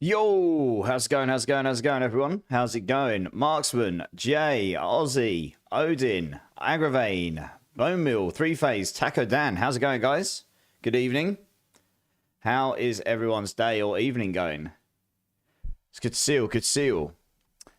Yo, how's it going? How's it going? How's it going, everyone? How's it going? Marksman, Jay, Ozzy, Odin, Agravane, Bone Mill, Three Phase, Taco Dan. How's it going, guys? Good evening. How is everyone's day or evening going? It's good to see you. Good to see you.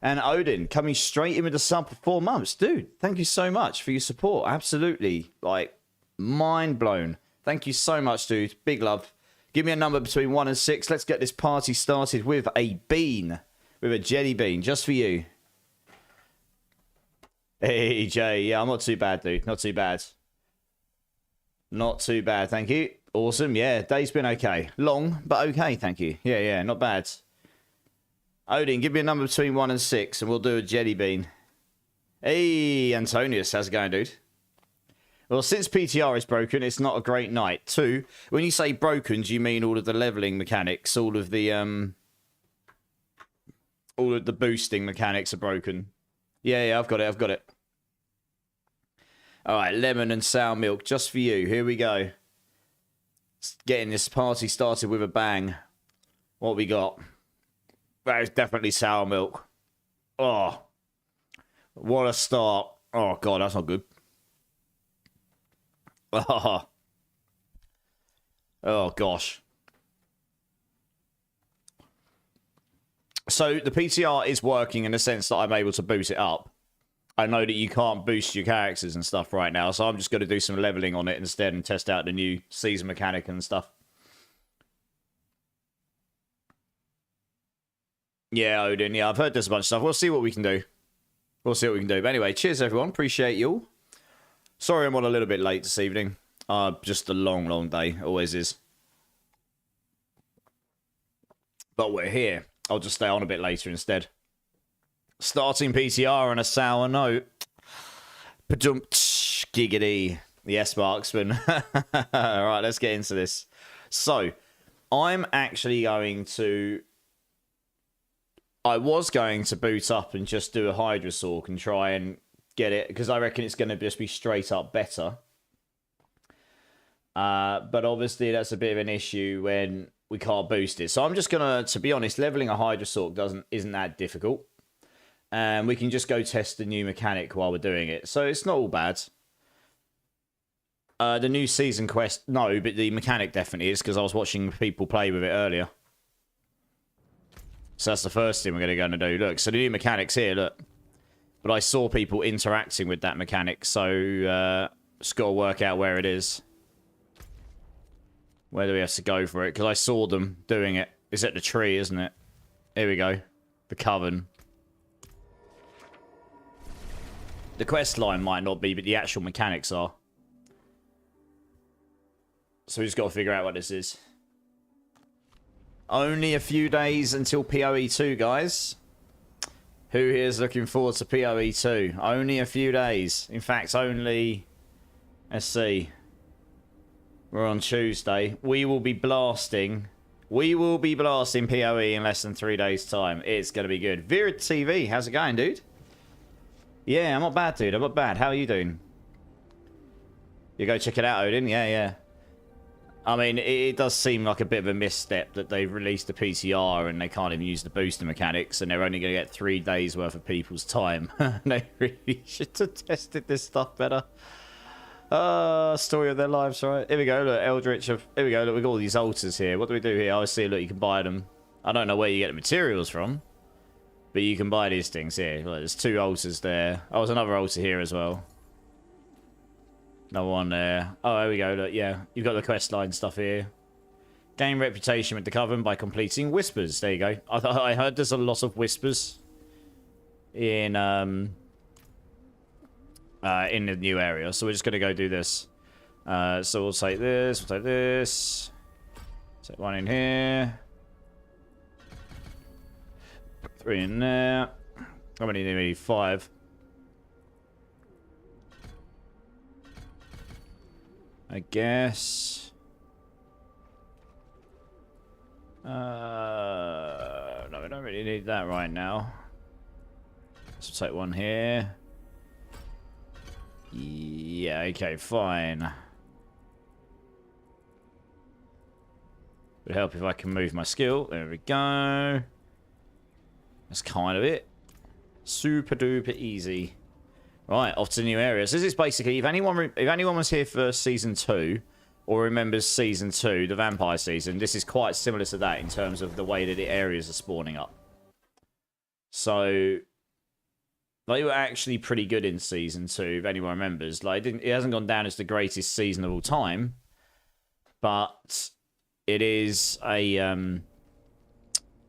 And Odin coming straight in with the sub for 4 months. Dude, thank you so much for your support. Absolutely, like, mind blown. Thank you so much, dude. Big love. Give me a number between 1 and 6. Let's get this party started with a bean. With a jelly bean, just for you. Hey, Jay. Yeah, I'm not too bad, dude. Not too bad. Not too bad, thank you. Awesome. Yeah, day's been okay. Long, but okay, thank you. Yeah, not bad. Odin, give me a number between 1 and 6, and we'll do a jelly bean. Hey, Antonius. How's it going, dude? Well, since PTR is broken, it's not a great night. 2, when you say broken, do you mean all of the leveling mechanics, all of the boosting mechanics are broken? Yeah, I've got it. All right, lemon and sour milk, just for you. Here we go. Getting this party started with a bang. What we got? That is definitely sour milk. Oh, what a start. Oh, God, that's not good. Oh gosh. So the PTR is working in the sense that I'm able to boost it up. I know that you can't boost your characters and stuff right now, so I'm just going to do some leveling on it instead and test out the new season mechanic and stuff. Yeah, Odin. Yeah, I've heard there's a bunch of stuff. We'll see what we can do. But anyway, cheers everyone. Appreciate you all. Sorry I'm on a little bit late this evening. Just a long day. Always is. But we're here. I'll just stay on a bit later instead. Starting PTR on a sour note. Giggity. Yes, Marksman. Alright, let's get into this. So, I'm actually going to... I was going to boot up and just do a Hydra Sork and try and get it, because I reckon it's going to just be straight up better. But obviously that's a bit of an issue when we can't boost it. So I'm just going to be honest, leveling a Hydra Sork isn't that difficult. And we can just go test the new mechanic while we're doing it. So it's not all bad. The new season quest, no, but the mechanic definitely is, because I was watching people play with it earlier. So that's the first thing we're going to do. Look, so the new mechanic's here, look. But I saw people interacting with that mechanic, so just got to work out where it is. Where do we have to go for it? Because I saw them doing it. It's at the tree, isn't it? Here we go. The Coven. The quest line might not be, but the actual mechanics are. So we just got to figure out what this is. Only a few days until PoE 2, guys. Who here is looking forward to PoE 2? Only a few days. In fact, only... Let's see. We're on Tuesday. We will be blasting PoE in less than 3 days' time. It's going to be good. Vera TV, how's it going, dude? Yeah, I'm not bad, dude. I'm not bad. How are you doing? You go check it out, Odin? Yeah. I mean, it does seem like a bit of a misstep that they've released the PTR and they can't even use the booster mechanics, and they're only going to get 3 days worth of people's time. They really should have tested this stuff better. Story of their lives, right? Here we go, look, Eldritch. Here we go, look, we've got all these altars here. What do we do here? I see, look, you can buy them. I don't know where you get the materials from, but you can buy these things here. Look, there's 2 altars there. Oh, there's another altar here as well. Another one there. Oh, there we go. Look, yeah. You've got the quest line stuff here. Gain reputation with the Coven by completing Whispers. There you go. I heard there's a lot of Whispers in the new area. So we're just going to go do this. So we'll take this. We'll take this. Take 1 in here. 3 in there. How many do we need? 5. I guess. No, we don't really need that right now. Let's take 1 here. Yeah, okay, fine. Would help if I can move my skill. There we go. That's kind of it. Super duper easy. Right, off to new areas. This is basically, if anyone was here for Season 2, or remembers Season 2, the Vampire Season, this is quite similar to that in terms of the way that the areas are spawning up. So, they were actually pretty good in Season 2, if anyone remembers. Like, it hasn't gone down as the greatest season of all time, but it is a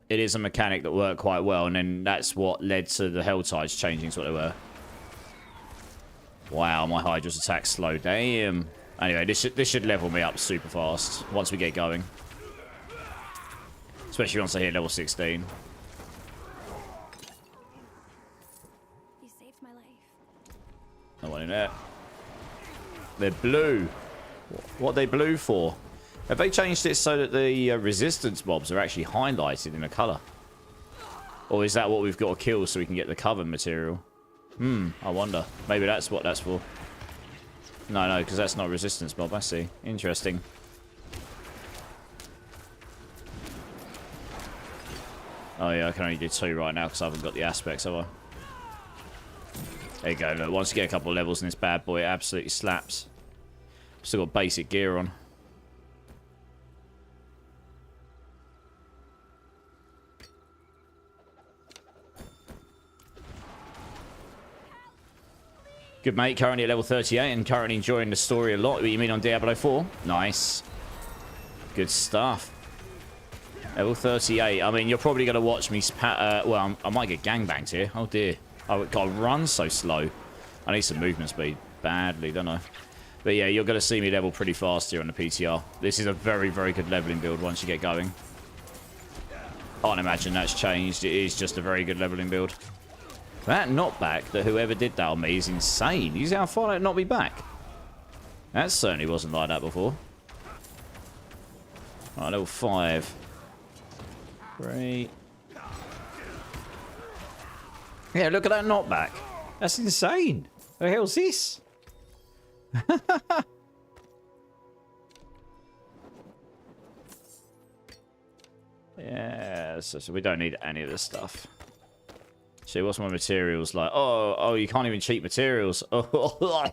mechanic that worked quite well, and then that's what led to the Helltides changing to what they were. Wow, my Hydra's attack slow. Damn. Anyway, this should level me up super fast once we get going. Especially once I hit level 16. You saved my life. No one in there. They're blue. What are they blue for? Have they changed it so that the resistance mobs are actually highlighted in a colour? Or is that what we've got to kill so we can get the cover material? I wonder. Maybe that's what that's for. No, because that's not resistance mob. I see. Interesting. Oh yeah, I can only do 2 right now because I haven't got the aspects, have I? There you go. Look, once you get a couple of levels in this bad boy, it absolutely slaps. Still got basic gear on. Good mate, currently at level 38 and currently enjoying the story a lot. What you mean on Diablo 4? Nice. Good stuff. Level 38. I mean, you're probably going to watch me... well, I might get gangbanged here. Oh dear. Oh, God, run so slow. I need some movement speed badly, don't I? But yeah, you're going to see me level pretty fast here on the PTR. This is a very, very good leveling build once you get going. Can't imagine that's changed. It is just a very good leveling build. That knockback that whoever did that on me is insane. You see how far that knocked me back? That certainly wasn't like that before. Alright, level 5. Great. Yeah, look at that knockback. That's insane. What the hell's this? Yeah, so we don't need any of this stuff. See, what's my materials like? Oh, you can't even cheat materials. Oh,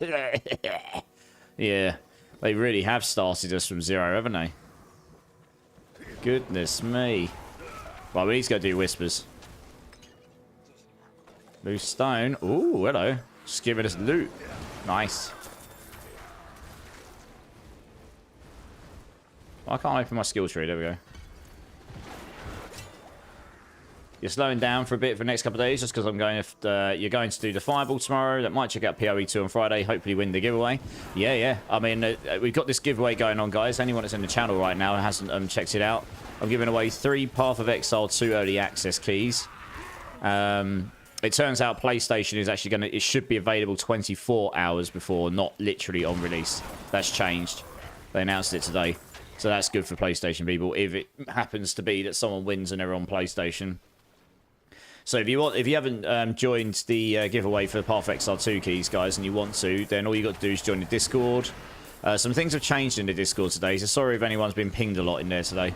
yeah, they really have started us from 0, haven't they? Goodness me. Right, we need to go do whispers. Loose stone. Ooh, hello. Just giving us loot. Nice. Well, I can't open my skill tree. There we go. You're slowing down for a bit for the next couple of days just because I'm going to, you're going to do the Fireball tomorrow. That might check out PoE 2 on Friday. Hopefully win the giveaway. Yeah. I mean, we've got this giveaway going on, guys. Anyone that's in the channel right now and hasn't checked it out, I'm giving away 3 Path of Exile 2 early access keys. It turns out PlayStation is actually going to, it should be available 24 hours before, not literally on release. That's changed. They announced it today. So that's good for PlayStation people if it happens to be that someone wins and they're on PlayStation. So if you haven't joined the giveaway for Path of Exile 2 keys, guys, and you want to, then all you got to do is join the Discord. Some things have changed in the Discord today, so sorry if anyone's been pinged a lot in there today.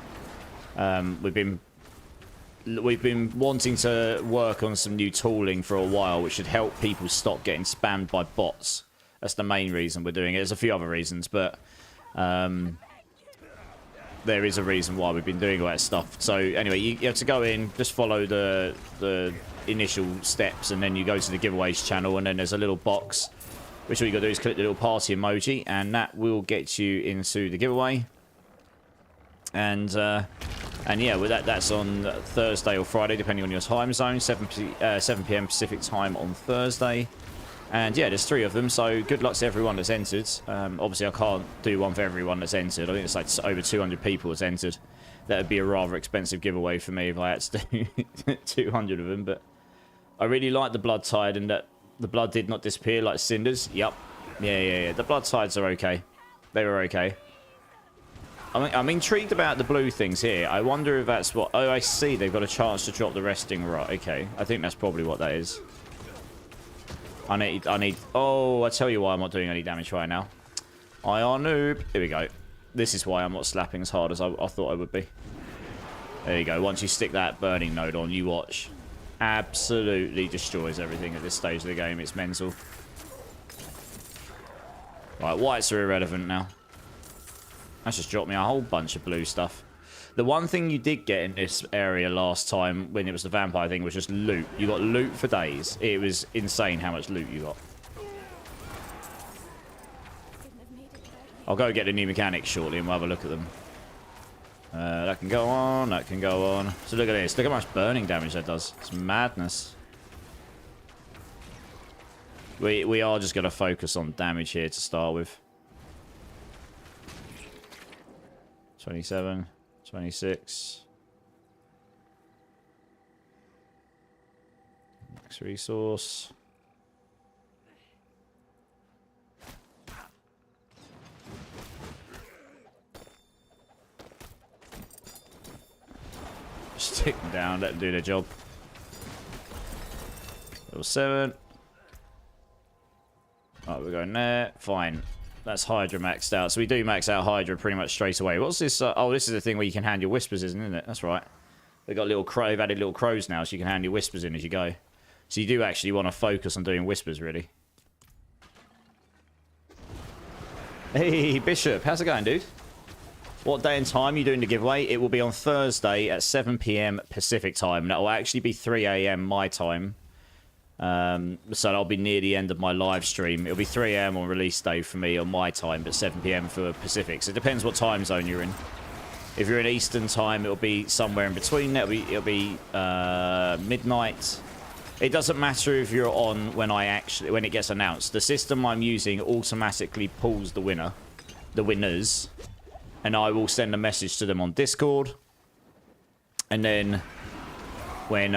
We've been wanting to work on some new tooling for a while, which should help people stop getting spammed by bots. That's the main reason we're doing it. There's a few other reasons, but there is a reason why we've been doing all that stuff. So anyway, you have to go in, just follow the initial steps, and then you go to the giveaways channel, and then there's a little box, which all you got to do is click the little party emoji, and that will get you into the giveaway. And yeah, with that's on Thursday or Friday, depending on your time zone. 7 p.m. Pacific time on Thursday. And yeah, there's 3 of them, so good luck to everyone that's entered. Obviously, I can't do one for everyone that's entered. I think it's like over 200 people that's entered. That would be a rather expensive giveaway for me if I had to do 200 of them. But I really like the blood tide, and that the blood did not disappear like cinders. Yup. Yeah. The blood tides are okay. They were okay. I'm intrigued about the blue things here. I wonder if that's what... Oh, I see. They've got a chance to drop the resting rot. Okay. I think that's probably what that is. I need... Oh, I tell you why I'm not doing any damage right now. I are noob. Here we go. This is why I'm not slapping as hard as I thought I would be. There you go. Once you stick that burning node on, you watch. Absolutely destroys everything at this stage of the game. It's mental. Right, whites are irrelevant now. That's just dropped me a whole bunch of blue stuff. The one thing you did get in this area last time, when it was the vampire thing, was just loot. You got loot for days. It was insane how much loot you got. I'll go get the new mechanics shortly and we'll have a look at them. That can go on, that can go on. So look at this. Look how much burning damage that does. It's madness. We are just going to focus on damage here to start with. 27, 26. Max resource. Stick them down, let them do their job. Level 7. Alright, we're going there. Fine. That's Hydra maxed out. So we do max out Hydra pretty much straight away. What's this? Oh, this is the thing where you can hand your whispers, isn't it? That's right. They've got little crow. They've added little crows now, so you can hand your whispers in as you go. So you do actually want to focus on doing whispers, really. Hey, Bishop. How's it going, dude? What day and time are you doing the giveaway? It will be on Thursday at 7 PM Pacific time. That will actually be 3 AM my time. So that'll be near the end of my live stream. It'll be 3 AM on release day for me on my time, but 7 PM for Pacific. So it depends what time zone you're in. If you're in Eastern time, it'll be somewhere in between. It'll be midnight. It doesn't matter if you're on when it gets announced. The system I'm using automatically pulls the winners, and I will send a message to them on Discord. And then when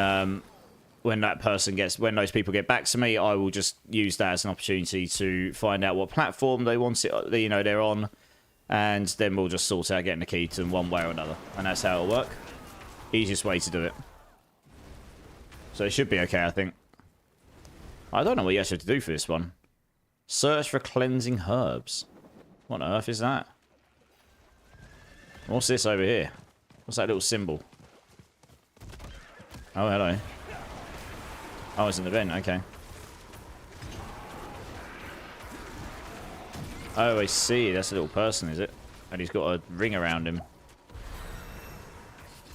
those people get back to me, I will just use that as an opportunity to find out what platform they want it, they're on, and then we'll just sort out getting the key to them one way or another, and that's how it'll work. Easiest way to do it. So it should be okay, I think. I don't know what you actually have to do for this one. Search for cleansing herbs. What on earth is that? What's this over here? What's that little symbol? Oh, hello. Oh, it's an event, okay. Oh, I see. That's a little person, is it? And he's got a ring around him.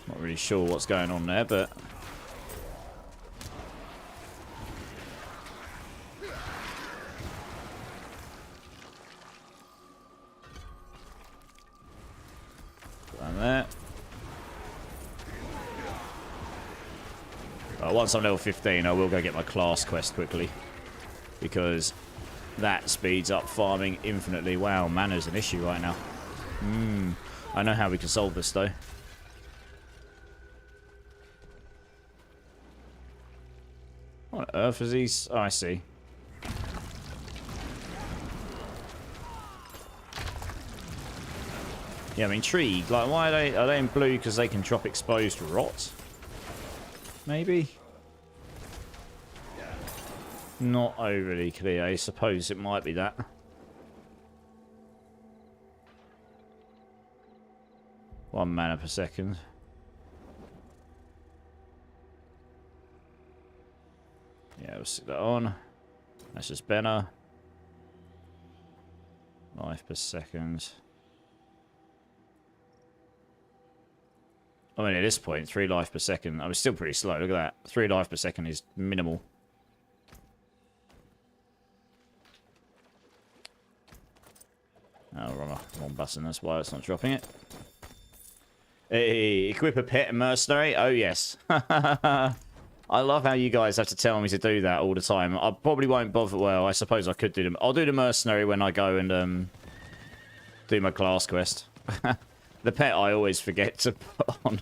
Not really sure what's going on there, but... Down there. Once I'm level 15, I will go get my class quest quickly, because that speeds up farming infinitely. Wow, mana's an issue right now. I know how we can solve this, though. What on earth is these? Oh, I see. Yeah, I'm intrigued. Like, why are they in blue? Because they can drop exposed rot? Maybe? Not overly clear. I suppose it might be that. One mana per second. Yeah, we'll stick that on. That's just better. Life per second. I mean, at this point, 3 life per second. I was still pretty slow. Look at that. 3 life per second is minimal. Oh, wrong button. That's why it's not dropping it. Hey, equip a pet and mercenary. Oh, yes. I love how you guys have to tell me to do that all the time. I probably won't bother. Well, I suppose I could do them. I'll do the mercenary when I go and do my class quest. The pet I always forget to put on.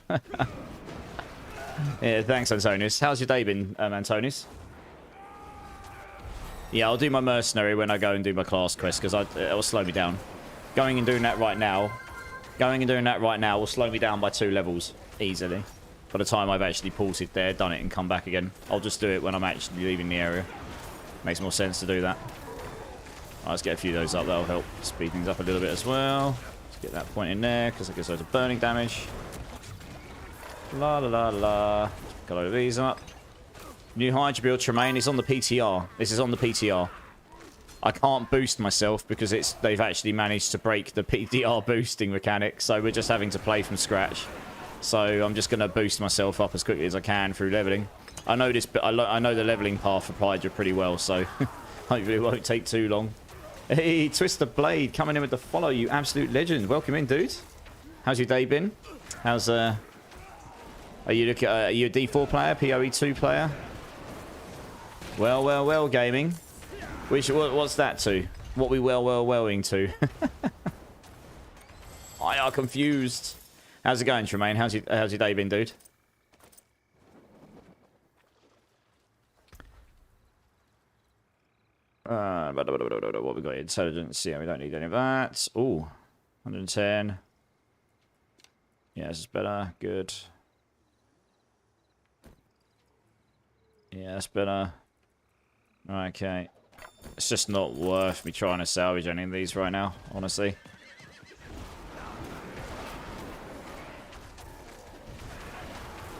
Yeah, thanks, Antonius. How's your day been, Antonius? Yeah, I'll do my mercenary when I go and do my class quest, because it'll slow me down. Going and doing that right now will slow me down by 2 levels, easily. By the time I've actually ported there, done it, and come back again. I'll just do it when I'm actually leaving the area. Makes more sense to do that. Let's get a few of those up. That'll help speed things up a little bit as well. Get that point in there, because it gives loads of burning damage. La la la la. Got a load of these up. New Hydra build Tremaine is on the PTR. This is on the PTR. I can't boost myself because they've actually managed to break the PTR boosting mechanic, so we're just having to play from scratch. So I'm just going to boost myself up as quickly as I can through leveling. I know this, but I know the leveling path for Hydra pretty well, so hopefully it won't take too long. Hey, Twister Blade coming in with the follow, you absolute legend. Welcome in, dude. How's your day been? How's are you are you a D4 player, PoE 2 player? Well, gaming. What's that to? What we welling to? I are confused. How's it going, Tremaine? How's your day been, dude? What we got? Intelligence. Yeah, we don't need any of that. Ooh, 110. Yeah, this is better. Good. Yeah, that's better. Okay. It's just not worth me trying to salvage any of these right now, honestly.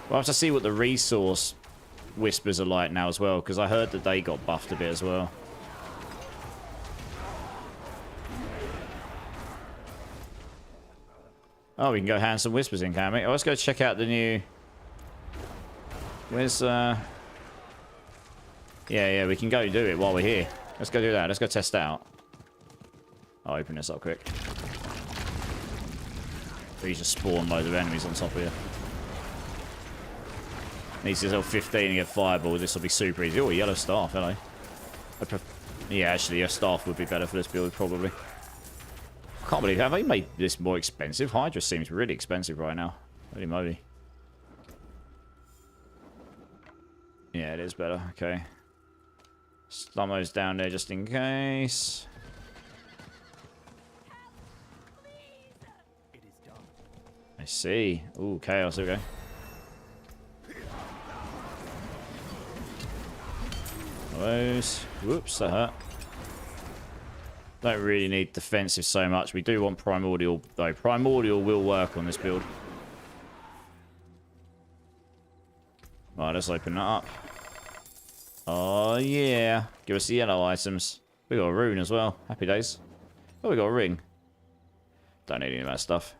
We'll have to see what the resource whispers are like now as well, because I heard that they got buffed a bit as well. Oh, we can go hand some whispers in, can we? Oh, let's go check out the new... Where's, Yeah, we can go do it while we're here. Let's go do that. Let's go test it out. I'll open this up quick. Please just spawn loads of enemies on top of you. Needs to level 15 and get fireball. This will be super easy. Oh, a yellow staff. Hello. Yeah, actually, a staff would be better for this build, probably. Can't believe, have they made this more expensive? Hydra seems really expensive right now. Holy moly. Yeah, it is better. Okay. Slum those down there just in case. I see. Ooh, chaos. Here we go. Those. Whoops, that hurt. Don't really need defensive so much. We do want primordial, though. Primordial will work on this build. Right, let's open that up. Oh, yeah. Give us the yellow items. We got a rune as well. Happy days. Oh, we got a ring. Don't need any of that stuff.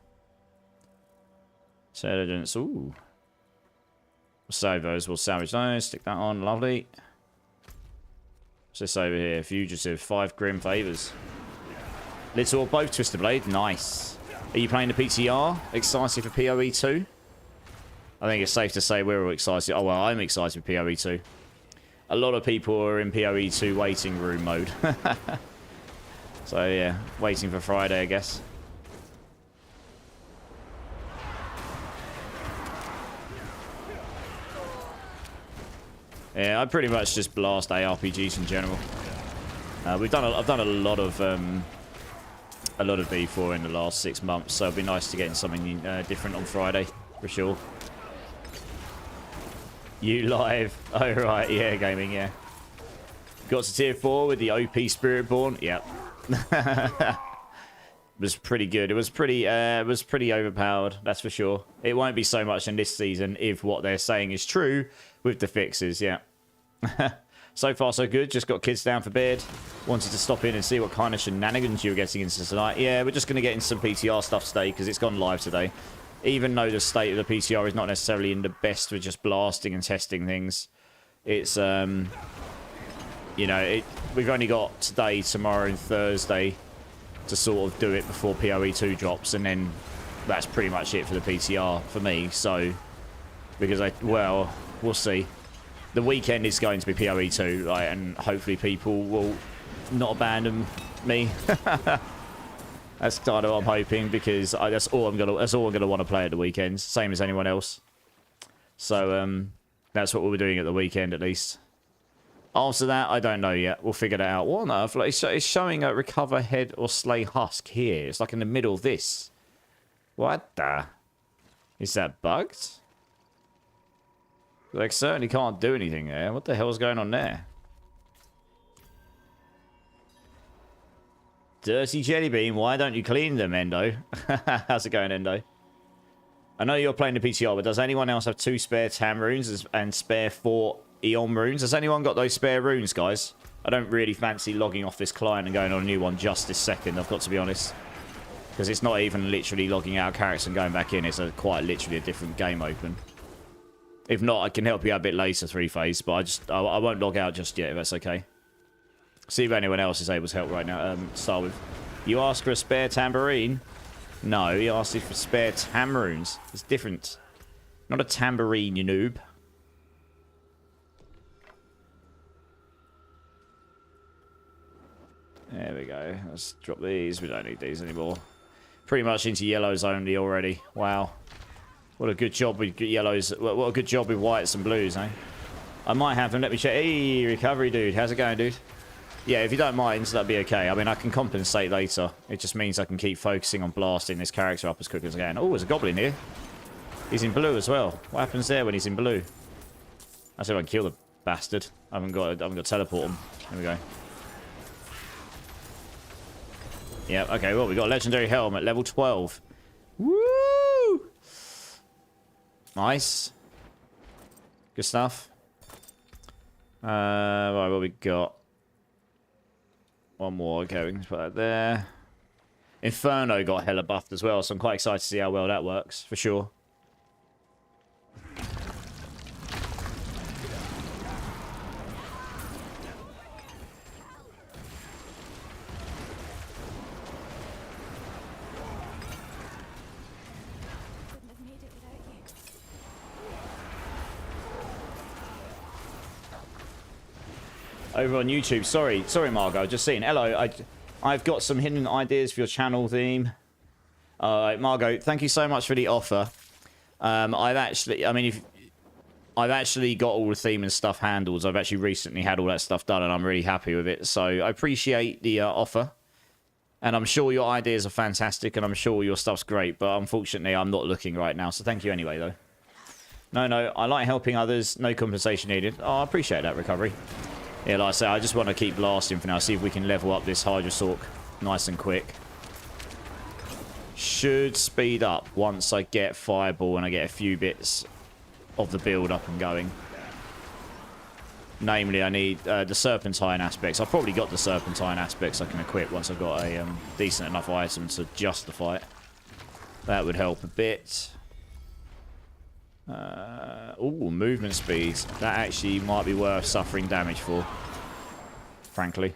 Intelligence. Ooh. We'll save those. We'll salvage those. Stick that on. Lovely. What's this over here? Fugitive. 5 grim favors. Little or both, Twister Blade. Nice. Are you playing the PTR? Excited for PoE 2? I think it's safe to say we're all excited. Oh, well, I'm excited for PoE 2. A lot of people are in PoE 2 waiting room mode. So, yeah. Waiting for Friday, I guess. Yeah, I pretty much just blast ARPGs in general. I've done a lot of B4 in the last 6 months, so it'd be nice to get in something different on Friday for sure. You live? Oh right, yeah, gaming, yeah. Got to tier 4 with the OP Spiritborn. Yep. Was pretty good. It was pretty overpowered, that's for sure. It won't be so much in this season if what they're saying is true with the fixes, yeah. So far so good. Just got kids down for bed. Wanted to stop in and see what kind of shenanigans you were getting into tonight. Yeah, we're just going to get in some PTR stuff today because it's gone live today. Even though the state of the PTR is not necessarily in the best for just blasting and testing things. It's, you know, we've only got today, tomorrow and Thursday to sort of do it before PoE 2 drops, and then that's pretty much it for the PTR for me. So, because well, we'll see. The weekend is going to be PoE 2, right, and hopefully people will not abandon me. That's kind of what I'm hoping, because that's all I'm gonna want to play at the weekends, same as anyone else. So that's what we'll be doing at the weekend at least. After that, I don't know yet. We'll figure that out. What on earth? Like, it's showing a recover head or slay husk here. It's like in the middle of this. What the? Is that bugged? Like, certainly can't do anything there. What the hell's going on there? Dirty jelly bean, why don't you clean them, Endo? How's it going, Endo? I know you're playing the PTR, but does anyone else have 2 spare Tam runes and spare 4 Eon runes? Has anyone got those spare runes, guys? I don't really fancy logging off this client and going on a new one just this second, I've got to be honest. Because it's not even literally logging out characters and going back in. It's quite literally a different game open. If not, I can help you out a bit later, 3-phase, but I won't log out just yet, if that's okay. See if anyone else is able to help right now. Start with. You asked for a spare tambourine? No, he asked for spare tamaroons. It's different. Not a tambourine, you noob. There we go. Let's drop these. We don't need these anymore. Pretty much into yellows only already. Wow. What a good job with yellows. What a good job with whites and blues, eh? I might have them. Let me check. Hey, recovery, dude. How's it going, dude? Yeah, if you don't mind, that'd be okay. I mean, I can compensate later. It just means I can keep focusing on blasting this character up as quick as I can. Oh, there's a goblin here. He's in blue as well. What happens there when he's in blue? I said I can kill the bastard. I haven't got to teleport him. There we go. Yeah, okay, well, we got a legendary helmet, level 12. Woo! Nice. Good stuff. Right, what we got? One more. Okay, we can put that there. Inferno got hella buffed as well, so I'm quite excited to see how well that works, for sure. Couldn't have made it without you. Over on YouTube. Sorry, Margot. Just seeing. Hello. I've got some hidden ideas for your channel theme. Alright, Margot, thank you so much for the offer. I've actually got all the theme and stuff handled. I've actually recently had all that stuff done, and I'm really happy with it. So I appreciate the offer. And I'm sure your ideas are fantastic, and I'm sure your stuff's great. But unfortunately, I'm not looking right now. So thank you anyway, though. No, I like helping others. No compensation needed. Oh, I appreciate that, recovery. Yeah, like I say, I just want to keep blasting for now. See if we can level up this Hydra Sork nice and quick. Should speed up once I get Fireball and I get a few bits of the build up and going. Namely, I need the Serpentine aspects. I've probably got the Serpentine aspects I can equip once I've got a decent enough item to justify it. That would help a bit. Ooh, movement speed. That actually might be worth suffering damage for. Frankly.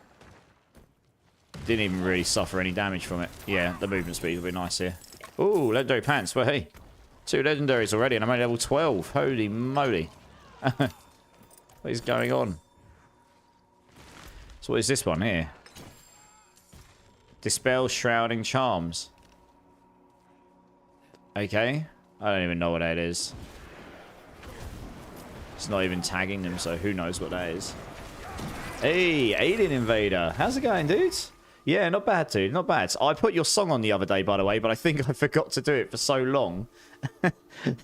Didn't even really suffer any damage from it. Yeah, the movement speed will be nice here. Ooh, legendary pants. Well, hey. 2 legendaries already and I'm only level 12. Holy moly. What is going on? So what is this one here? Dispel Shrouding Charms. Okay. I don't even know what that is. It's not even tagging them, so who knows what that is. Hey, Alien Invader. How's it going, dudes? Yeah, not bad, dude. Not bad. I put your song on the other day, by the way, but I think I forgot to do it for so long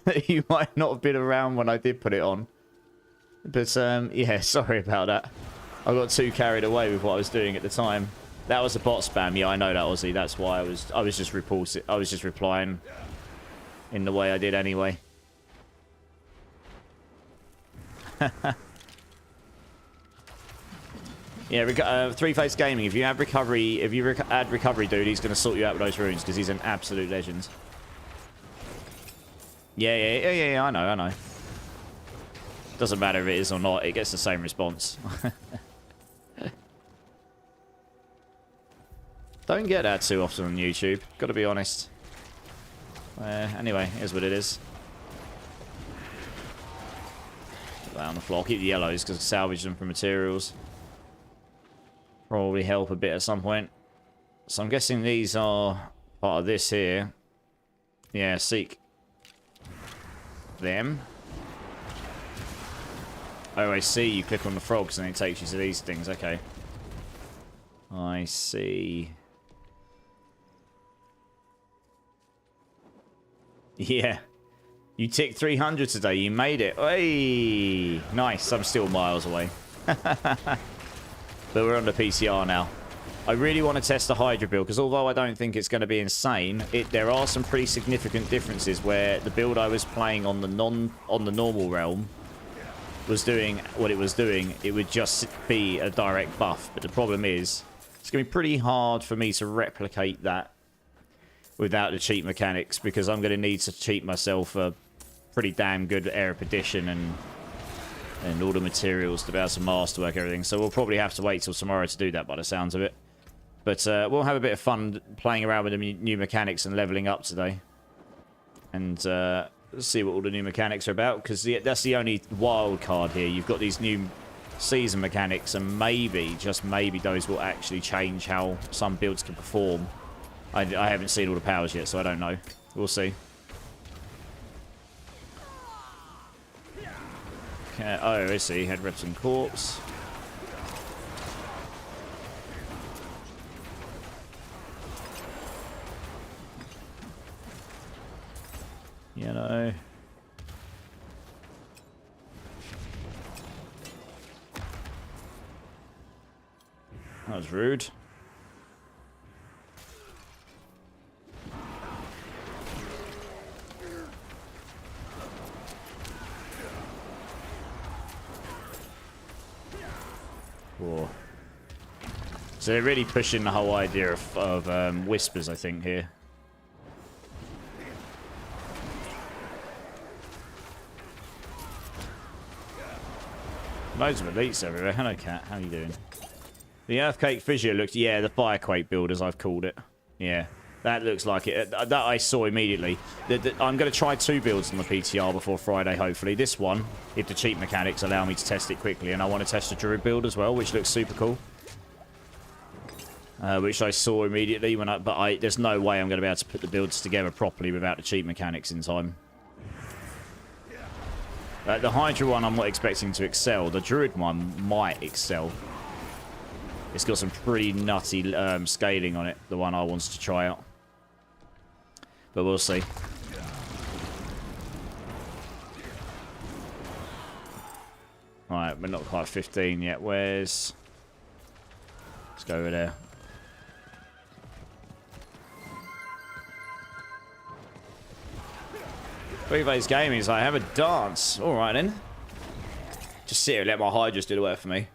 that you might not have been around when I did put it on. But, yeah, sorry about that. I got too carried away with what I was doing at the time. That was a bot spam. Yeah, I know that, Aussie. That's why I was just reporting. I was just replying in the way I did anyway. Yeah, 3-phase gaming. If you add recovery, add recovery, dude, he's gonna sort you out with those runes because he's an absolute legend. Yeah. I know. Doesn't matter if it is or not. It gets the same response. Don't get that too often on YouTube. Got to be honest. Anyway, here's what it is. Put that on the floor. I'll keep the yellows because I salvage them for materials. Probably help a bit at some point. So I'm guessing these are part of this here. Yeah, seek them. Oh, I see. You click on the frogs and it takes you to these things. Okay. I see. Yeah. You ticked 300 today. You made it. Hey! Nice. I'm still miles away. But we're on the PCR now. I really want to test the Hydra build, because although I don't think it's going to be insane, there are some pretty significant differences where the build I was playing on the normal realm was doing what it was doing. It would just be a direct buff. But the problem is, it's going to be pretty hard for me to replicate that without the cheat mechanics, because I'm going to need to cheat myself a pretty damn good Erudition and all the materials to be able to masterwork everything. So we'll probably have to wait till tomorrow to do that by the sounds of it. But we'll have a bit of fun playing around with the new mechanics and leveling up today. And see what all the new mechanics are about, because that's the only wild card here. You've got these new season mechanics, and maybe, just maybe, those will actually change how some builds can perform. I haven't seen all the powers yet, so I don't know. We'll see. Okay, oh, I see. Head reps and corpse. You know. That was rude. Whoa. So they're really pushing the whole idea of whispers, I think, here. Loads of elites everywhere. Hello, cat. How you doing? The Earthquake Fissure looks... Yeah, the Firequake build, as I've called it. Yeah, that looks like it. That I saw immediately. I'm going to try 2 builds on the PTR before Friday, hopefully. This one, if the cheat mechanics allow me to test it quickly. And I want to test the Druid build as well, which looks super cool. Which I saw immediately. There's no way I'm going to be able to put the builds together properly without the cheat mechanics in time. The Hydra one I'm not expecting to excel. The Druid one might excel. It's got some pretty nutty scaling on it, the one I wanted to try out. But we'll see. Alright, we're not quite 15 yet. Let's go over there. Freeface Gaming is like, have a dance. Alright then. Just sit here and let my Hydras do the work for me.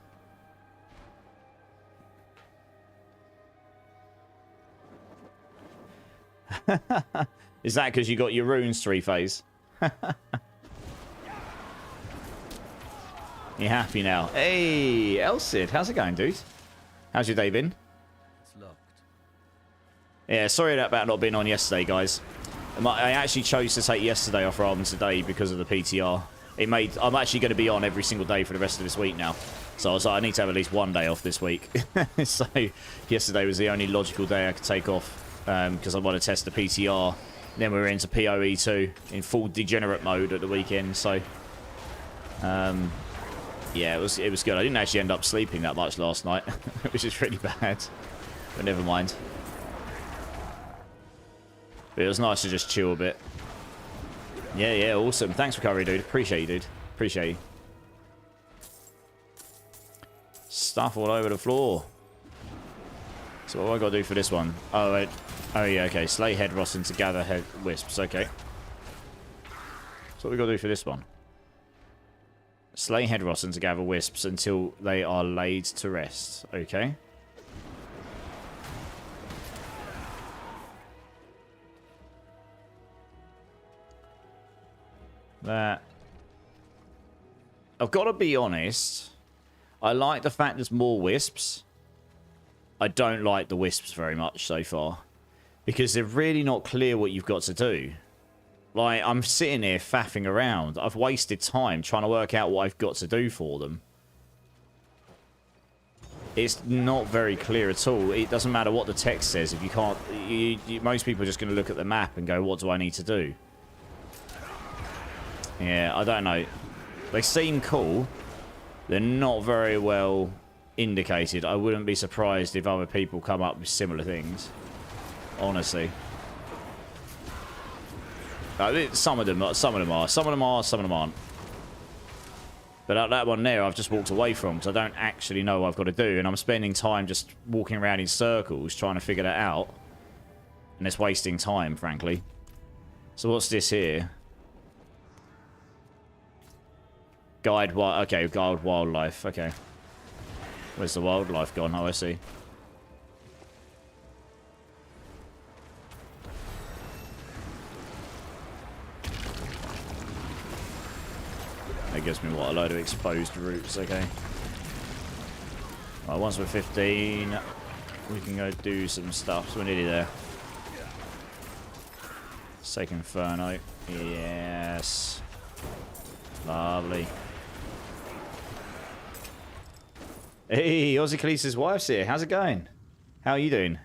Is that because you got your runes 3-phase? You happy now? Hey, Elsid, how's it going, dude? How's your day been? It's locked. Yeah, sorry about not being on yesterday, guys. I actually chose to take yesterday off rather than today because of the PTR. I'm actually going to be on every single day for the rest of this week now. So I was like, I need to have at least one day off this week. So yesterday was the only logical day I could take off because I want to test the PTR. Then we were into PoE 2 in full degenerate mode at the weekend. So yeah, it was good. I didn't actually end up sleeping that much last night, which is really bad. But never mind. But it was nice to just chill a bit. Yeah, awesome. Thanks for recovery, dude. Appreciate you, dude. Appreciate you. Stuff all over the floor. So what have I got to do for this one? Oh, wait. Oh, yeah, okay. Slay head Rosin to gather head wisps. Okay. So what we got to do for this one? Slay head Rosin to gather wisps until they are laid to rest. Okay. That. I've got to be honest. I like the fact there's more wisps. I don't like the wisps very much so far. Because they're really not clear what you've got to do. Like, I'm sitting here faffing around. I've wasted time trying to work out what I've got to do for them. It's not very clear at all. It doesn't matter what the text says. If you can't... most people are just going to look at the map and go, what do I need to do? Yeah, I don't know. They seem cool. They're not very well indicated. I wouldn't be surprised if other people come up with similar things. Honestly. Some of them are. Some of them aren't. But that one there, I've just walked away from, because I don't actually know what I've got to do. And I'm spending time just walking around in circles trying to figure that out. And it's wasting time, frankly. So what's this here? Guide wildlife. Okay. Where's the wildlife gone? Oh, I see. That gives me, what, a load of exposed routes. Okay. Right, once we're 15, we can go do some stuff. So we're nearly there. Sake Inferno. Yes. Lovely. Hey, Aussie Khalees's wife's here. How's it going? How are you doing?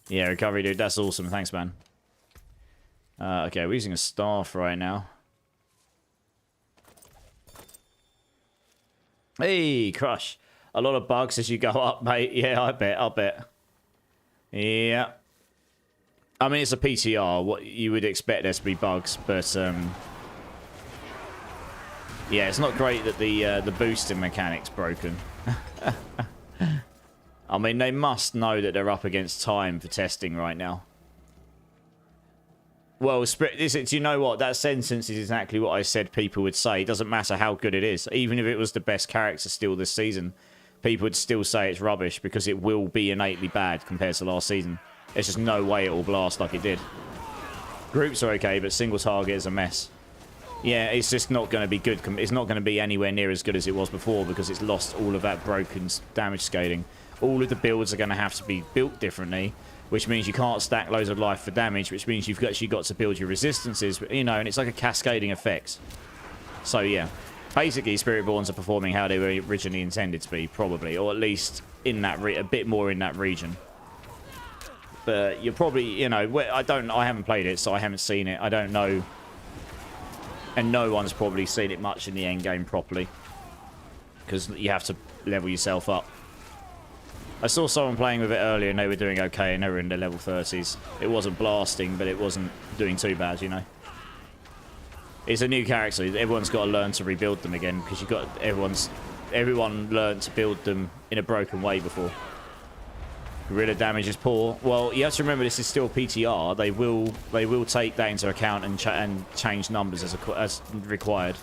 Yeah, recovery, dude. That's awesome. Thanks, man. Okay, we're using a staff right now. Hey, Crush. A lot of bugs as you go up, mate. Yeah, I bet. Yeah. I mean, it's a PTR. What you would expect there to be bugs, but yeah, it's not great that the boosting mechanic's broken. I mean, they must know that they're up against time for testing right now. Well, do you know what? That sentence is exactly what I said people would say. It doesn't matter how good it is. Even if it was the best character still this season, people would still say it's rubbish because it will be innately bad compared to last season. There's just no way it will blast like it did. Groups are okay, but single target is a mess. Yeah, it's just not going to be good. It's not going to be anywhere near as good as it was before because it's lost all of that broken damage scaling. All of the builds are going to have to be built differently, which means you can't stack loads of life for damage, which means you've actually got to build your resistances, you know, and it's like a cascading effect. So, yeah. Basically, Spiritborns are performing how they were originally intended to be, probably, or at least in that a bit more in that region. But you're probably, you know, I haven't played it, so I haven't seen it. I don't know. And no one's probably seen it much in the end game properly. Because you have to level yourself up. I saw someone playing with it earlier and they were doing okay and they were in their level 30s. It wasn't blasting, but it wasn't doing too bad, you know. It's a new character. Everyone's got to learn to rebuild them again because everyone learned to build them in a broken way before. Guerrilla damage is poor. Well, you have to remember this is still PTR. They will take that into account and change numbers as required.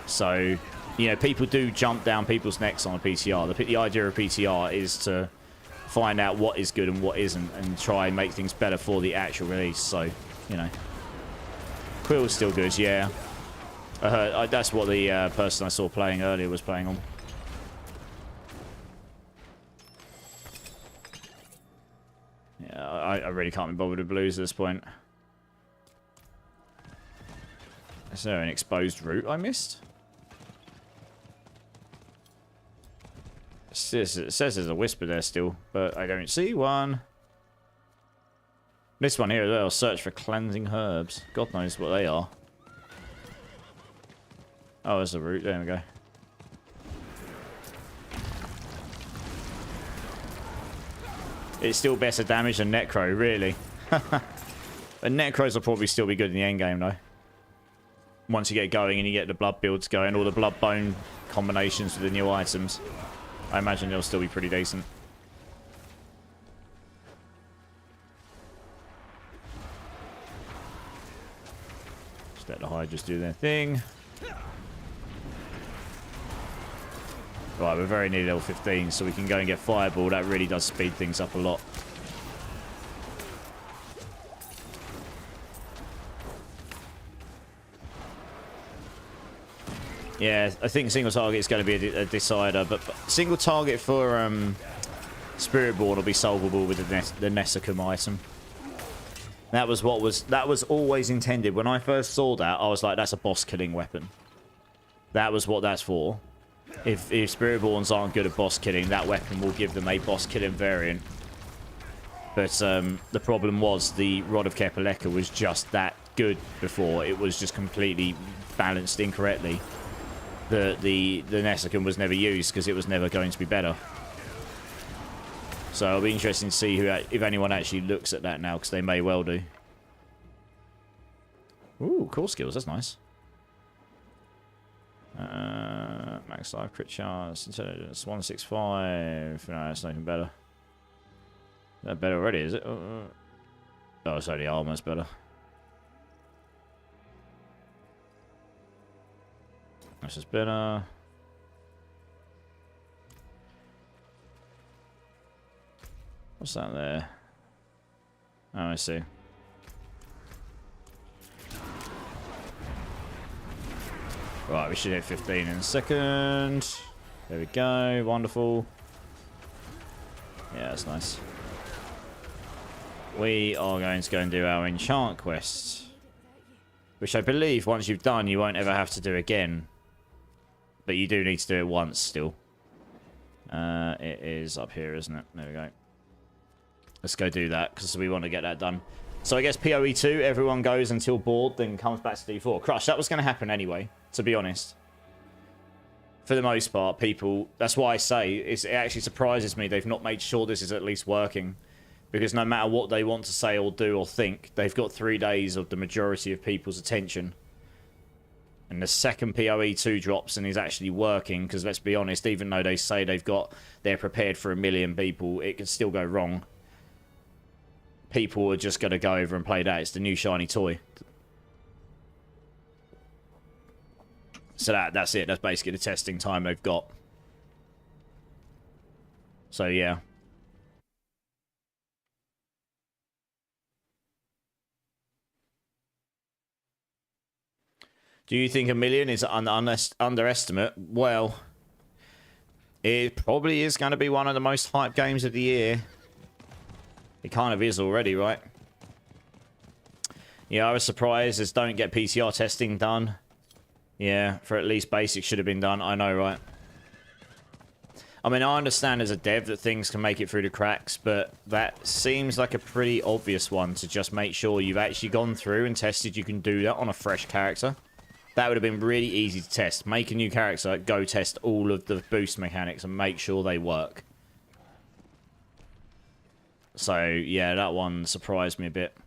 So, you know, people do jump down people's necks on a PTR. The idea of PTR is to find out what is good and what isn't and try and make things better for the actual release. So, you know. Quill's still good, yeah. That's what the person I saw playing earlier was playing on. Yeah, I really can't be bothered with blues at this point. Is there an exposed route I missed? It says there's a whisper there still, but I don't see one. This one here as well, search for cleansing herbs. God knows what they are. Oh, there's a route. There we go. It's still better damage than Necro, really. But Necros will probably still be good in the endgame, though. Once you get going and you get the blood builds going, all the blood bone combinations with the new items, I imagine they'll still be pretty decent. Just let the Hydras do their thing. Right, we're very near level 15, so we can go and get Fireball. That really does speed things up a lot. Yeah, I think single target is going to be a decider, but single target for Spiritborn will be solvable with the Nessicum item. That was always intended. When I first saw that, I was like, that's a boss killing weapon. That was what that's for. If Spiritborns aren't good at boss killing, that weapon will give them a boss killing variant. But the problem was the Rod of Kepaleka was just that good before. It was just completely balanced incorrectly. The Nessicum was never used because it was never going to be better. So it'll be interesting to see if anyone actually looks at that now, because they may well do. Ooh, cool skills. That's nice. Max life, crit chance, intelligence, 165. No, that's nothing better. Is that better already, is it? Oh, it's only armor's better. This is better. What's that there? Oh, I see. Right, we should hit 15 in a second. There we go. Wonderful. Yeah, that's nice. We are going to go and do our enchant quest, which I believe once you've done, you won't ever have to do again. But you do need to do it once still. It is up here, isn't it? There we go. Let's go do that, because we want to get that done. So I guess PoE 2, everyone goes until bored, then comes back to D4. Crush, that was going to happen anyway, to be honest. For the most part, people... That's why I say, it actually surprises me they've not made sure this is at least working. Because no matter what they want to say or do or think, they've got 3 days of the majority of people's attention. And the second PoE 2 drops and is actually working, because let's be honest, even though they say they're prepared for 1 million people, it can still go wrong. People are just going to go over and play that. It's the new shiny toy. So that's it. That's basically the testing time they've got. So, yeah. Do you think 1 million is an underestimate? Well, it probably is going to be one of the most hyped games of the year. It kind of is already, right? Yeah, I was surprised as don't get PCR testing done. Yeah, for at least basics should have been done. I know, right? I mean, I understand as a dev that things can make it through the cracks, but that seems like a pretty obvious one to just make sure you've actually gone through and tested you can do that on a fresh character. That would have been really easy to test. Make a new character, go test all of the boost mechanics and make sure they work. So, yeah, that one surprised me a bit.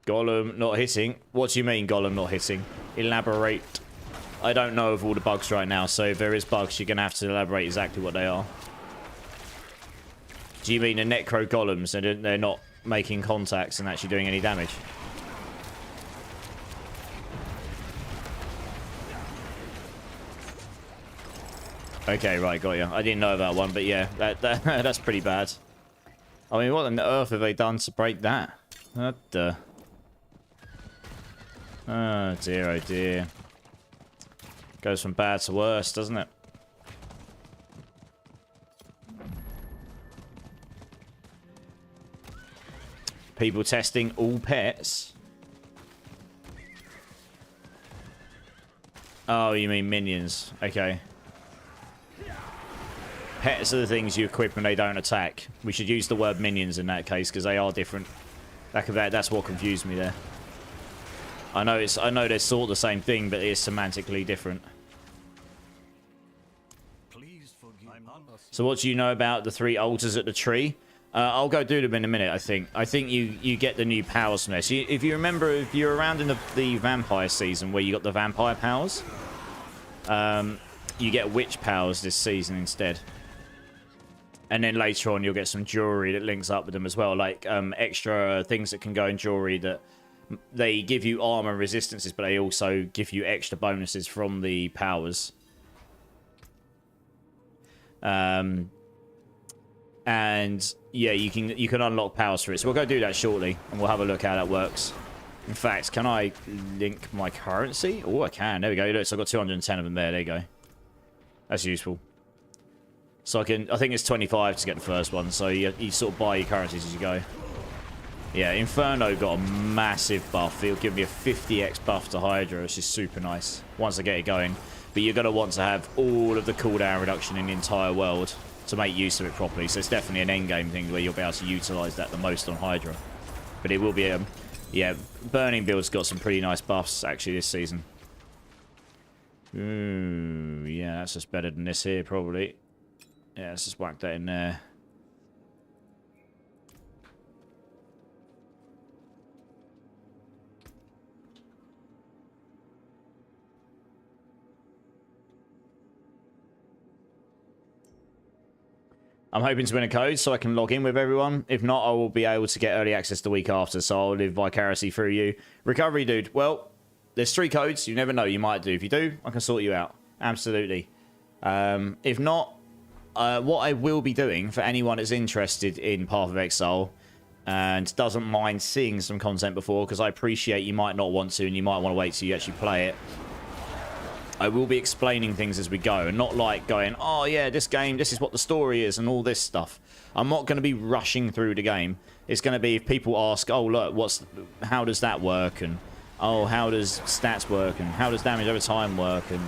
Gollum not hitting? What do you mean, Gollum not hitting? Elaborate. I don't know of all the bugs right now, so if there is bugs, you're going to have to elaborate exactly what they are. Do you mean the Necro Golems and they're not making contacts and actually doing any damage? Okay, right, got you. I didn't know that one, but yeah, that's pretty bad. I mean, what on earth have they done to break that? What the... Oh dear, oh dear. Goes from bad to worse, doesn't it? People testing all pets? Oh, you mean minions. Okay. Pets are the things you equip and they don't attack. We should use the word minions in that case, because they are different. That's what confused me there. I know they're sort of the same thing, but it is semantically different. So what do you know about the 3 altars at the tree? I'll go do them in a minute, I think. I think you get the new powers from there. So if you remember, if you're around in the vampire season where you got the vampire powers, you get witch powers this season instead. And then later on, you'll get some jewelry that links up with them as well. Like extra things that can go in jewelry that they give you armor resistances, but they also give you extra bonuses from the powers. And yeah, you can unlock powers for it. So we'll go do that shortly, and we'll have a look how that works. In fact, can I link my currency? Oh, I can. There we go. Look, so I've got 210 of them there. There you go. That's useful. So I think it's 25 to get the first one. So you sort of buy your currencies as you go. Yeah, Inferno got a massive buff. It'll give me a 50x buff to Hydra, which is super nice once I get it going. But you're going to want to have all of the cooldown reduction in the entire world to make use of it properly. So it's definitely an endgame thing where you'll be able to utilise that the most on Hydra. But it will be, yeah, Burning Build's got some pretty nice buffs actually this season. Ooh, yeah, that's just better than this here probably. Yeah, let's just whack that in there. I'm hoping to win a code so I can log in with everyone. If not, I will be able to get early access the week after, so I'll live vicariously through you. Recovery, dude. Well, there's 3 codes. You never know. You might do. If you do, I can sort you out. Absolutely. If not, what I will be doing for anyone that's interested in Path of Exile and doesn't mind seeing some content before, because I appreciate you might not want to and you might want to wait till you actually play it, I will be explaining things as we go, and not like going, oh yeah, this game, this is what the story is and all this stuff. I'm not going to be rushing through the game. It's going to be, if people ask, oh look, how does that work, and oh, how does stats work, and how does damage over time work, and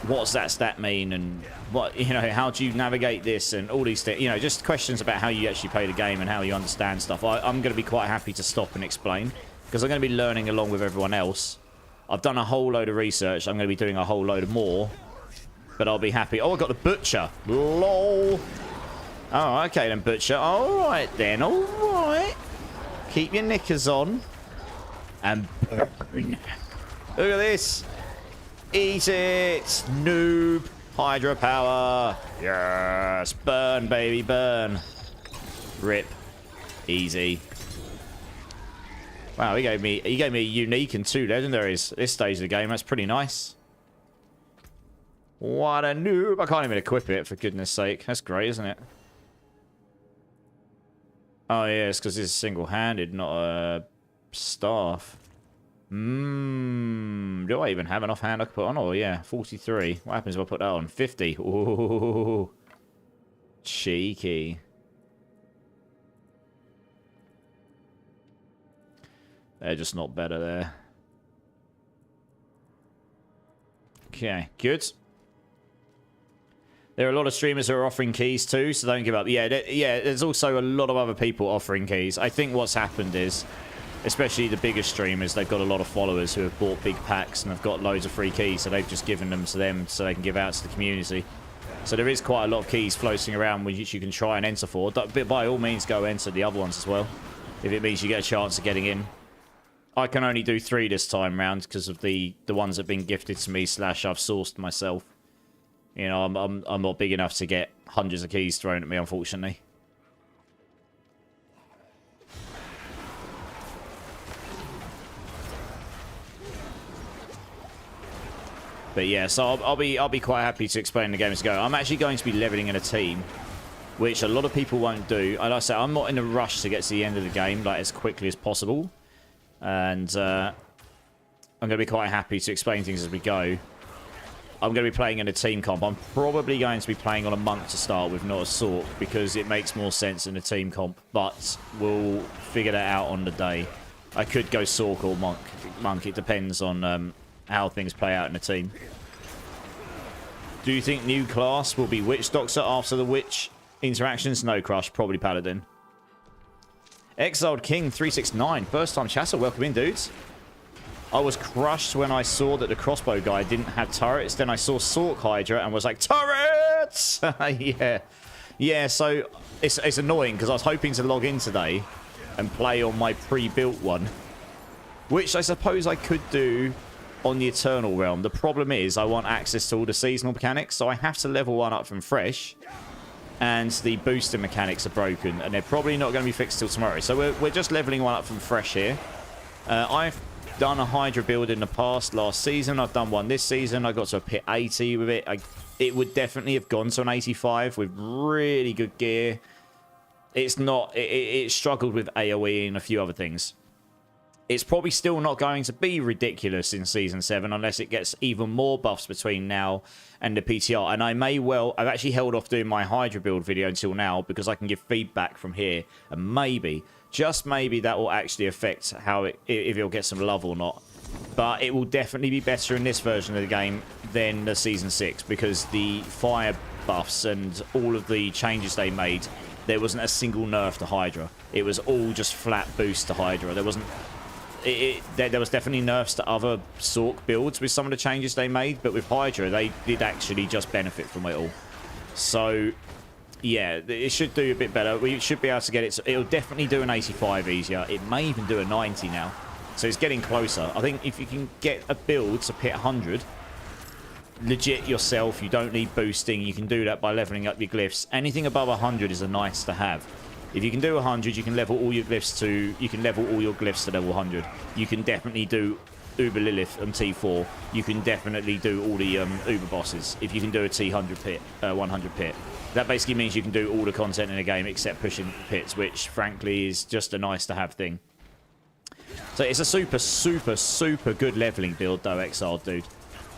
what's that stat mean, and what, you know, how do you navigate this, and all these things, you know, just questions about how you actually play the game and how you understand stuff. I'm going to be quite happy to stop and explain, because I'm going to be learning along with everyone else. I've done a whole load of research. I'm going to be doing a whole load of more, but I'll be happy. Oh, I got the Butcher. Lol. Oh, okay then, Butcher. All right then. All right. Keep your knickers on and burn. Look at this. Eat it, noob. Hydra power. Yes. Burn, baby, burn. Rip. Easy. Wow, he gave me a unique and 2 legendaries at this stage of the game. That's pretty nice. What a noob. I can't even equip it, for goodness sake. That's great, isn't it? Oh, yeah, it's because it's single-handed, not a staff. Do I even have enough hand I can put on? Oh, yeah, 43. What happens if I put that on? 50. Ooh. Cheeky. They're just not better there. Okay, good. There are a lot of streamers who are offering keys too, so don't give up. Yeah, there's also a lot of other people offering keys. I think what's happened is, especially the bigger streamers, they've got a lot of followers who have bought big packs and have got loads of free keys, so they've just given them to them so they can give out to the community. So there is quite a lot of keys floating around which you can try and enter for. But by all means, go enter the other ones as well, if it means you get a chance of getting in. I can only do 3 this time round because of the ones that have been gifted to me / I've sourced myself. You know, I'm not big enough to get hundreds of keys thrown at me, unfortunately. But yeah, so I'll be quite happy to explain the game as go. I'm actually going to be leveling in a team, which a lot of people won't do. And like I say, I'm not in a rush to get to the end of the game like as quickly as possible. And I'm going to be quite happy to explain things as we go. I'm going to be playing in a team comp. I'm probably going to be playing on a monk to start with, not a sork, because it makes more sense in a team comp. But we'll figure that out on the day. I could go sork or monk. It depends on how things play out in a team. Do you think new class will be Witch Doctor after the Witch interactions? No, Crush. Probably Paladin. Exiled King 369. First time chatter. Welcome in, dudes. I was crushed when I saw that the crossbow guy didn't have turrets. Then I saw Sork Hydra and was like, turrets! Yeah. Yeah, so it's annoying because I was hoping to log in today and play on my pre-built one, which I suppose I could do on the Eternal Realm. The problem is I want access to all the seasonal mechanics, so I have to level one up from fresh. And the booster mechanics are broken, and they're probably not going to be fixed till tomorrow. So we're just leveling one up from fresh here. I've done a Hydra build in the past, last season. I've done one this season. I got to a pit 80 with it. It would definitely have gone to an 85 with really good gear. It's not... It struggled with AoE and a few other things. It's probably still not going to be ridiculous in Season 7 unless it gets even more buffs between now and the PTR. And I may well... I've actually held off doing my Hydra build video until now because I can give feedback from here. And maybe, just maybe, that will actually affect how if it'll get some love or not. But it will definitely be better in this version of the game than the Season 6 because the fire buffs and all of the changes they made, there wasn't a single nerf to Hydra. It was all just flat boost to Hydra. There wasn't... There was definitely nerfs to other Sork builds with some of the changes they made, but with Hydra, they did actually just benefit from it all. So, yeah, it should do a bit better. We should be able to get it... It'll definitely do an 85 easier. It may even do a 90 now. So it's getting closer. I think if you can get a build to pit 100, legit yourself. You don't need boosting. You can do that by leveling up your glyphs. Anything above 100 is a nice to have. If you can do 100, you can level all your glyphs to... You can level all your glyphs to level 100. You can definitely do Uber Lilith and T4. You can definitely do all the Uber bosses. If you can do a T100 pit, 100 pit. That basically means you can do all the content in the game except pushing pits, which frankly is just a nice to have thing. So it's a super, super, super good leveling build though, Exiled dude.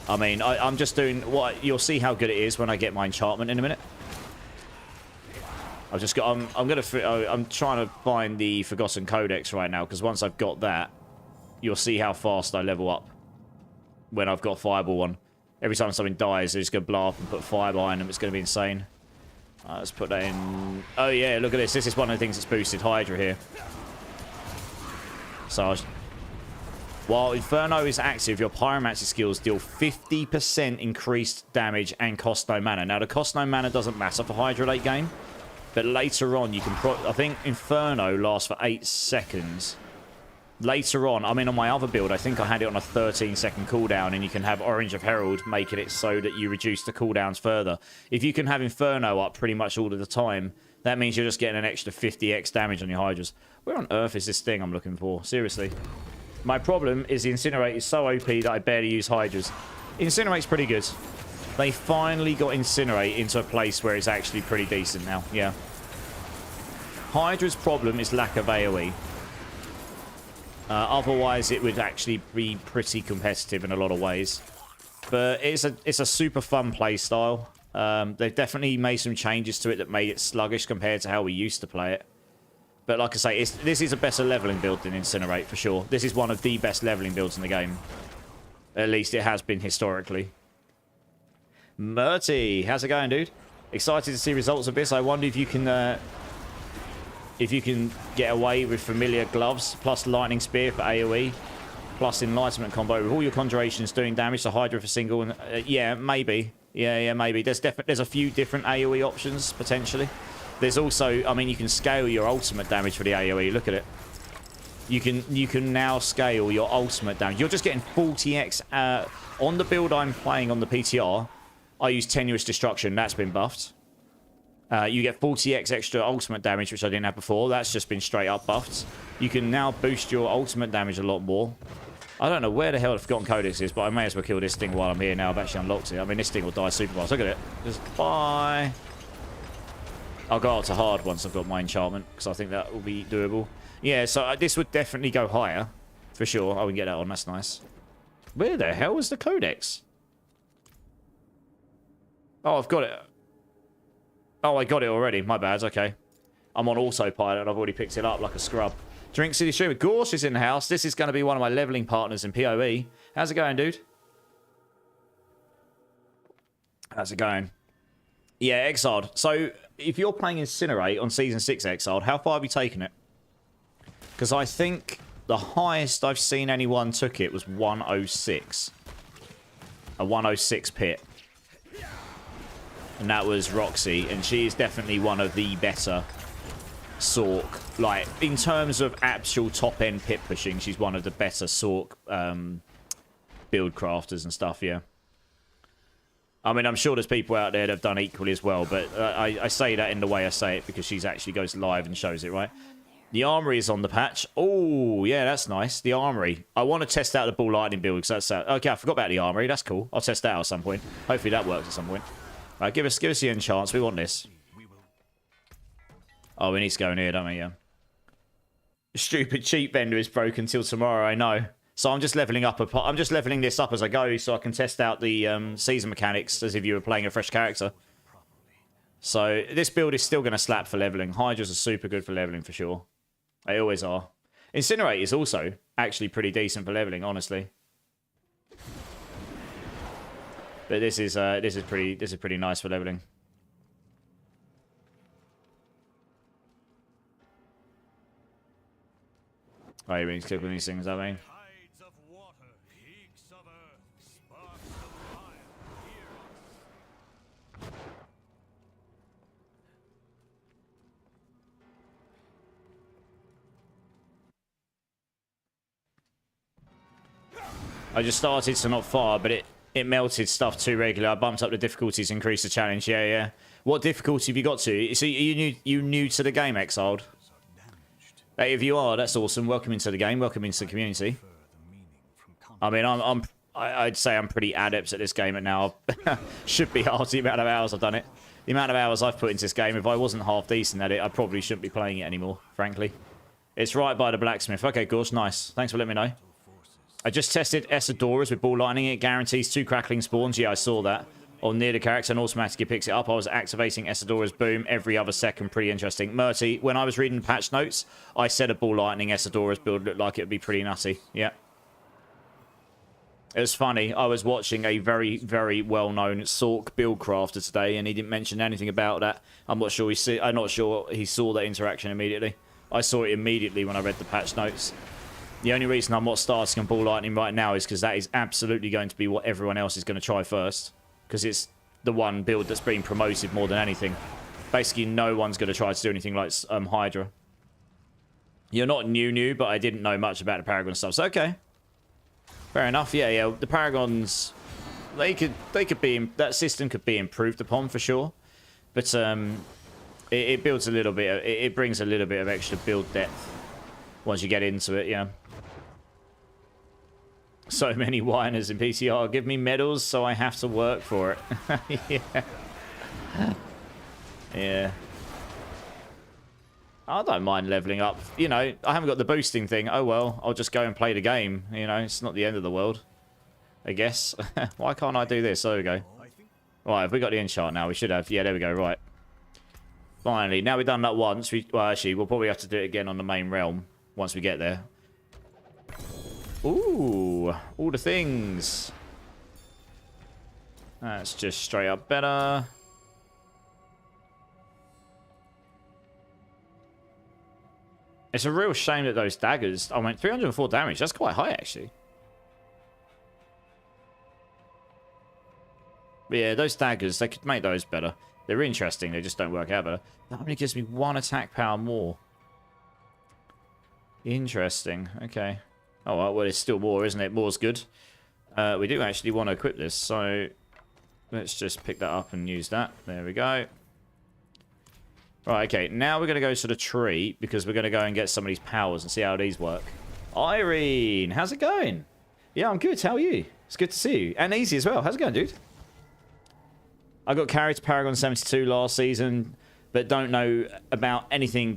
I mean, I'm just doing what... You'll see how good it is when I get my enchantment in a minute. I've just got... I'm trying to find the Forgotten Codex right now, because once I've got that, you'll see how fast I level up when I've got Fireball on. Every time something dies, they're just going to blow up and put fire behind them. It's going to be insane. Let's put that in... Oh yeah, look at this. This is one of the things that's boosted Hydra here. So, while Inferno is active, your Pyromancy skills deal 50% increased damage and cost no mana. Now, the cost no mana doesn't matter for Hydra late game, but later on you can... I think Inferno lasts for 8 seconds. Later on, I mean, on my other build, I think I had it on a 13-second cooldown, and you can have Orange of Herald, making it so that you reduce the cooldowns further. If you can have Inferno up pretty much all of the time, that means you're just getting an extra 50x damage on your Hydras. Where on earth is this thing I'm looking for? Seriously. My problem is the Incinerate is so OP that I barely use Hydras. Incinerate's pretty good. They finally got Incinerate into a place where it's actually pretty decent now. Yeah. Hydra's problem is lack of AoE. Otherwise, it would actually be pretty competitive in a lot of ways. But it's a super fun play style. They've definitely made some changes to it that made it sluggish compared to how we used to play it. But like I say, this is a better leveling build than Incinerate, for sure. This is one of the best leveling builds in the game. At least it has been historically. Murty, how's it going, dude? Excited to see results of this. I wonder if you can get away with Familiar Gloves, plus Lightning Spear for AoE, plus Enlightenment combo, with all your conjurations doing damage to Hydra for single. And yeah, maybe. Yeah, maybe. There's a few different AoE options, potentially. There's also, I mean, you can scale your ultimate damage for the AoE. Look at it. You can now scale your ultimate damage. You're just getting 40x. On the build I'm playing on the PTR, I use Tenuous Destruction. That's been buffed. You get 40x extra ultimate damage, which I didn't have before. That's just been straight up buffed. You can now boost your ultimate damage a lot more. I don't know where the hell the Forgotten Codex is, but I may as well kill this thing while I'm here now. I've actually unlocked it. I mean, this thing will die super fast. Look at it. Just bye. I'll go out to hard once I've got my enchantment, because I think that will be doable. Yeah, so this would definitely go higher, for sure. I can get that on. That's nice. Where the hell is the Codex? Oh, I've got it. Oh, I got it already. My bad. Okay. I'm on autopilot, and I've already picked it up like a scrub. Drink City Streamer. Gorsh is in the house. This is going to be one of my leveling partners in PoE. How's it going, dude? How's it going? Yeah, Exiled. So, if you're playing Incinerate on Season 6 Exiled, how far have you taken it? Because I think the highest I've seen anyone took it was 106. A 106 pit. And that was Roxy, and she is definitely one of the better Sork. Like, in terms of actual top-end pit pushing, she's one of the better Sork build crafters and stuff, yeah. I mean, I'm sure there's people out there that have done equally as well, but I say that in the way I say it because she's actually goes live and shows it, right? The Armory is on the patch. Oh, yeah, that's nice. The Armory. I want to test out the Bull Lightning build because that's... okay, I forgot about the Armory. That's cool. I'll test that out at some point. Hopefully that works at some point. Right, give us the enchants. We want this. Oh, we need to go in here, don't we? Yeah. Stupid cheap vendor is broken till tomorrow. I know. So I'm just leveling up. I'm just leveling this up as I go, so I can test out the season mechanics as if you were playing a fresh character. So this build is still going to slap for leveling. Hydras are super good for leveling for sure. They always are. Incinerate is also actually pretty decent for leveling, honestly. But this is pretty nice for leveling. Oh, you really click on these things, I mean. I just started, so not far, but It melted stuff too regular. I bumped up the difficulties, increased the challenge. Yeah, yeah. What difficulty have you got to? So you new to the game, Exiled? Hey, if you are, that's awesome. Welcome into the game. Welcome into the community. I mean, I'd say I'm pretty adept at this game at now. Should be hard, the amount of hours I've done it. The amount of hours I've put into this game, if I wasn't half decent at it, I probably shouldn't be playing it anymore, frankly. It's right by the blacksmith. Okay, Gorsh, nice. Thanks for letting me know. I just tested Esadoras with ball lightning. It guarantees 2 crackling spawns. Yeah, I saw that. On near the character and automatically picks it up. I was activating Esadora's boom every other second. Pretty interesting. Murty, when I was reading the patch notes, I said a ball lightning Esadora's build looked like it would be pretty nutty. Yeah. It was funny. I was watching a very, very well-known Sork build crafter today, and he didn't mention anything about that. I'm not sure he saw that interaction immediately. I saw it immediately when I read the patch notes. The only reason I'm not starting on ball lightning right now is because that is absolutely going to be what everyone else is going to try first. Because it's the one build that's being promoted more than anything. Basically, no one's going to try to do anything like Hydra. You're not new, but I didn't know much about the Paragon stuff. So, okay. Fair enough. Yeah, yeah. The Paragons, they could be, that system could be improved upon for sure. But it builds a little bit, it brings a little bit of extra build depth once you get into it, yeah. So many whiners in PTR. Give me medals so I have to work for it. Yeah. Yeah. I don't mind leveling up. You know, I haven't got the boosting thing. Oh, well, I'll just go and play the game. You know, it's not the end of the world, I guess. Why can't I do this? There we go. Right, have we got the enchant now? We should have. Yeah, there we go. Right. Finally. Now we've done that once. Well, actually, we'll probably have to do it again on the main realm once we get there. Ooh, all the things. That's just straight up better. It's a real shame that those daggers... I mean, 304 damage. That's quite high, actually. But yeah, those daggers, they could make those better. They're interesting. They just don't work out better. That only gives me 1 attack power more. Interesting. Okay. Oh, well, it's still more, isn't it? More's good. We do actually want to equip this, so let's just pick that up and use that. There we go. Right, okay. Now we're going to go to the tree because we're going to go and get some of these powers and see how these work. Irene, how's it going? Yeah, I'm good. How are you? It's good to see you. And easy as well. How's it going, dude? I got carried to Paragon 72 last season, but don't know about anything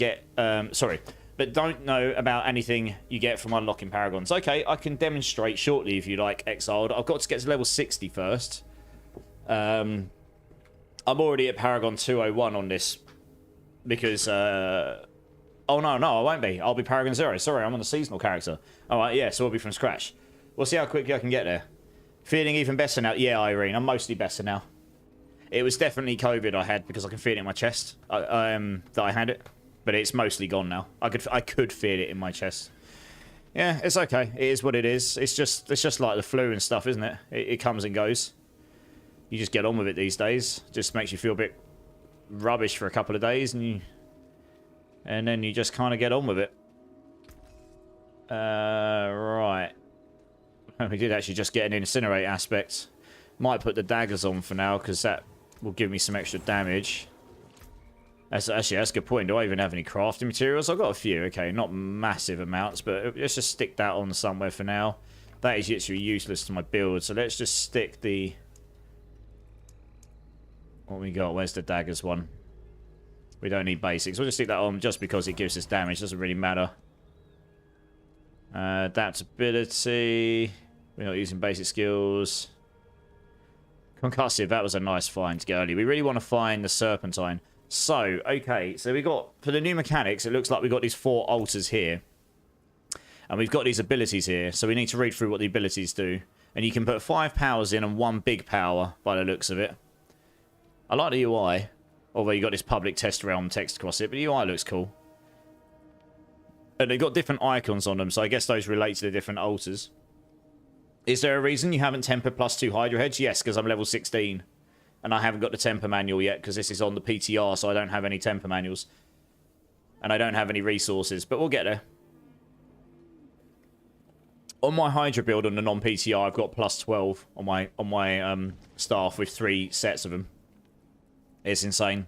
but don't know about anything you get from unlocking Paragons. Okay, I can demonstrate shortly if you like, Exiled. I've got to get to level 60 first. I'm already at Paragon 201 on this because... oh, no, I won't be. I'll be Paragon 0. Sorry, I'm on a seasonal character. Alright, yeah, so I'll be from scratch. We'll see how quickly I can get there. Feeling even better now. Yeah, Irene, I'm mostly better now. It was definitely COVID I had because I can feel it in my chest that I had it. But it's mostly gone now. I could feel it in my chest. Yeah, it's okay. It is what it is. It's just like the flu and stuff, isn't it? It comes and goes. You just get on with it these days. Just makes you feel a bit rubbish for a couple of days, and then you just kind of get on with it. Right. We did actually just get an incinerate aspect. Might put the daggers on for now because that will give me some extra damage. That's a good point. Do I even have any crafting materials? I've got a few. Okay, not massive amounts, but let's just stick that on somewhere for now. That is literally useless to my build, so let's just stick the... What we got? Where's the daggers one? We don't need basics. We'll just stick that on just because it gives us damage. Doesn't really matter. Adaptability. We're not using basic skills. Concussive. That was a nice find to get early. We really want to find the Serpentine. So, okay, so we got, for the new mechanics, it looks like we've got these 4 altars here. And we've got these abilities here, so we need to read through what the abilities do. And you can put 5 powers in and 1 big power, by the looks of it. I like the UI, although you got this public test realm text across it, but the UI looks cool. And they've got different icons on them, so I guess those relate to the different altars. Is there a reason you haven't tempered +2 Hydra heads? Yes, because I'm level 16. And I haven't got the temper manual yet because this is on the PTR, so I don't have any temper manuals. And I don't have any resources, but we'll get there. On my Hydra build on the non-PTR, I've got plus 12 on my staff with 3 sets of them. It's insane.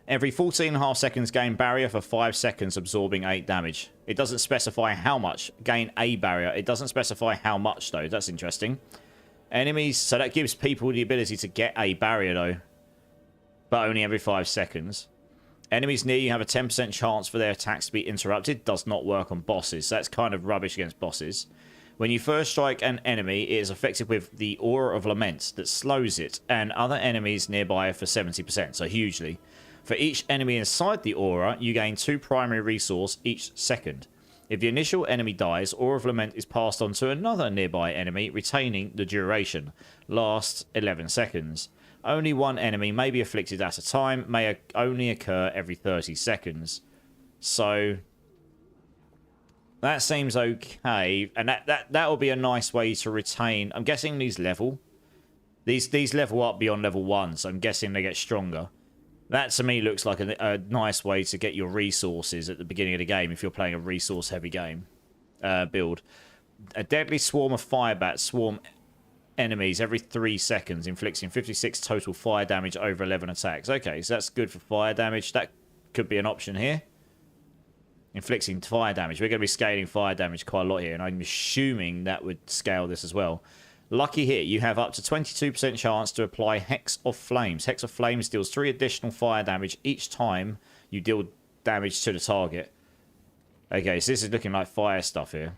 Every 14.5 seconds, gain barrier for 5 seconds, absorbing 8 damage. It doesn't specify how much. Gain a barrier. It doesn't specify how much, though. That's interesting. Enemies, so that gives people the ability to get a barrier, though. But only every 5 seconds. Enemies near you have a 10% chance for their attacks to be interrupted. Does not work on bosses. So that's kind of rubbish against bosses. When you first strike an enemy, it is affected with the Aura of Lament that slows it, and other enemies nearby for 70%, so hugely. For each enemy inside the aura, you gain 2 primary resource each second. If the initial enemy dies, Aura of Lament is passed on to another nearby enemy, retaining the duration. Lasts 11 seconds. Only one enemy may be afflicted at a time, may only occur every 30 seconds. So that seems okay, and that will be a nice way to retain. I'm guessing these level up beyond level 1, so I'm guessing they get stronger. That to me looks like a nice way to get your resources at the beginning of the game if you're playing a resource heavy game build. A deadly swarm of fire bats swarm enemies every 3 seconds, inflicting 56 total fire damage over 11 attacks. Okay, so that's good for fire damage. That could be an option here. Inflicting fire damage. We're going to be scaling fire damage quite a lot here, and I'm assuming that would scale this as well. Lucky hit. You have up to 22% chance to apply Hex of Flames. Hex of Flames deals 3 additional fire damage each time you deal damage to the target. Okay, so this is looking like fire stuff here.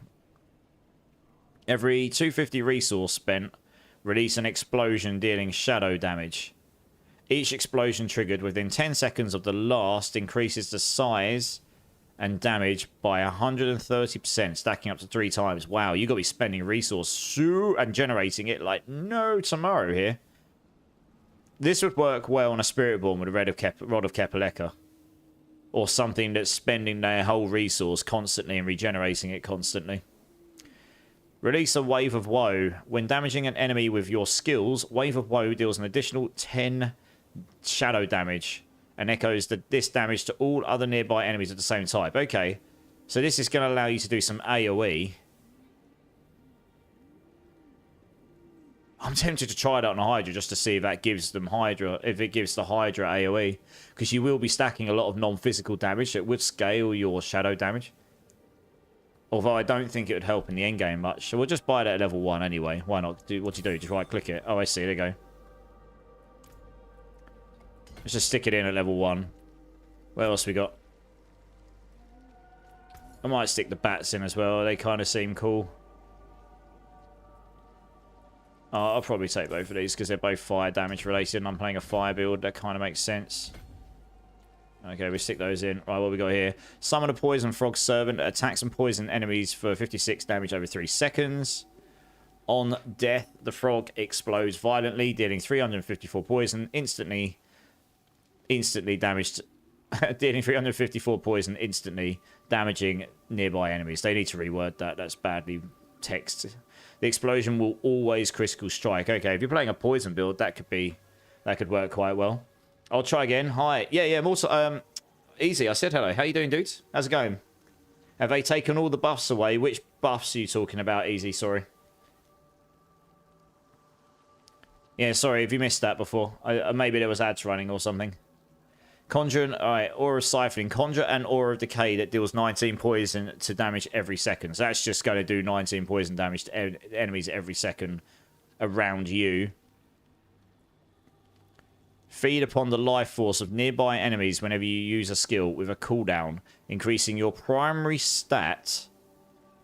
Every 250 resource spent, release an explosion dealing shadow damage. Each explosion triggered within 10 seconds of the last increases the size and damage by 130%, stacking up to 3 times. Wow, you got to be spending resource and generating it like no tomorrow here. This would work well on a Spiritborn with a Rod of Kepaleka. Or something that's spending their whole resource constantly and regenerating it constantly. Release a Wave of Woe. When damaging an enemy with your skills, Wave of Woe deals an additional 10 shadow damage and echoes this damage to all other nearby enemies of the same type. Okay, so this is going to allow you to do some AoE. I'm tempted to try that on a Hydra just to see if that gives them Hydra, if it gives the Hydra AoE, because you will be stacking a lot of non-physical damage that would scale your shadow damage. Although I don't think it would help in the end game much, so we'll just buy that at level 1 anyway. Why not? What do you do? Just right click it. Oh, I see. There you go. Let's just stick it in at level 1. What else we got? I might stick the bats in as well. They kind of seem cool. I'll probably take both of these because they're both fire damage related and I'm playing a fire build. That kind of makes sense. Okay, we stick those in. Right, what we got here? Summon a Poison Frog Servant. Attacks and poison enemies for 56 damage over 3 seconds. On death, the frog explodes violently, dealing 354 poison instantly damaged. Dealing 354 poison instantly, damaging nearby enemies. They need to reword that. That's badly text. The explosion will always critical strike. Okay, if you're playing a poison build, that could work quite well. I'll try again. Hi. Yeah, I'm also Easy. I said hello. How you doing, dudes? How's it going? Have they taken all the buffs away? Which buffs are you talking about, Easy? Sorry. Yeah, sorry if you missed that before. Maybe there was ads running or something. Conjure, alright, Aura Siphoning. Conjure an Aura of Decay that deals 19 poison to damage every second. So that's just going to do 19 poison damage to enemies every second around you. Feed upon the life force of nearby enemies whenever you use a skill with a cooldown, increasing your primary stat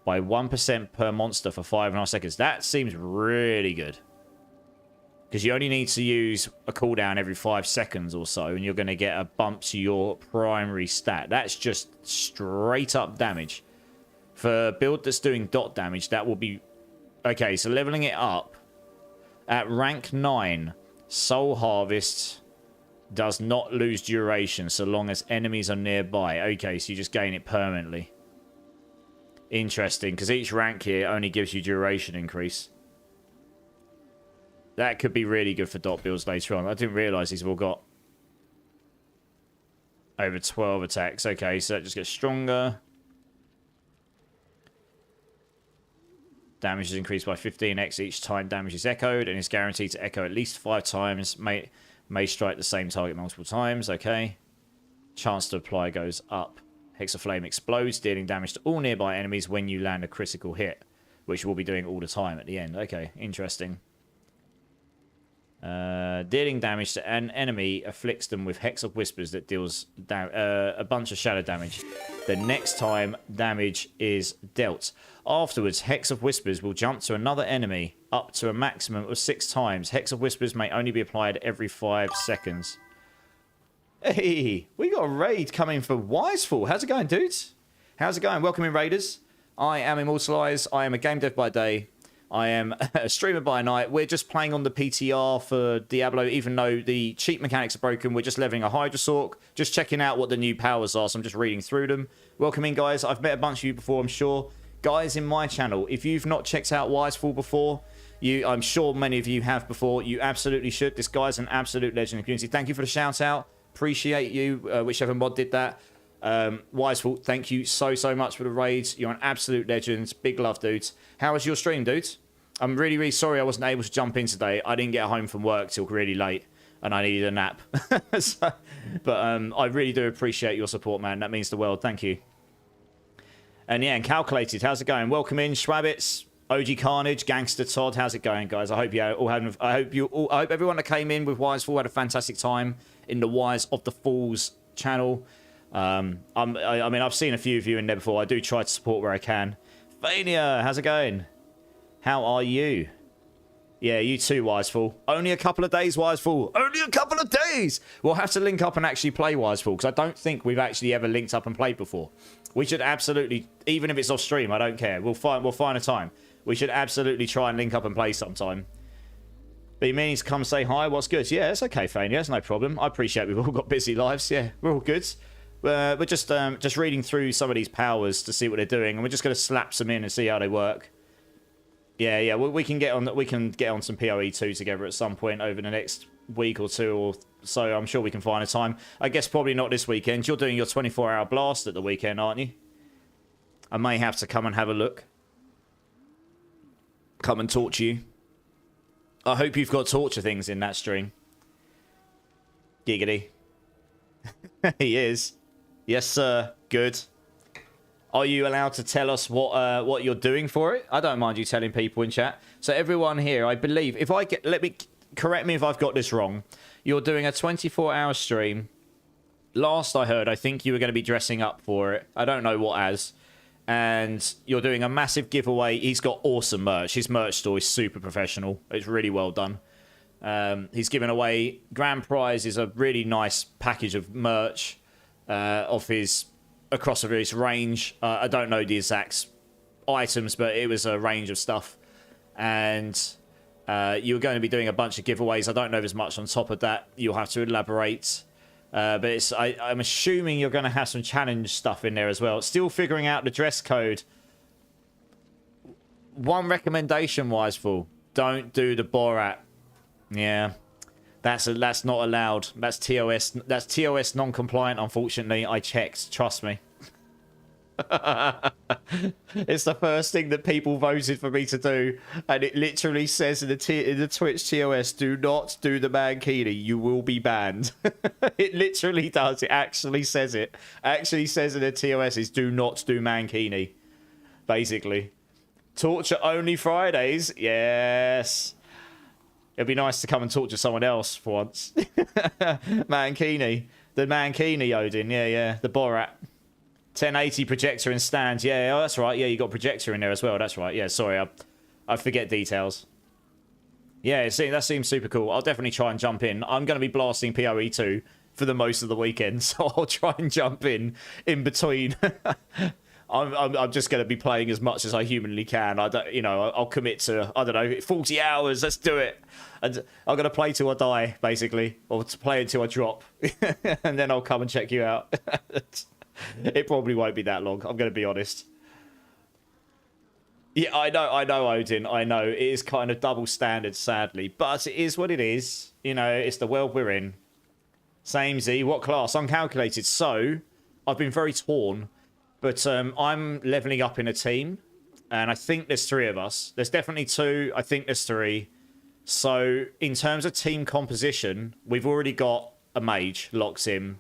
by 1% per monster for 5.5 seconds. That seems really good. Because you only need to use a cooldown every 5 seconds or so, and you're going to get a bump to your primary stat. That's just straight up damage. For a build that's doing dot damage, that will be... Okay, so leveling it up. At rank 9, Soul Harvest does not lose duration so long as enemies are nearby. Okay, so you just gain it permanently. Interesting, because each rank here only gives you duration increase. That could be really good for dot builds later on. I didn't realise these have all got over 12 attacks. Okay, so that just gets stronger. Damage is increased by 15x each time damage is echoed, and is guaranteed to echo at least 5 times. May strike the same target multiple times. Okay. Chance to apply goes up. Hexaflame explodes, dealing damage to all nearby enemies when you land a critical hit, which we'll be doing all the time at the end. Okay, interesting. Dealing damage to an enemy afflicts them with Hex of Whispers that deals a bunch of shadow damage the next time damage is dealt. Afterwards, Hex of Whispers will jump to another enemy up to a maximum of 6 times. Hex of Whispers may only be applied every 5 seconds. Hey, we got a raid coming for Wiseful. How's it going, dudes? How's it going? Welcome in, Raiders. I am Immortalized. I am a game dev by day. I am a streamer by night. We're just playing on the PTR for Diablo, even though the cheat mechanics are broken. We're just leveling a Hydra Sork, just checking out what the new powers are, so I'm just reading through them. Welcome in, guys. I've met a bunch of you before, I'm sure. Guys in my channel, if you've not checked out Wiseful before, I'm sure many of you have before, you absolutely should. This guy's an absolute legend in the community. Thank you for the shout out. Appreciate you, whichever mod did that. Wiseful, thank you so much for the raids. You're an absolute legend. Big love, dudes. How was your stream, dudes? I'm really sorry I wasn't able to jump in today. I didn't get home from work till really late, and I needed a nap. But I really do appreciate your support, man. That means the world. Thank you. And yeah, and Calculated, how's it going? Welcome in, Schwabbits, OG Carnage, Gangster Todd. How's it going, guys? I hope you all had. I hope everyone that came in with Wiseful had a fantastic time in the Wise of the Falls channel. I mean, I've seen a few of you in there before. I do try to support where I can. Fania, how's it going? How are you? Yeah, you too, Wiseful. Only a couple of days, Wiseful. Only a couple of days! We'll have to link up and actually play Wiseful, because I don't think we've actually ever linked up and played before. We should absolutely, even if it's off stream, I don't care. We'll find a time. We should absolutely try and link up and play sometime. But you mean to come say hi? What's good? Yeah, it's okay, Fania. It's no problem. I appreciate we've all got busy lives. Yeah, we're all good. We're just reading through some of these powers to see what they're doing, and we're just going to slap some in and see how they work. Yeah. We can get on some PoE2 together at some point over the next week or two or so. I'm sure we can find a time. I guess probably not this weekend. You're doing your 24-hour blast at the weekend, aren't you? I may have to come and have a look. Come and torture you. I hope you've got torture things in that stream. Giggity. He is. Yes, sir. Good. Are you allowed to tell us what you're doing for it? I don't mind you telling people in chat. So everyone here, I believe, correct me if I've got this wrong. You're doing a 24-hour stream. Last I heard, I think you were going to be dressing up for it. I don't know what as. And you're doing a massive giveaway. He's got awesome merch. His merch store is super professional. It's really well done. He's giving away grand prize is a really nice package of merch of his across his range. I don't know the exact items, but it was a range of stuff. And you were going to be doing a bunch of giveaways. I don't know if there's much on top of that. You'll have to elaborate. But I'm assuming you're going to have some challenge stuff in there as well. Still figuring out the dress code. One recommendation, Wiseful. Don't do the Borat. Yeah. That's not allowed. That's TOS. That's TOS non-compliant, unfortunately. I checked. Trust me. It's the first thing that people voted for me to do, and it literally says in the Twitch TOS, do not do the mankini, you will be banned. It literally does. It actually says it. Actually says in the TOS is do not do mankini. Basically. Torture only Fridays. Yes. It'd be nice to come and torture someone else for once. Mankini. The Mankini Odin. Yeah. The Borat. 1080 projector and stand. Yeah, that's right. Yeah, you got projector in there as well. That's right. Yeah, sorry. I forget details. Yeah, see, that seems super cool. I'll definitely try and jump in. I'm going to be blasting PoE2 for the most of the weekend, so I'll try and jump in between. I'm just going to be playing as much as I humanly can. I'll commit to, 40 hours. Let's do it. And I'm going to play till I die, basically, or to play until I drop, and then I'll come and check you out. It probably won't be that long. I'm going to be honest. Yeah, I know, Odin. I know it is kind of double standard, sadly, but it is what it is. It's the world we're in. Same Z. What class? Uncalculated. So I've been very torn. But I'm leveling up in a team, And I think there's 3 of us. There's definitely 2. I think there's 3. So in terms of team composition, we've already got a mage locked in.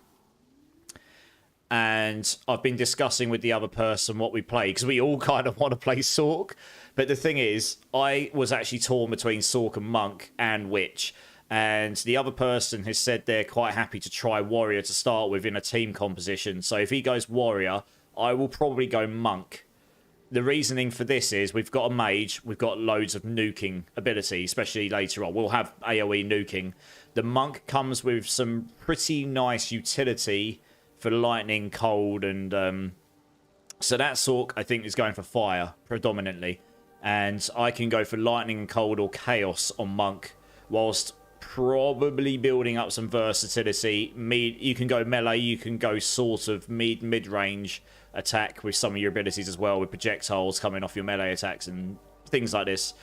And I've been discussing with the other person what we play, because we all kind of want to play Sork. But the thing is, I was actually torn between Sork and Monk and Witch. And the other person has said they're quite happy to try Warrior to start with in a team composition. So if he goes Warrior, I will probably go Monk. The reasoning for this is we've got a mage, we've got loads of nuking ability, especially later on. We'll have AoE nuking. The Monk comes with some pretty nice utility for lightning, cold, and so that Sork I think is going for fire predominantly, and I can go for lightning and cold or chaos on Monk, whilst probably building up some versatility. You can go melee, you can go sort of mid-range attack with some of your abilities as well, with projectiles coming off your melee attacks and things like this.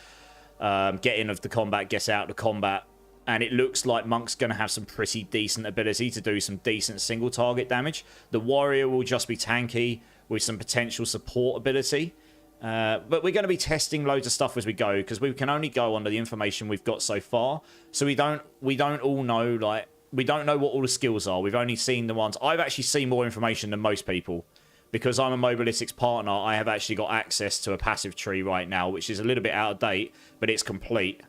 Get in of the combat, get out of the combat. And it looks like Monk's going to have some pretty decent ability to do some decent single target damage. The Warrior will just be tanky with some potential support ability. But we're going to be testing loads of stuff as we go, because we can only go under the information we've got so far. So we don't all know, like, we don't know what all the skills are. We've only seen the ones. I've actually seen more information than most people. Because I'm a Mobalytics partner, I have actually got access to a passive tree right now, which is a little bit out of date, but it's complete.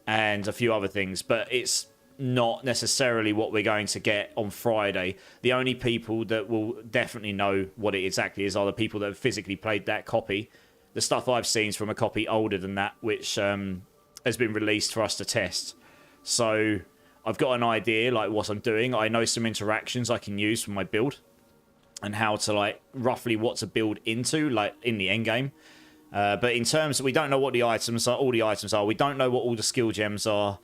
And a few other things, but it's not necessarily what we're going to get on Friday. The only people that will definitely know what it exactly is are the people that have physically played that copy. The stuff I've seen is from a copy older than that, which has been released for us to test. So I've got an idea, like, what I'm doing. I know some interactions I can use for my build and how to, like, roughly what to build into, like, in the end game. But in terms of, we don't know what the items are, all the items are. We don't know what all the skill gems are.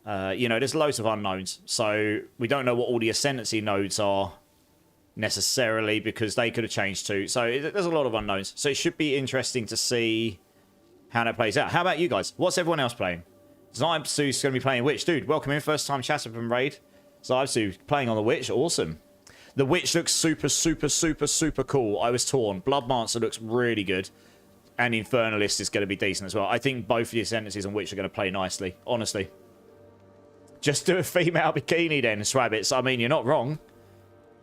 You know, there's loads of unknowns. So we don't know what all the ascendancy nodes are necessarily, because they could have changed too. So there's a lot of unknowns. So it should be interesting to see how that plays out. How about you guys? What's everyone else playing? Zybsu's going to be playing Witch. Dude, welcome in. First time chatter from Raid. Zybsu playing on the Witch. Awesome. The Witch looks super, super, super, super cool. I was torn. Bloodmancer looks really good. And Infernalist is going to be decent as well. I think both of the Ascendancies on Witch are going to play nicely, honestly. Just do a female bikini then, Swabbits. I mean, you're not wrong.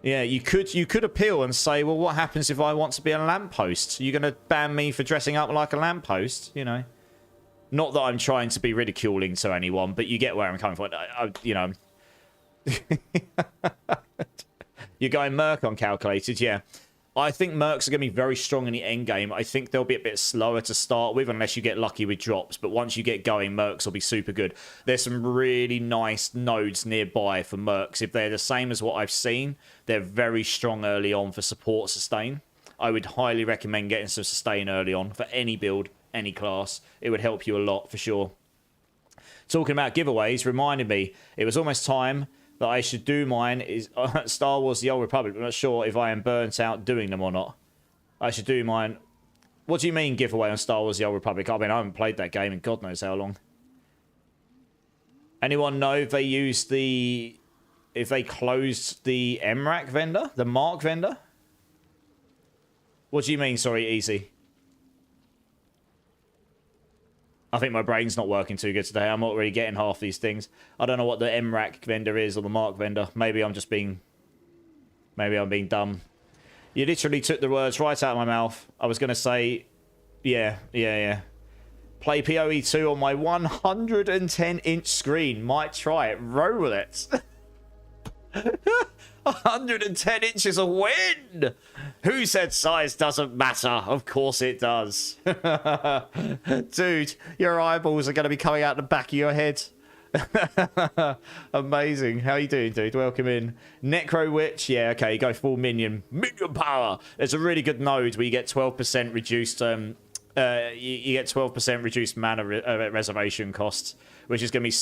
Yeah, you could appeal and say, well, what happens if I want to be a lamppost? You're going to ban me for dressing up like a lamppost, you know? Not that I'm trying to be ridiculing to anyone, but you get where I'm coming from. You know. You're going Merc on calculated, yeah. I think Mercs are going to be very strong in the end game. I think they'll be a bit slower to start with unless you get lucky with drops. But once you get going, Mercs will be super good. There's some really nice nodes nearby for Mercs. If they're the same as what I've seen, they're very strong early on for support sustain. I would highly recommend getting some sustain early on for any build, any class. It would help you a lot for sure. Talking about giveaways reminded me it was almost time that I should do mine is Star Wars The Old Republic. I'm not sure if I am burnt out doing them or not. I should do mine. What do you mean giveaway on Star Wars The Old Republic? I mean, I haven't played that game in God knows how long. Anyone know if they used the... if they closed the MRAC vendor? The Mark vendor? What do you mean, sorry, Easy? I think my brain's not working too good today. I'm not really getting half these things. I don't know what the MRAC vendor is or the Mark vendor. Maybe I'm just being... maybe I'm being dumb. You literally took the words right out of my mouth. I was going to say... yeah. Play PoE 2 on my 110-inch screen. Might try it. Roll it. 110 inches of wind! Who said size doesn't matter? Of course it does. Dude, your eyeballs are going to be coming out the back of your head. Amazing. How you doing, dude? Welcome in. Necro Witch. Yeah, okay, go full minion. Minion power! There's a really good node where you get 12% reduced... you get 12% reduced mana reservation costs, which is going to be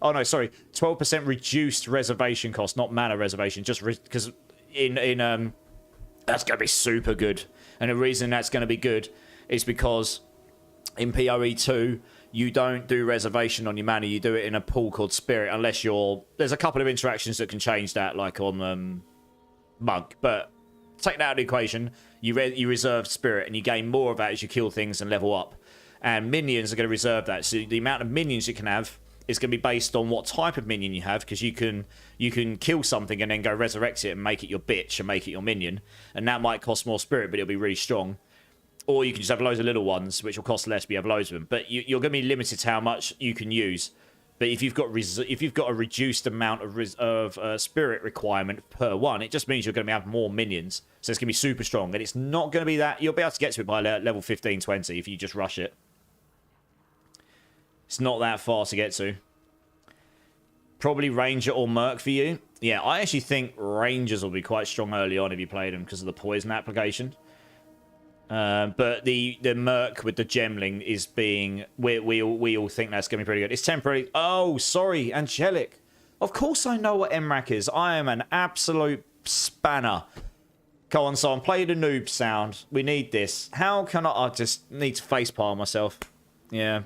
oh no, sorry, 12% reduced reservation cost, not mana reservation, just because that's going to be super good. And the reason that's going to be good is because in PoE 2 you don't do reservation on your mana, you do it in a pool called Spirit, unless you're... there's a couple of interactions that can change that, like on Monk, but take that out of the equation. you reserve spirit, and you gain more of that as you kill things and level up. And minions are going to reserve that. So the amount of minions you can have is going to be based on what type of minion you have, because you can kill something and then go resurrect it and make it your bitch and make it your minion. And that might cost more spirit, but it'll be really strong. Or you can just have loads of little ones, which will cost less, but you have loads of them. But you're going to be limited to how much you can use. But if you've got a reduced amount of spirit requirement per one, it just means you're going to have more minions. So it's going to be super strong. And it's not going to be that... You'll be able to get to it by level 15, 20 if you just rush it. It's not that far to get to. Probably Ranger or Merc for you. Yeah, I actually think Rangers will be quite strong early on if you play them because of the poison application. But the Merc with the Gemling is being... We all think that's going to be pretty good. It's temporary. Oh, sorry, Angelic. Of course I know what MRAC is. I am an absolute spanner. Go on, son. Play the noob sound. We need this. How can I just need to facepalm myself. Yeah.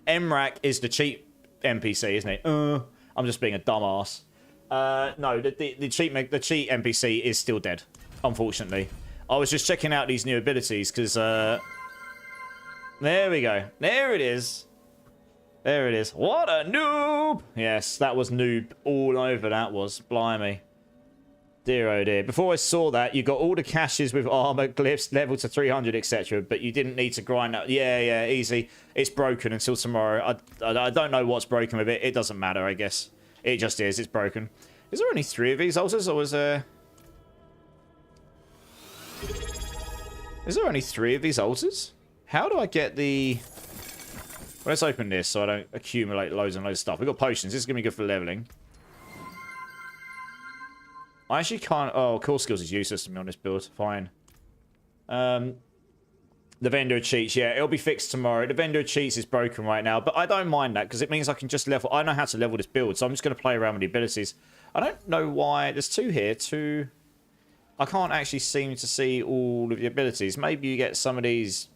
MRAC is the cheap NPC, isn't it? I'm just being a dumbass. No, the cheat NPC is still dead, unfortunately. I was just checking out these new abilities because there we go. There it is. There it is. What a noob! Yes, that was noob all over. That was blimey. Dear oh dear. Before I saw that, you got all the caches with armor, glyphs, level to 300, etc. But you didn't need to grind that. Yeah, easy. It's broken until tomorrow. I don't know what's broken with it. It doesn't matter, I guess. It just is. It's broken. Is there only 3 of these altars, or was there... Is there only 3 of these altars? How do I get the... Well, let's open this so I don't accumulate loads and loads of stuff. We've got potions. This is going to be good for leveling. I actually can't... Oh, core skills is useless to me on this build. Fine. The vendor cheats. Yeah, it'll be fixed tomorrow. The vendor cheats is broken right now. But I don't mind that because it means I can just level... I know how to level this build. So I'm just going to play around with the abilities. I don't know why... There's 2 here. 2... I can't actually seem to see all of the abilities. Maybe you get some of these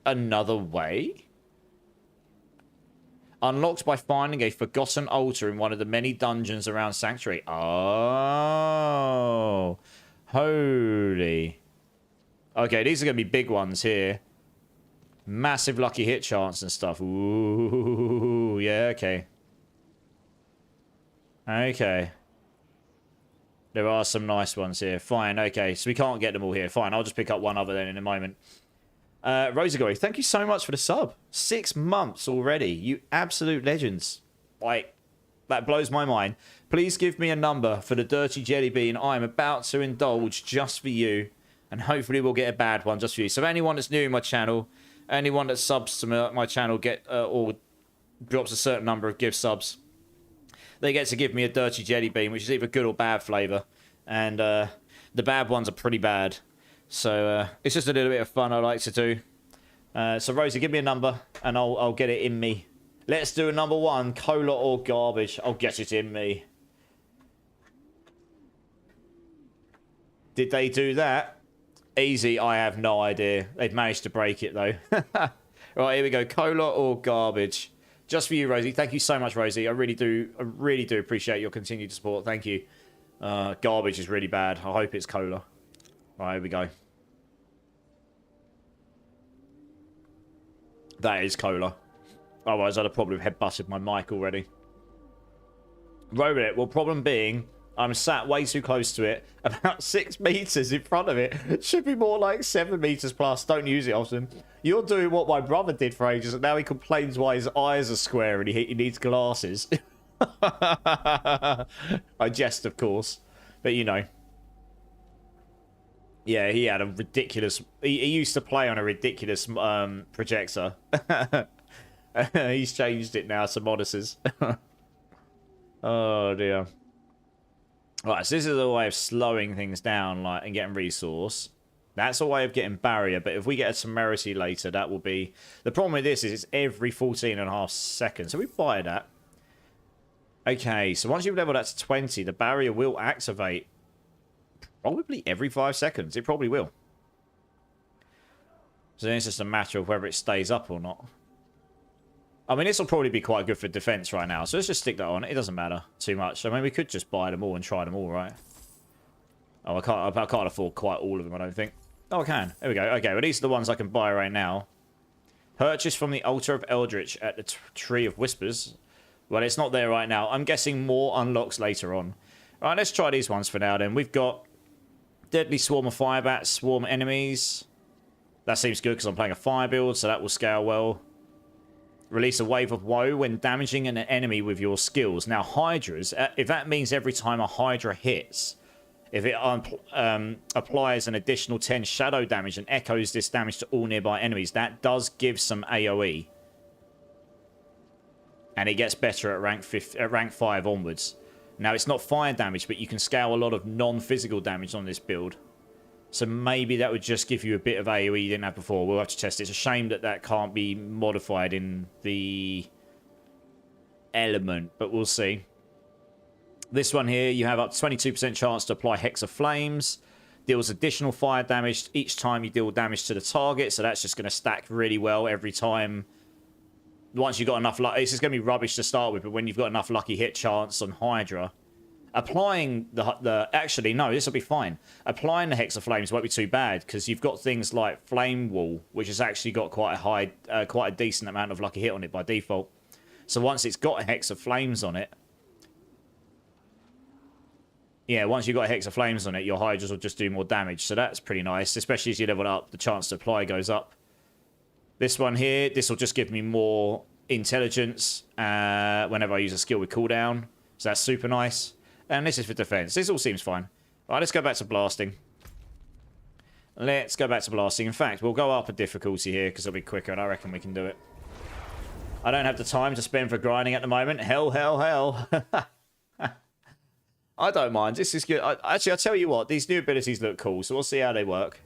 another way? Unlocked by finding a forgotten altar in one of the many dungeons around Sanctuary. Oh. Holy. Okay, these are going to be big ones here. Massive lucky hit chance and stuff. Ooh, yeah, okay. Okay. There are some nice ones here. Fine, okay. So we can't get them all here. Fine, I'll just pick up one other then in a moment. Rosagori, thank you so much for the sub. 6 months already. You absolute legends. Like, that blows my mind. Please give me a number for the Dirty Jelly Bean I'm about to indulge just for you. And hopefully we'll get a bad one just for you. So anyone that's new in my channel, anyone that subs to my channel or drops a certain number of gift subs, they get to give me a Dirty Jelly Bean, which is either good or bad flavour. And the bad ones are pretty bad. So it's just a little bit of fun I like to do. So Rosie, give me a number and I'll get it in me. Let's do a number 1, cola or garbage. I'll get it in me. Did they do that? Easy, I have no idea. They've managed to break it though. Right, here we go. Cola or garbage. Just for you, Rosie. Thank you so much, Rosie. I really do appreciate your continued support. Thank you. Garbage is really bad. I hope it's cola. Right, here we go. That is cola. Otherwise, I'd have probably head-busted my mic already. Robot, well, problem being, I'm sat way too close to it. About 6 meters in front of it. It should be more like 7 meters plus. Don't use it often. You're doing what my brother did for ages, and now he complains why his eyes are square and he needs glasses. I jest, of course. But, you know. Yeah, he had a ridiculous... He used to play on a ridiculous projector. He's changed it now to monitors. Oh, dear. Right, so this is a way of slowing things down like and getting resource. That's a way of getting barrier, but if we get a temerity later, that will be... The problem with this is it's every 14.5 seconds, so we buy that. Okay, so once you've leveled that to 20, the barrier will activate probably every 5 seconds. It probably will. So then it's just a matter of whether it stays up or not. I mean, this will probably be quite good for defense right now, so let's just stick that on. It doesn't matter too much. I mean, we could just buy them all and try them all, right? Oh, I can't afford quite all of them, I don't think. Oh, I can. There we go. Okay, well, these are the ones I can buy right now. Purchase from the Altar of Eldritch at the Tree of Whispers. Well, it's not there right now. I'm guessing more unlocks later on. All right, let's try these ones for now then. We've got Deadly Swarm of Firebats, Swarm Enemies. That seems good because I'm playing a fire build, so that will scale well. Release a Wave of Woe when damaging an enemy with your skills. Now, Hydras, if that means every time a Hydra hits, if it applies an additional 10 shadow damage and echoes this damage to all nearby enemies, that does give some AoE. And it gets better at rank 5 onwards. Now, it's not fire damage, but you can scale a lot of non-physical damage on this build. So maybe that would just give you a bit of AoE you didn't have before. We'll have to test it. It's a shame that that can't be modified in the element, but we'll see. This one here, you have up to 22% chance to apply Hex of Flames. Deals additional fire damage each time you deal damage to the target. So that's just going to stack really well every time. Once you've got enough luck, this is going to be rubbish to start with, but when you've got enough lucky hit chance on Hydra, applying actually, no, this will be fine. Applying the Hex of Flames won't be too bad, because you've got things like Flame Wall, which has actually got quite a decent amount of lucky hit on it by default. So once it's got a Hex of Flames on it, yeah, once you've got a Hex of Flames on it, your Hydras will just do more damage. So that's pretty nice, especially as you level it up, the chance to apply goes up. This one here, this will just give me more intelligence whenever I use a skill with cooldown. So that's super nice. And this is for defense. This all seems fine. All right, let's go back to blasting. Let's go back to blasting. In fact, we'll go up a difficulty here because it'll be quicker, and I reckon we can do it. I don't have the time to spend for grinding at the moment. Hell, hell, hell. I don't mind. This is good. Actually, I'll tell you what. These new abilities look cool, so we'll see how they work.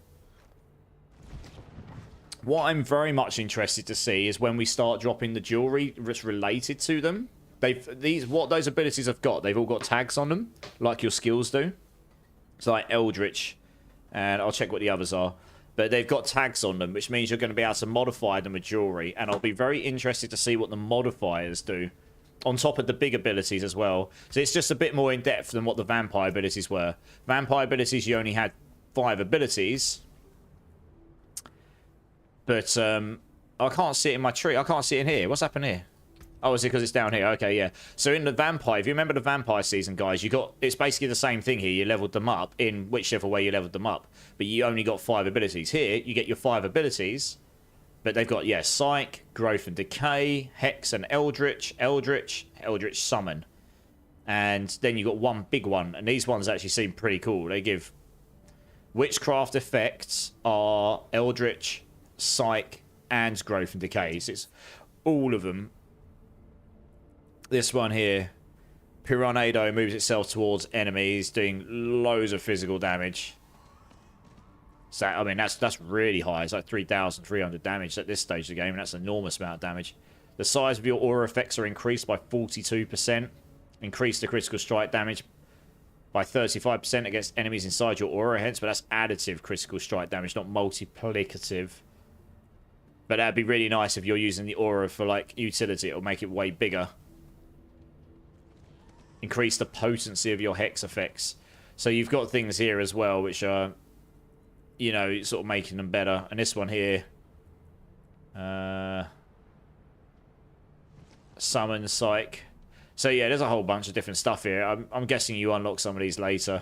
What I'm very much interested to see is when we start dropping the jewelry that's related to them. What those abilities have got, they've all got tags on them, like your skills do. So like Eldritch, and I'll check what the others are. But they've got tags on them, which means you're going to be able to modify them with jewelry. And I'll be very interested to see what the modifiers do, on top of the big abilities as well. So it's just a bit more in-depth than what the vampire abilities were. Vampire abilities, you only had 5 abilities. But I can't see it in my tree. I can't see it in here. What's happened here? Oh, is it because it's down here? Okay, yeah. So in the vampire, if you remember the vampire season, guys, it's basically the same thing here. You leveled them up in whichever way you leveled them up. But you only got 5 abilities. Here, you get your 5 abilities. But they've got, yeah, Psych, Growth and Decay, Hex and Eldritch, Eldritch Summon. And then you got one big one. And these ones actually seem pretty cool. They give witchcraft effects are Eldritch, Psych, and Growth and Decay. So it's all of them. This one here, Piranado moves itself towards enemies, doing loads of physical damage. So, I mean, that's really high. It's like 3,300 damage at this stage of the game, and that's an enormous amount of damage. The size of your aura effects are increased by 42%. Increase the critical strike damage by 35% against enemies inside your aura heads, but that's additive critical strike damage, not multiplicative. But that'd be really nice if you're using the aura for, like, utility. It'll make it way bigger. Increase the potency of your hex effects. So you've got things here as well, which are, you know, sort of making them better. And this one here, Summon, Psych. So yeah, there's a whole bunch of different stuff here. I'm guessing you unlock some of these later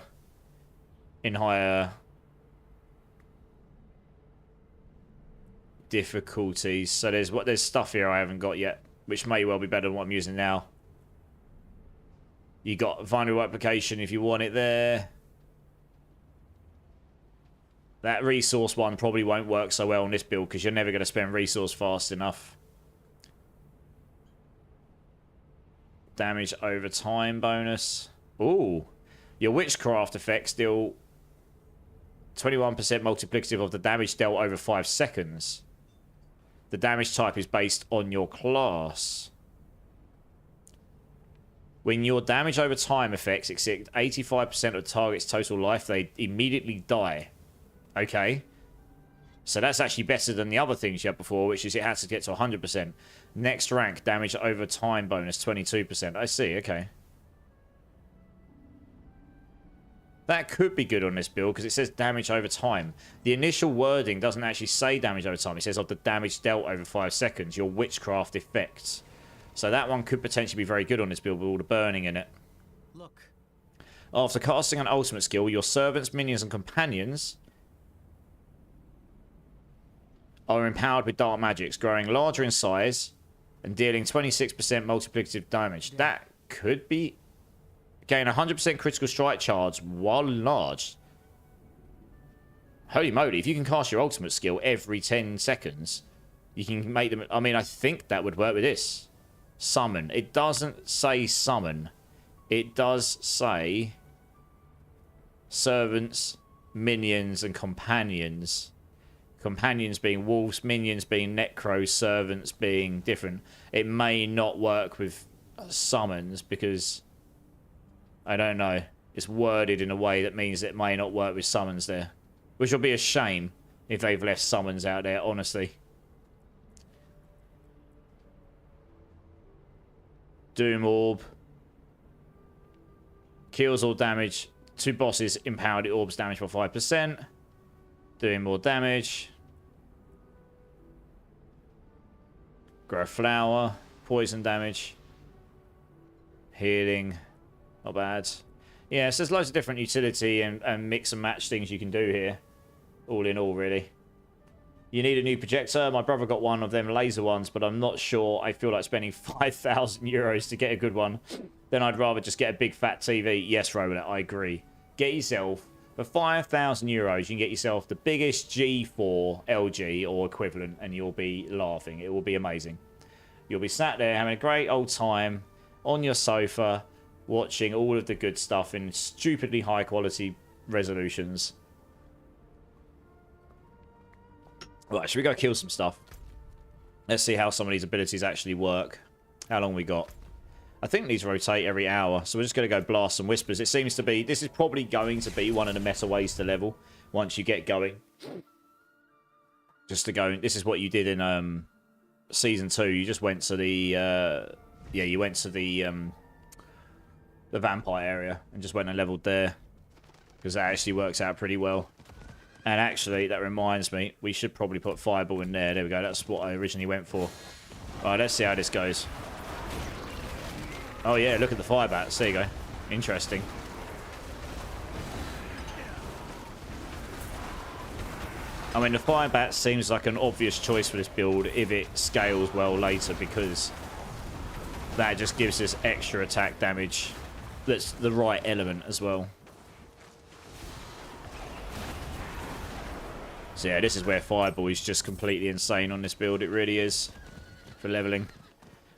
in higher difficulties. So there's stuff here I haven't got yet, which may well be better than what I'm using now. You got vinyl application if you want it there. That resource one probably won't work so well on this build because you're never going to spend resource fast enough. Damage over time bonus. Ooh. Your witchcraft effects deal 21% multiplicative of the damage dealt over 5 seconds. The damage type is based on your class. When your damage over time effects exceed 85% of the target's total life, they immediately die. Okay. So that's actually better than the other things you had before, which is it has to get to 100%. Next rank, damage over time bonus, 22%. I see, okay. That could be good on this build because it says damage over time. The initial wording doesn't actually say damage over time. It says of the damage dealt over 5 seconds, your witchcraft effects. So that one could potentially be very good on this build with all the burning in it. Look. After casting an ultimate skill, your servants, minions, and companions are empowered with dark magics, growing larger in size and dealing 26% multiplicative damage. That could be... Gain 100% critical strike charge while large. Holy moly, if you can cast your ultimate skill every 10 seconds, you can make them... I mean, I think that would work with this. Summon. It doesn't say summon. It does say servants, minions, and companions. Companions being wolves, minions being necros, servants being different. It may not work with summons because... I don't know. It's worded in a way that means it may not work with summons there. Which will be a shame if they've left summons out there, honestly. Doom Orb. Kills all damage. 2 bosses empowered. It orbs damage by 5%. Doing more damage. Grow flower. Poison damage. Healing. Not bad. Yeah, so there's loads of different utility and mix and match things you can do here. All in all, really. You need a new projector. My brother got one of them laser ones, but I'm not sure I feel like spending 5,000 euros to get a good one. Then I'd rather just get a big fat TV. Yes, Roland, I agree. Get yourself, for 5,000 euros, you can get yourself the biggest G4 LG or equivalent, and you'll be laughing. It will be amazing. You'll be sat there having a great old time on your sofa, watching all of the good stuff in stupidly high quality resolutions. Right, should we go kill some stuff? Let's see how some of these abilities actually work. How long we got? I think these rotate every hour, so we're just going to go blast some whispers. It seems to be... This is probably going to be one of the meta ways to level once you get going. Just to go... This is what you did in Season 2. You just went to the... yeah, you went to the vampire area and just went and leveled there. Because that actually works out pretty well. And actually, that reminds me, we should probably put Fireball in there. There we go. That's what I originally went for. Alright, let's see how this goes. Oh yeah, look at the fire bats. There you go. Interesting. I mean, the fire bat seems like an obvious choice for this build if it scales well later, because that just gives us extra attack damage. That's the right element as well. So yeah, this is where Fireball is just completely insane on this build. It really is. For leveling.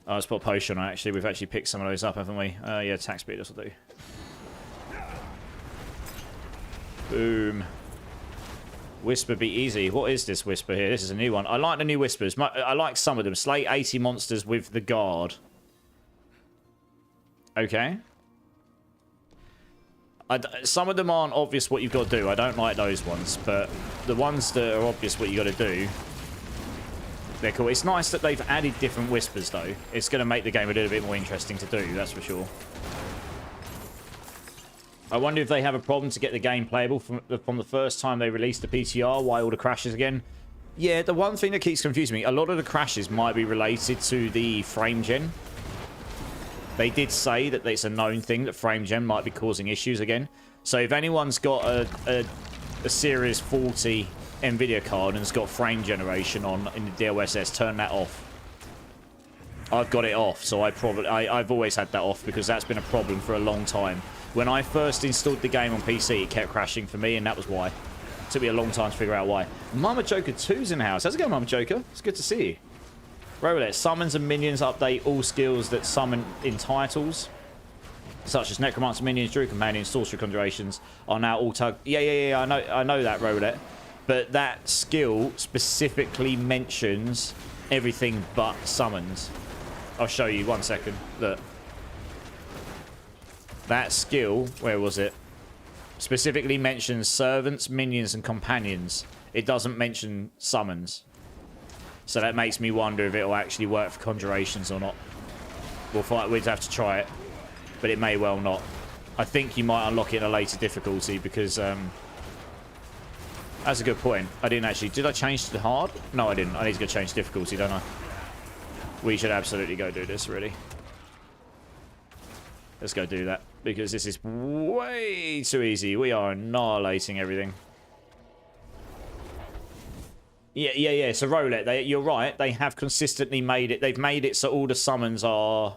Oh, let's put a potion on, actually. We've actually picked some of those up, haven't we? Yeah, attack speed, this will do. Boom. Whisper be easy. What is this whisper here? This is a new one. I like the new whispers. I like some of them. Slay 80 monsters with the guard. Okay. Some of them aren't obvious what you've got to do. I don't like those ones. But the ones that are obvious what you've got to do, they're cool. It's nice that they've added different whispers, though. It's going to make the game a little bit more interesting to do, that's for sure. I wonder if they have a problem to get the game playable from the first time they released the PTR. Why all the crashes again? Yeah, the one thing that keeps confusing me, a lot of the crashes might be related to the frame gen. They did say that it's a known thing that frame gen might be causing issues again. So if anyone's got a Series 40 Nvidia card and it's got frame generation on in the DLSS, turn that off. I've got it off, so I've always had that off because that's been a problem for a long time. When I first installed the game on PC, it kept crashing for me, and that was why. It took me a long time to figure out why. Mama Joker 2's in the house. How's it going, Mama Joker? It's good to see you. Rolet, summons and minions update all skills that summon in titles, such as Necromancer minions, Druid companions, Sorcery conjurations, are now all tug. Yeah. I know that, Rolet. But that skill specifically mentions everything but summons. I'll show you 1 second. Look. That skill, where was it? Specifically mentions servants, minions, and companions. It doesn't mention summons. So that makes me wonder if it'll actually work for conjurations or not. We'll have to try it. But it may well not. I think you might unlock it in a later difficulty because that's a good point. I didn't actually... Did I change to hard? No, I didn't. I need to go change difficulty, don't I? We should absolutely go do this, really. Let's go do that. Because this is way too easy. We are annihilating everything. Yeah. So, Roulette, you're right. They have consistently made it... They've made it so all the summons are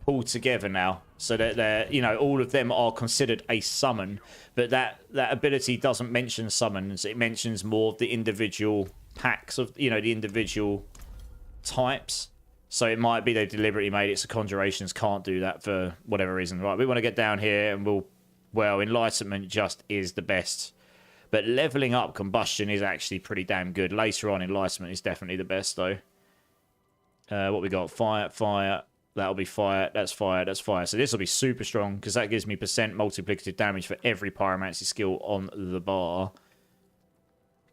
pulled together now. So that they're, you know, all of them are considered a summon, but that ability doesn't mention summons. It mentions more of the individual packs of, you know, the individual types. So it might be they deliberately made it so conjurations can't do that for whatever reason. Right, we want to get down here and well, enlightenment just is the best. But leveling up combustion is actually pretty damn good. Later on, enlightenment is definitely the best though. What we got? Fire. That'll be fire. That's fire. That's fire. So this will be super strong because that gives me percent multiplicative damage for every pyromancy skill on the bar.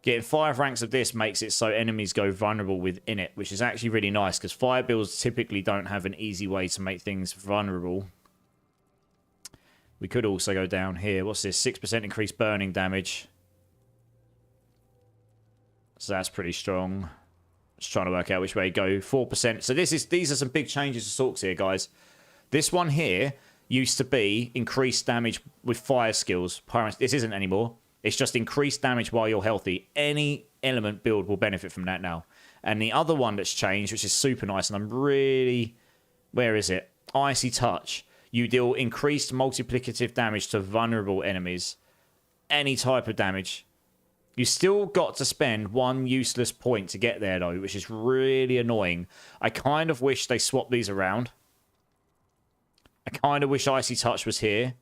Getting 5 ranks of this makes it so enemies go vulnerable within it, which is actually really nice because fire builds typically don't have an easy way to make things vulnerable. We could also go down here. What's this? 6% increased burning damage. So that's pretty strong. Just trying to work out which way to go. 4%. So these are some big changes to Sorks here, guys. This one here used to be increased damage with fire skills. This isn't anymore. It's just increased damage while you're healthy. Any element build will benefit from that now. And the other one that's changed, which is super nice, and I'm really... Where is it? Icy Touch. You deal increased multiplicative damage to vulnerable enemies. Any type of damage. You still got to spend 1 useless point to get there, though, which is really annoying. I kind of wish they swapped these around. I kind of wish Icy Touch was here.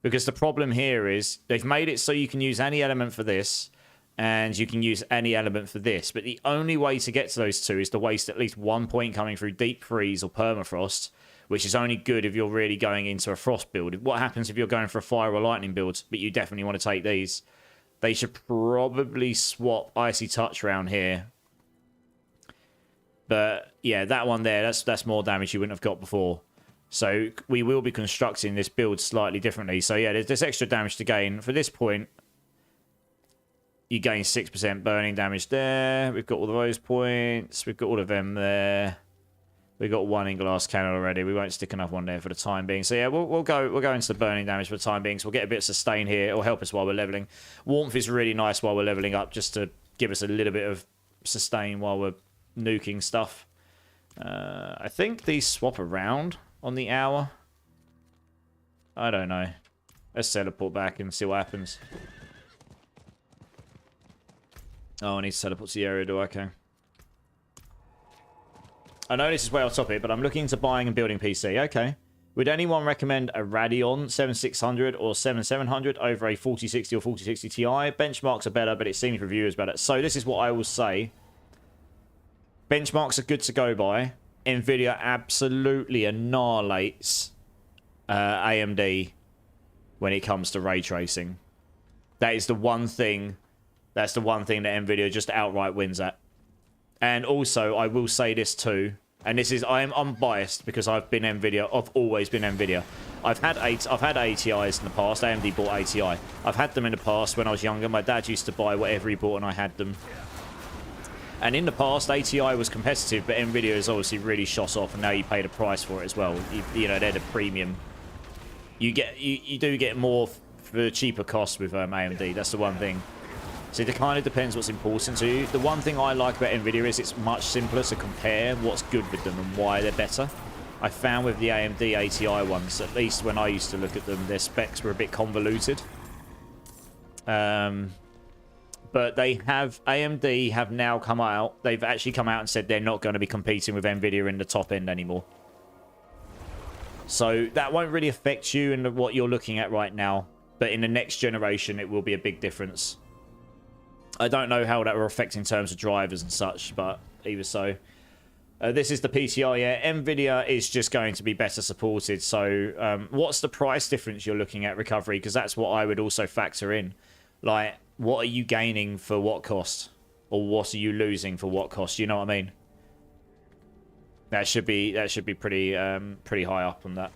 Because the problem here is they've made it so you can use any element for this, and you can use any element for this. But the only way to get to those two is to waste at least 1 point coming through Deep Freeze or Permafrost, which is only good if you're really going into a Frost build. What happens if you're going for a Fire or Lightning build, but you definitely want to take these? They should probably swap Icy Touch around here. But, yeah, that one there, that's more damage you wouldn't have got before. So, we will be constructing this build slightly differently. So, yeah, there's extra damage to gain. For this point, you gain 6% burning damage there. We've got all of those points. We've got all of them there. We've got 1 in glass cannon already. We won't stick another one there for the time being. So yeah, we'll go into the burning damage for the time being. So we'll get a bit of sustain here. It'll help us while we're leveling. Warmth is really nice while we're leveling up, just to give us a little bit of sustain while we're nuking stuff. I think these swap around on the hour. I don't know. Let's teleport back and see what happens. Oh, I need to teleport to the area, do I? Okay. I know this is way off topic, but I'm looking into buying and building PC. Okay. Would anyone recommend a Radeon 7600 or 7700 over a 4060 or 4060 Ti? Benchmarks are better, but it seems reviewers better. So this is what I will say. Benchmarks are good to go by. Nvidia absolutely annihilates AMD when it comes to ray tracing. That is the one thing. That's the one thing that Nvidia just outright wins at. And also, I will say this too, and this is I'm unbiased because I've been Nvidia. I've always been Nvidia. I've had ATIs in the past. AMD bought ATI. I've had them in the past when I was younger. My dad used to buy whatever he bought, and I had them. And in the past, ATI was competitive, but Nvidia has obviously really shot off, and now you pay the price for it as well. You know, they're the premium. You do get more for the cheaper cost with AMD. That's the one thing. So it kind of depends what's important to you. The one thing I like about Nvidia is it's much simpler to compare what's good with them and why they're better. I found with the AMD ATI ones, at least when I used to look at them, their specs were a bit convoluted. But AMD have now come out. They've actually come out and said they're not going to be competing with Nvidia in the top end anymore. So that won't really affect you in what you're looking at right now. But in the next generation, it will be a big difference. I don't know how that will affect in terms of drivers and such, but either so. This is the PTR, yeah. Nvidia is just going to be better supported. So what's the price difference you're looking at recovery? Because that's what I would also factor in. Like, what are you gaining for what cost? Or what are you losing for what cost? You know what I mean? That should be pretty high up on that.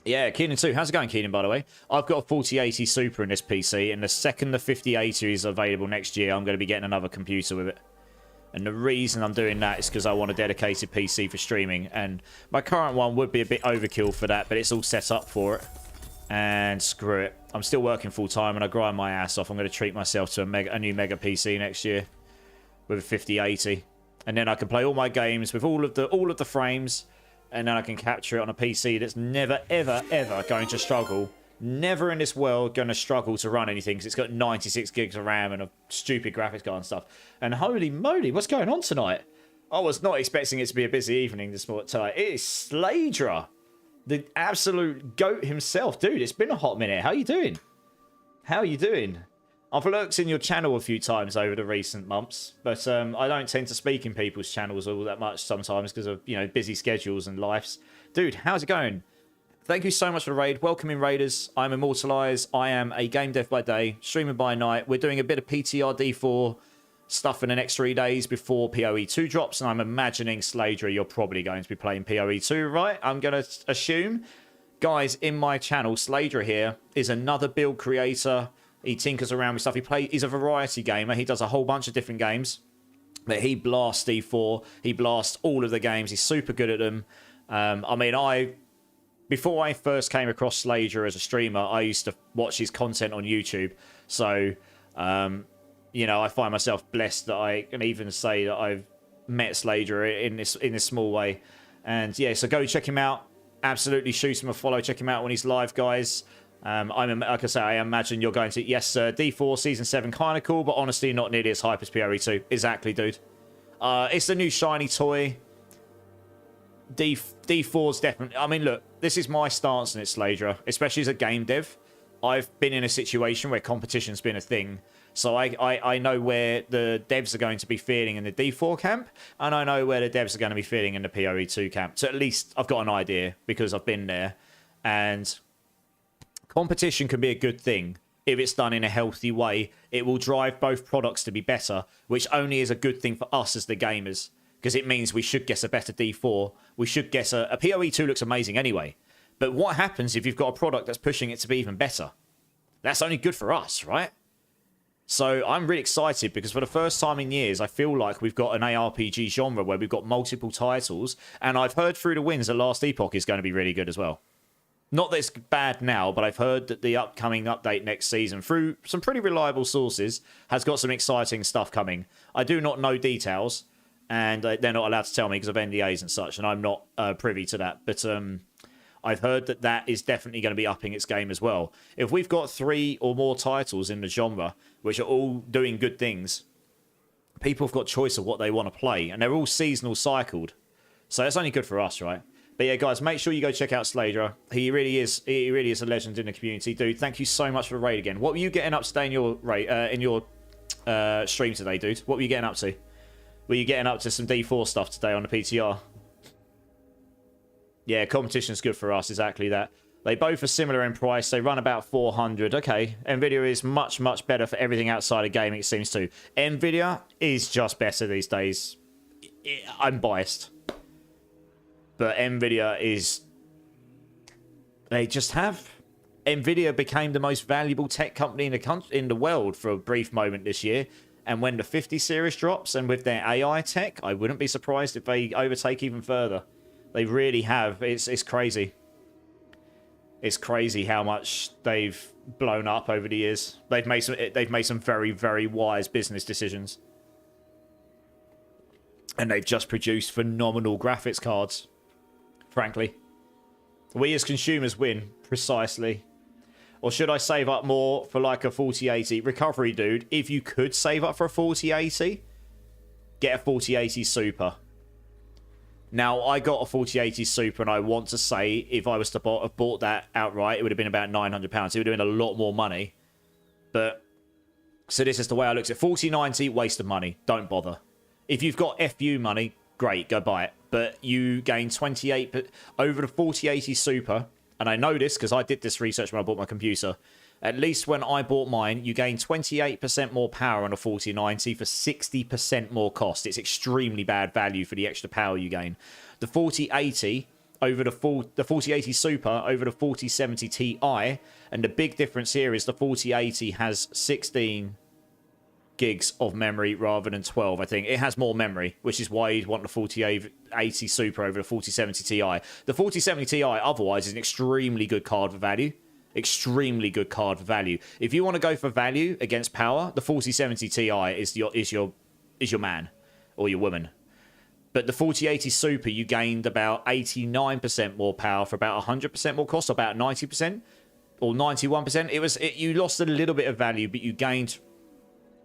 Yeah, Keenan too. How's it going, Keenan, by the way? I've got a 4080 Super in this PC, and the second the 5080 is available next year, I'm going to be getting another computer with it. And the reason I'm doing that is because I want a dedicated PC for streaming, and my current one would be a bit overkill for that, but it's all set up for it. And screw it. I'm still working full-time, and I grind my ass off. I'm going to treat myself to a new Mega PC next year with a 5080. And then I can play all my games with all of the frames, and then I can capture it on a PC that's never, ever, ever going to struggle. Never in this world going to struggle to run anything because it's got 96 gigs of RAM and a stupid graphics card and stuff. And holy moly, what's going on tonight? I was not expecting it to be a busy evening this morning tonight. It is Sladra, the absolute goat himself. Dude, it's been a hot minute. How you doing? How are you doing? I've lurked in your channel a few times over the recent months, but I don't tend to speak in people's channels all that much sometimes because of, you know, busy schedules and lives. Dude, how's it going? Thank you so much for the raid. Welcome in, Raiders. I'm Immortalize. I am a game dev by day, streamer by night. We're doing a bit of PTR D4 stuff in the next 3 days before PoE 2 drops, and I'm imagining, Sladra, you're probably going to be playing PoE 2, right? I'm going to assume. Guys, in my channel, Sladra here is another build creator. He tinkers around with stuff. He's a variety gamer. He does a whole bunch of different games. But he blasts D4. He blasts all of the games. He's super good at them. I mean, before I first came across Sladra as a streamer, I used to watch his content on YouTube. So, you know, I find myself blessed that I can even say that I've met Sladra in this small way. And yeah, so go check him out. Absolutely shoot him a follow. Check him out when he's live, guys. Like I say, I imagine you're going to... Yes, sir, D4 Season 7, kind of cool, but honestly not nearly as hype as PoE 2. Exactly, dude. It's the new shiny toy. D4's definitely... I mean, look, this is my stance on it, Sladra, especially as a game dev. I've been in a situation where competition's been a thing, so I know where the devs are going to be feeling in the D4 camp, and I know where the devs are going to be feeling in the PoE 2 camp. So at least I've got an idea, because I've been there, and... competition can be a good thing if it's done in a healthy way. It will drive both products to be better, which only is a good thing for us as the gamers, because it means we should get a better D4. We should get a PoE 2 looks amazing anyway. But what happens if you've got a product that's pushing it to be even better? That's only good for us, right? So I'm really excited because for the first time in years, I feel like we've got an ARPG genre where we've got multiple titles, and I've heard through the winds that Last Epoch is going to be really good as well. Not that it's bad now, but I've heard that the upcoming update next season, through some pretty reliable sources, has got some exciting stuff coming. I do not know details, and they're not allowed to tell me because of NDAs and such, and I'm not privy to that. But I've heard that that is definitely going to be upping its game as well. If we've got 3 or more titles in the genre, which are all doing good things, people have got choice of what they want to play, and they're all seasonal cycled. So that's only good for us, right? But yeah, guys, make sure you go check out Sladra. He really is a legend in the community, dude. Thank you so much for the raid again. What were you getting up today in your stream today, dude? What were you getting up to? Were you getting up to some D4 stuff today on the PTR? Yeah, competition's good for us, exactly that. They both are similar in price. They run about 400. Okay, Nvidia is much, much better for everything outside of gaming, it seems to. Nvidia is just better these days. I'm biased. But Nvidia is... They just have... Nvidia became the most valuable tech company in the world for a brief moment this year. And when the 50 series drops, and with their AI tech, I wouldn't be surprised if they overtake even further. They really have. It's crazy. It's crazy how much they've blown up over the years. They've made some very, very wise business decisions. And they've just produced phenomenal graphics cards. Frankly, we as consumers win, precisely. Or should I save up more for like a 4080 recovery, dude? If you could save up for a 4080, get a 4080 Super. Now, I got a 4080 Super, and I want to say if I was to have bought that outright, it would have been about £900. It would have been a lot more money. But so this is the way I looked at it. 4090, waste of money. Don't bother. If you've got FU money, great, go buy it. But you gain 28 over the 4080 Super, and I know this because I did this research when I bought my computer. At least when I bought mine, you gain 28% more power on a 4090 for 60% more cost. It's extremely bad value for the extra power you gain. The 4080 over the 4080 Super over the 4070 Ti, and the big difference here is the 4080 has 16 gigs of memory rather than 12. I think it has more memory, which is why you'd want the 4080 Super over the 4070 Ti. The 4070 Ti otherwise is an extremely good card for value. Extremely good card for value. If you want to go for value against power, the 4070 Ti is your man or your woman. But the 4080 Super, you gained about 89% more power for about 100% more cost, about 90% or 91%. You lost a little bit of value, but you gained.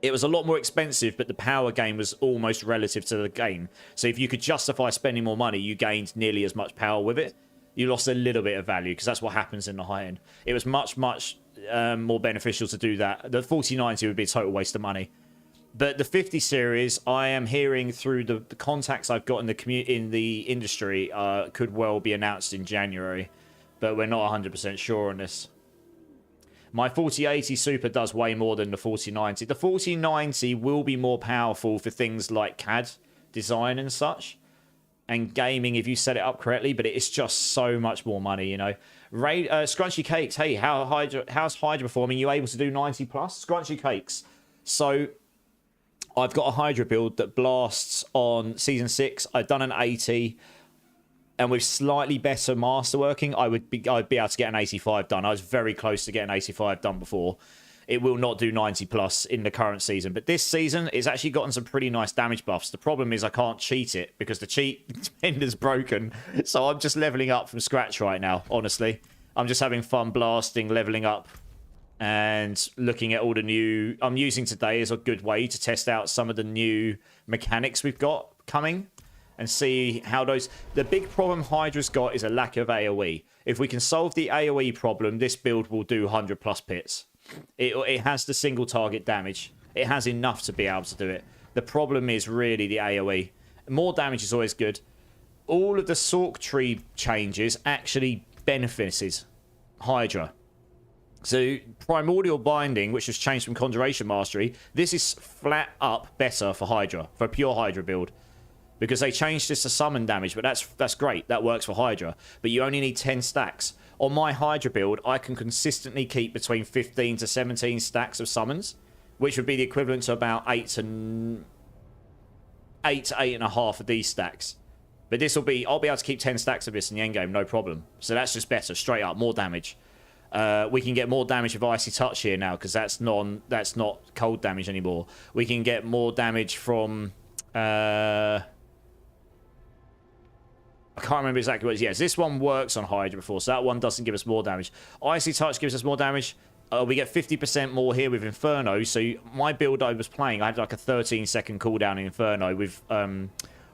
It was a lot more expensive, but the power gain was almost relative to the gain. So if you could justify spending more money, you gained nearly as much power with it. You lost a little bit of value because that's what happens in the high end. It was much more beneficial to do that. The 4090 would be a total waste of money. But the 50 series, I am hearing through the contacts I've got in the industry, could well be announced in January. But we're not 100% sure on this. My 4080 Super does way more than the 4090. The 4090 will be more powerful for things like CAD design and such. And gaming if you set it up correctly. But it's just so much more money, you know. Scrunchy Cakes, hey, how's Hydra performing? You able to do 90 plus? Scrunchy Cakes. So I've got a Hydra build that blasts on Season 6. I've done an 80. And with slightly better masterworking, I'd be able to get an 85 done. I was very close to getting 85 done before. It will not do 90 plus in the current season. But this season, it's actually gotten some pretty nice damage buffs. The problem is I can't cheat it because the cheat ender's broken. So I'm just leveling up from scratch right now, honestly. I'm just having fun blasting, leveling up, and looking at all the new. I'm using today as a good way to test out some of the new mechanics we've got coming and see how those. The big problem Hydra's got is a lack of AoE. If we can solve the AoE problem, this build will do 100 plus pits. It has the single target damage. It has enough to be able to do it. The problem is really the AoE. More damage is always good. All of the Sork tree changes actually benefited Hydra. So Primordial Binding, which has changed from Conjuration Mastery, this is flat up better for Hydra, for a pure Hydra build. Because they changed this to summon damage, but that's great. That works for Hydra. But you only need 10 stacks. On my Hydra build, I can consistently keep between 15 to 17 stacks of summons, which would be the equivalent to about 8 to 8.5 of these stacks. But this will be, I'll be able to keep 10 stacks of this in the endgame, no problem. So that's just better, straight up, more damage. We can get more damage with Icy Touch here now, because that's not cold damage anymore. We can get more damage from I can't remember exactly what it is. Yes, this one works on Hydra before, so that one doesn't give us more damage. Icy Touch gives us more damage. We get 50% more here with Inferno. So my build I was playing, I had like a 13-second cooldown in Inferno with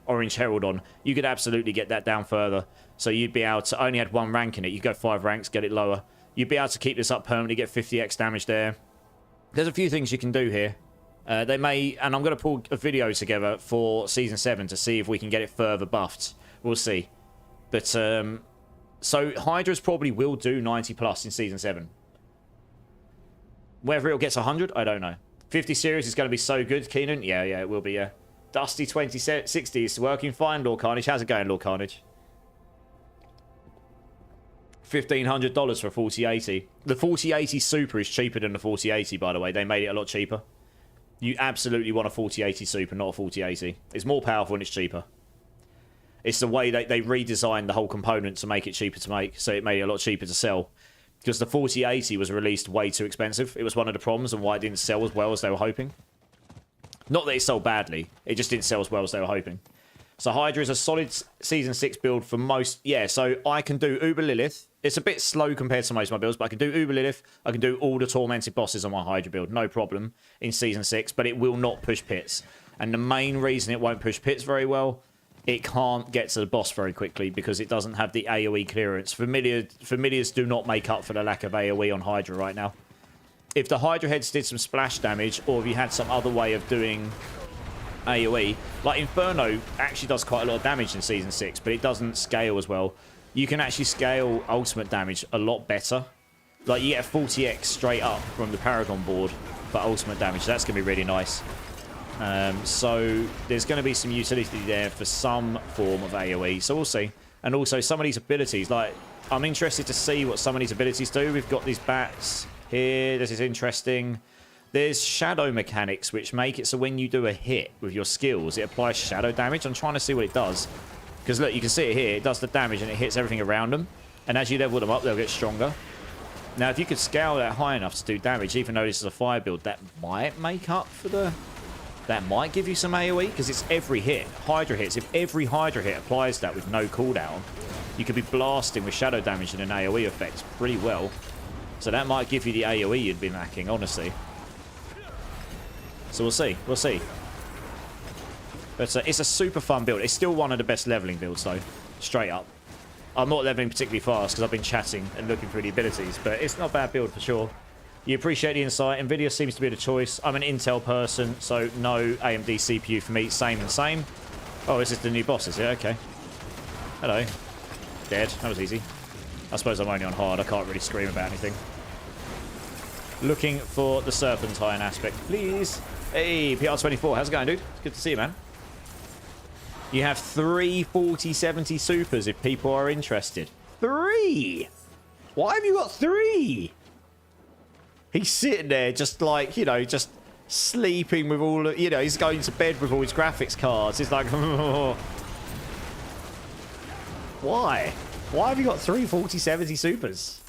Orange Herald on. You could absolutely get that down further. So you'd be able to, I only had one rank in it. You go 5 ranks, get it lower. You'd be able to keep this up permanently, get 50x damage there. There's a few things you can do here. They may, and I'm going to pull a video together for Season 7 to see if we can get it further buffed. We'll see. But, so Hydra's probably will do 90 plus in Season 7. Whether it'll get to 100, I don't know. 50 series is going to be so good, Keenan. Yeah, it will be, yeah. Dusty 2060 is working fine, Lord Carnage. How's it going, Lord Carnage? $1,500 for a 4080. The 4080 Super is cheaper than the 4080, by the way. They made it a lot cheaper. You absolutely want a 4080 Super, not a 4080. It's more powerful and it's cheaper. It's the way they redesigned the whole component to make it cheaper to make, so it made it a lot cheaper to sell. Because the 4080 was released way too expensive. It was one of the problems and why it didn't sell as well as they were hoping. Not that it sold badly, it just didn't sell as well as they were hoping. So Hydra is a solid Season 6 build for most... Yeah, so I can do Uber Lilith. It's a bit slow compared to most of my builds, but I can do Uber Lilith. I can do all the Tormented bosses on my Hydra build, no problem, in Season 6, but it will not push pits. And the main reason it won't push pits very well, it can't get to the boss very quickly because it doesn't have the AoE clearance. Familiars do not make up for the lack of AoE on Hydra right now. If the Hydra heads did some splash damage, or if you had some other way of doing AoE, like Inferno actually does quite a lot of damage in Season 6, but it doesn't scale as well. You can actually scale ultimate damage a lot better. Like, you get a 40x straight up from the Paragon board for ultimate damage. That's going to be really nice. So there's going to be some utility there for some form of AoE. So we'll see. And also some of these abilities, like, I'm interested to see what some of these abilities do. We've got these bats here. This is interesting. There's shadow mechanics, which make it so when you do a hit with your skills, it applies shadow damage. I'm trying to see what it does. Because, look, you can see it here. It does the damage, and it hits everything around them. And as you level them up, they'll get stronger. Now, if you could scale that high enough to do damage, even though this is a fire build, that might make up for the... That might give you some AoE, because it's every hit. Hydra hits. If every Hydra hit applies that with no cooldown, you could be blasting with shadow damage and an AoE effect pretty well. So that might give you the AoE you'd be lacking, honestly. So we'll see. We'll see. But it's a super fun build. It's still one of the best leveling builds, though. Straight up. I'm not leveling particularly fast because I've been chatting and looking through the abilities, but it's not a bad build for sure. You appreciate the insight. Nvidia seems to be the choice. I'm an Intel person, so no AMD CPU for me. Same and same. Oh, this is the new boss, is it? Okay. Hello. Dead. That was easy. I suppose I'm only on hard. I can't really scream about anything. Looking for the Serpentine aspect, please. Hey, PR24. How's it going, dude? It's good to see you, man. You have 3 4070 supers if people are interested. 3? Why have you got 3? He's sitting there just like, you know, just sleeping with all of, you know, he's going to bed with all his graphics cards. He's like, oh. Why? Why have you got 3 4070 supers?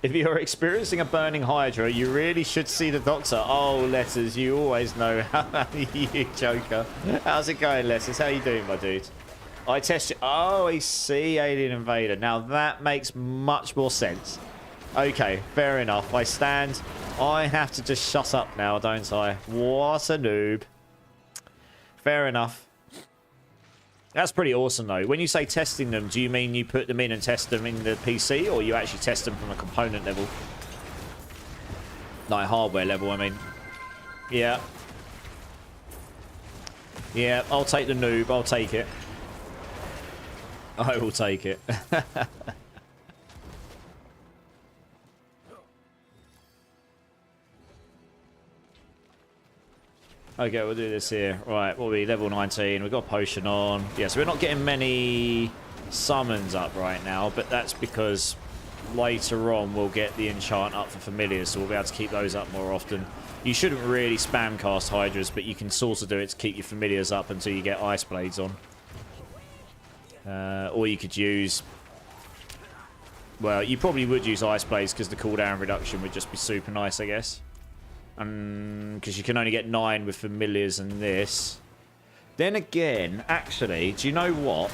If you're experiencing a burning Hydra, you really should see the doctor. Oh, Letters, you always know. You joker. How's it going, Letters? How you doing, my dude? I test you. Oh, I see, Alien Invader. Now that makes much more sense. Okay, fair enough. I stand. I have to just shut up now, don't I? What a noob. Fair enough. That's pretty awesome, though. When you say testing them, do you mean you put them in and test them in the PC, or you actually test them from a component level? Like hardware level, I mean. Yeah. Yeah, I'll take the noob. I'll take it. I will take it. Okay, we'll do this here. Right, we'll be level 19. We've got potion on. Yeah, so we're not getting many summons up right now, but that's because later on we'll get the enchant up for familiars, so we'll be able to keep those up more often. You shouldn't really spam cast Hydras, but you can sort of do it to keep your familiars up until you get Ice Blades on. Or you could use... Well, you probably would use Ice Blades because the cooldown reduction would just be super nice, I guess. Because you can only get 9 with familiars and this. Then again, actually, do you know what?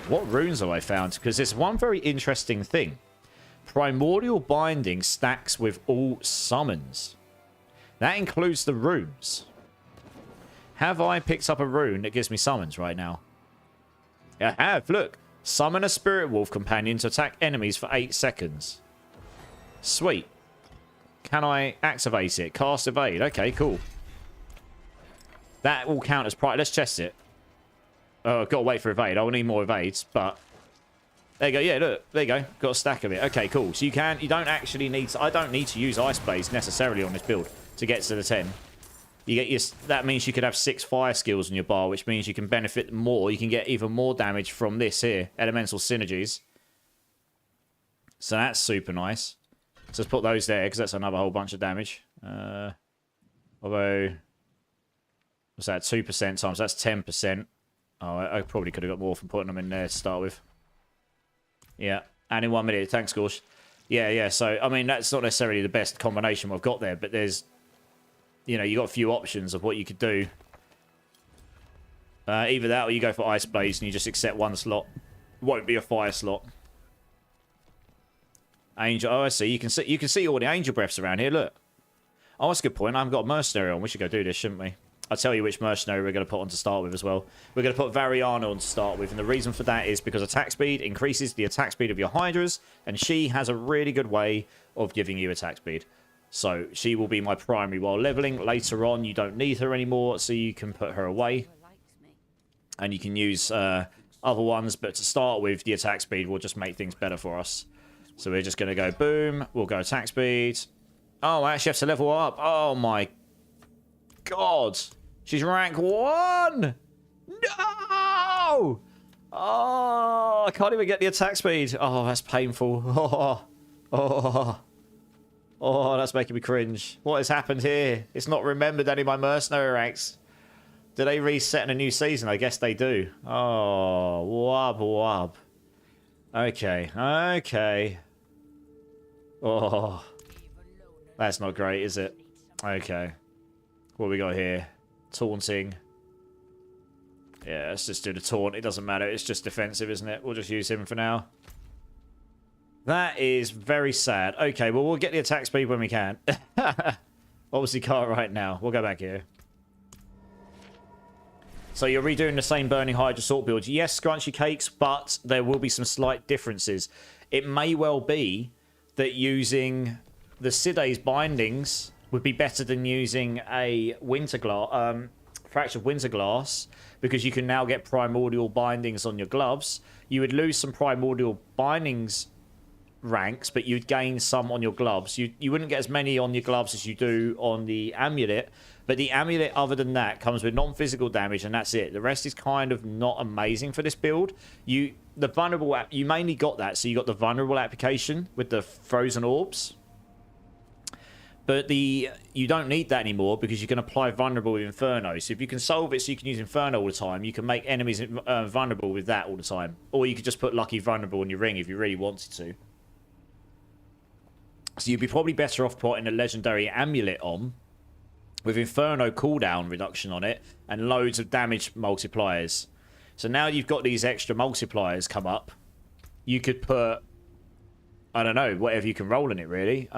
What runes have I found? Because there's one very interesting thing. Primordial Binding stacks with all summons. That includes the runes. Have I picked up a rune that gives me summons right now? I have, look. Summon a Spirit Wolf companion to attack enemies for 8 seconds. Sweet. Can I activate it? Cast evade. Okay, cool. That will count as priority. Let's test it. Oh, I've got to wait for evade. I'll need more evades, but... There you go. Yeah, look. There you go. Got a stack of it. Okay, cool. So you don't actually need to... I don't need to use Ice Blades necessarily on this build to get to the 10. You get your... That means you could have 6 fire skills in your bar, which means you can benefit more. You can get even more damage from this here. Elemental synergies. So that's super nice. So let's put those there, because that's another whole bunch of damage. Although, what's that? 2% times, that's 10%. Oh, I probably could have got more from putting them in there to start with. Yeah, and in 1 minute. Thanks, Gorsh. Yeah, so, I mean, that's not necessarily the best combination I've got there, but there's, you know, you got a few options of what you could do. Either that, or you go for Ice Blaze and you just accept 1 slot. Won't be a fire slot. Angel, oh, I see. You can see all the angel breaths around here. Look. Oh, that's a good point. I haven't got a mercenary on. We should go do this, shouldn't we? I'll tell you which mercenary we're going to put on to start with as well. We're going to put Variana on to start with, and the reason for that is because attack speed increases the attack speed of your Hydras, and she has a really good way of giving you attack speed. So she will be my primary while leveling. Later on, you don't need her anymore, so you can put her away. And you can use other ones, but to start with, the attack speed will just make things better for us. So we're just going to go boom. We'll go attack speed. Oh, I actually have to level up. Oh my god. She's rank 1. No! Oh, I can't even get the attack speed. Oh, that's painful. Oh, that's making me cringe. What has happened here? It's not remembered any of my mercenary ranks. Do they reset in a new season? I guess they do. Oh, wub. Okay, okay. Oh, that's not great, is it? Okay. What we got here? Taunting. Yeah, let's just do the taunt. It doesn't matter. It's just defensive, isn't it? We'll just use him for now. That is very sad. Okay, well, we'll get the attack speed when we can. Obviously can't right now. We'll go back here. So you're redoing the same Burning Hydra sort build. Yes, Scrunchy Cakes, but there will be some slight differences. It may well be that using the Side's bindings would be better than using a Fractured Winter Glass, because you can now get primordial bindings on your gloves. You would lose some primordial bindings ranks, but you'd gain some on your gloves. You wouldn't get as many on your gloves as you do on the amulet, but the amulet, other than that, comes with non-physical damage, and that's it. The rest is kind of not amazing for this build. You mainly got that, so you got the vulnerable application with the frozen orbs, but you don't need that anymore because you can apply vulnerable with Inferno. So if you can solve it so you can use Inferno all the time, you can make enemies vulnerable with that all the time, or you could just put Lucky Vulnerable on your ring if you really wanted to. So you'd be probably better off putting a legendary amulet on with Inferno cooldown reduction on it and loads of damage multipliers. So now you've got these extra multipliers come up. You could put, I don't know, whatever you can roll in it, really.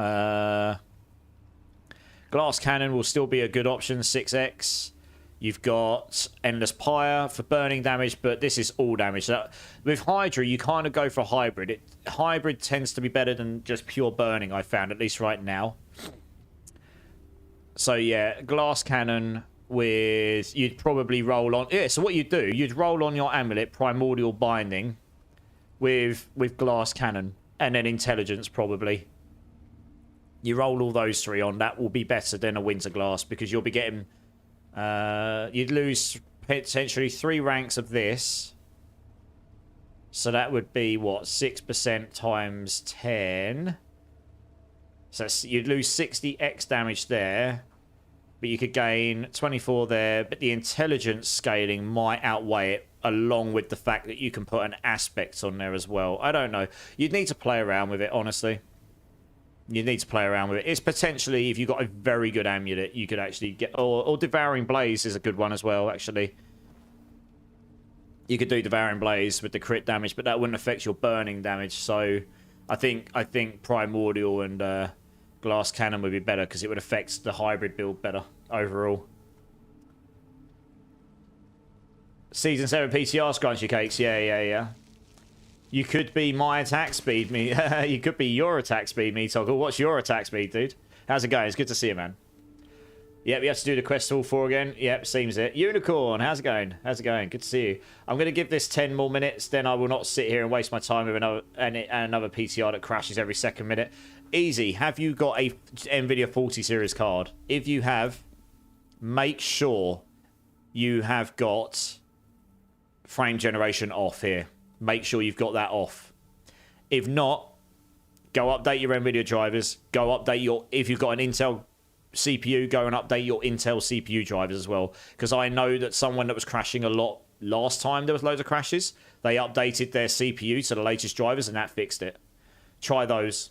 Glass Cannon will still be a good option, 6x. You've got Endless Pyre for burning damage, but this is all damage. So with Hydra, you kind of go for hybrid. Hybrid tends to be better than just pure burning, I found, at least right now. So yeah, Glass Cannon with... You'd probably roll on... Yeah, so what you'd do, you'd roll on your amulet, Primordial Binding, with Glass Cannon, and then Intelligence, probably. You roll all those three on, that will be better than a Winter Glass, because you'll be getting... you'd lose potentially 3 ranks of this. So that would be, what, 6% times 10. So you'd lose 60x damage there. But you could gain 24 there. But the intelligence scaling might outweigh it, along with the fact that you can put an aspect on there as well. I don't know. You'd need to play around with it, honestly. You need to play around with it. It's potentially, if you've got a very good amulet, you could actually get... Or Devouring Blaze is a good one as well, actually. You could do Devouring Blaze with the crit damage, but that wouldn't affect your burning damage. So I think Primordial and Glass Cannon would be better, because it would affect the hybrid build better overall. Season 7 PTR Scrunchy Cakes. Yeah. You could be my attack speed, me. You could be your attack speed, me, Toggle. What's your attack speed, dude? How's it going? It's good to see you, man. Yep, we have to do the quest all 4 again. Yep, seems it. Unicorn, how's it going? How's it going? Good to see you. I'm going to give this 10 more minutes, then I will not sit here and waste my time with another PTR that crashes every second minute. Easy. Have you got a NVIDIA 40 series card? If you have, make sure you have got frame generation off here. Make sure you've got that off. If not, go update your NVIDIA drivers. Go update your... If you've got an Intel CPU, go and update your Intel CPU drivers as well. Because I know that someone that was crashing a lot last time there was loads of crashes, they updated their CPU to the latest drivers and that fixed it. Try those.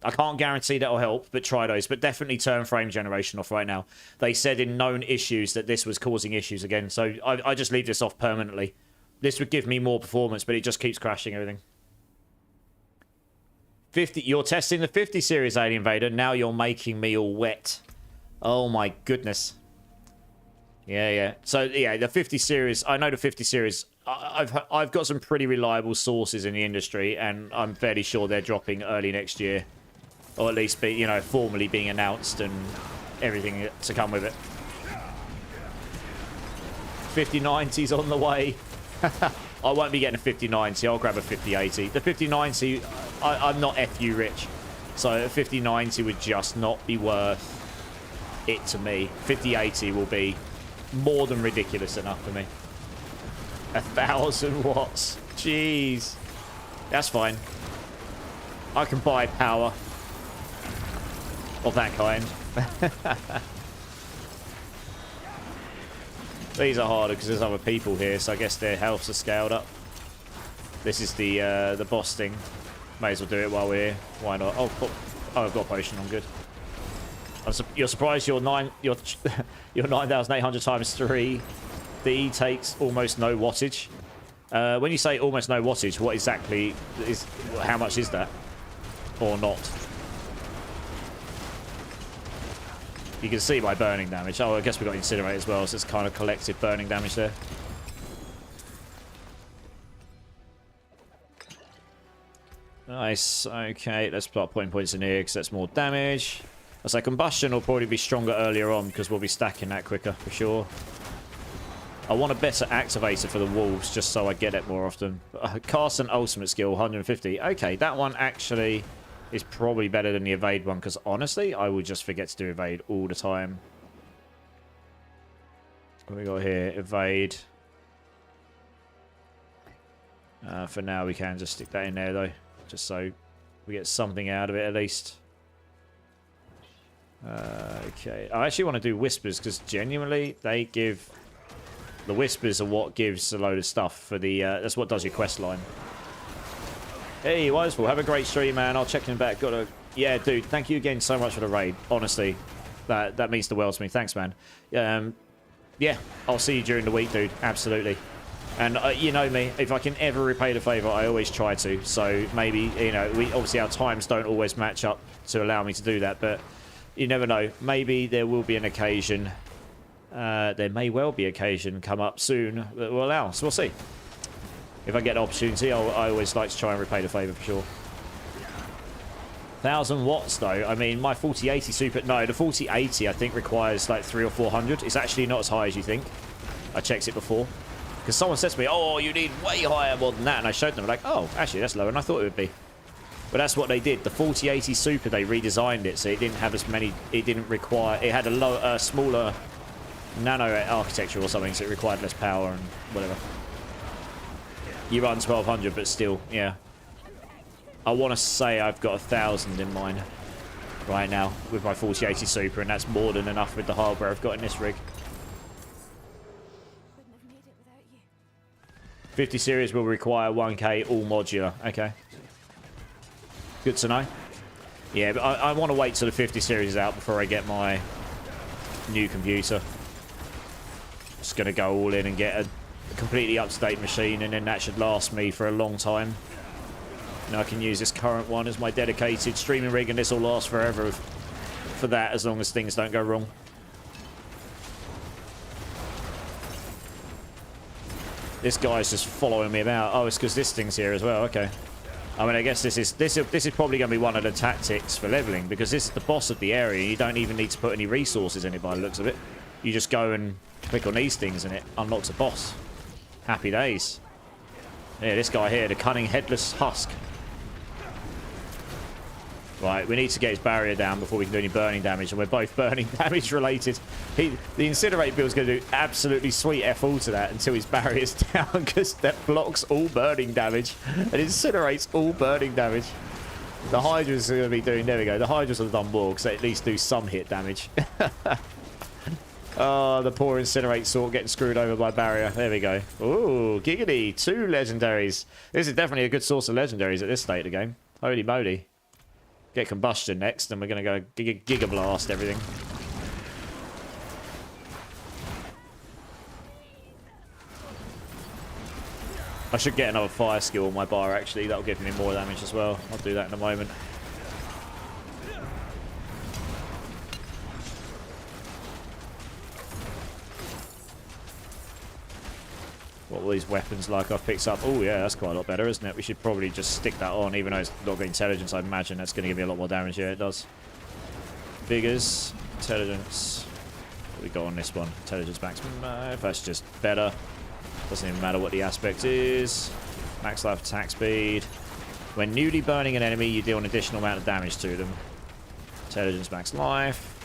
I can't guarantee that'll help, but try those. But definitely turn frame generation off right now. They said in known issues that this was causing issues again. So I just leave this off permanently. This would give me more performance, but it just keeps crashing everything. 50. You're testing the 50 series, Alien Vader. Now you're making me all wet. Oh my goodness. Yeah. So yeah, the 50 series. I know the 50 series. I've got some pretty reliable sources in the industry, and I'm fairly sure they're dropping early next year, or at least be, formally being announced and everything to come with it. 5090's on the way. I won't be getting a 5090. I'll grab a 5080. The 5090, I'm not FU rich. So 5090 would just not be worth it to me. 5080 will be more than ridiculous enough for me. 1,000 watts. Jeez. That's fine. I can buy power of that kind. These are harder because there's other people here, so I guess their healths are scaled up. This is the boss thing. May as well do it while we're here. Why not? Oh, I've got a potion. I'm good. You're surprised your 9,800 times 3 D takes almost no wattage. When you say almost no wattage, what exactly is? How much is that, or not? You can see by burning damage. Oh, I guess we got incinerate as well, so it's kind of collective burning damage there. Nice. Okay, let's start putting points in here because that's more damage. I say combustion will probably be stronger earlier on because we'll be stacking that quicker for sure. I want a better activator for the wolves just so I get it more often. Cast an ultimate skill, 150. Okay, that one actually is probably better than the evade one because honestly, I would just forget to do evade all the time. What do we got here? Evade. For now, we can just stick that in there though, just so we get something out of it at least. Okay, I actually want to do whispers because genuinely they give... The whispers are what gives a load of stuff for the... that's what does your quest line. Hey, Wiseful, have a great stream, man. I'll check in back. Got a... Yeah, dude, thank you again so much for the raid. Honestly, that means the world to me. Thanks, man. Yeah, I'll see you during the week, dude. Absolutely. And you know me, if I can ever repay the favour, I always try to. So maybe, you know, obviously our times don't always match up to allow me to do that, but you never know. Maybe there will be an occasion... there may well be occasion come up soon that will allow, so we'll see. If I get an opportunity, I always like to try and repay the favour for sure. 1,000 watts though, I mean my 4080 super, no, the 4080 I think requires like 300 or 400. It's actually not as high as you think. I checked it before because someone said to me, oh, you need way higher more than that, and I showed them like, oh, actually that's lower than I thought it would be. But that's what they did. The 4080 super, they redesigned it so it didn't have as many, it didn't require, it had a low, smaller nano architecture or something, so it required less power and whatever. You run 1200, but still, yeah. I want to say I've got 1,000 in mine right now with my 4080 super, and that's more than enough with the hardware I've got in this rig. Wouldn't have made it without you. 50 series will require 1K all modular. Okay. Good to know. Yeah, but I want to wait till the 50 series is out before I get my new computer. Just going to go all in and get a completely up-to-date machine, and then that should last me for a long time. And I can use this current one as my dedicated streaming rig, and this will last forever for that, as long as things don't go wrong. This guy's just following me about. Oh, it's because this thing's here as well. Okay. I mean, I guess this is probably going to be one of the tactics for leveling, because this is the boss of the area. You don't even need to put any resources in it by the looks of it. You just go and click on these things and it unlocks a boss. Happy days. Yeah, this guy here, the cunning headless husk. Right, we need to get his barrier down before we can do any burning damage, and we're both burning damage related. The incinerate build is going to do absolutely sweet F all to that until his barrier's down, because that blocks all burning damage and incinerates all burning damage. The Hydras are going to be doing, there we go, the Hydras have done more because they at least do some hit damage. Oh, the poor incinerate sort getting screwed over by barrier. There we go. Ooh, giggity, 2 legendaries. This is definitely a good source of legendaries at this state of the game. Holy moly. Get combustion next, and we're going to go giga blast everything. I should get another fire skill on my bar, actually. That'll give me more damage as well. I'll do that in a moment. What were these weapons like I've picked up? Oh yeah, that's quite a lot better, isn't it? We should probably just stick that on, even though it's not got intelligence. I imagine that's going to give me a lot more damage. Yeah, it does. Vigors, intelligence. What we got on this one? Intelligence maximum. If that's just better. Doesn't even matter what the aspect is. Max life attack speed. When newly burning an enemy, you deal an additional amount of damage to them. Intelligence max life.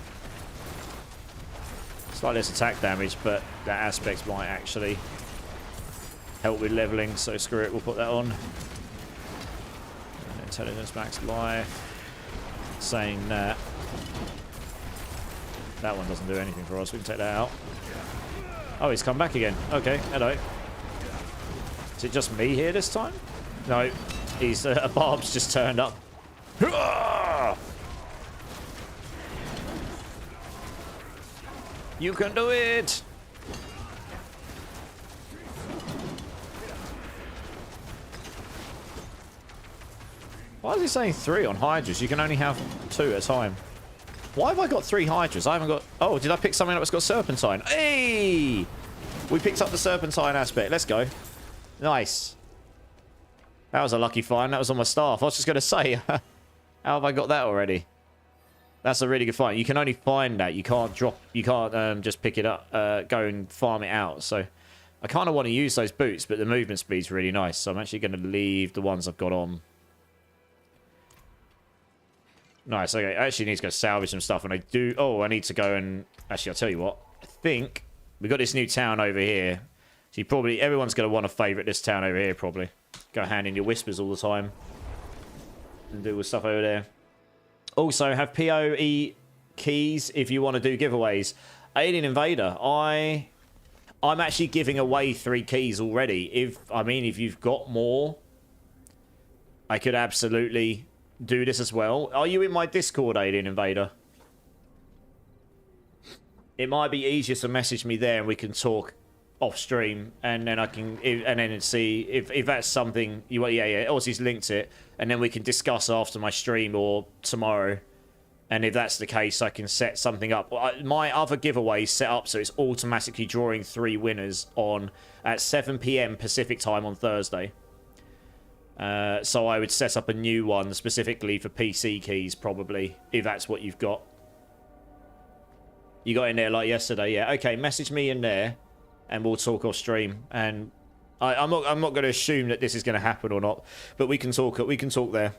Slightly less attack damage, but that aspect might actually help with leveling, so screw it, we'll put that on. And intelligence max life. Saying that. That one doesn't do anything for us, we can take that out. Oh, he's come back again. Okay, hello. Is it just me here this time? No, he's a barb's just turned up. You can do it! Why is he saying 3 on Hydras? You can only have 2 at a time. Why have I got 3 Hydras? I haven't got... Oh, did I pick something up that's got Serpentine? Hey! We picked up the Serpentine aspect. Let's go. Nice. That was a lucky find. That was on my staff. I was just going to say, how have I got that already? That's a really good find. You can only find that. You can't drop... You can't just pick it up, go and farm it out. So I kind of want to use those boots, but the movement speed's really nice. So I'm actually going to leave the ones I've got on. Nice, okay. I actually need to go salvage some stuff, and I do... Oh, I need to go and... Actually, I'll tell you what. I think we got this new town over here. So you probably... Everyone's going to want to favourite this town over here, probably. Go hand in your whispers all the time. And do with stuff over there. Also, have PoE keys if you want to do giveaways. Alien Invader, I'm actually giving away 3 keys already. If you've got more, I could absolutely... do this as well. Are you in my Discord, Alien Invader? It might be easier to message me there and we can talk off stream, and then I can see if that's something you want. Yeah, Aussie's linked it, and then we can discuss after my stream or tomorrow. And if that's the case, I can set something up. My other giveaway is set up so it's automatically drawing 3 winners on at 7 PM Pacific time on Thursday. So I would set up a new one specifically for PC keys, probably, if that's what you've got. You got in there like yesterday, yeah. Okay, message me in there, and we'll talk off stream. And I'm not going to assume that this is going to happen or not, but we can talk. We can talk there.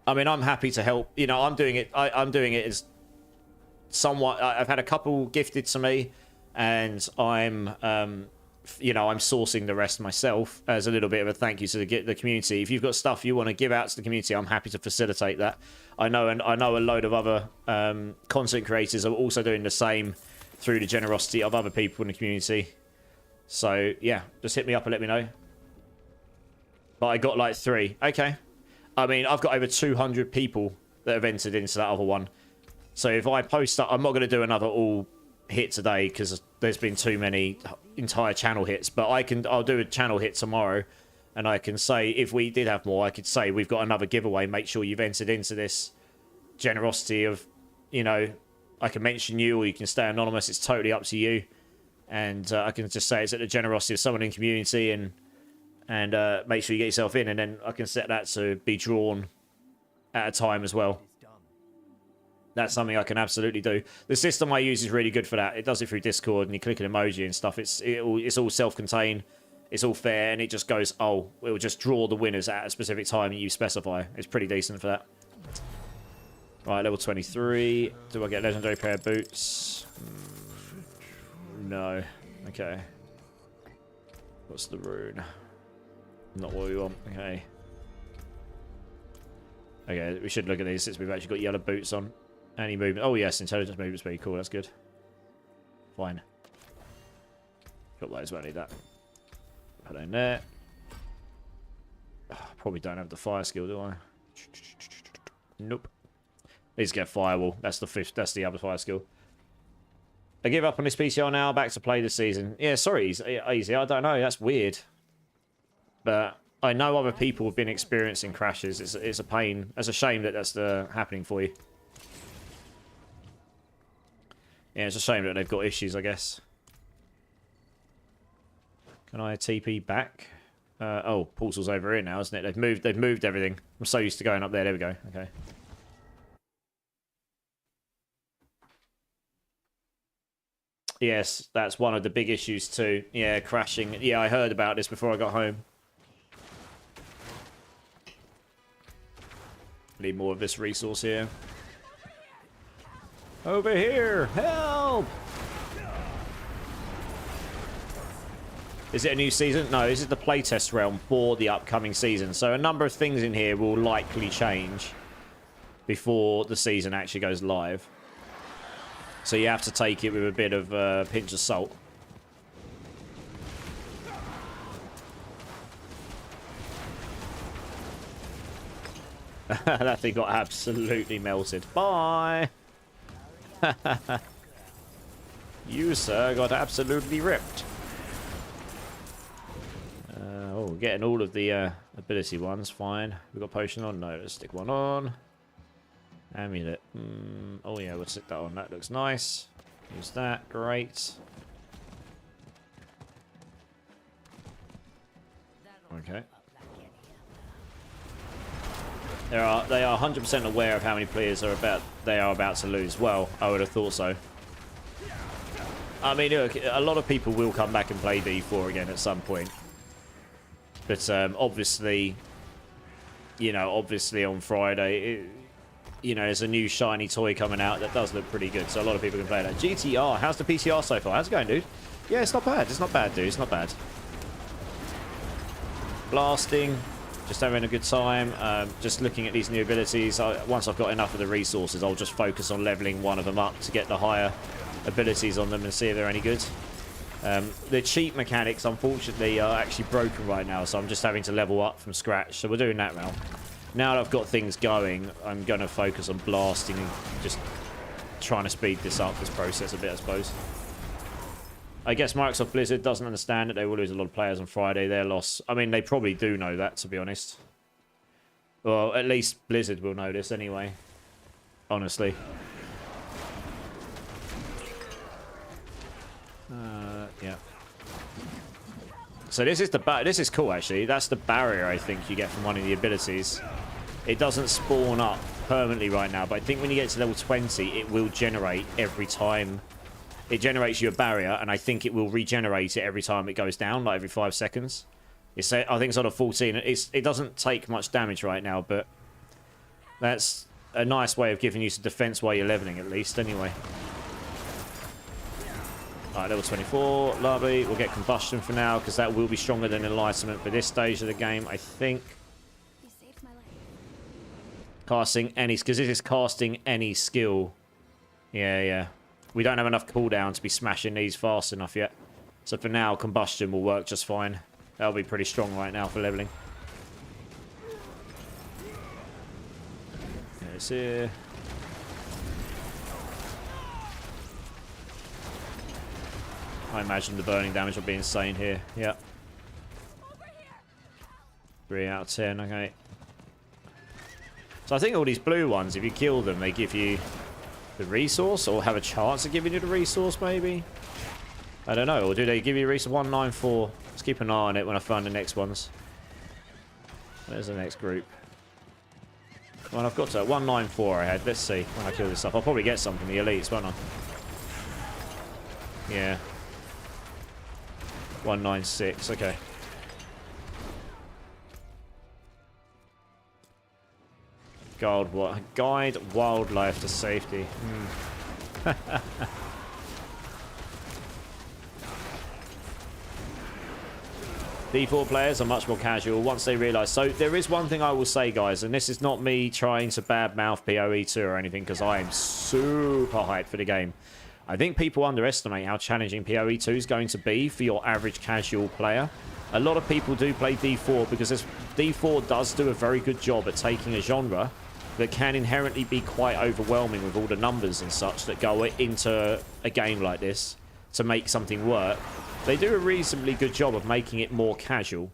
I mean, I'm happy to help. You know, I'm doing it. I'm doing it as somewhat. I've had a couple gifted to me, and I'm. You know, I'm sourcing the rest myself as a little bit of a thank you to the community. If you've got stuff you want to give out to the community, I'm happy to facilitate that. I know a load of other content creators are also doing the same through the generosity of other people in the community. So yeah, just hit me up and let me know. But I got like 3. Okay. I mean, I've got over 200 people that have entered into that other one. So if I post up, I'm not going to do another all hit today because there's been too many entire channel hits, but I'll do a channel hit tomorrow, and I can say if we did have more, I could say we've got another giveaway, make sure you've entered into this generosity of, you know, I can mention you or you can stay anonymous, it's totally up to you. And I can just say it's at the generosity of someone in the community, and make sure you get yourself in, and then I can set that to be drawn at a time as well. That's something I can absolutely do. The system I use is really good for that. It does it through Discord, and you click an emoji and stuff. It's all self-contained. It's all fair, and it just goes, oh, it will just draw the winners at a specific time you specify. It's pretty decent for that. Right, level 23. Do I get a legendary pair of boots? No. Okay. What's the rune? Not what we want. Okay. Okay, we should look at these since we've actually got yellow boots on. Any movement? Oh yes, intelligence movement's pretty cool. That's good. Fine. Got those. Won't need that. Put that in there. Probably don't have the fire skill, do I? Nope. Need to get firewall. That's the 5th. That's the other fire skill. I give up on this PCR now. Back to play this season. Yeah, sorry, easy. I don't know. That's weird. But I know other people have been experiencing crashes. It's a pain. It's a shame that that's happening for you. Yeah, it's a shame that they've got issues, I guess. Can I TP back? Oh, portal's over here now, isn't it? They've moved everything. I'm so used to going up there. There we go. Okay. Yes, that's one of the big issues too. Yeah, crashing. Yeah, I heard about this before I got home. Need more of this resource here. Over here! Help! Is it a new season? No, this is the playtest realm for the upcoming season. So a number of things in here will likely change before the season actually goes live. So you have to take it with a bit of a pinch of salt. That thing got absolutely melted. Bye! You, sir, got absolutely ripped. Oh, we're getting all of the ability ones. Fine. We've got potion on. No, let's stick one on. Amulet. Oh, yeah, we'll stick that on. That looks nice. Use that. Great. Okay. They are 100% aware of how many players they are about to lose. Well, I would have thought so. I mean, look, a lot of people will come back and play D4 again at some point. But obviously, you know, on Friday, there's a new shiny toy coming out that does look pretty good. So a lot of people can play that. GTR, how's the PTR so far? How's it going, dude? Yeah, it's not bad. It's not bad, dude. It's not bad. Blasting. Just having a good time. Just looking at these new abilities. Once I've got enough of the resources, I'll just focus on leveling one of them up to get the higher abilities on them and see if they're any good. The cheat mechanics, unfortunately, are actually broken right now, so I'm just having to level up from scratch. So we're doing that now. Now that I've got things going, I'm going to focus on blasting and just trying to speed this up, this process a bit, I suppose. I guess Microsoft Blizzard doesn't understand that they will lose a lot of players on Friday. Their loss. I mean, they probably do know that, to be honest. Well, at least Blizzard will know this anyway. Honestly. Yeah. So this is cool, actually. That's the barrier, I think, you get from one of the abilities. It doesn't spawn up permanently right now, but I think when you get to level 20, it will generate every time. It generates you a barrier, and I think it will regenerate it every time it goes down, like every 5 seconds. I think it's on a 14. It doesn't take much damage right now, but that's a nice way of giving you some defense while you're leveling, at least, anyway. Alright, level 24. Lovely. We'll get Combustion for now, because that will be stronger than Enlightenment for this stage of the game, I think. You saved my life. Casting any... Because this is casting any skill. Yeah. We don't have enough cooldown to be smashing these fast enough yet. So for now, Combustion will work just fine. That'll be pretty strong right now for leveling. It's here. I imagine the burning damage will be insane here. Yeah. 3 out of 10, okay. So I think all these blue ones, if you kill them, they give you the resource, or have a chance of giving you the resource, maybe? I don't know. Or do they give you a resource? 194. Let's keep an eye on it when I find the next ones. There's the next group. Well, I've got to 194 I had. Let's see when I kill this stuff. I'll probably get some from the elites, won't I? Yeah. 196, okay. Guide wildlife to safety. D4 players are much more casual once they realise. So there is one thing I will say, guys, and this is not me trying to badmouth PoE2 or anything, because I am super hyped for the game. I think people underestimate how challenging PoE2 is going to be for your average casual player. A lot of people do play D4 because D4 does do a very good job at taking a genre that can inherently be quite overwhelming with all the numbers and such that go into a game like this to make something work. They do a reasonably good job of making it more casual.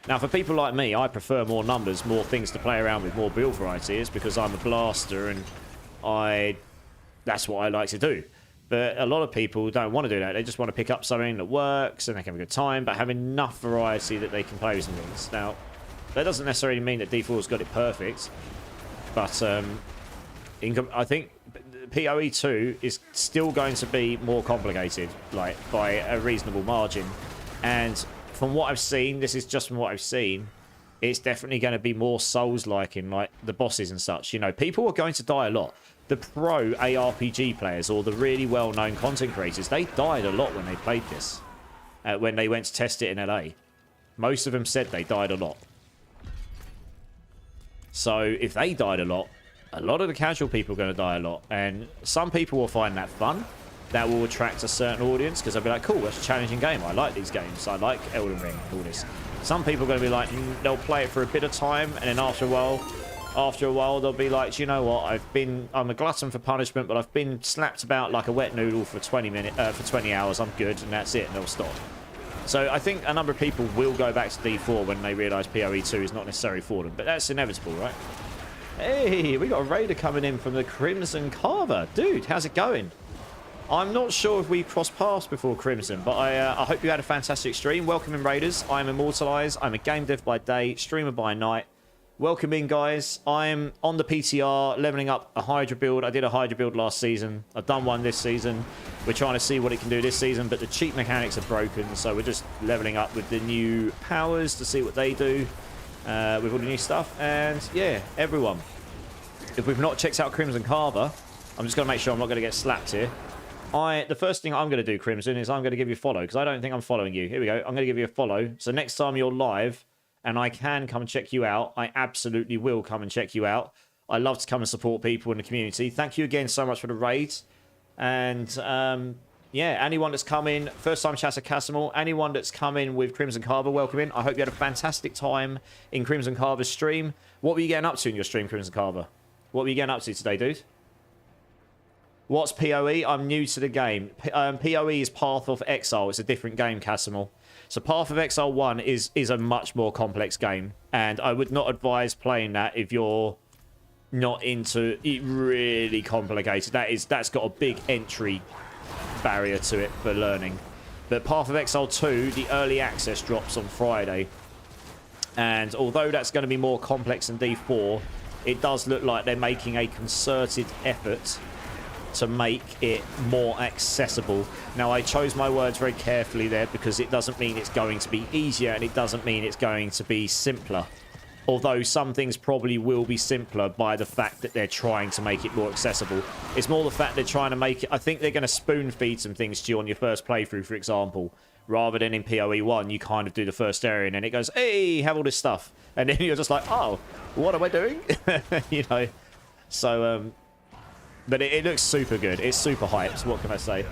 Now, for people like me, I prefer more numbers, more things to play around with, more build varieties, because I'm a blaster and that's what I like to do. But a lot of people don't want to do that. They just want to pick up something that works and they can have a good time, but have enough variety that they can play with some things. Now, that doesn't necessarily mean that D4's got it perfect, but I think PoE2 is still going to be more complicated, like, by a reasonable margin. And from what I've seen, this is just from what I've seen, it's definitely going to be more Souls-like in like the bosses and such. You know, people are going to die a lot. The pro ARPG players or the really well-known content creators, they died a lot when they played this. When they went to test it in LA. Most of them said they died a lot. So if they died a lot of the casual people are going to die a lot. And some people will find that fun. That will attract a certain audience because they'll be like, cool, that's a challenging game. I like these games. I like Elden Ring and all this. Some people are going to be like, they'll play it for a bit of time, and then after a while they'll be like, you know what, I'm a glutton for punishment, but I've been slapped about like a wet noodle for 20 hours. I'm good, and that's it, and they'll stop. So I think a number of people will go back to D4 when they realise PoE 2 is not necessary for them, but that's inevitable, right? Hey, we got a raider coming in from the Crimson Carver. Dude, how's it going? I'm not sure if we crossed paths before Crimson, but I hope you had a fantastic stream. Welcome in, Raiders. I'm Immortalized. I'm a game dev by day, streamer by night. Welcome in, guys. I'm on the PTR, leveling up a Hydra build. I did a Hydra build last season. I've done one this season. We're trying to see what it can do this season, but the cheat mechanics are broken, so we're just leveling up with the new powers to see what they do with all the new stuff. And, yeah, everyone, if we've not checked out Crimson Carver, I'm just going to make sure I'm not going to get slapped here. The first thing I'm going to do, Crimson, is I'm going to give you a follow, because I don't think I'm following you. Here we go. I'm going to give you a follow. So next time you're live, and I can come and check you out, I absolutely will come and check you out. I love to come and support people in the community. Thank you again so much for the raid. And, yeah, anyone that's come in, first time chatter Casimir, anyone that's come in with Crimson Carver, welcome in. I hope you had a fantastic time in Crimson Carver's stream. What were you getting up to in your stream, Crimson Carver? What were you getting up to today, dude? What's PoE? I'm new to the game. PoE is Path of Exile. It's a different game, Casimir. So Path of Exile 1 is a much more complex game. And I would not advise playing that if you're not into it really complicated. That's got a big entry barrier to it for learning. But Path of Exile 2, the early access drops on Friday. And although that's going to be more complex than D4, it does look like they're making a concerted effort to make it more accessible. Now, I chose my words very carefully there because it doesn't mean it's going to be easier and it doesn't mean it's going to be simpler. Although some things probably will be simpler by the fact that they're trying to make it more accessible. It's more the fact they're trying to make it... I think they're going to spoon feed some things to you on your first playthrough, for example. Rather than in PoE 1, you kind of do the first area and then it goes, hey, have all this stuff. And then you're just like, oh, what am I doing? You know? So, but it looks super good. It's super hyped. What can I say?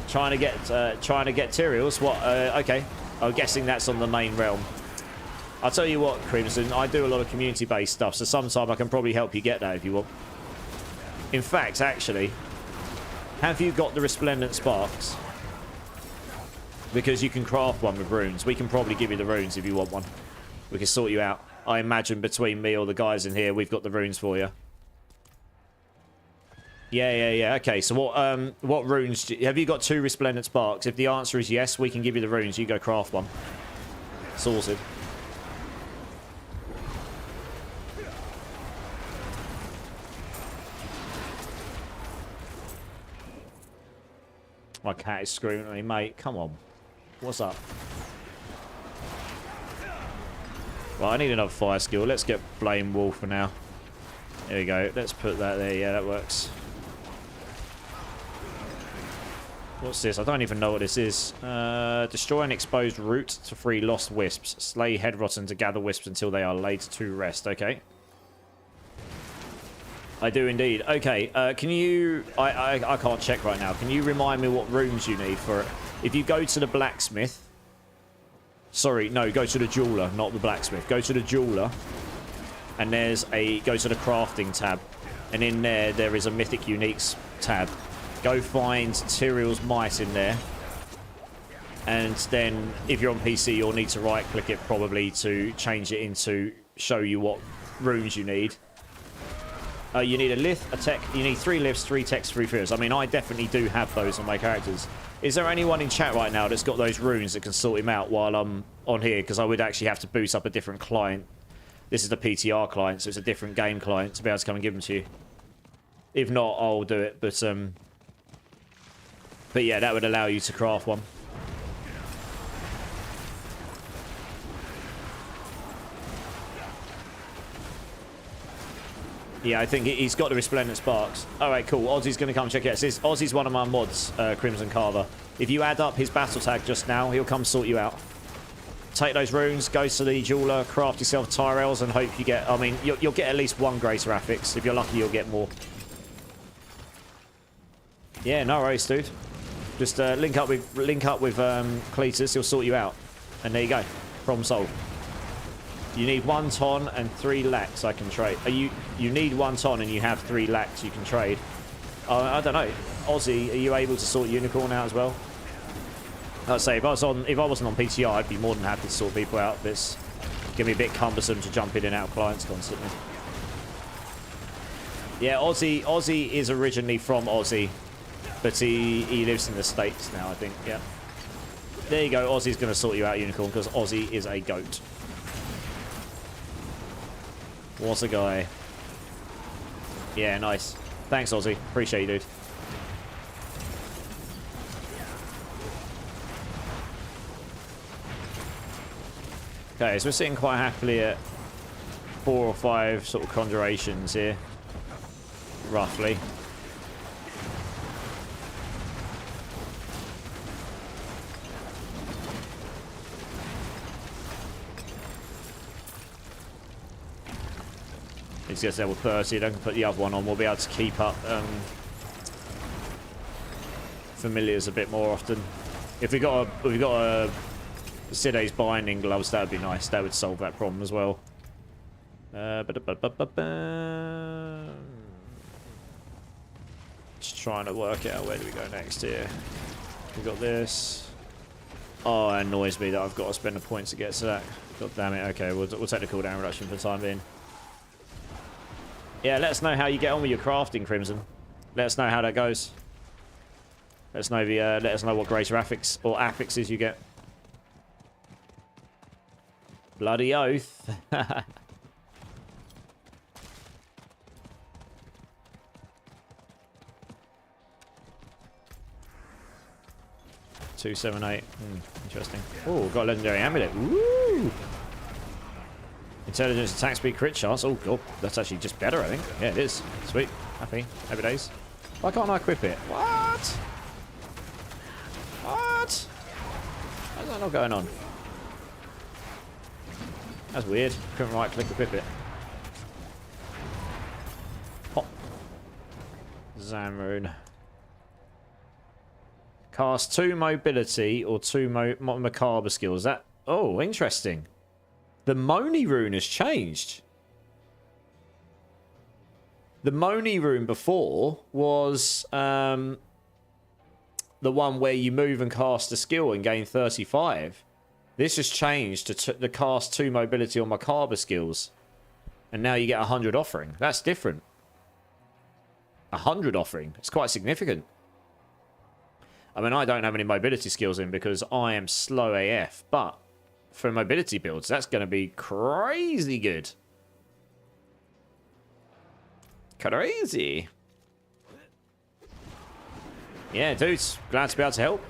Trying to get Tyraels. What? Okay. I'm guessing that's on the main realm. I'll tell you what, Crimson. I do a lot of community-based stuff, so sometime I can probably help you get that if you want. In fact, actually, have you got the Resplendent Sparks? Because you can craft one with runes. We can probably give you the runes if you want one. We can sort you out. I imagine between me or the guys in here, we've got the runes for you. Yeah. Okay, so what runes... have you got 2 Resplendent Sparks? If the answer is yes, we can give you the runes. You go craft one. Sorted. My cat is screaming at me, mate. Come on. What's up? Well, I need another fire skill. Let's get Flame Wall for now. There we go. Let's put that there. Yeah, that works. What's this? I don't even know what this is. Destroy an exposed root to free lost wisps. Slay head rotten to gather wisps until they are laid to rest. Okay. I do indeed. Okay, can you... I can't check right now. Can you remind me what runes you need for it? If you go to the blacksmith... Sorry, no, go to the jeweler, not the blacksmith. Go to the jeweler. And there's a... go to the crafting tab. And in there is a Mythic Uniques tab. Go find Tyrael's Might in there. And then, if you're on PC, you'll need to right-click it probably to change it into... show you what runes you need. You need a lith, a tech. You need 3 lifts, 3 techs, 3 fears. I mean, I definitely do have those on my characters. Is there anyone in chat right now that's got those runes that can sort him out while I'm on here? Because I would actually have to boot up a different client. This is the PTR client, so it's a different game client to be able to come and give them to you. If not, I'll do it. But yeah, that would allow you to craft one. Yeah, I think he's got the Resplendent Sparks. Alright, cool. Ozzy's going to come check it out. Says Ozzy's one of my mods, Crimson Carver. If you add up his battle tag just now, he'll come sort you out. Take those runes, go to the jeweler, craft yourself Tyrells, and hope you get... I mean, you'll get at least one Greater Affix. If you're lucky, you'll get more. Yeah, no worries, dude. Just link up with Cletus. He'll sort you out. And there you go. Problem solved. You need 1 ton and 3 lakhs I can trade. You need 1 ton and you have 3 lakhs you can trade. I don't know. Aussie, are you able to sort Unicorn out as well? I'd say if I wasn't on PTR, I'd be more than happy to sort people out. But it's gonna be a bit cumbersome to jump in and out of clients constantly. Yeah, Aussie is originally from Aussie, but he lives in the States now, I think. Yeah. There you go. Aussie's gonna sort you out, Unicorn, because Aussie is a goat. What a guy. Yeah, nice. Thanks, Aussie. Appreciate you, dude. Okay, so we're sitting quite happily at 4 or 5 sort of conjurations here. Roughly. He's gets level 30, then I can put the other one on. We'll be able to keep up familiars a bit more often. If we got a Side's binding gloves, that would be nice. That would solve that problem as well. Just trying to work out where do we go next here. We got this. Oh, it annoys me that I've got to spend a point to get to that. God damn it. Okay, we'll take the cooldown reduction for the time being. Yeah, let us know how you get on with your crafting, Crimson. Let us know how that goes. Let us know what greater affix or affixes you get. Bloody oath. 278. Interesting. Oh, got a legendary amulet. Woo! Intelligence, attack speed, crit chance. Oh, God. That's actually just better, I think. Yeah, it is. Sweet. Happy. Happy days. Why can't I equip it? What? What? How's that not going on? That's weird. Couldn't right click equip it. Pop. Zamrune. Cast 2 mobility or 2 macabre skills. That. Oh, interesting. The Moni rune has changed. The Moni rune before was the one where you move and cast a skill and gain 35. This has changed to the cast 2 mobility or macabre skills. And now you get 100 offering. That's different. 100 offering. It's quite significant. I mean, I don't have any mobility skills in because I am slow AF. But for mobility builds, that's going to be crazy good. Crazy. Yeah, dudes. Glad to be able to help.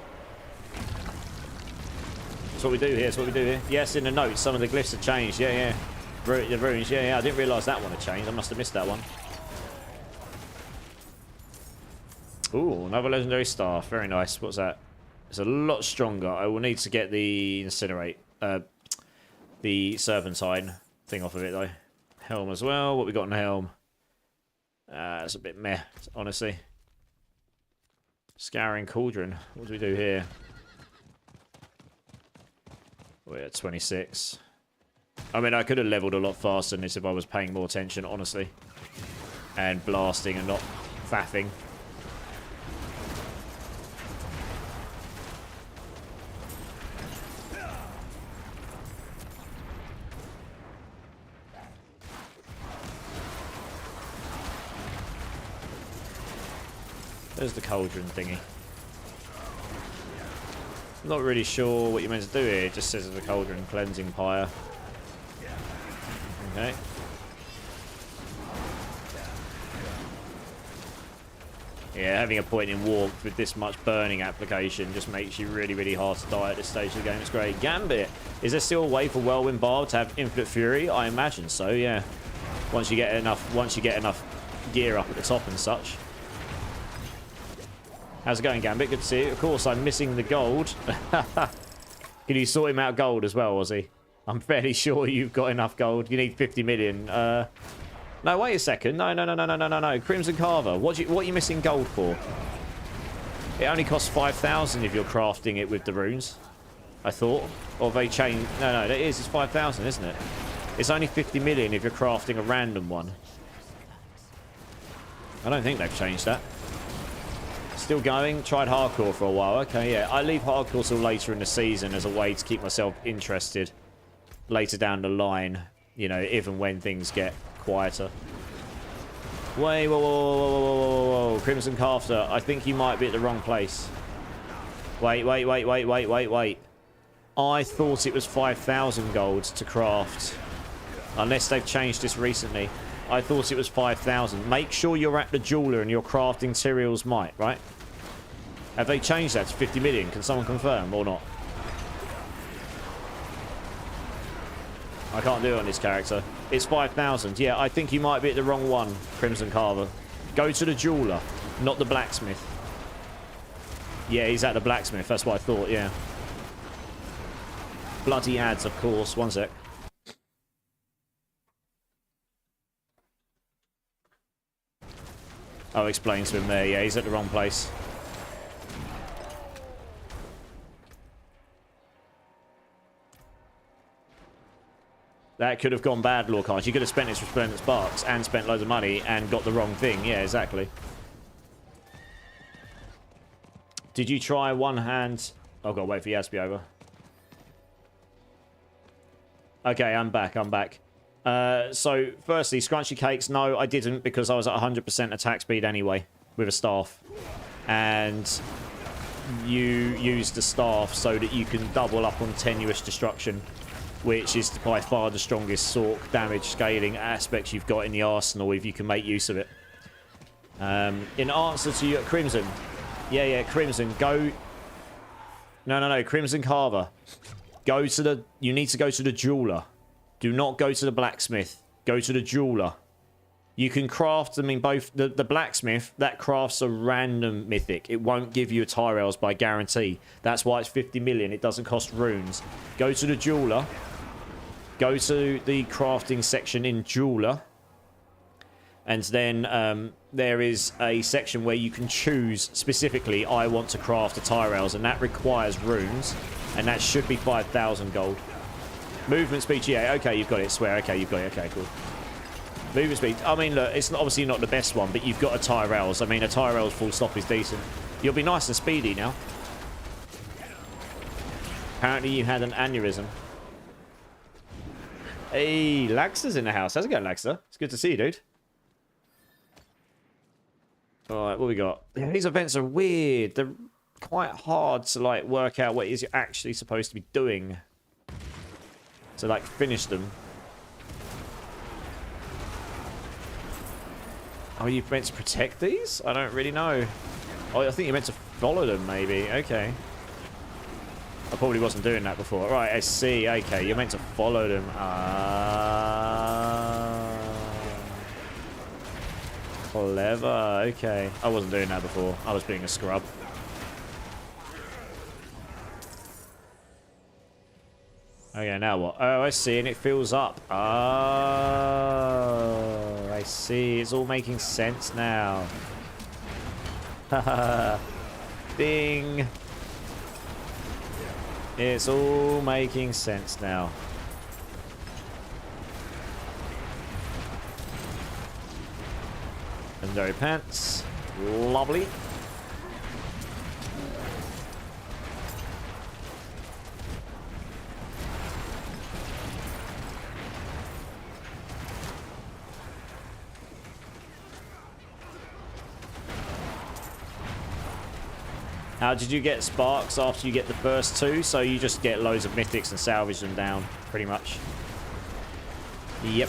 That's what we do here. That's what we do here. Yes, in the notes, some of the glyphs have changed. Yeah, yeah. The runes. Yeah, yeah. I didn't realise that one had changed. I must have missed that one. Ooh, another legendary staff. Very nice. What's that? It's a lot stronger. I will need to get the incinerate. The serpentine thing off of it, though. Helm as well. What we got in the helm? It's a bit meh, honestly. Scouring Cauldron. What do we do here? We're at 26. I mean, I could have leveled a lot faster than this if I was paying more attention, honestly. And blasting and not faffing. There's the cauldron thingy. Not really sure what you're meant to do here. It just says the cauldron cleansing pyre. Okay. Yeah, having a point in warmth with this much burning application just makes you really, really hard to die at this stage of the game. It's great. Gambit. Is there still a way for Whirlwind Barb to have infinite fury? I imagine so, yeah. Once you get enough gear up at the top and such. How's it going, Gambit? Good to see you. Of course, I'm missing the gold. Can you sort him out gold as well, Ozzy? I'm fairly sure you've got enough gold. You need 50 million. No, wait a second. No. Crimson Carver. What are you missing gold for? It only costs 5,000 if you're crafting it with the runes. I thought. Or they changed... No, it is. It's 5,000, isn't it? It's only 50 million if you're crafting a random one. I don't think they've changed that. Still going. Tried hardcore for a while. Okay, yeah. I leave hardcore till later in the season as a way to keep myself interested later down the line. You know, even when things get quieter. Wait, whoa. Crimson Carver. I think you might be at the wrong place. Wait. I thought it was 5,000 golds to craft. Unless they've changed this recently. I thought it was 5,000. Make sure you're at the jeweler and you're crafting Tyrael's Might, right? Have they changed that to 50 million? Can someone confirm or not? I can't do it on this character. It's 5,000. Yeah, I think you might be at the wrong one, Crimson Carver. Go to the jeweler, not the blacksmith. Yeah, he's at the blacksmith. That's what I thought, yeah. Bloody ads, of course. One sec. I'll explain to him there. Yeah, he's at the wrong place. That could have gone bad, Lorcard. You could have spent his Resplendent Sparks and spent loads of money and got the wrong thing. Yeah, exactly. Did you try one hand... Oh, God, wait for Yaz to be over. Okay, I'm back. So, firstly, Scrunchy Cakes. No, I didn't because I was at 100% attack speed anyway with a staff. And you use the staff so that you can double up on Tenuous Destruction, which is by far the strongest Sorc damage scaling aspect you've got in the arsenal if you can make use of it. In answer to your... Crimson. Yeah, Crimson. Go... No. Crimson Carver. Go to the... You need to go to the jeweler. Do not go to the blacksmith. Go to the jeweler. You can craft them in both... The blacksmith, that crafts a random mythic. It won't give you a Tyrael's by guarantee. That's why it's 50 million. It doesn't cost runes. Go to the jeweler. Go to the crafting section in jeweler. And then there is a section where you can choose specifically, I want to craft a Tyrael's, and that requires runes. And that should be 5,000 gold. Movement speed, yeah, okay, you've got it. Swear, okay, you've got it. Okay, cool. Movement speed. I mean, look, it's obviously not the best one, but you've got a Tyrael's. I mean, a Tyrael's full stop is decent. You'll be nice and speedy now. Apparently you had an aneurysm. Hey, Laxter's in the house. How's it going, Laxter? It's good to see you, dude. Alright, what we got? Yeah, these events are weird. They're quite hard to, like, work out what it is you're actually supposed to be doing. To, like, finish them. Oh, you're meant to protect these? I don't really know. Oh, I think you're meant to follow them, maybe. Okay. I probably wasn't doing that before. Right, I see. Okay, you're meant to follow them. Clever. Okay. I wasn't doing that before. I was being a scrub. Okay, now what? Oh, I see, and it fills up. Oh, I see. It's all making sense now. Haha. Ding. It's all making sense now. Legendary pants. Lovely. How did you get sparks after you get the first two? So you just get loads of mythics and salvage them down, pretty much. Yep.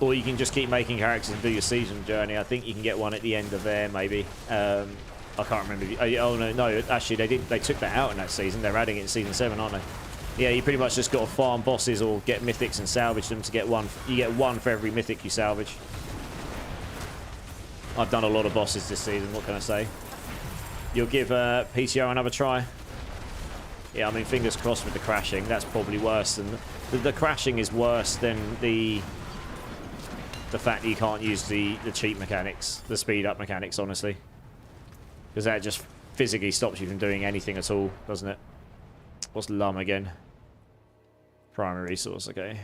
Or you can just keep making characters and do your season journey. I think you can get one at the end of there, maybe. I can't remember. Oh no, actually they did. They took that out in that season. They're adding it in season 7, aren't they? Yeah, you pretty much just got to farm bosses or get mythics and salvage them to get one. You get one for every mythic you salvage. I've done a lot of bosses this season, what can I say? You'll give PTR another try? Yeah, I mean, fingers crossed with the crashing. That's probably worse than... The crashing is worse than the fact that you can't use the cheat mechanics, the speed up mechanics, honestly. Because that just physically stops you from doing anything at all, doesn't it? What's LUM again? Primary resource, okay.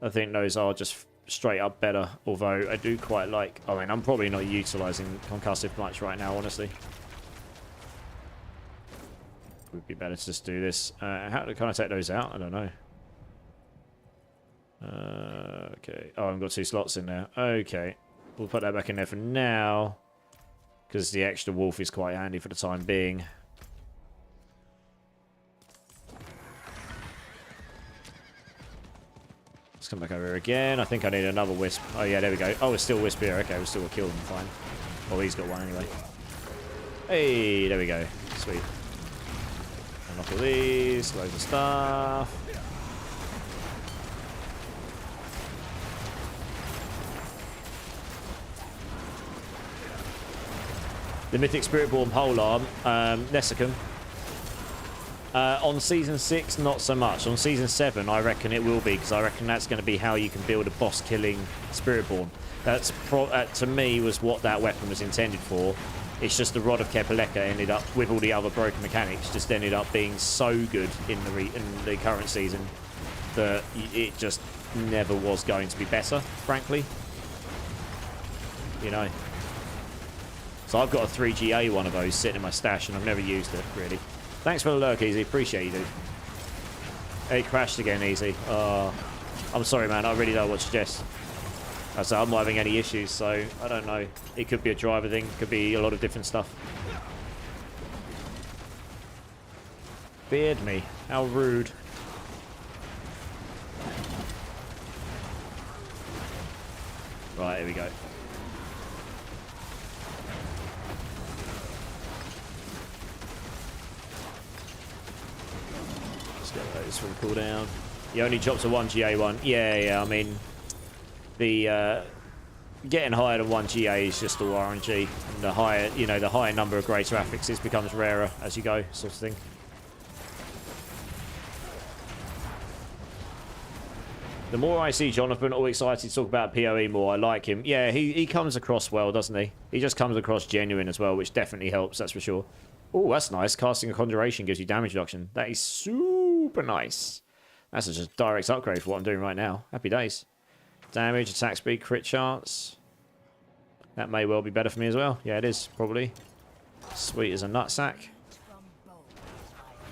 I think those are just straight up better, although I do quite like... I mean, I'm probably not utilising concussive much right now, honestly. Would be better to just do this. How can I take those out? I don't know. Okay. Oh, I've got 2 slots in there. Okay. We'll put that back in there for now, because the extra wolf is quite handy for the time being. Let's come back over here again. I think I need another wisp. Oh, yeah, there we go. Oh, it's still wisp here. Okay, we'll still kill them. Fine. Well, he's got one anyway. Hey, there we go. Sweet. Unlock all these. Loads of stuff. The Mythic Spiritborn Polearm, Nessicum. On Season 6, not so much. On Season 7, I reckon it will be, because I reckon that's going to be how you can build a boss-killing Spiritborn. That's, to me, was what that weapon was intended for. It's just the Rod of Kepaleka ended up, with all the other broken mechanics, just ended up being so good in the current season that it just never was going to be better, frankly. You know. So I've got a 3GA one of those sitting in my stash, and I've never used it, really. Thanks for the lurk, Easy. Appreciate you, dude. It crashed again, Easy. I'm sorry, man. I really don't know what to suggest. So I'm not having any issues, so I don't know. It could be a driver thing. Could be a lot of different stuff. Beard me. How rude. Right, here we go. Get those from cooldown. He only drops a 1 GA1. Yeah, I mean, the getting higher than 1 GA is just all RNG. And the higher, you know, the higher number of greater affixes becomes rarer as you go, sort of thing. The more I see Jonathan all excited to talk about PoE more, I like him. Yeah, he comes across well, doesn't he? He just comes across genuine as well, which definitely helps, that's for sure. Oh, that's nice. Casting a Conjuration gives you damage reduction. That is super nice. That's just a direct upgrade for what I'm doing right now. Happy days. Damage, attack speed, crit chance. That may well be better for me as well. Yeah, it is, probably. Sweet as a nutsack.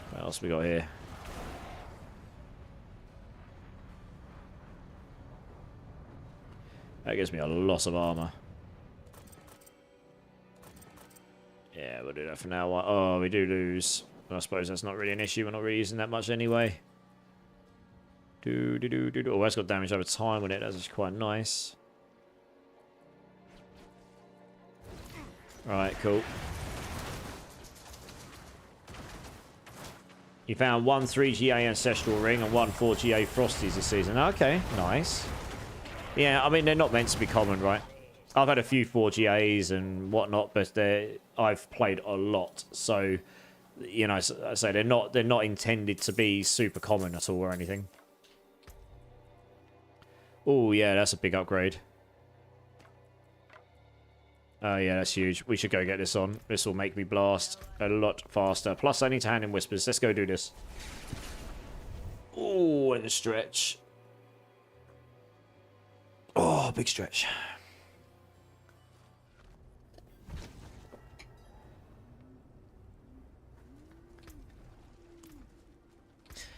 What else we got here? That gives me a lot of armor. Yeah, we'll do that for now. Oh, we do lose. But I suppose that's not really an issue. We're not really using that much anyway. Oh, that's got damage over time with it. That's just quite nice. Right, cool. You found 1 3GA Ancestral Ring and 1 4GA Frosties this season. Okay, nice. Yeah, I mean, they're not meant to be common, right? I've had a few 4GAs and whatnot, but I've played a lot. So, you know, I say they're not intended to be super common at all or anything. Oh, yeah, that's a big upgrade. Oh, yeah, that's huge. We should go get this on. This will make me blast a lot faster. Plus, I need to hand in Whispers. Let's go do this. Oh, and a stretch. Oh, big stretch.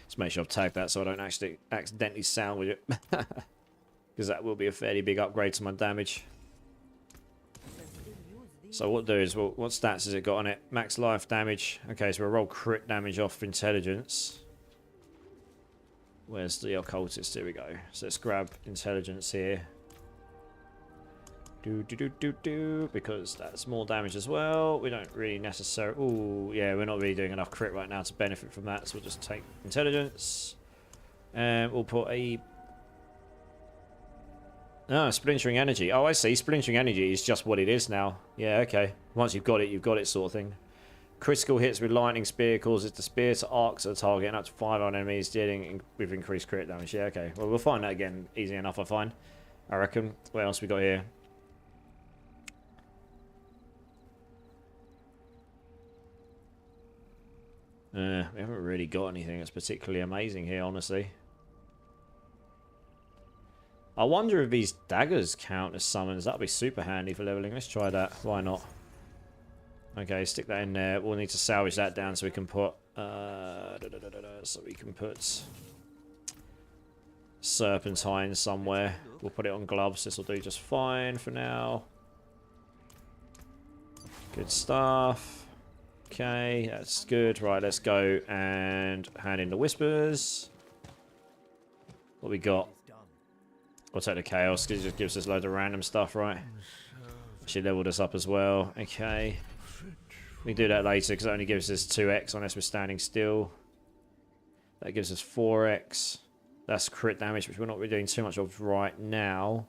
Let's make sure I've tagged that so I don't actually accidentally salvage it. Because that will be a fairly big upgrade to my damage. So what do is, well, what stats has it got on it? Max life damage. Okay, so we'll roll crit damage off intelligence. Where's the occultist? Here we go. So let's grab intelligence here. Because that's more damage as well. We don't really necessarily... Ooh, yeah, we're not really doing enough crit right now to benefit from that, so we'll just take intelligence. And we'll put a... Oh, splintering energy. Oh, I see. Splintering energy is just what it is now. Yeah, okay. Once you've got it sort of thing. Critical hits with lightning spear causes the spear to arc to the target and up to 5 on enemies, dealing with increased crit damage. Yeah, okay. Well, we'll find that again. Easy enough, I find. I reckon. What else we got here? We haven't really got anything that's particularly amazing here, honestly. I wonder if these daggers count as summons. That'd be super handy for leveling. Let's try that. Why not? Okay, stick that in there. We'll need to salvage that down so we can put... so we can put... serpentine somewhere. We'll put it on gloves. This will do just fine for now. Good stuff. Okay, that's good. Right, let's go and hand in the whispers. What we got? We'll take the chaos because it just gives us loads of random stuff, right? She leveled us up as well. Okay. We can do that later because it only gives us 2x unless we're standing still. That gives us 4x. That's crit damage, which we're not really doing too much of right now.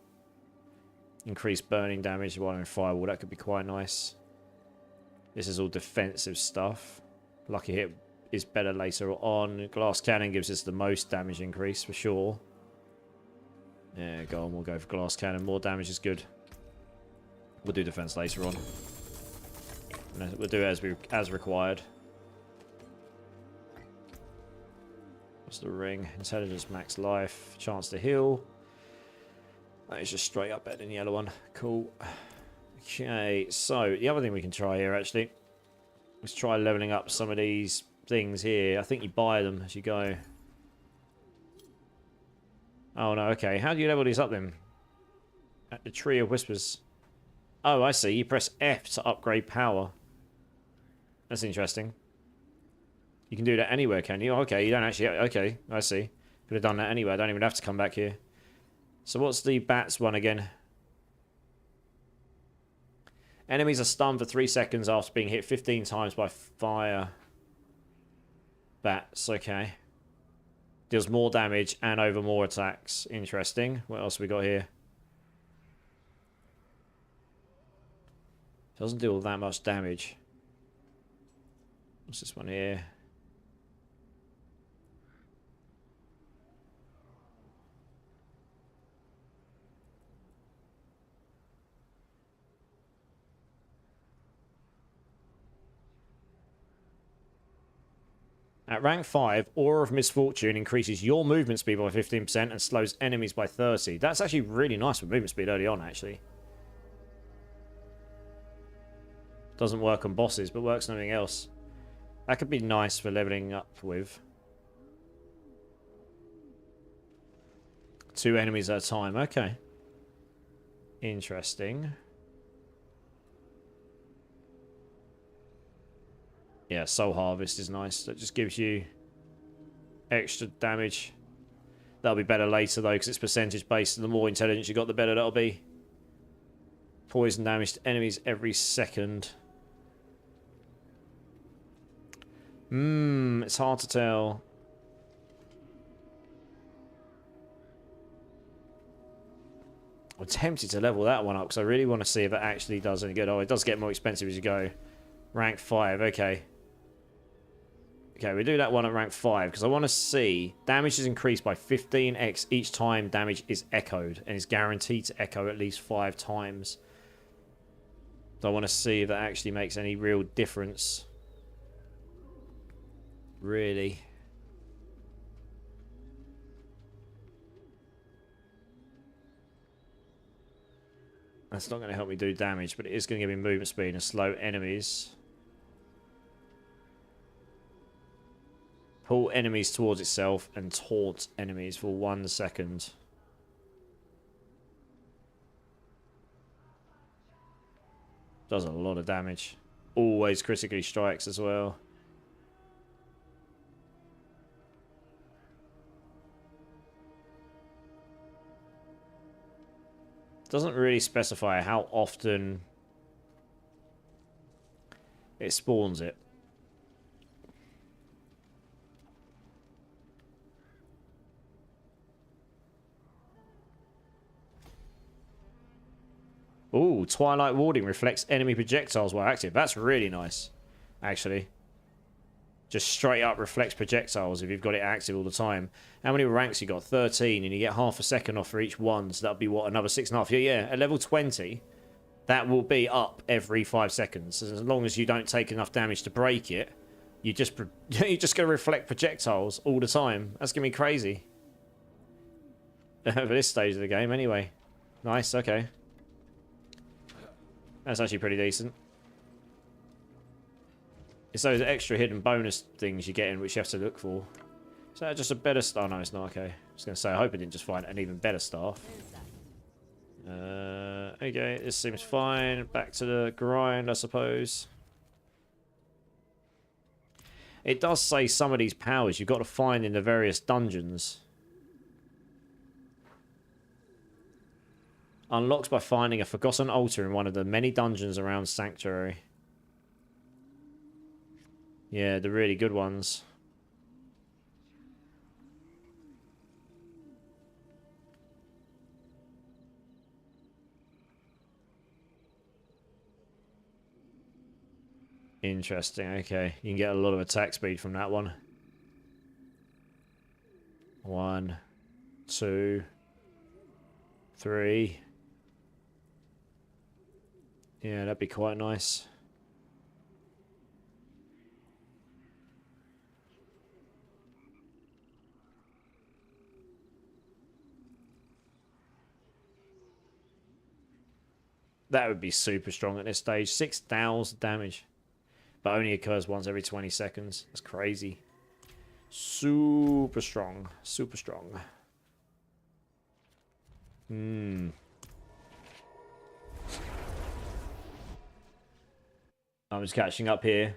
Increased burning damage while in firewall. That could be quite nice. This is all defensive stuff. Lucky hit is better later on. Glass cannon gives us the most damage increase for sure. Yeah, go on. We'll go for glass cannon. More damage is good. We'll do defense later on. We'll do it as required. What's the ring? Intelligence, max life, chance to heal. That is just straight up better than the yellow one. Cool. Okay, so the other thing we can try here actually. Let's try leveling up some of these things here. I think you buy them as you go. Oh no, okay. How do you level these up then? At the Tree of Whispers. Oh, I see. You press F to upgrade power. That's interesting. You can do that anywhere, can you? Okay, you don't actually... Okay, I see. Could have done that anywhere. I don't even have to come back here. So what's the bats one again? Enemies are stunned for 3 seconds after being hit 15 times by fire. Bats, okay. Deals more damage and over more attacks. Interesting. What else we got here? Doesn't deal that much damage. What's this one here? At rank 5, Aura of Misfortune increases your movement speed by 15% and slows enemies by 30. That's actually really nice with movement speed early on, actually. Doesn't work on bosses, but works on anything else. That could be nice for leveling up with. 2 enemies at a time, okay. Interesting. Yeah, Soul Harvest is nice. That just gives you extra damage. That'll be better later, though, because it's percentage based. And the more intelligence you got, the better that'll be. Poison damage to enemies every second. It's hard to tell. I'm tempted to level that one up, because I really want to see if it actually does any good. Oh, it does get more expensive as you go. Rank 5, okay. Okay, we do that one at rank 5 because I want to see damage is increased by 15x each time damage is echoed and is guaranteed to echo at least 5 times. So I want to see if that actually makes any real difference. Really. That's not going to help me do damage, but it is going to give me movement speed and slow enemies. Pull enemies towards itself and taunt enemies for 1 second. Does a lot of damage. Always critically strikes as well. Doesn't really specify how often it spawns it. Ooh, Twilight Warding reflects enemy projectiles while active. That's really nice, actually. Just straight up reflects projectiles if you've got it active all the time. How many ranks you got? 13, and you get half a second off for each one, so that'll be, what, another 6.5? Yeah, at level 20, that will be up every 5 seconds. As long as you don't take enough damage to break it, you're just going to reflect projectiles all the time. That's going to be crazy. For this stage of the game, anyway. Nice, okay. That's actually pretty decent. It's those extra hidden bonus things you get in which you have to look for. Is that just a better staff? Oh, no, it's not. Okay. I was going to say, I hope I didn't just find an even better staff. Okay, this seems fine. Back to the grind, I suppose. It does say some of these powers you've got to find in the various dungeons. Unlocked by finding a forgotten altar in one of the many dungeons around Sanctuary. Yeah, the really good ones. Interesting, okay. You can get a lot of attack speed from that one. 1, 2, 3. Yeah, that'd be quite nice. That would be super strong at this stage. 6,000 damage. But only occurs once every 20 seconds. That's crazy. Super strong. Super strong. I'm just catching up here.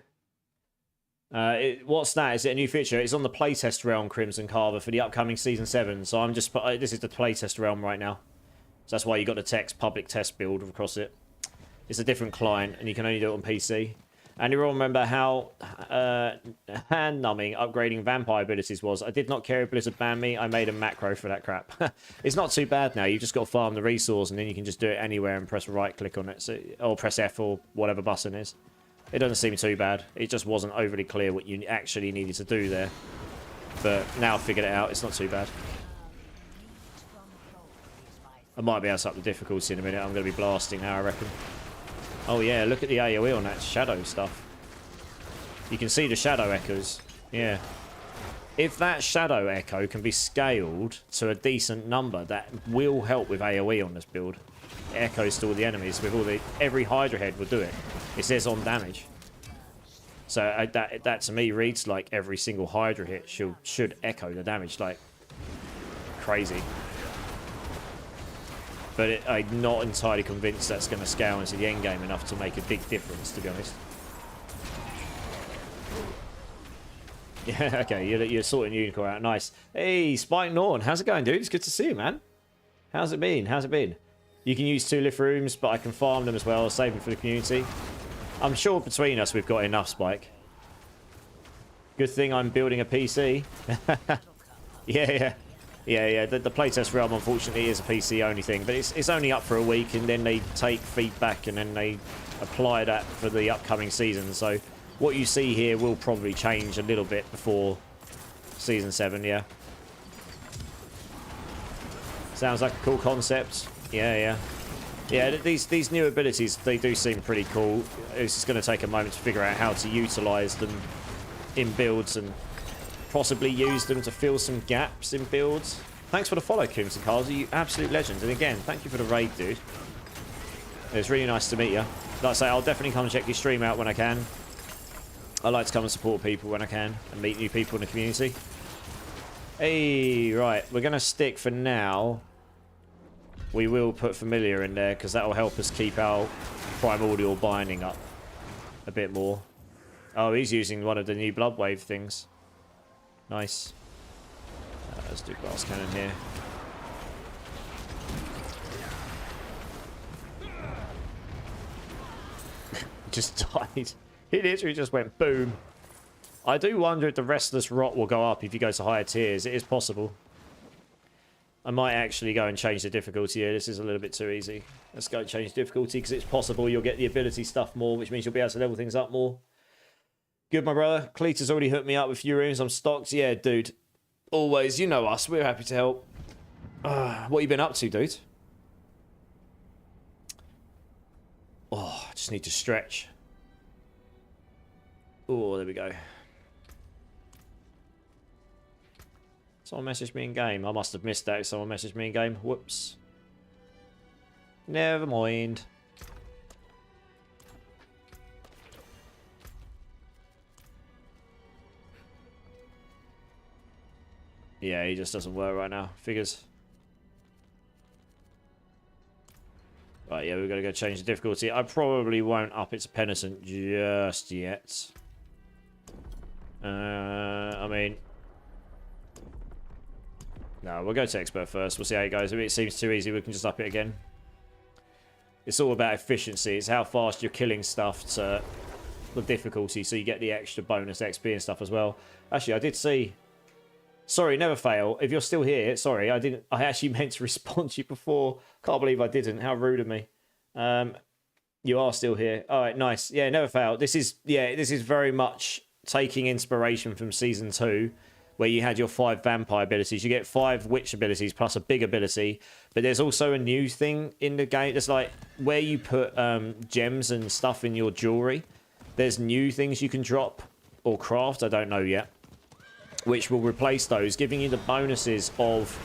What's that? Is it a new feature? It's on the playtest realm, Crimson Carver, for the upcoming Season 7. So I'm just... this is the playtest realm right now. So that's why you got the text public test build across it. It's a different client, and you can only do it on PC. And you all remember how hand-numbing upgrading vampire abilities was. I did not care if Blizzard banned me. I made a macro for that crap. It's not too bad now. You just got to farm the resource, and then you can just do it anywhere and press right-click on it. So, or press F or whatever button is. It doesn't seem too bad. It just wasn't overly clear what you actually needed to do there. But now I've figured it out. It's not too bad. I might be able to up the difficulty in a minute. I'm going to be blasting now, I reckon. Oh yeah, look at the AoE on that shadow stuff. You can see the shadow echoes. Yeah. If that shadow echo can be scaled to a decent number, that will help with AoE on this build. It echoes to all the enemies with all the... Every Hydra head will do it. It says on damage. So that to me reads like every single Hydra hit should echo the damage like crazy. But I'm not entirely convinced that's going to scale into the end game enough to make a big difference, to be honest. Yeah, okay, you're sorting Unicorn out. Nice. Hey, Spike Norton, how's it going, dude? It's good to see you, man. How's it been? How's it been? You can use 2 lift rooms, but I can farm them as well, save them for the community. I'm sure between us we've got enough, Spike. Good thing I'm building a PC. Yeah. The playtest realm, unfortunately, is a PC-only thing. But it's only up for a week, and then they take feedback, and then they apply that for the upcoming season. So what you see here will probably change a little bit before Season 7, yeah. Sounds like a cool concept. Yeah, these new abilities, they do seem pretty cool. It's just going to take a moment to figure out how to utilise them in builds and possibly use them to fill some gaps in builds. Thanks for the follow, Crimson Carver. You absolute legend. And again, thank you for the raid, dude. It's really nice to meet you. Like I say, I'll definitely come and check your stream out when I can. I like to come and support people when I can and meet new people in the community. Hey, right. We're going to stick for now. We will put Familiar in there because that will help us keep our primordial binding up a bit more. Oh, he's using one of the new Bloodwave things. Nice. Let's do glass cannon here. just died. He literally just went boom. I do wonder if the Restless Rot will go up if you go to higher tiers. It is possible. I might actually go and change the difficulty here. This is a little bit too easy. Let's go change difficulty because it's possible you'll get the ability stuff more, which means you'll be able to level things up more. Good, my brother. Cletus already hooked me up with a few rooms. I'm stocked. Yeah, dude. Always. You know us. We're happy to help. What you been up to, dude? Oh, I just need to stretch. Oh, there we go. Someone messaged me in game. I must have missed that if someone messaged me in game. Whoops. Never mind. Yeah, he just doesn't work right now. Figures. Right, yeah, we've got to go change the difficulty. I probably won't up it to Penitent just yet. I mean... No, we'll go to Expert first. We'll see how it goes. If it seems too easy, we can just up it again. It's all about efficiency. It's how fast you're killing stuff to the difficulty, so you get the extra bonus XP and stuff as well. Actually, I did see... Sorry, never fail. If you're still here, sorry, I actually meant to respond to you before. Can't believe I didn't. How rude of me. You are still here. All right, nice. Yeah, never fail. This is very much taking inspiration from Season 2, where you had your 5 vampire abilities. You get 5 witch abilities plus a big ability. But there's also a new thing in the game. There's like where you put gems and stuff in your jewelry. There's new things you can drop or craft. I don't know yet. Which will replace those, giving you the bonuses of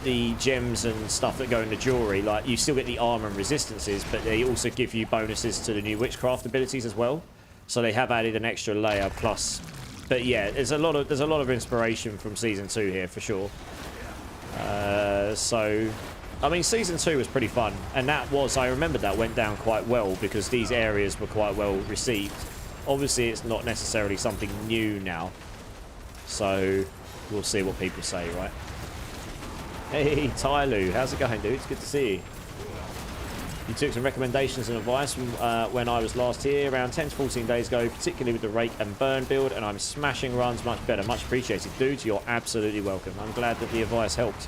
the gems and stuff that go in the jewelry. Like, you still get the armor and resistances, but they also give you bonuses to the new witchcraft abilities as well. So they have added an extra layer plus. But yeah, there's a lot of inspiration from Season 2 here for sure. So, I mean, Season 2 was pretty fun, and I remember that went down quite well because these areas were quite well received. Obviously, it's not necessarily something new now. So, we'll see what people say, right? Hey, Tyloo, how's it going, dude? It's good to see you. You took some recommendations and advice from when I was last here, around 10 to 14 days ago, particularly with the Rake and Burn build, and I'm smashing runs much better. Much appreciated, dude. You're absolutely welcome. I'm glad that the advice helped.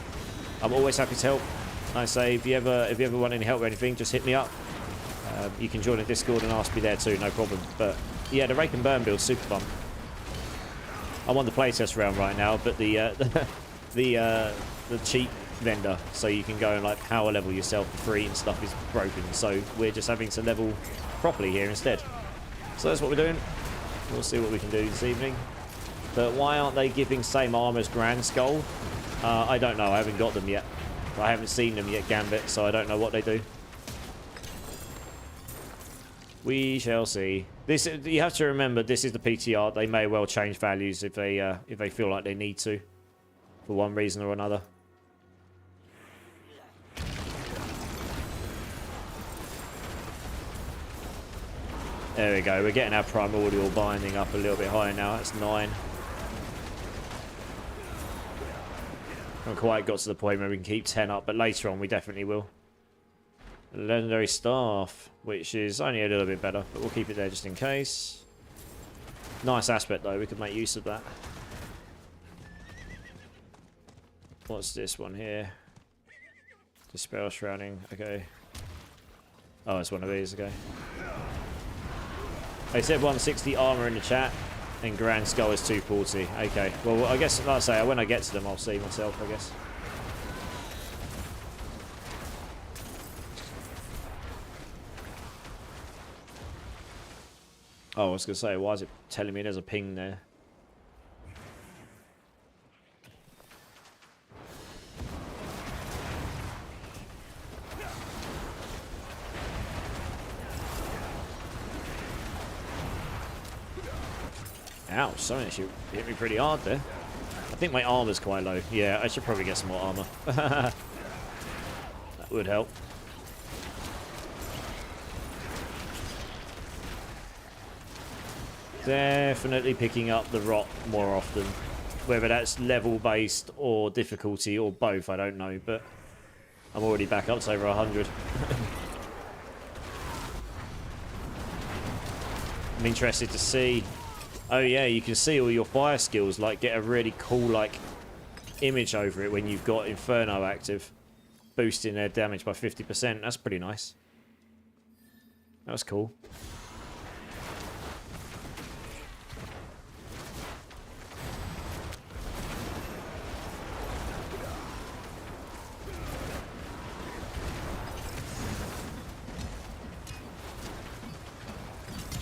I'm always happy to help. I say, if you ever want any help or anything, just hit me up. You can join the Discord and ask me there too, no problem. But yeah, the Rake and Burn build's super fun. I'm on the playtest round right now, but the cheap vendor, so you can go and like power level yourself for free and stuff, is broken. So we're just having to level properly here instead. So that's what we're doing. We'll see what we can do this evening. But why aren't they giving same armor as Grand Skull? I don't know. I haven't got them yet. I haven't seen them yet, Gambit, so I don't know what they do. We shall see. This, you have to remember, this is the PTR. They may well change values if they feel like they need to, for one reason or another. There we go. We're getting our primordial binding up a little bit higher now. That's 9. Haven't quite got to the point where we can keep 10 up, but later on we definitely will. Legendary staff, which is only a little bit better, but we'll keep it there just in case. Nice aspect though, we could make use of that. What's this one here? Dispel shrouding, okay. Oh, it's one of these, okay. They said 160 armor in the chat, and Grand Skull is 240. Okay, well, I guess, like I say, when I get to them, I'll see myself, I guess. Oh, I was going to say, why is it telling me there's a ping there? Ow, something actually hit me pretty hard there. I think my armor's quite low. Yeah, I should probably get some more armor. That would help. Definitely picking up the rot more often. Whether that's level based or difficulty or both, I don't know, but I'm already back up to over 100. I'm interested to see. Oh yeah, you can see all your fire skills, like get a really cool like image over it when you've got Inferno active, boosting their damage by 50%. That's pretty nice. That was cool.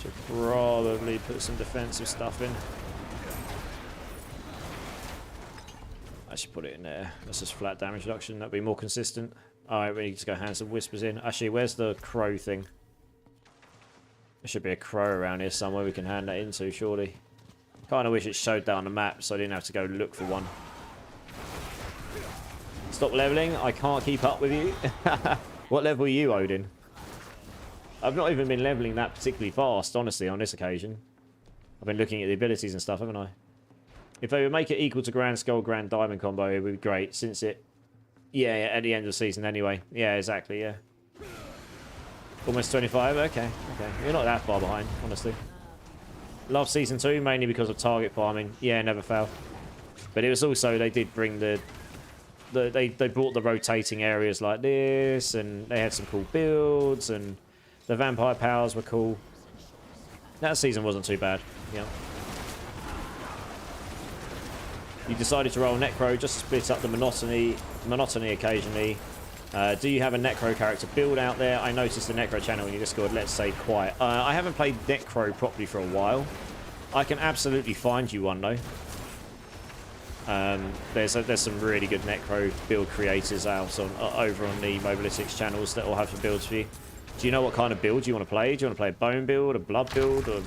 Should probably put some defensive stuff in. I should put it in there. That's just flat damage reduction. That'd be more consistent. Alright, we need to go hand some whispers in. Actually, where's the crow thing? There should be a crow around here somewhere we can hand that into, surely. Kind of wish it showed that on the map so I didn't have to go look for one. Stop leveling. I can't keep up with you. What level are you, Odin? I've not even been leveling that particularly fast, honestly, on this occasion. I've been looking at the abilities and stuff, haven't I? If they would make it equal to Grand Skull, Grand Diamond combo, it would be great, since it... Yeah, at the end of the season anyway. Yeah, exactly, yeah. Almost 25, okay. You're not that far behind, honestly. Love Season 2, mainly because of target farming. Yeah, never fail. But it was also, they did bring they brought the rotating areas like this, and they had some cool builds, and the vampire powers were cool. That season wasn't too bad, yeah. You decided to roll Necro just to split up the monotony occasionally. Do you have a Necro character build out there? I noticed the Necro channel in your Discord, let's say quiet. I haven't played Necro properly for a while. I can absolutely find you one though. There's some really good Necro build creators out on over on the Mobalytics channels that will have some builds for you. Do you know what kind of build you want to play? Do you want to play a bone build, a blood build, or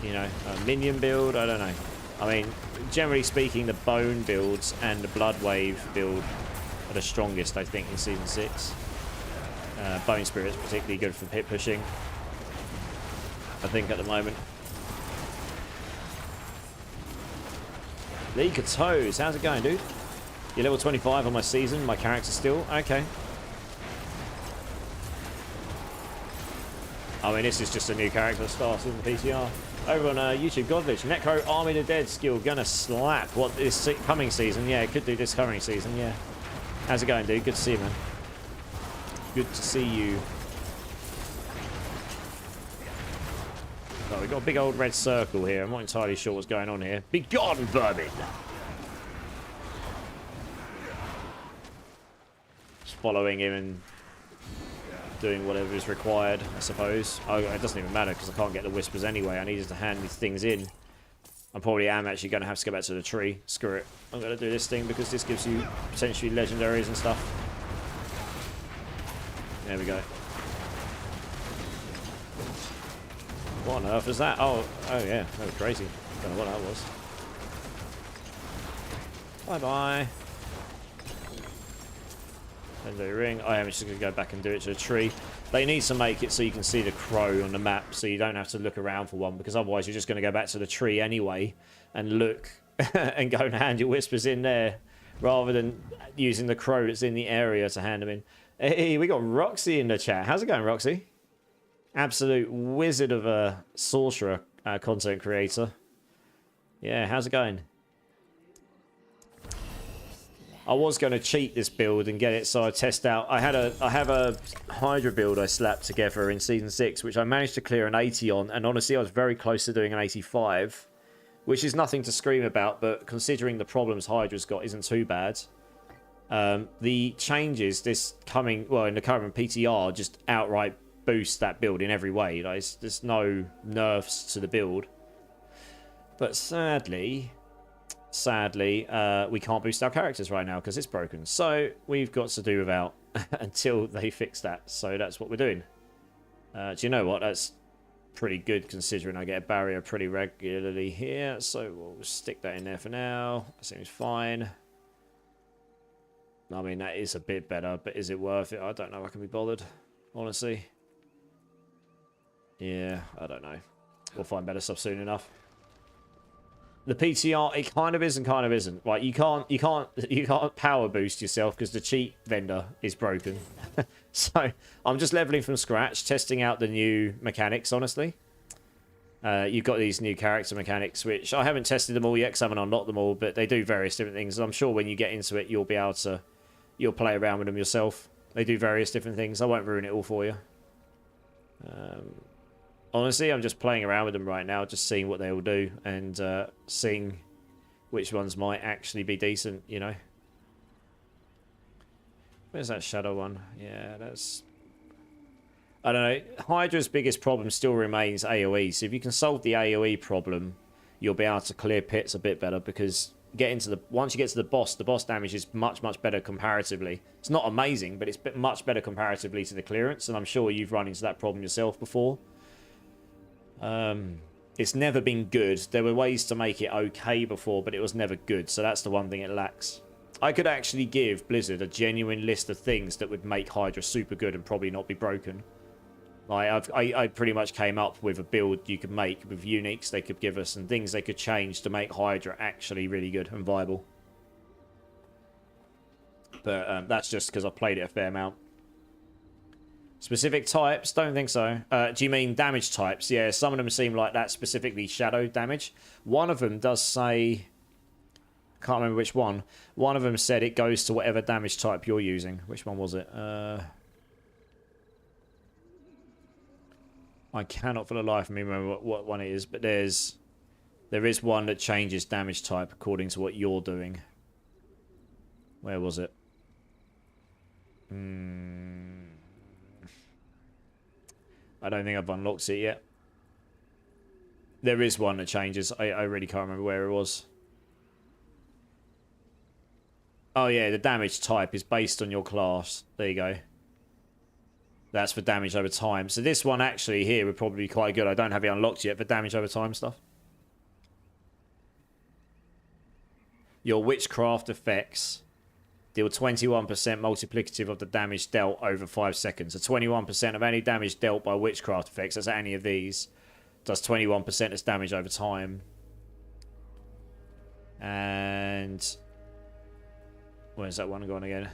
you know, a minion build? I don't know. I mean, generally speaking, the bone builds and the blood wave build are the strongest, I think, in Season 6. Bone Spirit's particularly good for hit pushing, I think, at the moment. League of Toes, how's it going, dude? You're level 25 on my season, my character still? Okay. I mean, this is just a new character started in the PTR. Over on YouTube, Godlich, Necro Army the Dead skill, gonna slap. What, this coming season? Yeah, it could do this coming season, yeah. How's it going, dude? Good to see you, man. Good to see you. Oh, we've got a big old red circle here. I'm not entirely sure what's going on here. Be gone, vermin! Just following him and doing whatever is required, I suppose. Oh, it doesn't even matter because I can't get the whispers anyway. I needed to hand these things in. I probably am actually going to have to go back to the tree. Screw it. I'm going to do this thing because this gives you potentially legendaries and stuff. There we go. What on earth is that? Oh yeah, that was crazy. Don't know what that was. Bye-bye. Legendary ring. I am just going to go back and do it to the tree. They need to make it so you can see the crow on the map, so you don't have to look around for one, because otherwise you're just going to go back to the tree anyway and look and go and hand your whispers in there, rather than using the crow that's in the area to hand them in. Hey, we got Roxy in the chat. How's it going, Roxy? Absolute wizard of a sorcerer content creator. Yeah, how's it going? I was going to cheat this build and get it so I test out. I have a Hydra build I slapped together in Season 6, which I managed to clear an 80 on, and honestly I was very close to doing an 85, which is nothing to scream about, but considering the problems Hydra's got isn't too bad. The changes this coming, well, in the current PTR just outright boost that build in every way. Like, there's no nerfs to the build. But sadly, we can't boost our characters right now because it's broken. So we've got to do without until they fix that. So that's what we're doing. Do you know what? That's pretty good considering I get a barrier pretty regularly here. So we'll stick that in there for now. That seems fine. I mean, that is a bit better, but is it worth it? I don't know if I can be bothered, honestly. Yeah, I don't know. We'll find better stuff soon enough. The PTR, it kind of is and kind of isn't. Right, you can't power boost yourself because the cheat vendor is broken. So I'm just leveling from scratch, testing out the new mechanics, honestly. You've got these new character mechanics, which I haven't tested them all yet because I haven't unlocked them all, but they do various different things. And I'm sure when you get into it, you'll play around with them yourself. They do various different things. I won't ruin it all for you. Honestly, I'm just playing around with them right now, just seeing what they will do and seeing which ones might actually be decent, you know. Where's that shadow one? Yeah, that's... I don't know. Hydra's biggest problem still remains AoE. So if you can solve the AoE problem, you'll be able to clear pits a bit better because once you get to the boss damage is much, much better comparatively. It's not amazing, but it's much better comparatively to the clearance, and I'm sure you've run into that problem yourself before. It's never been good. There were ways to make it okay before, but it was never good, so that's the one thing it lacks. I could actually give Blizzard a genuine list of things that would make Hydra super good and probably not be broken. Like, I pretty much came up with a build you could make with uniques they could give us and things they could change to make Hydra actually really good and viable. But that's just because I played it a fair amount. Specific types? Don't think so. Do you mean damage types? Yeah, some of them seem like that, specifically shadow damage. One of them does say... I can't remember which one. One of them said it goes to whatever damage type you're using. Which one was it? I cannot for the life of me remember what one it is, but there is one that changes damage type according to what you're doing. Where was it? I don't think I've unlocked it yet. There is one that changes. I really can't remember where it was. Oh yeah, the damage type is based on your class. There you go. That's for damage over time. So this one actually here would probably be quite good. I don't have it unlocked yet for damage over time stuff. Your witchcraft effects deal 21% multiplicative of the damage dealt over 5 seconds. So 21% of any damage dealt by witchcraft effects, that's any of these, does 21% as damage over time. And where's that one gone again?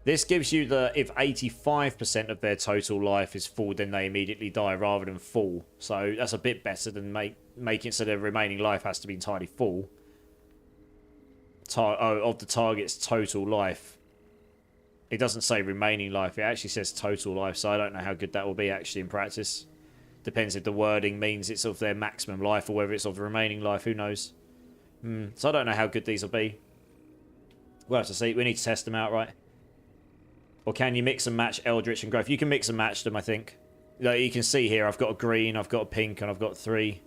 This gives you the, if 85% of their total life is full, then they immediately die rather than full. So that's a bit better than making it so their remaining life has to be entirely full. Of the target's total life. It doesn't say remaining life, it actually says total life, so I don't know how good that will be actually in practice. Depends if the wording means it's of their maximum life or whether it's of the remaining life, who knows. So I don't know how good these will be. We'll have to see, we need to test them out, right? Or can you mix and match Eldritch and Growth? You can mix and match them, I think. Like you can see here, I've got a green, I've got a pink, and I've got 3.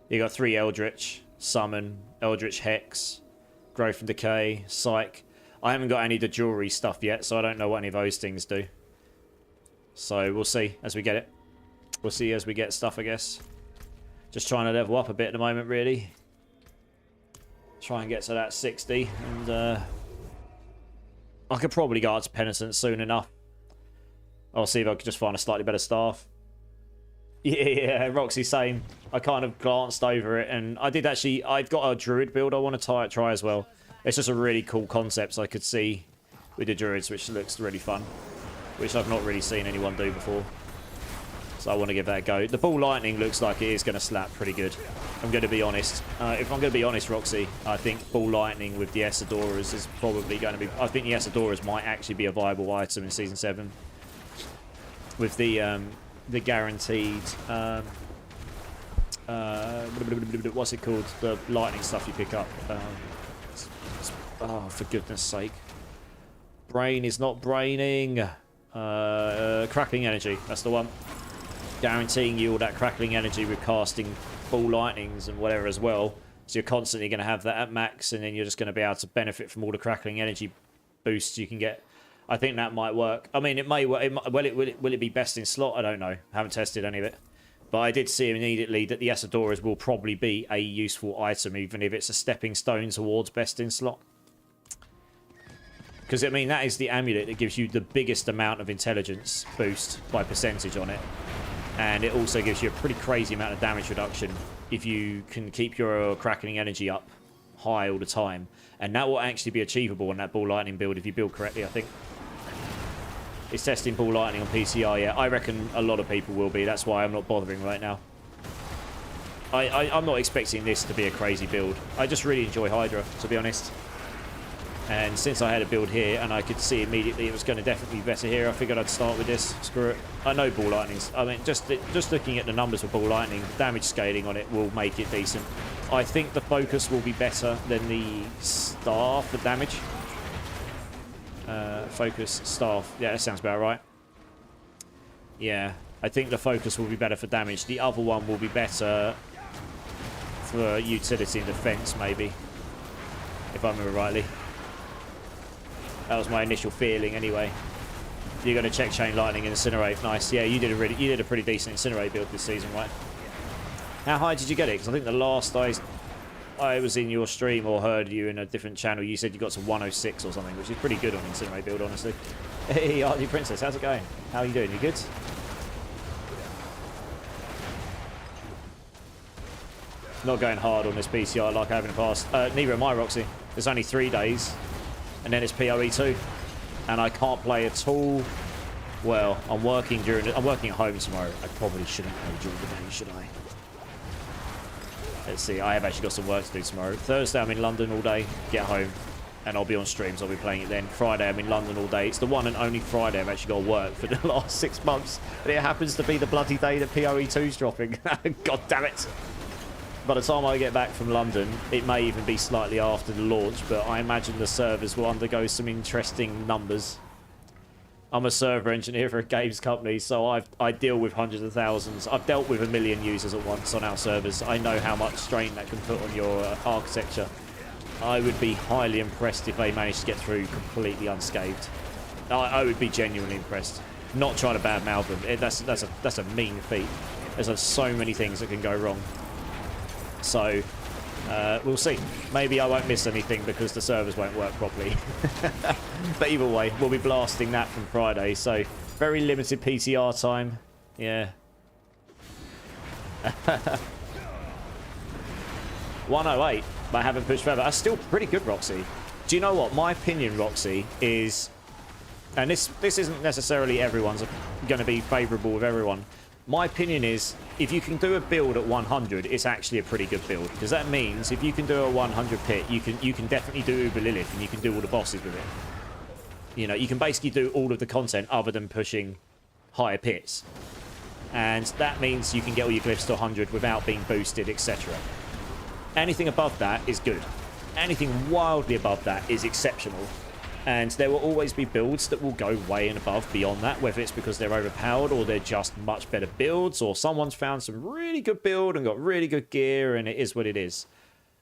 You got 3 Eldritch, Summon, Eldritch Hex, Growth and Decay, Psych. I haven't got any of the jewelry stuff yet, so I don't know what any of those things do. So we'll see as we get it. We'll see as we get stuff, I guess. Just trying to level up a bit at the moment, really. Try and get to that 60, and I could probably go out to Penitence soon enough. I'll see if I could just find a slightly better staff. Yeah, Roxy, same. I kind of glanced over it, and I did actually... I've got a Druid build I want to try as well. It's just a really cool concept I could see with the Druids, which looks really fun. Which I've not really seen anyone do before. So I want to give that a go. The Ball Lightning looks like it is going to slap pretty good. I'm going to be honest. If I'm going to be honest, Roxy, I think Ball Lightning with the Essadoras is probably going to be... I think the Essadoras might actually be a viable item in Season 7. With the guaranteed... what's it called? The lightning stuff you pick up. Oh, for goodness sake. Brain is not braining. Crackling Energy. That's the one. Guaranteeing you all that crackling energy with casting Ball Lightnings and whatever as well. So you're constantly going to have that at max, and then you're just going to be able to benefit from all the crackling energy boosts you can get. I think that might work. I mean, it may work. Will it be best in slot? I don't know. Haven't tested any of it. But I did see immediately that the Essadoras will probably be a useful item, even if it's a stepping stone towards best in slot. Because, I mean, that is the amulet that gives you the biggest amount of intelligence boost by percentage on it. And it also gives you a pretty crazy amount of damage reduction if you can keep your crackling energy up high all the time. And that will actually be achievable on that Ball Lightning build if you build correctly, I think. It's testing Ball Lightning on PCR, yeah. I reckon a lot of people will be. That's why I'm not bothering right now. I'm not expecting this to be a crazy build. I just really enjoy Hydra, to be honest. And since I had a build here and I could see immediately it was going to definitely be better here, I figured I'd start with this. Screw it. I know Ball Lightning's... I mean, just looking at the numbers for Ball Lightning, damage scaling on it will make it decent. I think the focus will be better than the staff for damage. Focus, staff. Yeah, that sounds about right. Yeah, I think the focus will be better for damage. The other one will be better for utility and defense, maybe. If I remember rightly. That was my initial feeling, anyway. You're going to check Chain Lightning and Incinerate. Nice. Yeah, you did a pretty decent Incinerate build this season, right? How high did you get it? Because I think the last I was in your stream or heard you in a different channel, you said you got to 106 or something, which is pretty good on Incinerate build, honestly. Hey, Artie Princess, how's it going? How are you doing? You good? Not going hard on this PCR like I have in the past. Neither am I, Roxy. There's only 3 days, and then it's PoE 2, and I can't play at all. Well, I'm working at home tomorrow. I probably shouldn't play during the day, should I? Let's see. I have actually got some work to do tomorrow. Thursday, I'm in London all day. Get home, and I'll be on streams. I'll be playing it then. Friday, I'm in London all day. It's the one and only Friday I've actually got to work for the last 6 months, and it happens to be the bloody day that PoE 2's dropping. God damn it! By the time I get back from London, it may even be slightly after the launch, but I imagine the servers will undergo some interesting numbers. I'm a server engineer for a games company, so I deal with hundreds of thousands. I've dealt with 1 million users at once on our servers. I know how much strain that can put on your architecture. I would be highly impressed if they managed to get through completely unscathed. I would be genuinely impressed. Not trying to badmouth them. That's a mean feat. There's so many things that can go wrong. So, we'll see. Maybe I won't miss anything because the servers won't work properly. But either way, we'll be blasting that from Friday. So, very limited PTR time. Yeah. 108, but I haven't pushed further. That's still pretty good, Roxy. Do you know what? My opinion, Roxy, is... And this isn't necessarily everyone's going to be favourable with everyone. My opinion is, if you can do a build at 100, it's actually a pretty good build. Because that means, if you can do a 100 pit, you can definitely do Uber Lilith, and you can do all the bosses with it. You know, you can basically do all of the content other than pushing higher pits. And that means you can get all your glyphs to 100 without being boosted, etc. Anything above that is good. Anything wildly above that is exceptional. And there will always be builds that will go way and above beyond that, whether it's because they're overpowered or they're just much better builds, or someone's found some really good build and got really good gear, and it is what it is.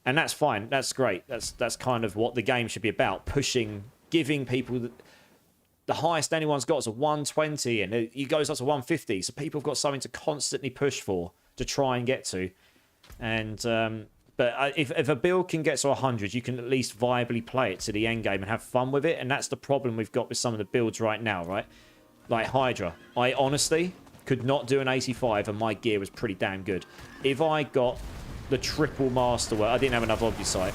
And that's fine. That's great. That's kind of what the game should be about. Pushing, giving people... The highest anyone's got is a 120, and it goes up to 150. So people have got something to constantly push for, to try and get to. And... But if a build can get to 100, you can at least viably play it to the end game and have fun with it. And that's the problem we've got with some of the builds right now, right? Like Hydra. I honestly could not do an 85 and my gear was pretty damn good. If I got the triple masterwork... I didn't have enough Obusite.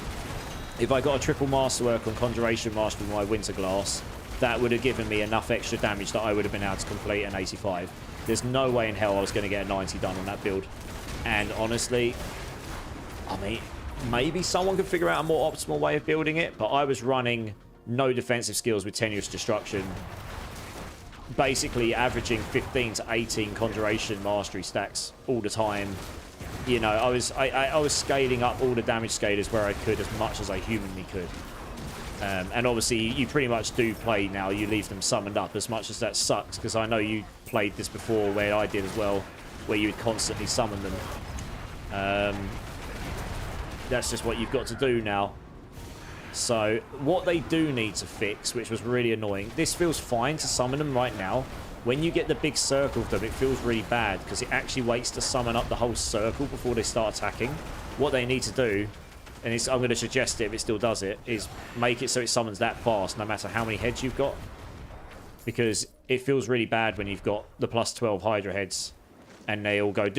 If I got a triple masterwork on Conjuration Master with my Winter Glass, that would have given me enough extra damage that I would have been able to complete an 85. There's no way in hell I was going to get a 90 done on that build. And honestly... I mean, maybe someone could figure out a more optimal way of building it, but I was running no defensive skills with Tenuous Destruction, basically averaging 15 to 18 Conjuration Mastery stacks all the time. You know, I was scaling up all the damage scalers where I could as much as I humanly could. And obviously, you pretty much do play now. You leave them summoned up, as much as that sucks, because I know you played this before where I did as well, where you would constantly summon them. That's just what you've got to do now. So, what they do need to fix, which was really annoying, this feels fine to summon them right now. When you get the big circle of them, it feels really bad, because it actually waits to summon up the whole circle before they start attacking. What they need to do, and I'm going to suggest it if it still does it, is make it so it summons that fast, no matter how many heads you've got. Because it feels really bad when you've got the plus 12 Hydra heads. And they all go... And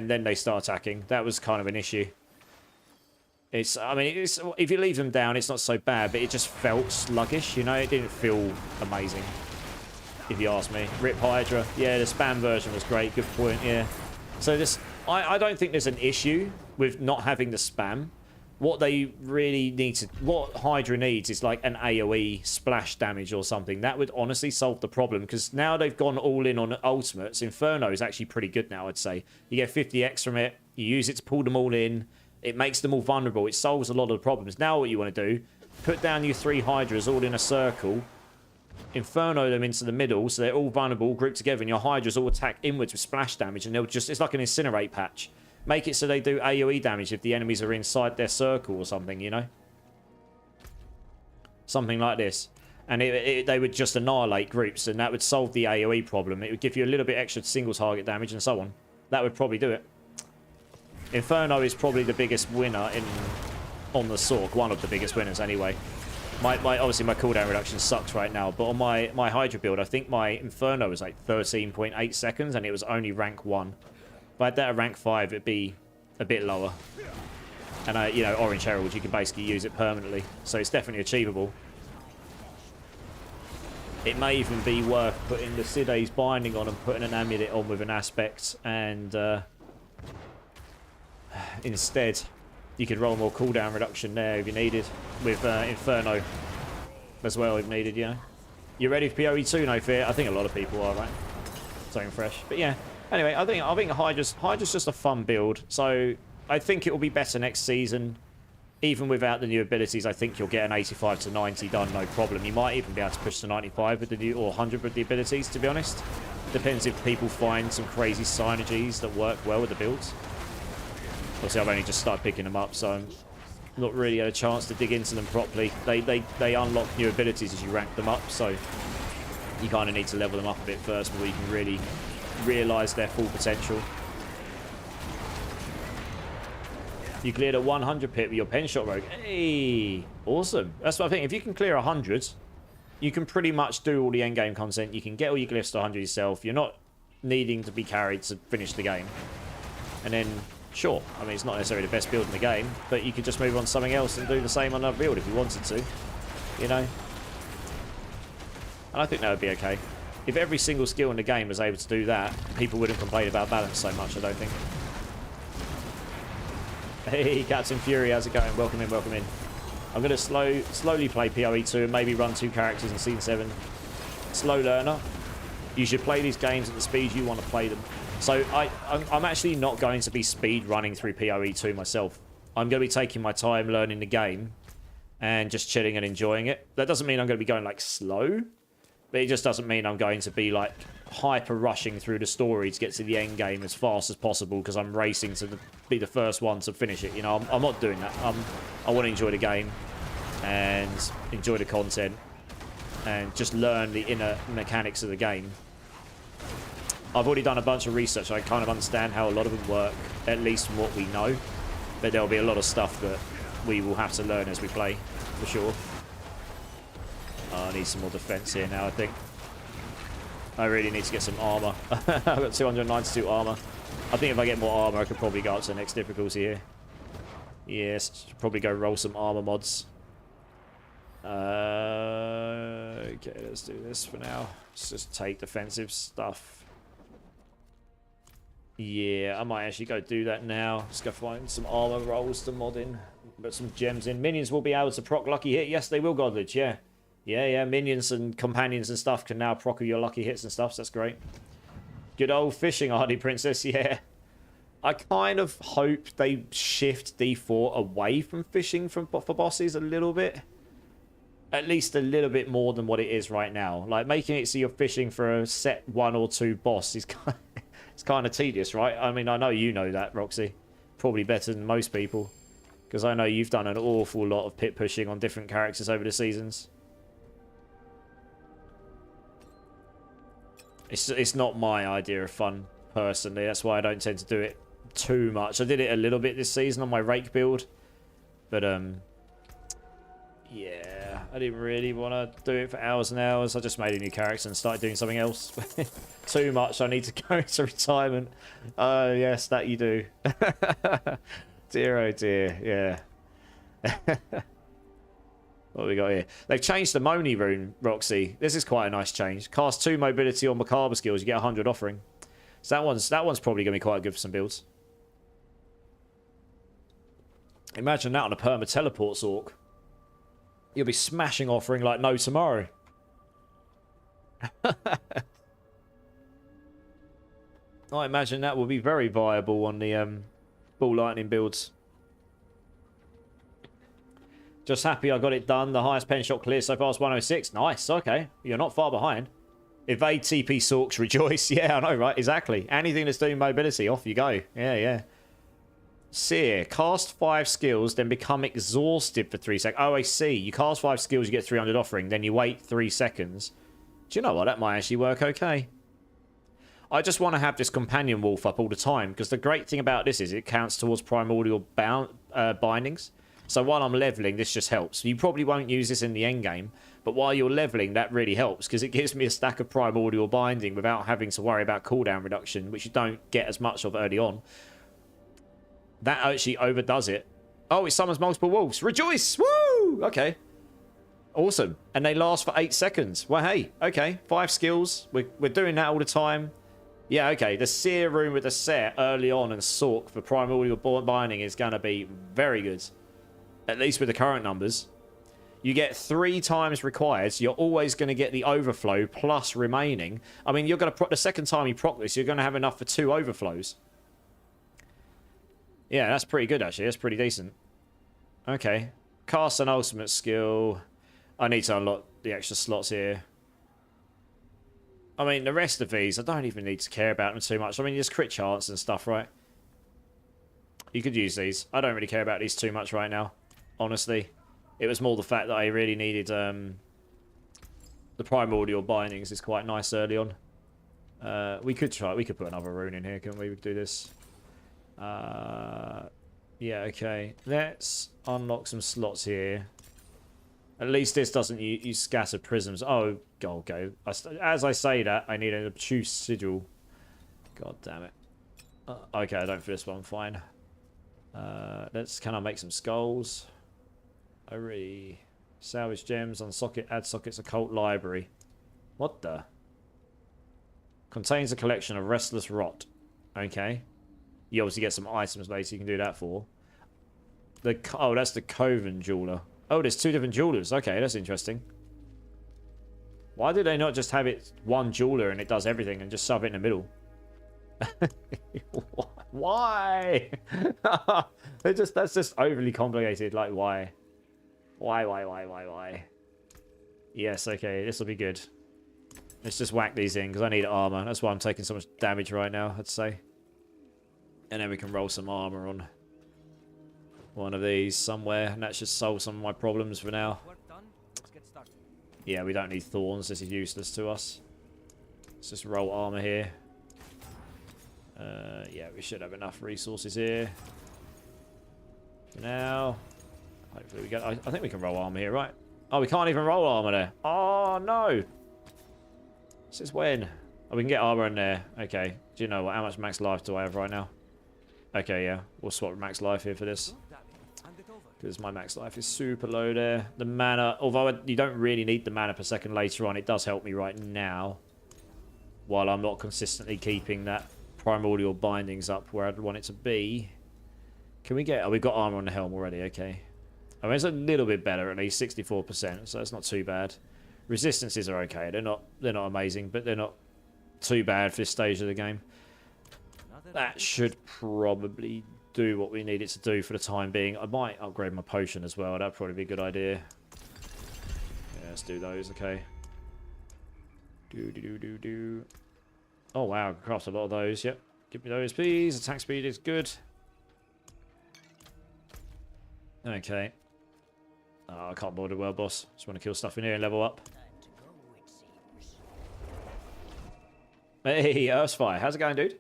then they start attacking. That was kind of an issue. I mean, if you leave them down, it's not so bad. But it just felt sluggish, you know? It didn't feel amazing, if you ask me. Rip Hydra. Yeah, the spam version was great. Good point, yeah. So this, I don't think there's an issue with not having the spam. What they really need to, what Hydra needs is like an AoE splash damage or something. That would honestly solve the problem, because now they've gone all in on ultimates. Inferno is actually pretty good now, I'd say. You get 50x from it, you use it to pull them all in, it makes them all vulnerable, it solves a lot of the problems. Now what you want to do, put down your 3 Hydras all in a circle, Inferno them into the middle so they're all vulnerable, grouped together, and your Hydras all attack inwards with splash damage, and they'll just, it's like an incinerate patch. Make it so they do AoE damage if the enemies are inside their circle or something, you know? Something like this. And they would just annihilate groups, and that would solve the AoE problem. It would give you a little bit extra single target damage and so on. That would probably do it. Inferno is probably the biggest winner on the Sork. One of the biggest winners, anyway. Obviously, my cooldown reduction sucks right now, but on my Hydra build, I think my Inferno was like 13.8 seconds, and it was only rank 1. If I had that at rank 5, it'd be a bit lower. And, you know, Orange Herald, you can basically use it permanently. So it's definitely achievable. It may even be worth putting the Side's binding on and putting an amulet on with an aspect. And instead, you could roll more cooldown reduction there if you needed. With Inferno as well if needed, you know. You ready for PoE 2, no fear? I think a lot of people are, right? Something fresh. But yeah. Anyway, I think Hydra's just a fun build, so I think it will be better next season. Even without the new abilities, I think you'll get an 85 to 90 done, no problem. You might even be able to push to 95 with the new, or 100 with the abilities, to be honest. Depends if people find some crazy synergies that work well with the builds. Obviously, I've only just started picking them up, so I'm not really had a chance to dig into them properly. They unlock new abilities as you rank them up, so you kind of need to level them up a bit first before you can really realise their full potential. You cleared a 100 pit with your pen shot rogue. Hey, awesome. That's what I think. If you can clear 100, you can pretty much do all the end game content. You can get all your glyphs to 100 yourself. You're not needing to be carried to finish the game. And then, sure, I mean, it's not necessarily the best build in the game, but you could just move on to something else and do the same on another build if you wanted to, you know? And I think that would be okay. If every single skill in the game was able to do that, people wouldn't complain about balance so much, I don't think. Hey, Captain Fury, how's it going? Welcome in, welcome in. I'm going to slowly play PoE 2 and maybe run 2 characters in Season 7. Slow learner. You should play these games at the speed you want to play them. So I'm actually not going to be speed running through PoE 2 myself. I'm going to be taking my time learning the game and just chilling and enjoying it. That doesn't mean I'm going to be going like slow, but it just doesn't mean I'm going to be like hyper rushing through the story to get to the end game as fast as possible because I'm racing to be the first one to finish it. You know, I'm not doing that. I want to enjoy the game and enjoy the content and just learn the inner mechanics of the game. I've already done a bunch of research. I kind of understand how a lot of them work, at least from what we know. But there'll be a lot of stuff that we will have to learn as we play, for sure. I need some more defense here now, I think. I really need to get some armor. I've got 292 armor. I think if I get more armor, I could probably go up to the next difficulty here. Yes, should probably go roll some armor mods. Okay, let's do this for now. Let's just take defensive stuff. Yeah, I might actually go do that now. Just go find some armor rolls to mod in. Put some gems in. Minions will be able to proc lucky hit. Yes, they will, Godlich, yeah. Yeah, minions and companions and stuff can now proc your lucky hits and stuff, so that's great. Good old fishing, Hardy Princess, yeah. I kind of hope they shift D4 away from fishing for bosses a little bit. At least a little bit more than what it is right now. Like, making it so you're fishing for a set 1 or 2 boss is kind of, it's kind of tedious, right? I mean, I know you know that, Roxy. Probably better than most people. Because I know you've done an awful lot of pit pushing on different characters over the seasons. It's not my idea of fun, personally. That's why I don't tend to do it too much. I did it a little bit this season on my rake build. But, yeah, I didn't really want to do it for hours and hours. I just made a new character and started doing something else. Too much. I need to go into retirement. Oh, yes, that you do. Dear, oh dear. Yeah. What have we got here? They've changed the Moni rune, Roxy. This is quite a nice change. Cast 2 mobility or macabre skills. You get 100 offering. So that one's probably going to be quite good for some builds. Imagine that on a perma teleports orc. You'll be smashing offering like no tomorrow. I imagine that will be very viable on the ball lightning builds. Just happy I got it done. The highest pen shot clear so far is 106. Nice, okay. You're not far behind. Evade TP Sorks, rejoice. Yeah, I know, right? Exactly. Anything that's doing mobility, off you go. Yeah, yeah. Seer, cast 5 skills, then become exhausted for 3 seconds. Oh, I see. You cast 5 skills, you get 300 offering, then you wait 3 seconds. Do you know what? That might actually work okay. I just want to have this companion wolf up all the time, because the great thing about this is it counts towards primordial bindings. So while I'm leveling, this just helps. You probably won't use this in the end game, but while you're leveling, that really helps, because it gives me a stack of primordial binding without having to worry about cooldown reduction, which you don't get as much of early on. That actually overdoes it. Oh, it summons multiple wolves. Rejoice! Woo! Okay. Awesome. And they last for 8 seconds. Well, hey, okay. 5 skills. We're doing that all the time. Yeah, okay. The Seer room with the set early on and Sork for primordial binding is going to be very good. At least with the current numbers. You get 3 times required, so you're always going to get the overflow plus remaining. I mean, you're going to the second time you proc this, you're going to have enough for 2 overflows. Yeah, that's pretty good, actually. That's pretty decent. Okay. Cast an ultimate skill. I need to unlock the extra slots here. I mean, the rest of these, I don't even need to care about them too much. I mean, there's crit chance and stuff, right? You could use these. I don't really care about these too much right now, honestly. It was more the fact that I really needed the primordial bindings is quite nice early on. We could put another rune in here, couldn't we? We could do this. Yeah, okay. Let's unlock some slots here. At least this doesn't use scattered prisms. Oh, okay. As I say that, I need an obtuse sigil. God damn it. Okay, I don't for this one. Fine. Can I make some skulls? Salvage gems on socket. Add sockets. Occult library. What the? Contains a collection of restless rot. Okay. You obviously get some items later you can do that for. Oh, that's the Coven jeweler. Oh, there's 2 different jewelers. Okay, that's interesting. Why do they not just have it one jeweler and it does everything and just shove it in the middle? Why? That's just overly complicated. Like, why? Why? Yes, okay, this will be good. Let's just whack these in because I need armor. That's why I'm taking so much damage right now, I'd say. And then we can roll some armor on one of these somewhere, and that should solve some of my problems for now. Yeah, we don't need thorns. This is useless to us. Let's just roll armor here. Yeah, we should have enough resources here. For now. Hopefully we get... I think we can roll armor here, right? Oh, we can't even roll armor there. Oh, no. This is when... Oh, we can get armor in there. Okay. Do you know what? How much max life do I have right now? Okay, yeah. We'll swap max life here for this. Because my max life is super low there. The mana... Although you don't really need the mana per second later on, it does help me right now. While I'm not consistently keeping that primordial bindings up where I'd want it to be. Can we get... Oh, we've got armor on the helm already. Okay. I mean, it's a little bit better, at least 64%, so that's not too bad. Resistances are okay. They're not amazing, but they're not too bad for this stage of the game. That should probably do what we need it to do for the time being. I might upgrade my potion as well. That'd probably be a good idea. Yeah, let's do those, okay. Do. Oh, wow. Craft a lot of those. Yep. Give me those, please. Attack speed is good. Okay. Oh, I can't bother well, boss. Just want to kill stuff in here and level up. Hey, Earthfire. How's it going, dude?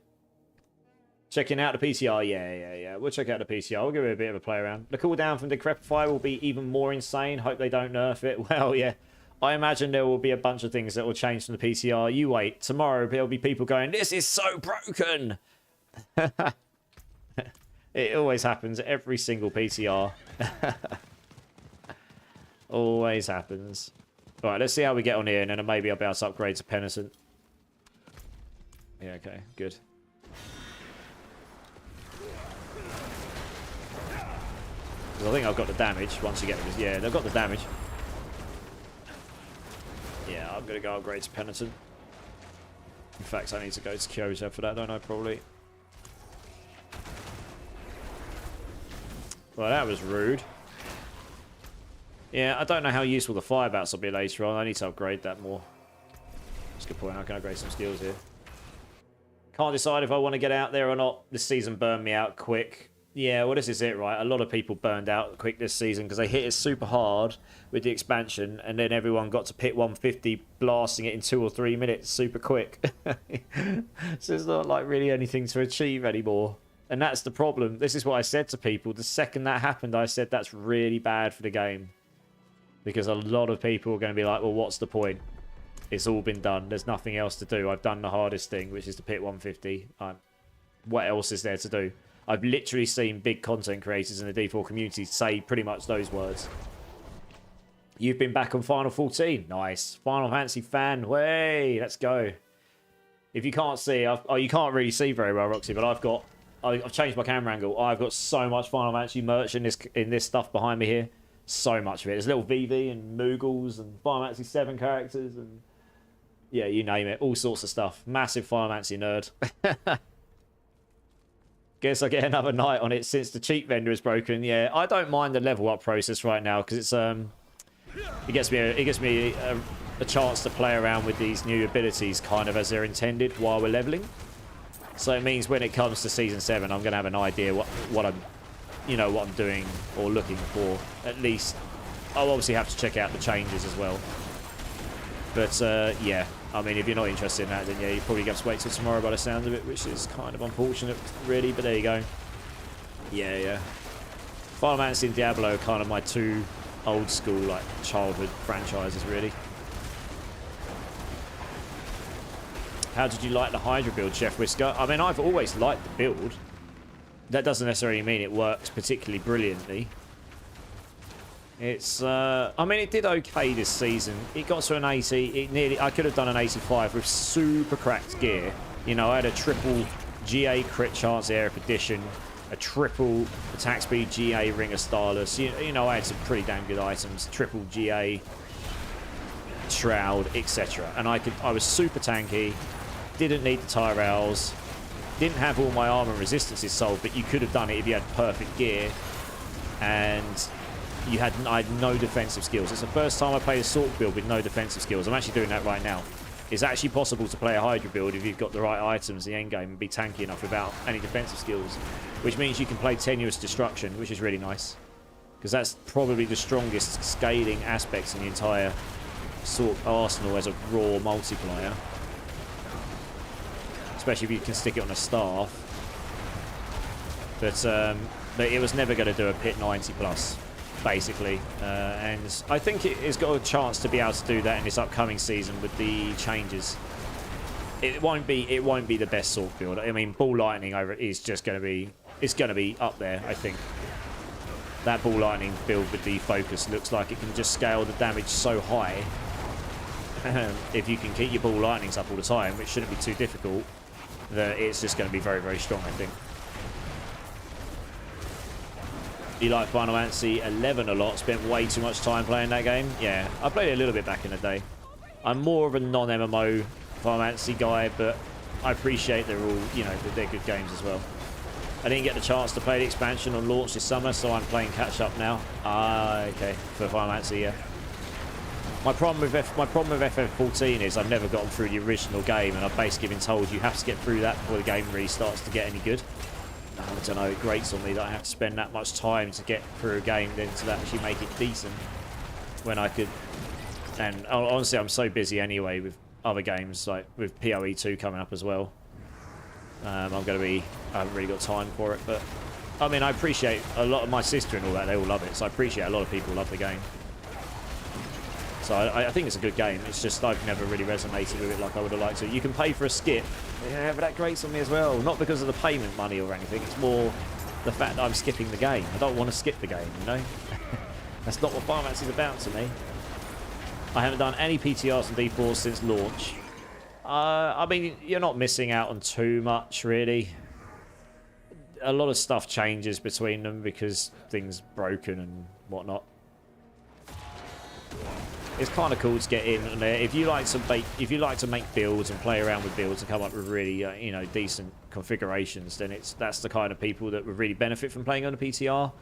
Checking out the PTR. Yeah. We'll check out the PTR. We'll give it a bit of a play around. The cooldown from Decrepify will be even more insane. Hope they don't nerf it. Well, yeah. I imagine there will be a bunch of things that will change from the PTR. You wait. Tomorrow, there'll be people going, this is so broken. It always happens. Every single PTR. Always happens. Alright, let's see how we get on here, and then maybe I'll be able to upgrade to Penitent. Yeah, okay. Good. Because I think I've got the damage once you get this. Yeah, they've got the damage. Yeah, I'm going to go upgrade to Penitent. In fact, I need to go to Kyoto for that, don't I? Probably. Well, that was rude. Yeah, I don't know how useful the fire bats will be later on. I need to upgrade that more. That's a good point. I can upgrade some skills here. Can't decide if I want to get out there or not. This season burned me out quick. Yeah, well, this is it, right? A lot of people burned out quick this season because they hit it super hard with the expansion, and then everyone got to pit 150, blasting it in 2 or 3 minutes super quick. So it's not like really anything to achieve anymore. And that's the problem. This is what I said to people. The second that happened, I said that's really bad for the game. Because a lot of people are going to be like, well, what's the point? It's all been done. There's nothing else to do. I've done the hardest thing, which is to pit 150. What else is there to do? I've literally seen big content creators in the D4 community say pretty much those words. You've been back on Final 14. Nice. Final Fantasy fan. Way. Let's go. If you can't see, oh, you can't really see very well, Roxy, but I've changed my camera angle. I've got so much Final Fantasy merch in this stuff behind me here. So much of it. There's little VV and Moogles and Final Fantasy 7 characters and yeah, you name it. All sorts of stuff. Massive Final Fantasy nerd. Guess I get another night on it since the cheat vendor is broken. Yeah, I don't mind the level up process right now because it's it gets me a chance to play around with these new abilities kind of as they're intended while we're leveling. So it means when it comes to season 7, I'm gonna have an idea what I'm doing or looking for. At least I'll obviously have to check out the changes as well. But yeah, I mean, if you're not interested in that, then yeah, you probably have to wait till tomorrow by the sound of it, which is kind of unfortunate, really. But there you go. Yeah. Final Fantasy and Diablo are kind of my two old school, like, childhood franchises, really. How did you like the Hydra build, Chef Whisker? I mean, I've always liked the build. That doesn't necessarily mean it works particularly brilliantly. It's, I mean, it did okay this season. It got to an 80. I could have done an 85 with super cracked gear. You know, I had a triple GA crit chance air addition, a triple attack speed GA ring of Starless. You know, I had some pretty damn good items. Triple GA shroud, etc. And I was super tanky. Didn't need the Tyrells. Didn't have all my armor resistances solved, but you could have done it if you had perfect gear. And I had no defensive skills. It's the first time I played a Sork build with no defensive skills. I'm actually doing that right now. It's actually possible to play a Hydra build if you've got the right items in the endgame and be tanky enough without any defensive skills. Which means you can play Tenuous Destruction, which is really nice. Because that's probably the strongest scaling aspects in the entire Sork arsenal as a raw multiplier. Especially if you can stick it on a staff. But it was never going to do a pit 90 plus. Basically, and I think it's got a chance to be able to do that in this upcoming season with the changes. It won't be the best Sork build. I mean, Ball Lightning is just going to be up there. I think that Ball Lightning build with the focus looks like it can just scale the damage so high. If you can keep your Ball Lightnings up all the time, which shouldn't be too difficult, that it's just going to be very, very strong, I think. You like Final Fantasy 11 a lot, spent way too much time playing that game. Yeah, I played it a little bit back in the day. I'm more of a non-MMO Final Fantasy guy, but I appreciate they're all, they're good games as well. I didn't get the chance to play the expansion on launch this summer, so I'm playing catch up now. Okay, for Final Fantasy, yeah. My problem with FF14 is I've never gotten through the original game, and I've basically been told you have to get through that before the game really starts to get any good. I don't know, it grates on me that I have to spend that much time to get through a game then to actually make it decent when I could. And honestly, I'm so busy anyway with other games, like with PoE 2 coming up as well. I haven't really got time for it, but I mean, I appreciate a lot of my sister and all that, they all love it, so I appreciate a lot of people love the game. So I think it's a good game. It's just I've never really resonated with it like I would have liked to. You can pay for a skip. Yeah, but that grates on me as well. Not because of the payment money or anything. It's more the fact that I'm skipping the game. I don't want to skip the game, you know? That's not what Final Fantasy is about to me. I haven't done any PTRs and D4s since launch. I mean, you're not missing out on too much, really. a lot of stuff changes between them because things broken and whatnot. It's kind of cool to get in there. If you like to make builds and play around with builds and come up with really you know, decent configurations, then that's the kind of people that would really benefit from playing on a PTR.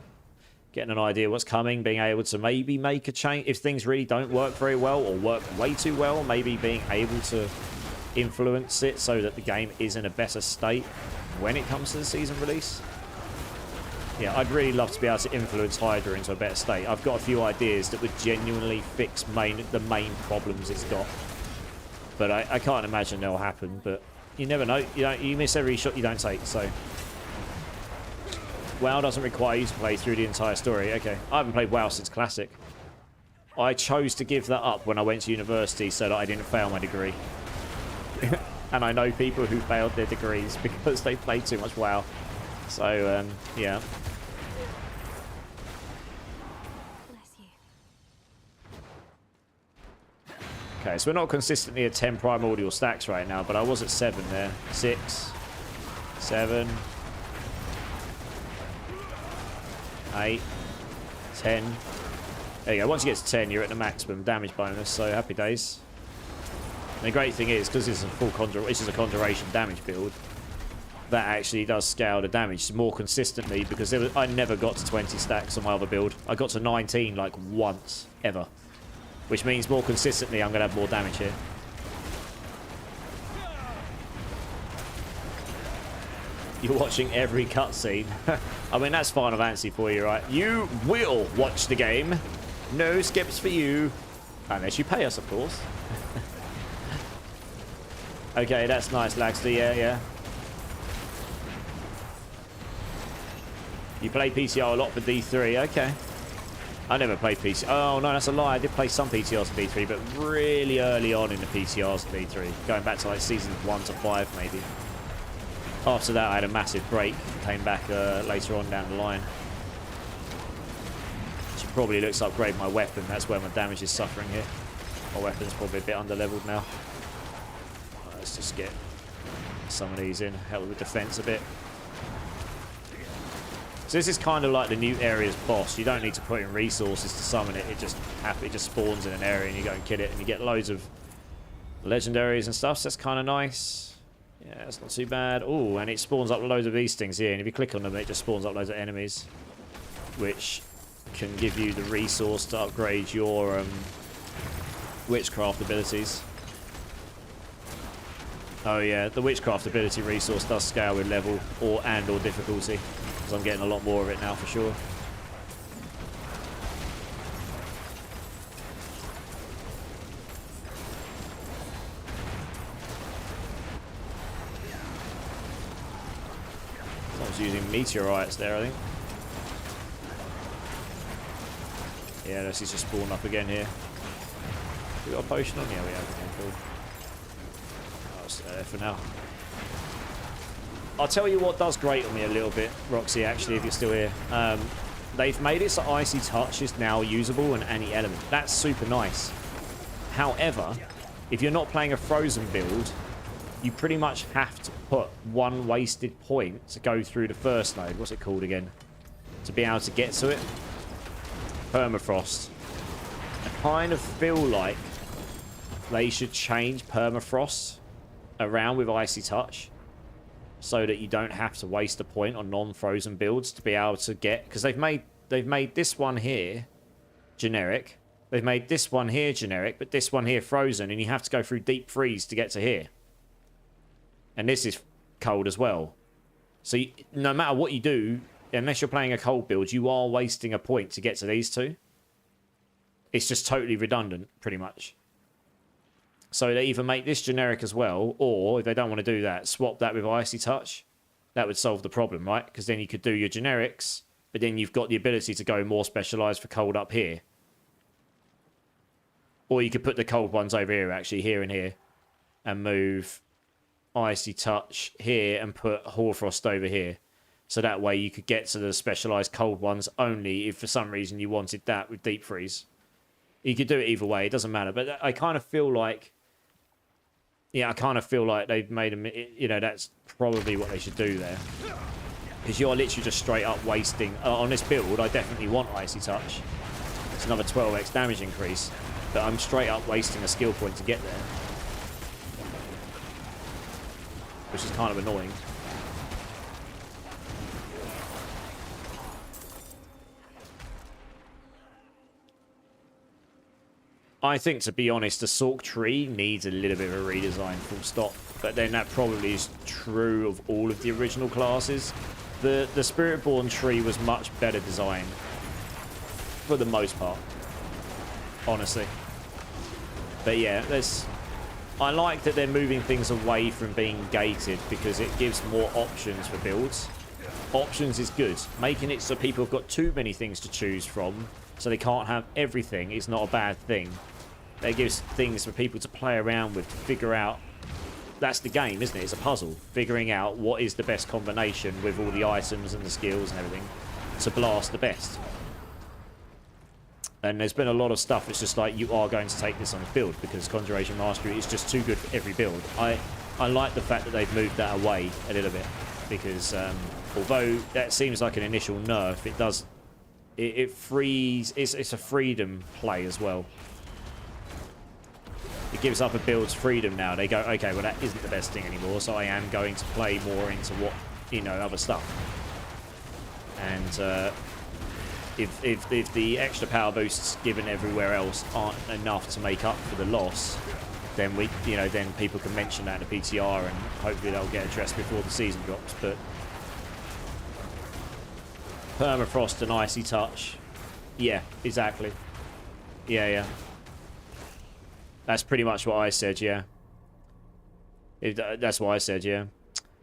Getting an idea what's coming, being able to maybe make a change if things really don't work very well or work way too well, maybe being able to influence it so that the game is in a better state when it comes to the season release. Yeah, I'd really love to be able to influence Hydra into a better state. I've got a few ideas that would genuinely fix the main problems it's got. But I can't imagine they'll happen, but you never know. You miss every shot you don't take, so... WoW doesn't require you to play through the entire story. Okay, I haven't played WoW since Classic. I chose to give that up when I went to university so that I didn't fail my degree. And I know people who failed their degrees because they played too much WoW. So, yeah. Bless you. Okay, so we're not consistently at 10 primordial stacks right now, but I was at 7 there. 6, 7, 8, 10. There you go. Once you get to 10, you're at the maximum damage bonus, so happy days. And the great thing is, because this is a conjuration damage build, that actually does scale the damage more consistently, because I never got to 20 stacks on my other build. I got to 19 like once ever, which means more consistently I'm going to have more damage here. You're watching every cutscene. I mean, that's Final Fantasy for you, right? You will watch the game. No skips for you. Unless you pay us, of course. Okay, that's nice, Laxter. Yeah, yeah. You play PTR a lot for D3. Okay. I never played PTR. Oh, no, that's a lie. I did play some PTRs for D3, but really early on in the PTRs for D3. Going back to, like, seasons 1 to 5, maybe. After that, I had a massive break. Came back later on down the line. Should probably looks to upgrade my weapon. That's where my damage is suffering here. My weapon's probably a bit under-leveled now. Let's just get some of these in. Help with defense a bit. So this is kind of like the new area's boss. You don't need to put in resources to summon it. It just spawns in an area and you go and kill it. And you get loads of legendaries and stuff. So that's kind of nice. Yeah, it's not too bad. Oh, and it spawns up loads of these things here. And if you click on them, it just spawns up loads of enemies, which can give you the resource to upgrade your witchcraft abilities. Oh yeah, the witchcraft ability resource does scale with level or difficulty, because I'm getting a lot more of it now for sure. Using meteorites there, I think. Yeah, this is just spawn up again here. We got a potion on? Yeah, we have. Okay, cool. I'll stay there for now. I'll tell you what does grate on me a little bit, Roxy, actually, if you're still here. They've made it so Icy Touch is now usable in any element. That's super nice. However, if you're not playing a frozen build, you pretty much have to put one wasted point to go through the first node. What's it called again? To be able to get to it. Permafrost. I kind of feel like they should change Permafrost around with Icy Touch so that you don't have to waste a point on non-frozen builds to be able to get... Because they've made this one here generic. They've made this one here generic, but this one here frozen, and you have to go through deep freeze to get to here. And this is cold as well. So no matter what you do, unless you're playing a cold build, you are wasting a point to get to these two. It's just totally redundant, pretty much. So they either make this generic as well, or if they don't want to do that, swap that with Icy Touch. That would solve the problem, right? Because then you could do your generics, but then you've got the ability to go more specialised for cold up here. Or you could put the cold ones over here, actually, here and here, and move Icy Touch here and put Hoarfrost over here. So that way you could get to the specialised cold ones only if for some reason you wanted that with Deep Freeze. You could do it either way, it doesn't matter. But I kind of feel like... Yeah, I kind of feel like they've made them... You know, that's probably what they should do there. Because you're literally just straight up wasting... on this build, I definitely want Icy Touch. It's another 12x damage increase. But I'm straight up wasting a skill point to get there. Which is kind of annoying. I think, to be honest, the Sork tree needs a little bit of a redesign, full stop. But then that probably is true of all of the original classes. The Spiritborn tree was much better designed. For the most part. Honestly. But yeah, I like that they're moving things away from being gated because it gives more options for builds. Options is good. Making it so people have got too many things to choose from, so they can't have everything, is not a bad thing. It gives things for people to play around with, to figure out. That's the game, isn't it? It's a puzzle. Figuring out what is the best combination with all the items and the skills and everything to blast the best. And there's been a lot of stuff that's just like, you are going to take this on a build because Conjuration Mastery is just too good for every build. I like the fact that they've moved that away a little bit because although that seems like an initial nerf, it does... It frees... It's a freedom play as well. It gives up a build's freedom now. They go, okay, well that isn't the best thing anymore, so I am going to play more into what, you know, other stuff. And if the extra power boosts given everywhere else aren't enough to make up for the loss, then then people can mention that in the PTR and hopefully that'll get addressed before the season drops. But Permafrost and Icy Touch, yeah, exactly. Yeah. That's pretty much what I said, yeah. That's what I said, yeah.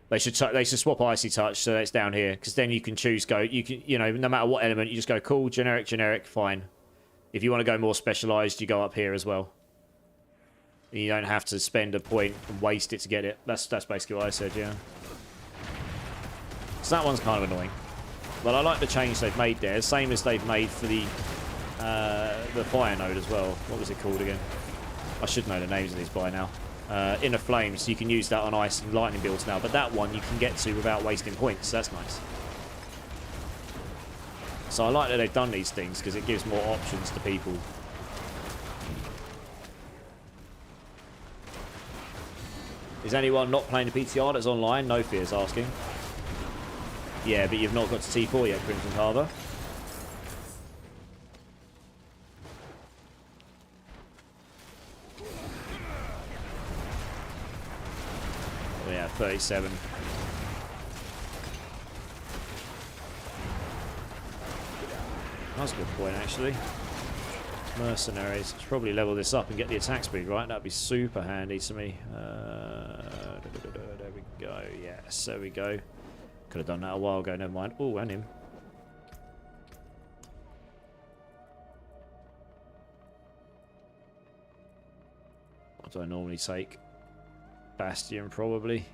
They should swap Icy Touch so that it's down here, because then you can choose no matter what element, you just go cool, generic, fine. If you want to go more specialized, you go up here as well. You don't have to spend a point and waste it to get it. That's basically what I said, yeah. So that one's kind of annoying. But I like the change they've made there, same as they've made for the fire node as well. What was it called again? I should know the names of these by now. Inner Flames, you can use that on ice and lightning builds now, but that one you can get to without wasting points. That's nice. So I like that they've done these things because it gives more options to people. Is anyone not playing the PTR that's online? No Fears asking. Yeah, but you've not got to T4 yet, Crimson Carver. Oh yeah, 37. That's a good point, actually. Mercenaries. Should probably level this up and get the attack speed, right? That'd be super handy to me. There we go. Yes, there we go. Could have done that a while ago, never mind. Oh, and him. What do I normally take? Bastion, probably.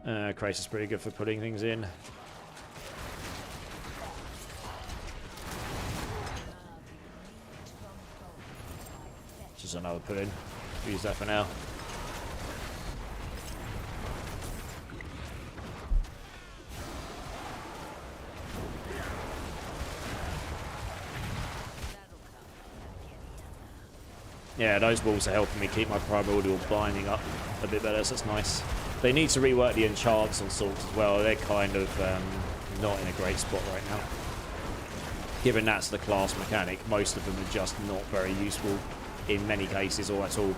Kratos is pretty good for putting things in. Just another put in. Use that for now. Yeah, those walls are helping me keep my primordial binding up a bit better, so that's nice. They need to rework the enchants on swords as well. They're kind of not in a great spot right now. Given that's the class mechanic, most of them are just not very useful in many cases or at all.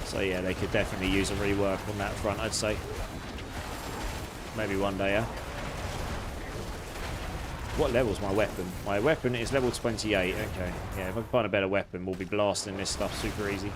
So yeah, they could definitely use a rework on that front, I'd say. Maybe one day, yeah. What level's my weapon? My weapon is level 28. Okay. Yeah, if I can find a better weapon, we'll be blasting this stuff super easy.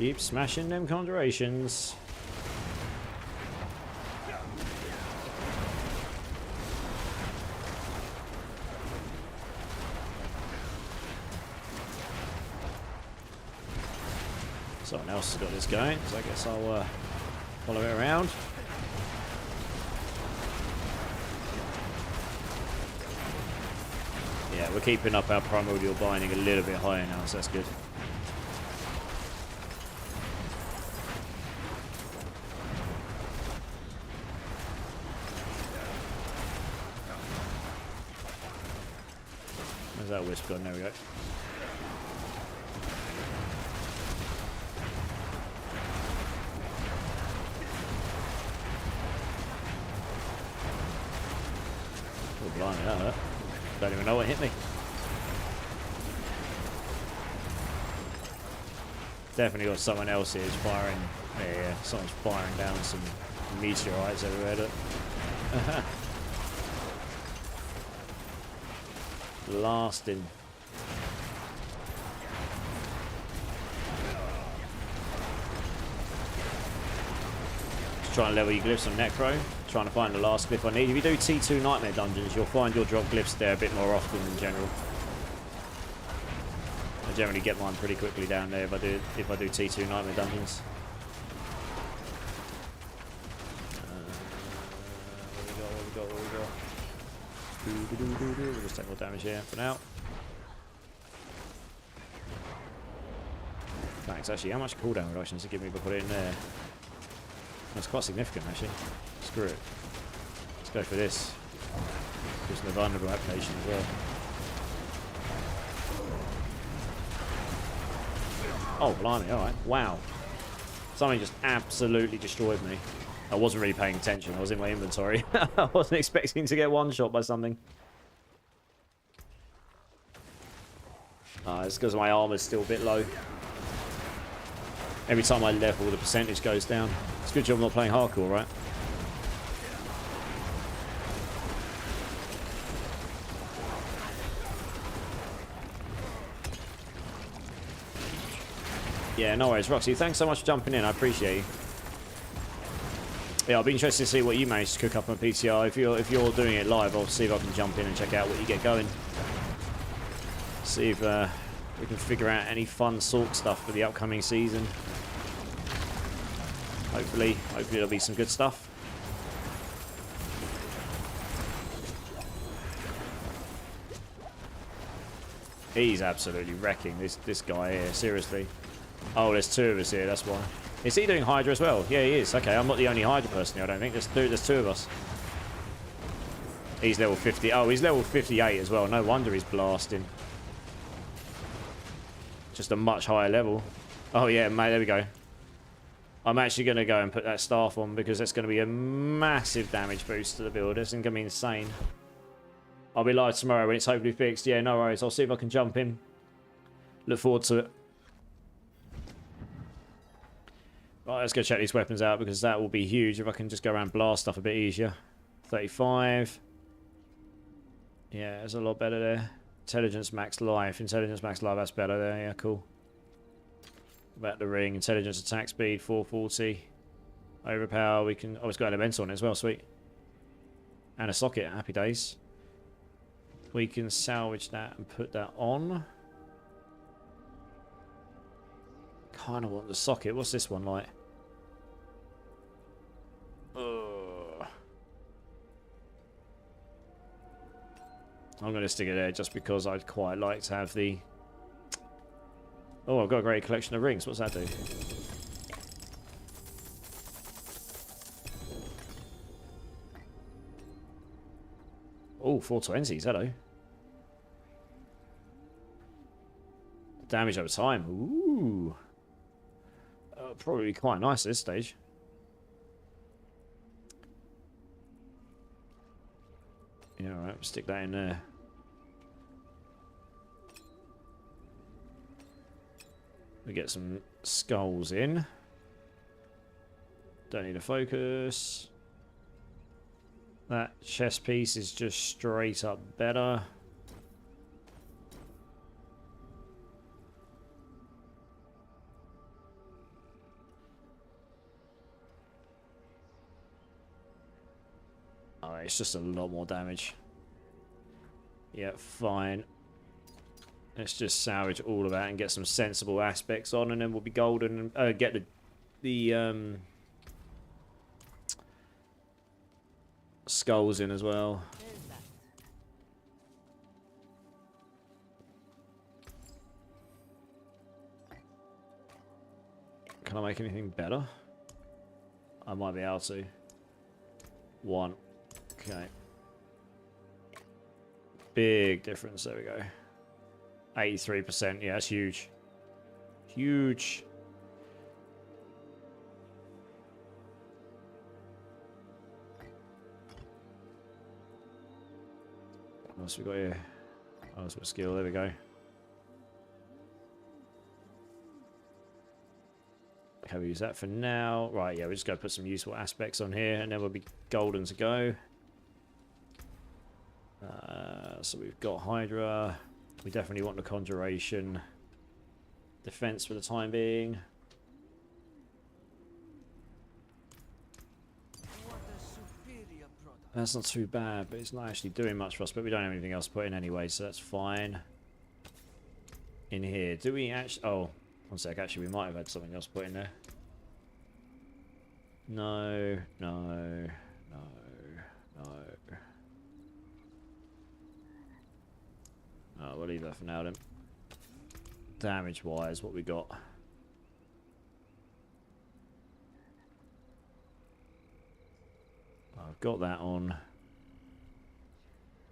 Keep smashing them conjurations. Someone else has got this going, so I guess I'll follow it around. Yeah, we're keeping up our primordial binding a little bit higher now, so that's good. Where's that wisp gone? There we go. Oh, blimey, that hurt. Don't even know what hit me. Definitely got someone else here firing. Yeah, someone's firing down some meteorites everywhere. Look. Blasting. Just trying to level your glyphs on Necro. Trying to find the last glyph I need. If you do T2 Nightmare Dungeons, you'll find you'll drop glyphs there a bit more often in general. I generally get mine pretty quickly down there if I do T2 Nightmare Dungeons. What we got? We'll just take more damage here for now. Thanks. Actually, how much cooldown reduction does it give me if I put it in there? That's quite significant, actually. Screw it. Let's go for this. Just the vulnerable application as well. Oh, blimey, alright. Wow. Something just absolutely destroyed me. I wasn't really paying attention. I was in my inventory. I wasn't expecting to get one shot by something. It's because my armor's still a bit low. Every time I level, the percentage goes down. It's a good job I'm not playing hardcore, right? Yeah, no worries, Roxy. Thanks so much for jumping in. I appreciate you. Yeah, I'll be interested to see what you manage to cook up on PTR. If you're doing it live, I'll see if I can jump in and check out what you get going. See if we can figure out any fun Sork stuff for the upcoming season. Hopefully there'll be some good stuff. He's absolutely wrecking this guy here, seriously. Oh, there's two of us here, that's why. Is he doing Hydra as well? Yeah, he is. Okay, I'm not the only Hydra person here, I don't think. There's two of us. He's level 50. Oh, he's level 58 as well. No wonder he's blasting. Just a much higher level. Oh, yeah, mate, there we go. I'm actually going to go and put that staff on because that's going to be a massive damage boost to the build. It's going to be insane. I'll be live tomorrow when it's hopefully fixed. Yeah, no worries. I'll see if I can jump in. Look forward to it. Right, let's go check these weapons out because that will be huge if I can just go around and blast stuff a bit easier. 35. Yeah, it's a lot better there. Intelligence max life. Intelligence max life, that's better there. Yeah, cool. About the ring. Intelligence attack speed, 440. Overpower, we can... Oh, it's got elemental on it as well, sweet. And a socket, happy days. We can salvage that and put that on. Kind of want the socket. What's this one like? I'm going to stick it there just because I'd quite like to have the... Oh, I've got a great collection of rings. What's that do? Oh, 420s. Hello. Damage over time. Ooh. Probably be quite nice at this stage. Yeah, alright. Stick that in there. We get some skulls in. Don't need a focus. That chest piece is just straight up better. it's just a lot more damage. Yeah, fine. Let's just salvage all of that and get some sensible aspects on, and then we'll be golden and get the skulls in as well. Can I make anything better? I might be able to. 1. Okay. Big difference. There we go. 83%. Yeah, that's huge. Huge. What else we got here? Oh, that's what skill. There we go. Okay, we use that for now. Right, yeah, we're just going to put some useful aspects on here, and then we'll be golden to go. So we've got Hydra. We definitely want the Conjuration. Defense for the time being. That's not too bad, but it's not actually doing much for us, but we don't have anything else to put in anyway, so that's fine. In here, do we actually... Oh, one sec, actually we might have had something else put in there. No, no, no, no. Oh, we'll leave that for now then. Damage wise, what we got? I've got that on.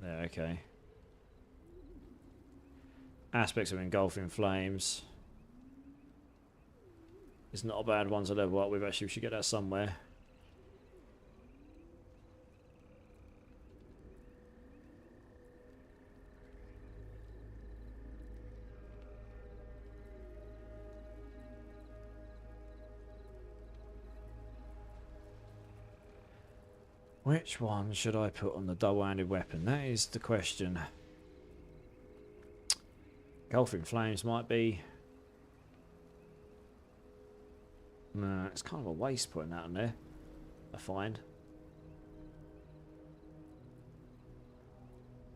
There, okay. Aspects of engulfing flames. It's not a bad one to level up with, actually. We should get that somewhere. Which one should I put on the double-handed weapon? That is the question. Engulfing flames might be... No, it's kind of a waste putting that on there, I find.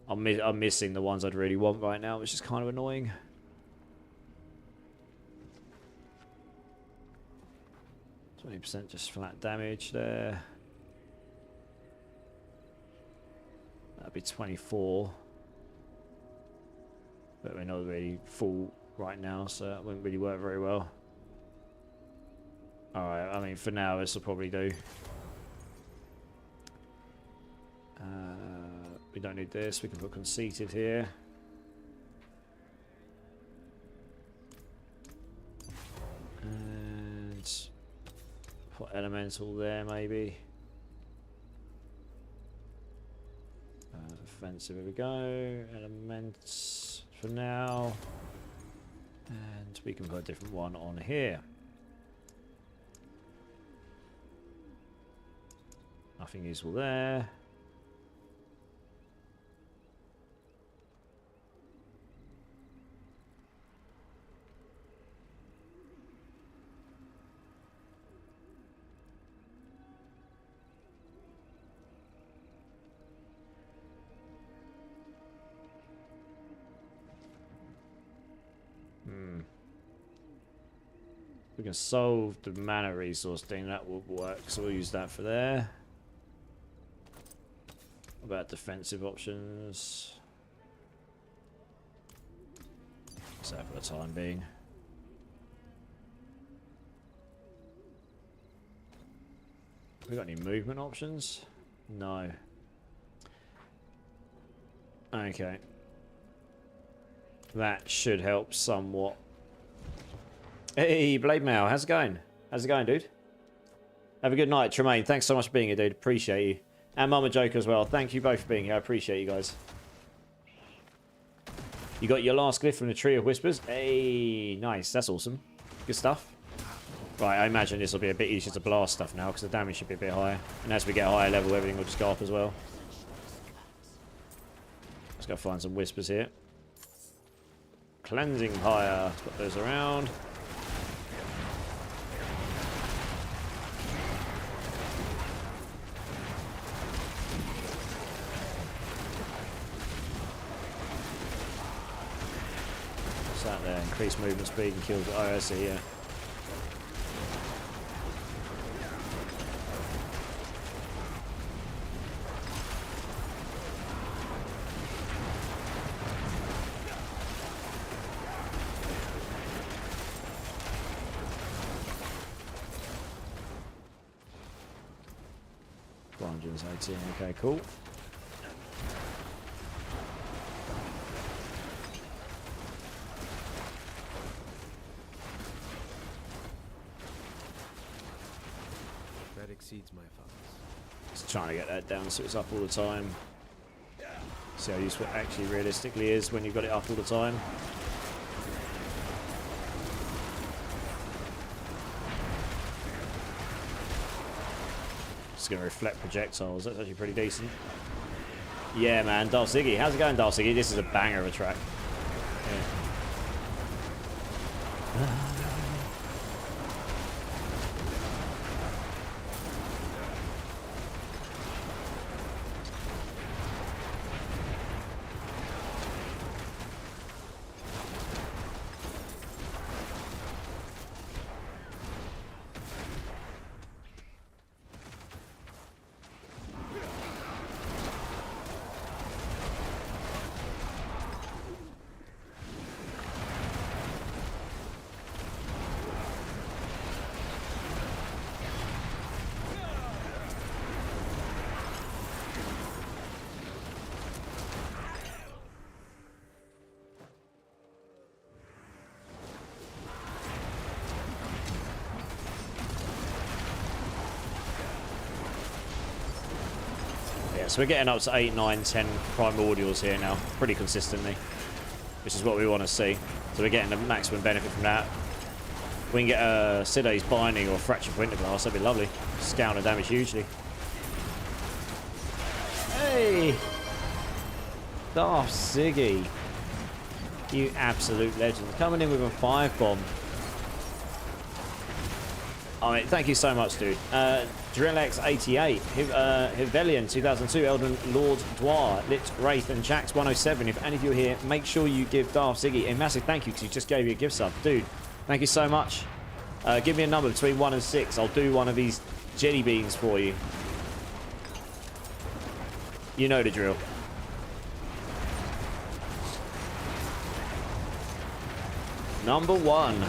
I'm missing the ones I'd really want right now, which is kind of annoying. %, just flat damage there. That'd be 24. But we're not really full right now, so that wouldn't really work very well. Alright, I mean, for now, this will probably do. We don't need this. We can put conceited here. And put elemental there, maybe. Offensive, here we go. Elements for now. And we can put a different one on here. Nothing useful there. We can solve the mana resource thing, that will work, so we'll use that for there. What about defensive options? So for the time being. We got any movement options? No. Okay. That should help somewhat. Hey, Blade Mail, how's it going? How's it going, dude? Have a good night, Tremaine. Thanks so much for being here, dude. Appreciate you. And Mama Joker as well. Thank you both for being here. I appreciate you guys. You got your last glyph from the Tree of Whispers. Hey, nice. That's awesome. Good stuff. Right, I imagine this will be a bit easier to blast stuff now because the damage should be a bit higher. And as we get higher level, everything will just go up as well. Let's go find some Whispers here. Cleansing Pyre. Let's put those around. What's that there? Increased movement speed and kills. Oh, I see, yeah. Okay, cool. That exceeds my funds. Just trying to get that down so it's up all the time. See how useful it actually realistically is when you've got it up all the time. Just going to reflect projectiles. That's actually pretty decent. Yeah, man. Darth Ziggy. How's it going, Darth Ziggy? This is a banger of a track. Yeah. So we're getting up to 8, 9, 10 primordials here now, pretty consistently, which is what we want to see. So we're getting the maximum benefit from that. We can get a Siday's Binding or Fracture Winter Glass, that'd be lovely. Scale the damage hugely. Hey! Darth Ziggy. You absolute legend. Coming in with a 5-bomb. I mean, thank you so much, dude. Drillex88, Hivelian 2002, Elden Lord Dwar, Lit Wraith, and Jax 107. If any of you are here, make sure you give Darth Ziggy a massive thank you because he just gave you a gift sub. Dude, thank you so much. Give me a number between 1 and 6. I'll do one of these jelly beans for you. You know the drill. Number 1.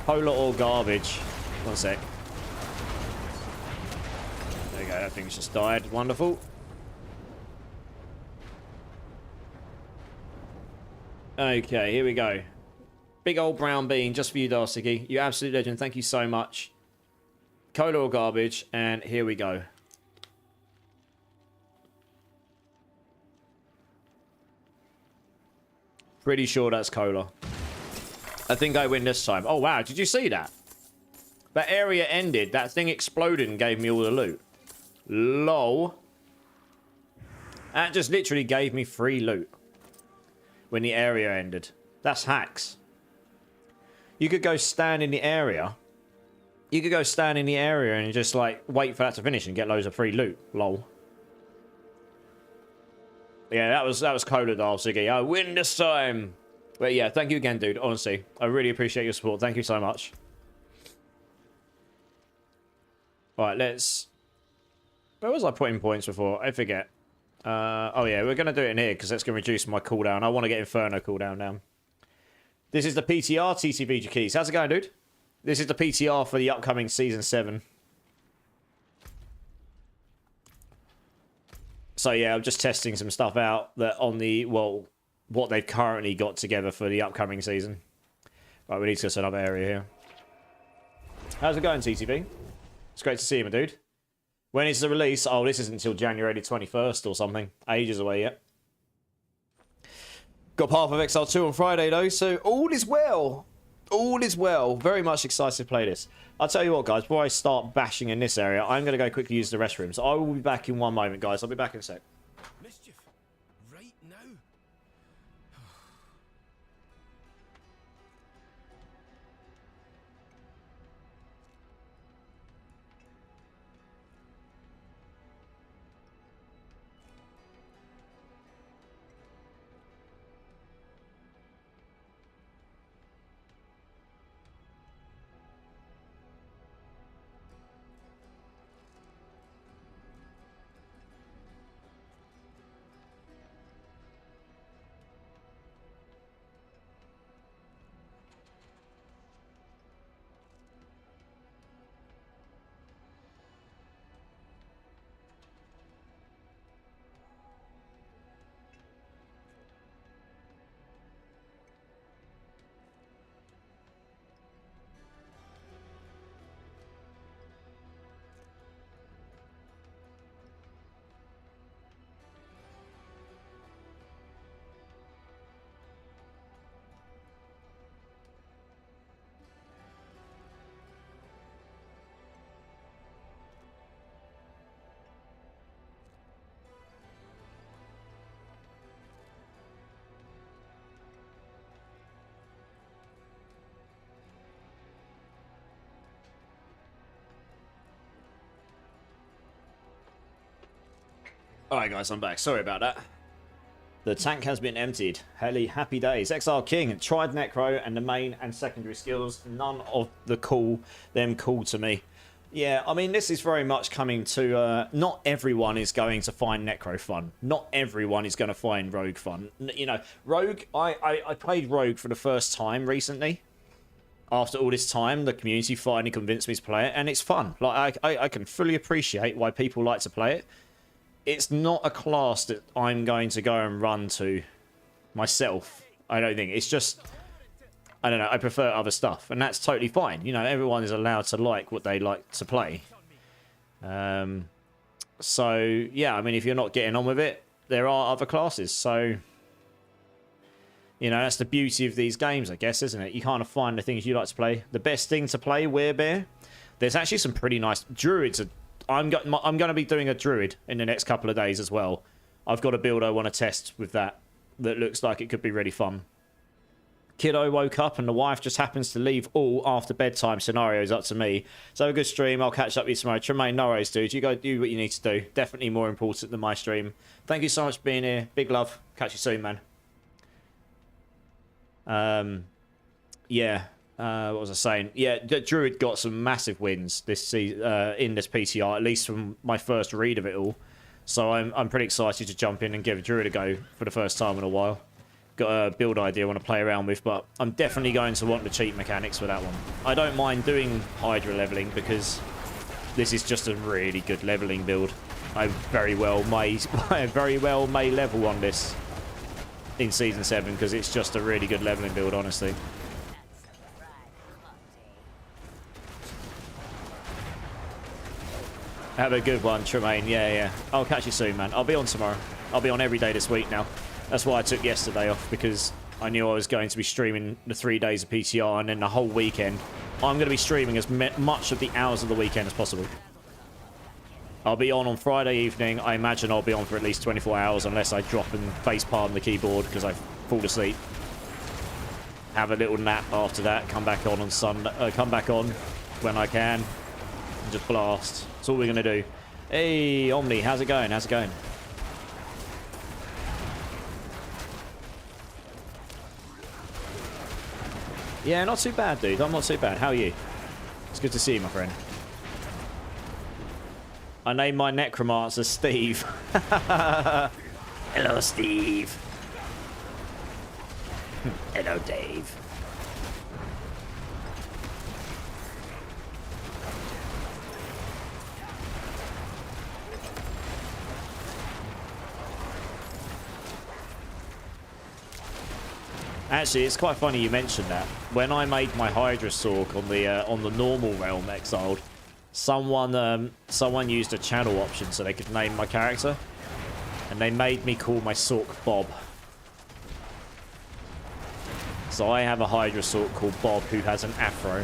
Polar or garbage. 1 sec. There you go, that thing's just died. Wonderful. Okay, here we go. Big old brown bean just for you, Darsiki. You absolute legend. Thank you so much. Cola or garbage, and here we go. Pretty sure that's cola. I think I win this time. Oh, wow. Did you see that? That area ended. That thing exploded and gave me all the loot. Lol. That just literally gave me free loot. When the area ended. That's hacks. You could go stand in the area. You could go stand in the area and just, like, wait for that to finish and get loads of free loot. Lol. Yeah, that was Cola, Darth Ziggy. I win this time. But yeah, thank you again, dude. Honestly, I really appreciate your support. Thank you so much. Alright, let's... Where was I putting points before? I forget. Oh yeah, we're going to do it in here because that's going to reduce my cooldown. I want to get Inferno cooldown down. This is the PTR TCVG keys. How's it going, dude? This is the PTR for the upcoming Season 7. So yeah, I'm just testing some stuff out that on the, well, what they've currently got together for the upcoming season. Right, we need to go to another area here. How's it going, TTV? It's great to see you, my dude. When is the release? Oh, this isn't until January the 21st or something. Ages away yet. Got Path of Exile 2 on Friday, though, so all is well. All is well. Very much excited to play this. I'll tell you what, guys, before I start bashing in this area, I'm going to go quickly use the restrooms. I will be back in one moment, guys. I'll be back in a sec. Mischief. Right now. Alright guys, I'm back. Sorry about that. The tank has been emptied. Happy days. Exile King, tried Necro and the main and secondary skills. None of them cool to me. Yeah, I mean, this is very much coming to... not everyone is going to find Necro fun. Not everyone is going to find Rogue fun. You know, Rogue... I played Rogue for the first time recently. After all this time, the community finally convinced me to play it, and it's fun. Like, I can fully appreciate why people like to play it. It's not a class that I'm going to go and run to myself. I don't think. It's just... I don't know. I prefer other stuff. And that's totally fine. You know, everyone is allowed to like what they like to play. So, yeah. I mean, if you're not getting on with it, there are other classes. So, you know, that's the beauty of these games, I guess, isn't it? You kind of find the things you like to play. The best thing to play, Werebear. There's actually some pretty nice... Druids are... I'm going to be doing a druid in the next couple of days as well. I've got a build I want to test with that looks like it could be really fun. Kiddo woke up and the wife just happens to leave all after bedtime scenarios up to me. So a good stream. I'll catch up with you tomorrow. Tremaine, no worries, dude. You go do what you need to do. Definitely more important than my stream. Thank you so much for being here. Big love. Catch you soon, man. Yeah. What was I saying? Yeah, Druid got some massive wins this season, in this PTR, at least from my first read of it all. So I'm pretty excited to jump in and give Druid a go for the first time in a while. Got a build idea I want to play around with, but I'm definitely going to want the cheat mechanics for that one. I don't mind doing Hydra leveling because this is just a really good leveling build. I very well may level on this in Season 7 because it's just a really good leveling build, honestly. Have a good one, Tremaine. Yeah. I'll catch you soon, man. I'll be on tomorrow. I'll be on every day this week now. That's why I took yesterday off, because I knew I was going to be streaming the 3 days of PTR and then the whole weekend. I'm going to be streaming as much of the hours of the weekend as possible. I'll be on Friday evening. I imagine I'll be on for at least 24 hours unless I drop and facepalm the keyboard because I fall asleep. Have a little nap after that. Come back on Sunday. Come back on when I can. And just blast. That's all we're going to do. Hey, Omni, how's it going? How's it going? Yeah, not too bad, dude. I'm not too bad. How are you? It's good to see you, my friend. I named my necromancer Steve. Hello, Steve. Hello, Dave. Actually, it's quite funny you mentioned that. When I made my Hydra Sork on the normal realm exiled, someone used a channel option so they could name my character, and they made me call my Sork Bob. So I have a Hydra Sork called Bob who has an afro.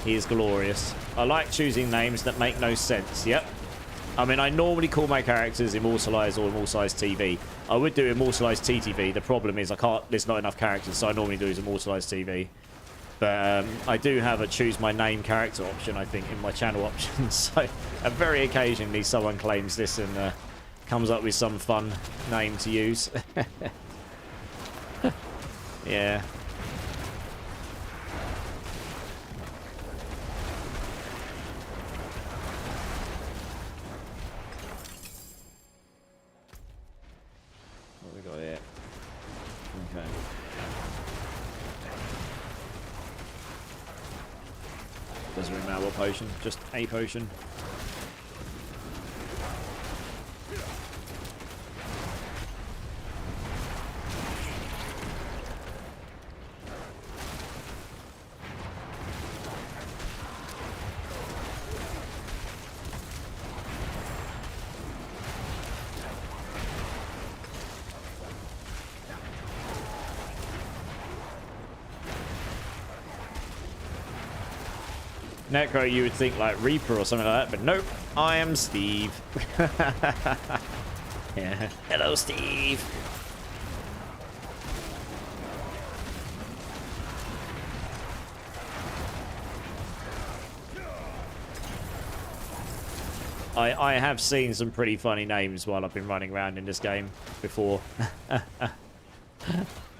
He is glorious. I like choosing names that make no sense. Yep. I mean, I normally call my characters Immortalized or Immortalized TV. I would do Immortalized TTV. The problem is there's not enough characters, so I normally do is Immortalized TV. But I do have a choose my name character option, I think, in my channel options. So very occasionally someone claims this and comes up with some fun name to use. Yeah. What we got here? Okay. Doesn't really matter what potion, just a potion. Necro, you would think like Reaper or something like that, but nope, I am Steve. Yeah. Hello, Steve. I have seen some pretty funny names while I've been running around in this game before.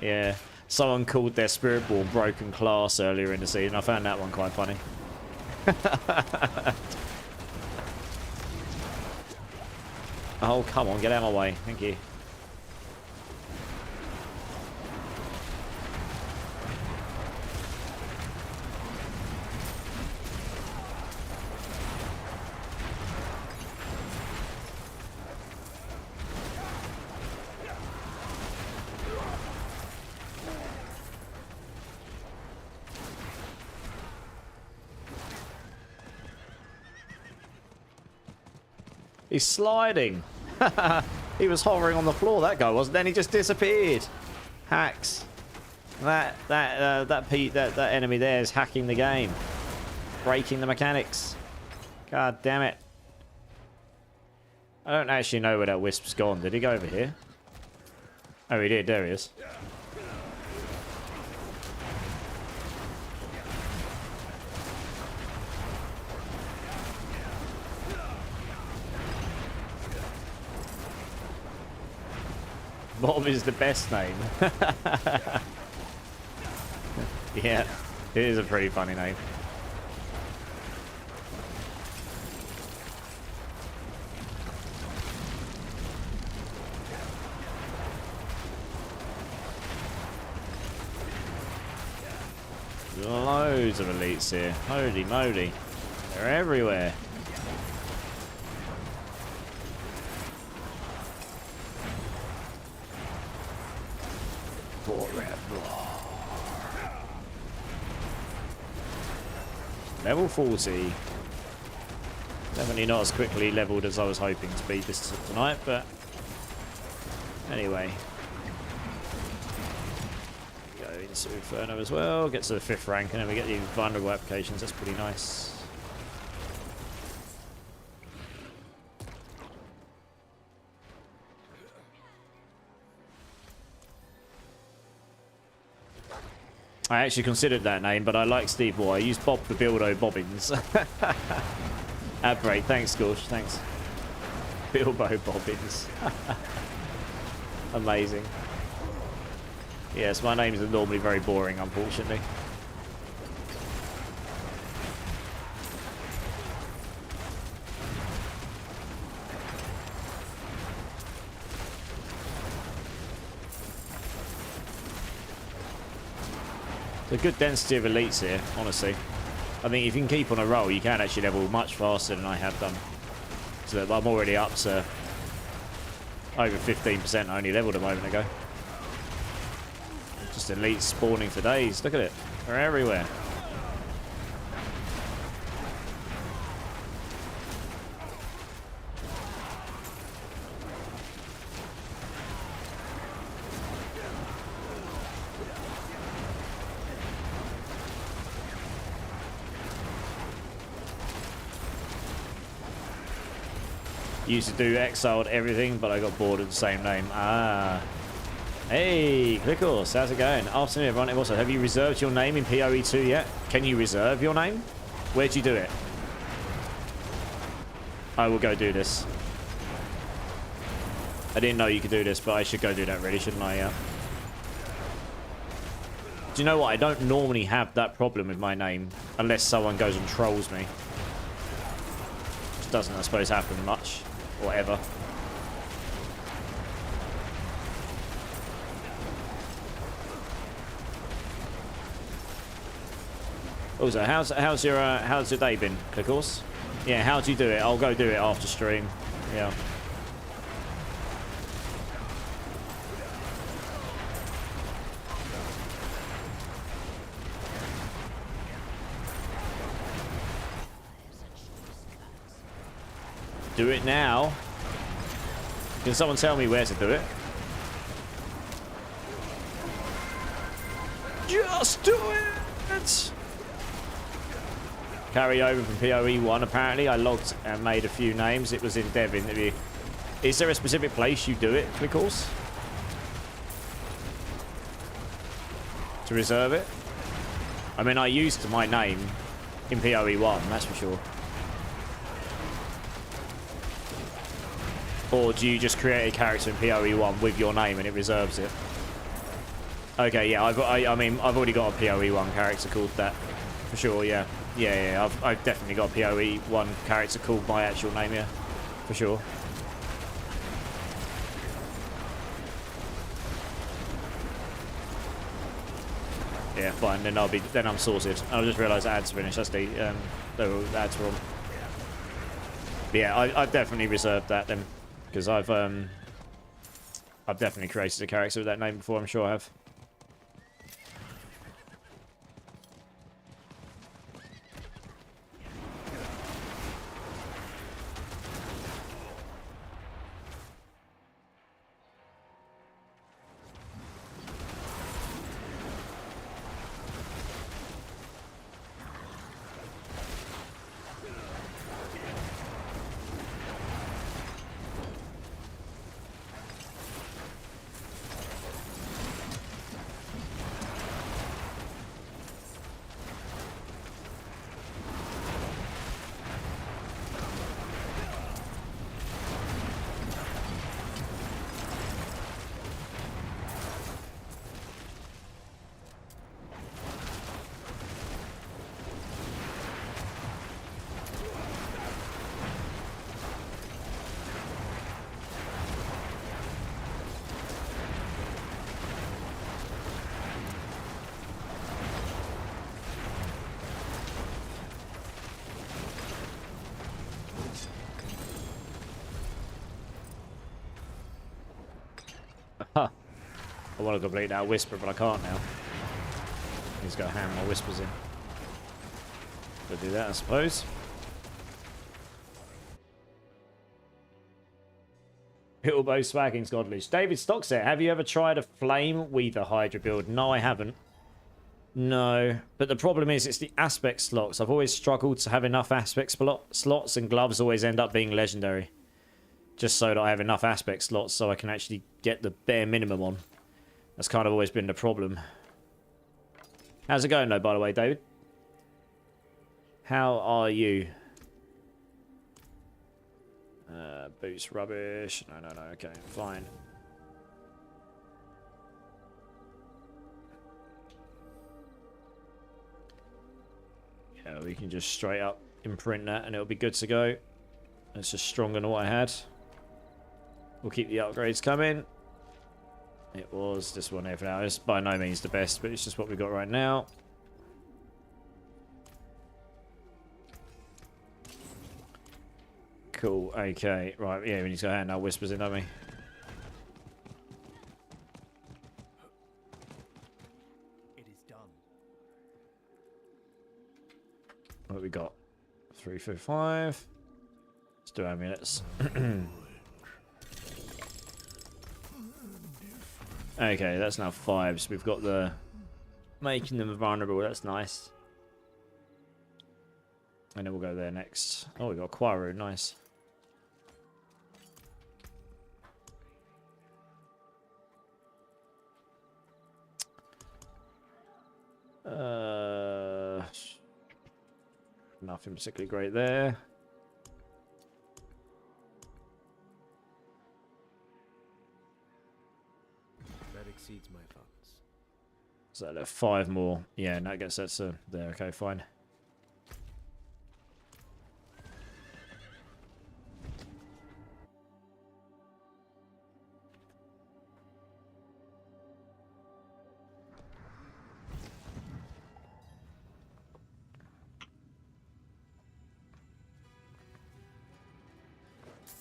Yeah. Someone called their Spiritborn Broken Class earlier in the season. I found that one quite funny. Oh, come on. Get out of my way. Thank you. He's sliding. He was hovering on the floor, that guy was. Then he just disappeared. Hacks. That enemy there is hacking the game, breaking the mechanics. God damn it. I don't actually know where that Wisp's gone. Did he go over here? Oh, he did. There he is. Bob is the best name. Yeah, it is a pretty funny name. Loads of elites here. Holy moly. They're everywhere. Level 40. Definitely not as quickly leveled as I was hoping to beat this tonight, but anyway. Go into Inferno as well, get to the 5th rank, and then we get the vulnerable applications. That's pretty nice. I actually considered that name, but I like Steve Boy. I used Bob the Bilbo Bobbins. Ad break. Thanks, Scorch. Thanks. Bilbo Bobbins. Amazing. Yes, my names are normally very boring, unfortunately. A good density of elites here, honestly. I think if you can keep on a roll, you can actually level much faster than I have done. So I'm already up to over 15%. I only leveled a moment ago. Just elites spawning for days. Look at it. They're everywhere. Used to do exiled everything, but I got bored of the same name. Ah. Hey, Clickles, how's it going? Afternoon, everyone. Also, have you reserved your name in PoE 2 yet? Can you reserve your name? Where'd you do it? I will go do this. I didn't know you could do this, but I should go do that, really, shouldn't I? Yeah. Do you know what? I don't normally have that problem with my name, unless someone goes and trolls me. Which doesn't, I suppose, happen much. Or ever. Also, how's your day been, Clickles? Yeah, how'd you do it? I'll go do it after stream. Yeah. Do it now. Can someone tell me where to do it? Just do it! Carry over from PoE 1, apparently. I logged and made a few names. It was in dev interview. Is there a specific place you do it, Clickles? To reserve it? I mean, I used my name in PoE 1, that's for sure. Or do you just create a character in PoE 1 with your name and it reserves it? Okay, yeah, I mean, I've already got a PoE 1 character called that. For sure, yeah. Yeah, I've definitely got a PoE 1 character called my actual name, yeah. For sure. Yeah, fine. Then I'm sorted. I just realised the ads finished. That's the ads were on. But yeah, I've definitely reserved that then, because I've definitely created a character with that name before. I'm sure I have. Huh. I want to complete that whisper, but I can't now. He's got to hammer my whispers in. We'll do that, I suppose. Pittlebow swagging's godly. David Stockset, have you ever tried a Flame Weaver Hydra build? No, I haven't. No, but the problem is it's the aspect slots. I've always struggled to have enough aspect slots, and gloves always end up being legendary. Just so that I have enough aspect slots so I can actually get the bare minimum on. That's kind of always been the problem. How's it going though, by the way, David? How are you? Boots rubbish. No, okay, fine. Yeah, we can just straight up imprint that and it'll be good to go. It's just stronger than what I had. We'll keep the upgrades coming. It was this one here for now. It's by no means the best, but it's just what we've got right now. Cool, okay. Right, yeah, we need to go hand our whispers in, don't we? It is done. What we got? 3 for 5. Let's do amulets. Okay, that's now 5. So we've got the making them vulnerable. That's nice. And then we'll go there next. Oh, we got Quaru. Nice. Nothing particularly great there. That exceeds my funds. So there are 5 more. Yeah, and I guess that's there. Okay, fine.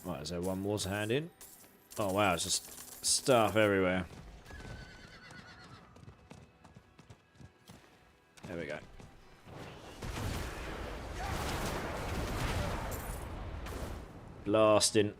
Right, is there one more to hand in? Oh wow, it's just stuff everywhere. There we go. Blasting.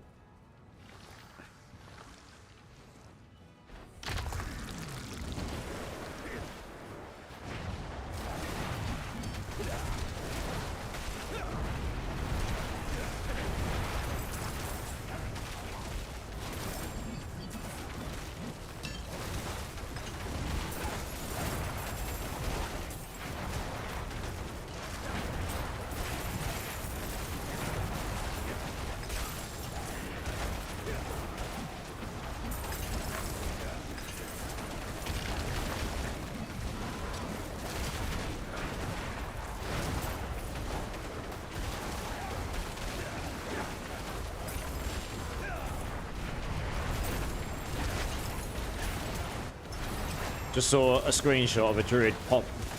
Just saw a screenshot of a druid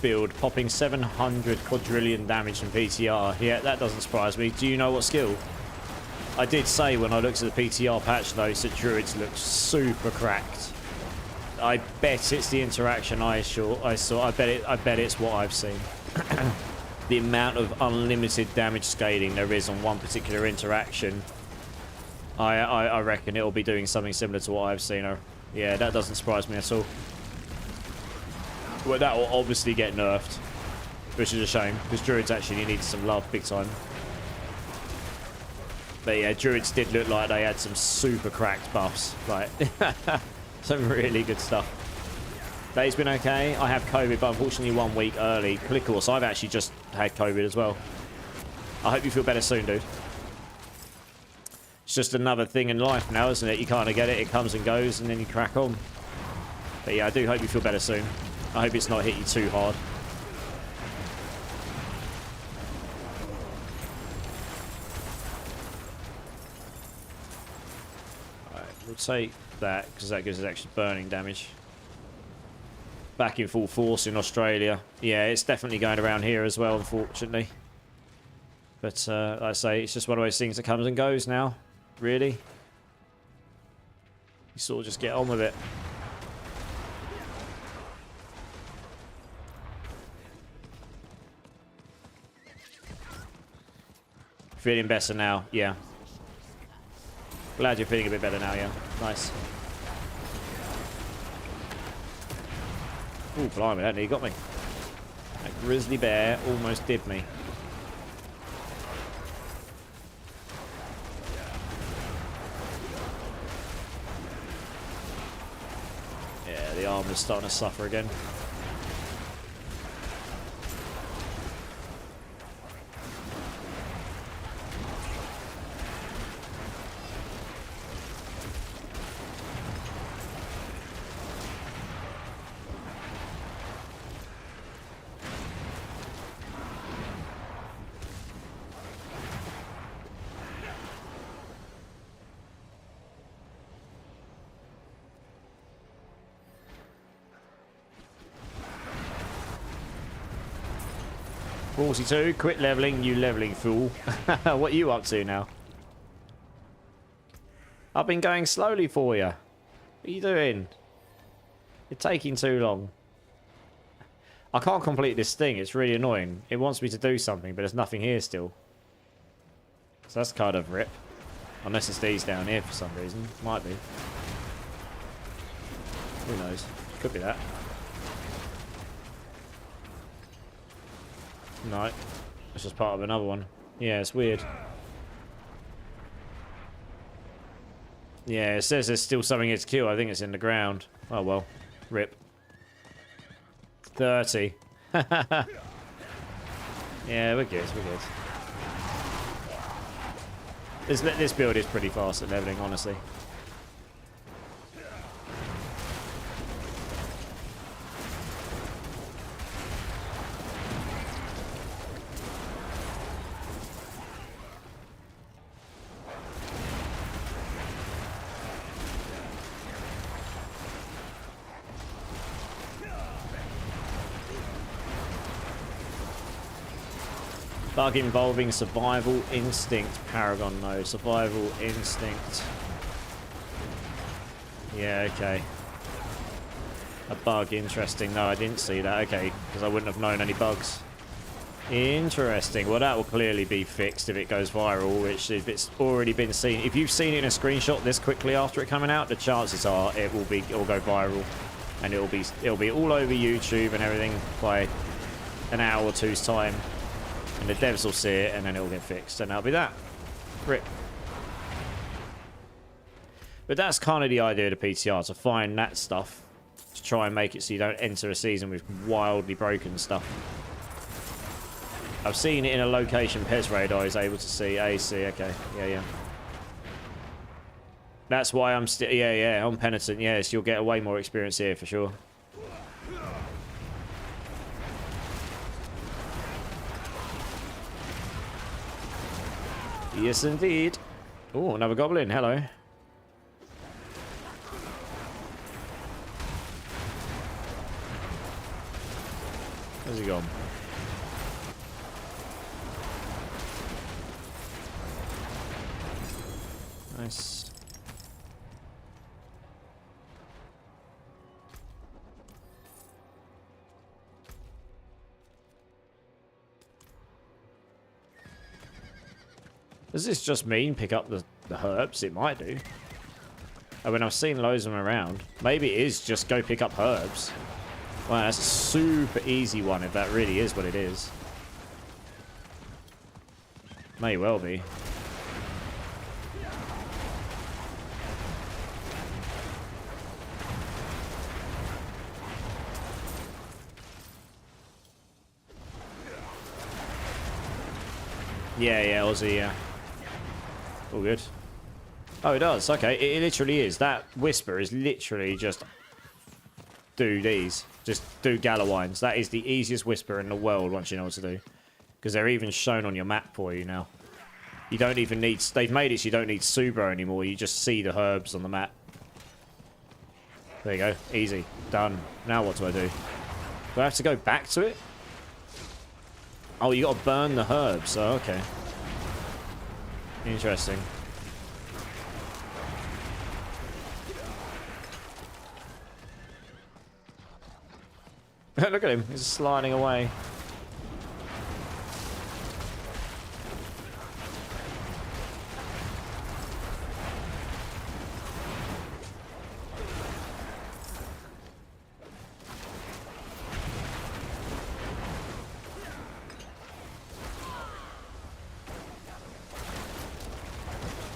build popping 700 quadrillion damage from PTR. Yeah, that doesn't surprise me. Do you know what skill? I did say when I looked at the PTR patch notes that druids look super cracked. I bet it's the interaction I saw. I bet it's what I've seen. The amount of unlimited damage scaling there is on one particular interaction. I reckon it'll be doing something similar to what I've seen. Yeah, that doesn't surprise me at all. Well, that will obviously get nerfed, which is a shame, because druids actually need some love big time. But yeah, druids did look like they had some super cracked buffs, like some really good stuff. Day's been okay. I have COVID, but unfortunately 1 week early. Of course, I've actually just had COVID as well. I hope you feel better soon, dude. It's just another thing in life now, isn't it? You kind of get it, it comes and goes, and then you crack on. But yeah, I do hope you feel better soon. I hope it's not hit you too hard. Alright, we'll take that, because that gives us extra burning damage. Back in full force in Australia. Yeah, it's definitely going around here as well, unfortunately. But, like I say, it's just one of those things that comes and goes now. Really. You sort of just get on with it. Feeling better now, yeah. Glad you're feeling a bit better now, yeah. Nice. Ooh, blimey, that nearly got me. That grizzly bear almost did me. Yeah, the armor's starting to suffer again. .42, quit leveling, you leveling fool. What are you up to now? I've been going slowly for you. What are you doing? You're taking too long. I can't complete this thing, it's really annoying. It wants me to do something, but there's nothing here still. So that's kind of rip. Unless it's these down here for some reason. Might be. Who knows? Could be that. No, it's just part of another one. Yeah, it's weird. Yeah, it says there's still something here to kill. I think it's in the ground. Oh well, rip. 30. Yeah, we're good, we're good. This build is pretty fast at leveling, honestly. Bug involving survival instinct. Paragon, no. Survival instinct. Yeah, okay. A bug, interesting. No, I didn't see that. Okay, because I wouldn't have known any bugs. Interesting. Well, that will clearly be fixed if it goes viral, which if it's already been seen. If you've seen it in a screenshot this quickly after it coming out, the chances are it will go viral. And it'll be all over YouTube and everything by an hour or two's time. And the devs will see it, and then it'll get fixed, and that'll be that. Rip. But that's kind of the idea of the PTR, to find that stuff. To try and make it so you don't enter a season with wildly broken stuff. I've seen it in a location Pez Radar is able to see. AC, okay. Yeah. That's why I'm still... Yeah, I'm penitent. Yes, you'll get way more experience here, for sure. Yes, indeed. Oh, another goblin. Hello. Where's he gone? Nice. Does this just mean pick up the herbs? It might do. I mean, I've seen loads of them around. Maybe it is just go pick up herbs. Wow, that's a super easy one if that really is what it is. May well be. Yeah, Aussie, yeah. All good. Oh, it does. Okay, it literally is. That whisper is literally just do these. Just do Gallowines. That is the easiest whisper in the world once you know what to do. Because they're even shown on your map for you now. You don't even need... They've made it so you don't need Subro anymore. You just see the herbs on the map. There you go. Easy. Done. Now what do I do? Do I have to go back to it? Oh, you got to burn the herbs. Oh, okay. Interesting. Look at him. He's sliding away.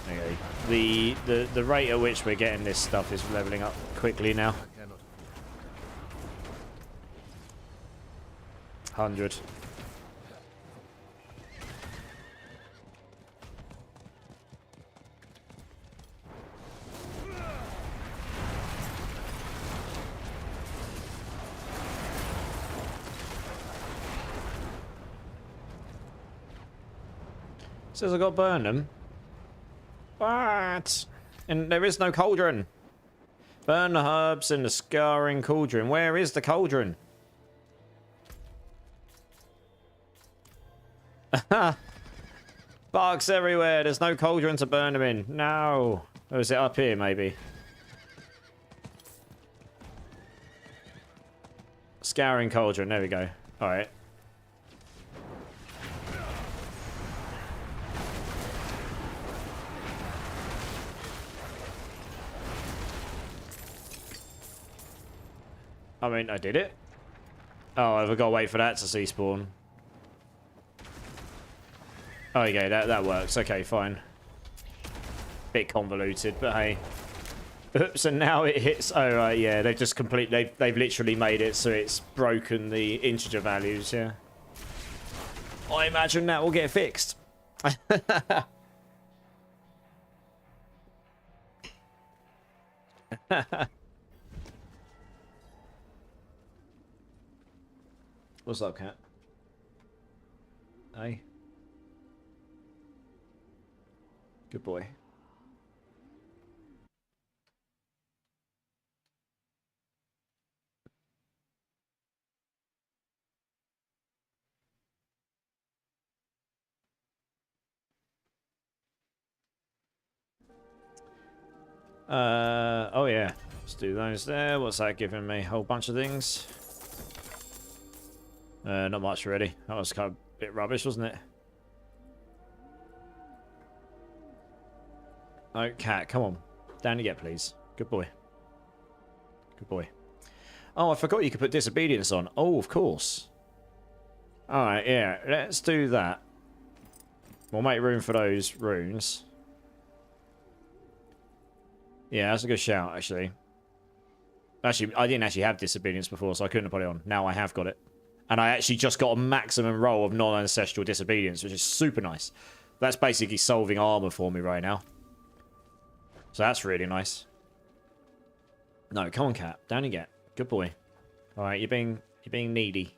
Okay. The rate at which we're getting this stuff is leveling up quickly now. 100. Says I got to burn them. What? And there is no cauldron. Burn the herbs in the scarring cauldron. Where is the cauldron? Bugs everywhere. There's no cauldron to burn them in. No. Or is it up here, maybe? Scouring cauldron. There we go. Alright. I mean, I did it. Oh, I've got to wait for that to see spawn. Oh, okay, that works. Okay, fine. Bit convoluted, but hey. Oops, and now it hits... Oh, right, yeah, they've just they've literally made it so it's broken the integer values, yeah. I imagine that will get fixed. What's up, cat? Hey. Good boy. Oh yeah. Let's do those there. What's that giving me? A whole bunch of things. Not much really. That was kind of a bit rubbish, wasn't it? Oh, cat, come on. Down you get, please. Good boy. Good boy. Oh, I forgot you could put disobedience on. Oh, of course. Alright, yeah. Let's do that. We'll make room for those runes. Yeah, that's a good shout, actually. Actually, I didn't actually have disobedience before, so I couldn't put it on. Now I have got it. And I actually just got a maximum roll of non-ancestral disobedience, which is super nice. That's basically solving armor for me right now. So that's really nice. No, come on, cat. Down you get. Good boy. Alright, you're being needy.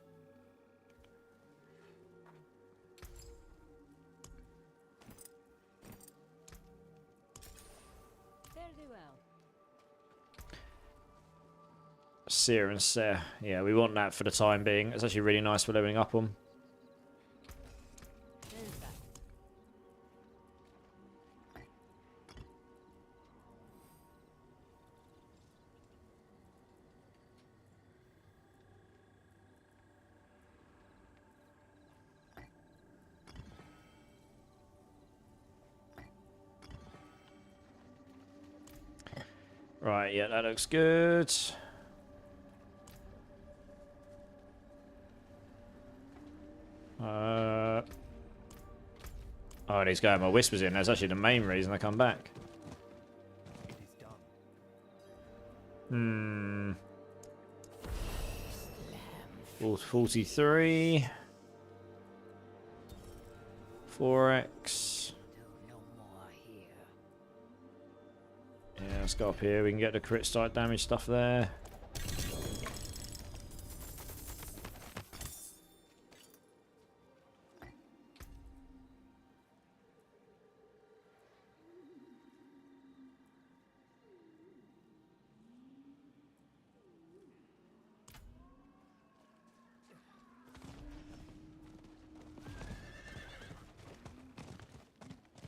Seer and Seer. Yeah, we want that for the time being. It's actually really nice for leveling up on. Right, yeah, that looks good. Oh, and he's going my whispers in. That's actually the main reason I come back. It is done. 43. 4x. Yeah, let's go up here. We can get the crit strike damage stuff there.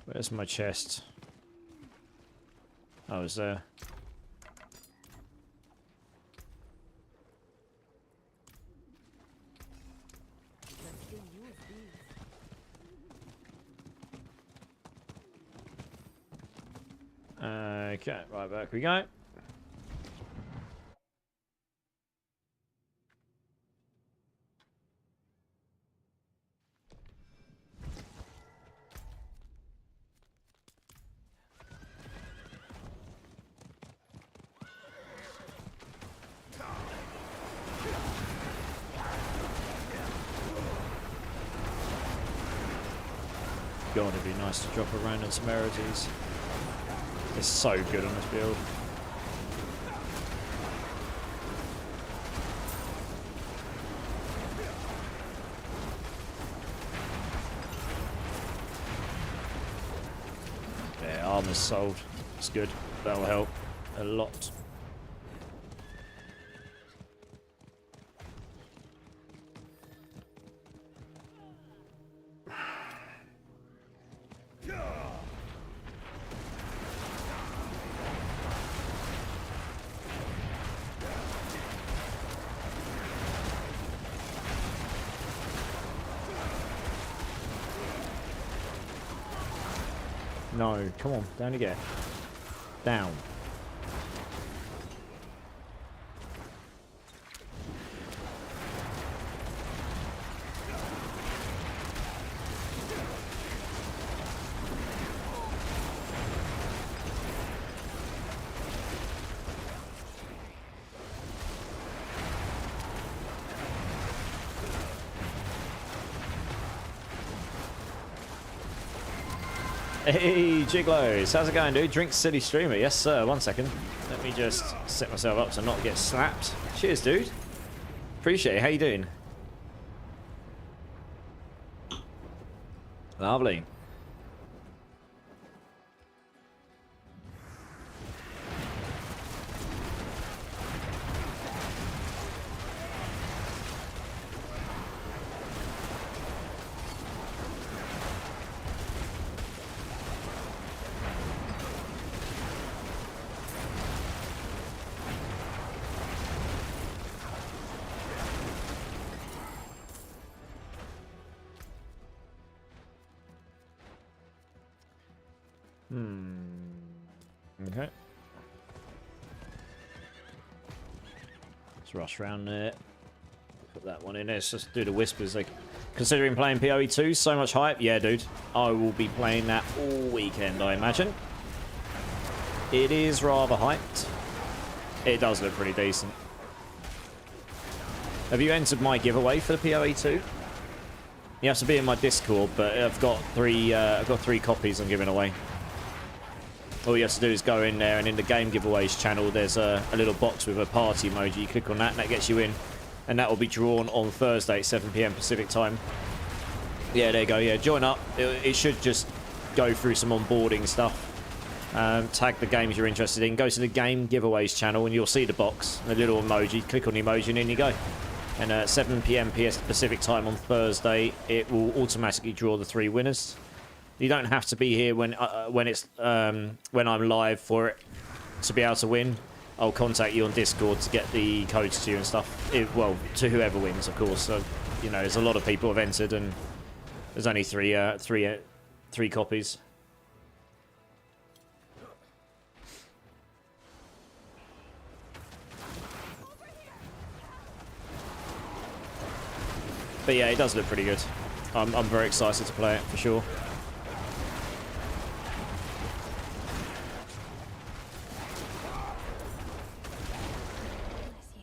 Where's my chest? Oh, it's there. Okay, right back we go. God, it'd be nice to drop a random temerities. It's so good on this build. Yeah, armor's sold. It's good. That'll help a lot. No, come on, down you get. Down. Hey, Jiglos, how's it going, dude? Drink City Streamer. Yes, sir. 1 second. Let me just set myself up to not get slapped. Cheers, dude. Appreciate it. How you doing? Lovely. Okay. Let's rush around there. Put that one in there. Let's just do the whispers. Like, considering playing PoE 2, so much hype. Yeah, dude. I will be playing that all weekend, I imagine. It is rather hyped. It does look pretty decent. Have you entered my giveaway for the PoE 2? You have to be in my Discord, but I've got three copies I'm giving away. All you have to do is go in there, and in the game giveaways channel, there's a little box with a party emoji. You click on that, and that gets you in. And that will be drawn on Thursday at 7 PM Pacific time. Yeah, there you go. Yeah, join up. It should just go through some onboarding stuff. Tag the games you're interested in. Go to the game giveaways channel and you'll see the box, the little emoji. Click on the emoji and in you go. And at 7 p.m. PS Pacific time on Thursday, it will automatically draw the 3 winners. You don't have to be here when I'm live for it to be able to win. I'll contact you on Discord to get the codes to you and stuff. Well, to whoever wins, of course. So, you know, there's a lot of people have entered, and there's only three copies. But yeah, it does look pretty good. I'm very excited to play it for sure. Bless you.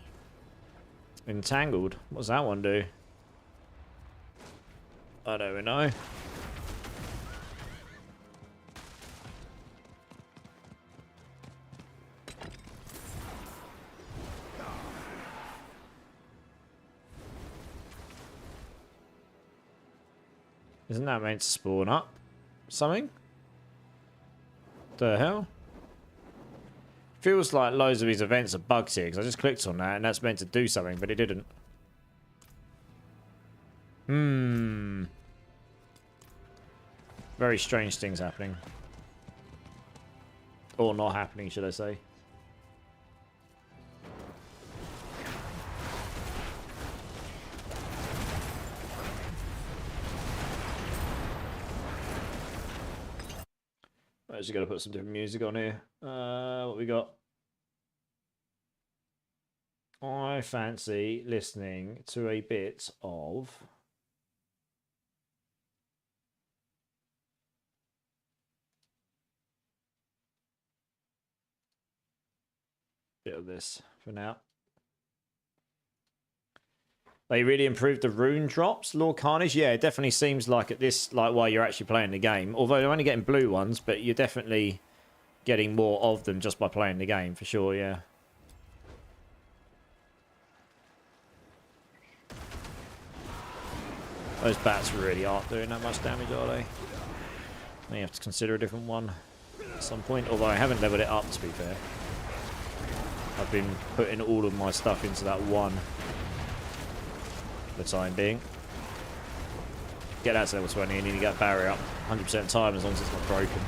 Entangled. What's that one do? I don't know. Isn't that meant to spawn up something? The hell? Feels like loads of these events are bugged here because I just clicked on that and that's meant to do something, but it didn't. Very strange things happening. Or not happening, should I say. I just got to put some different music on here. What we got? I fancy listening to a bit of... bit of this for now. They really improved the rune drops, Lord Carnage. Yeah, it definitely seems like at this, like while you're actually playing the game. Although you're only getting blue ones, but you're definitely getting more of them just by playing the game, for sure, yeah. Those bats really aren't doing that much damage, are they? May have to consider a different one at some point. Although I haven't leveled it up, to be fair. I've been putting all of my stuff into that one for the time being. Get that to level 20 and you get barrier up 100% of the time as long as it's not broken.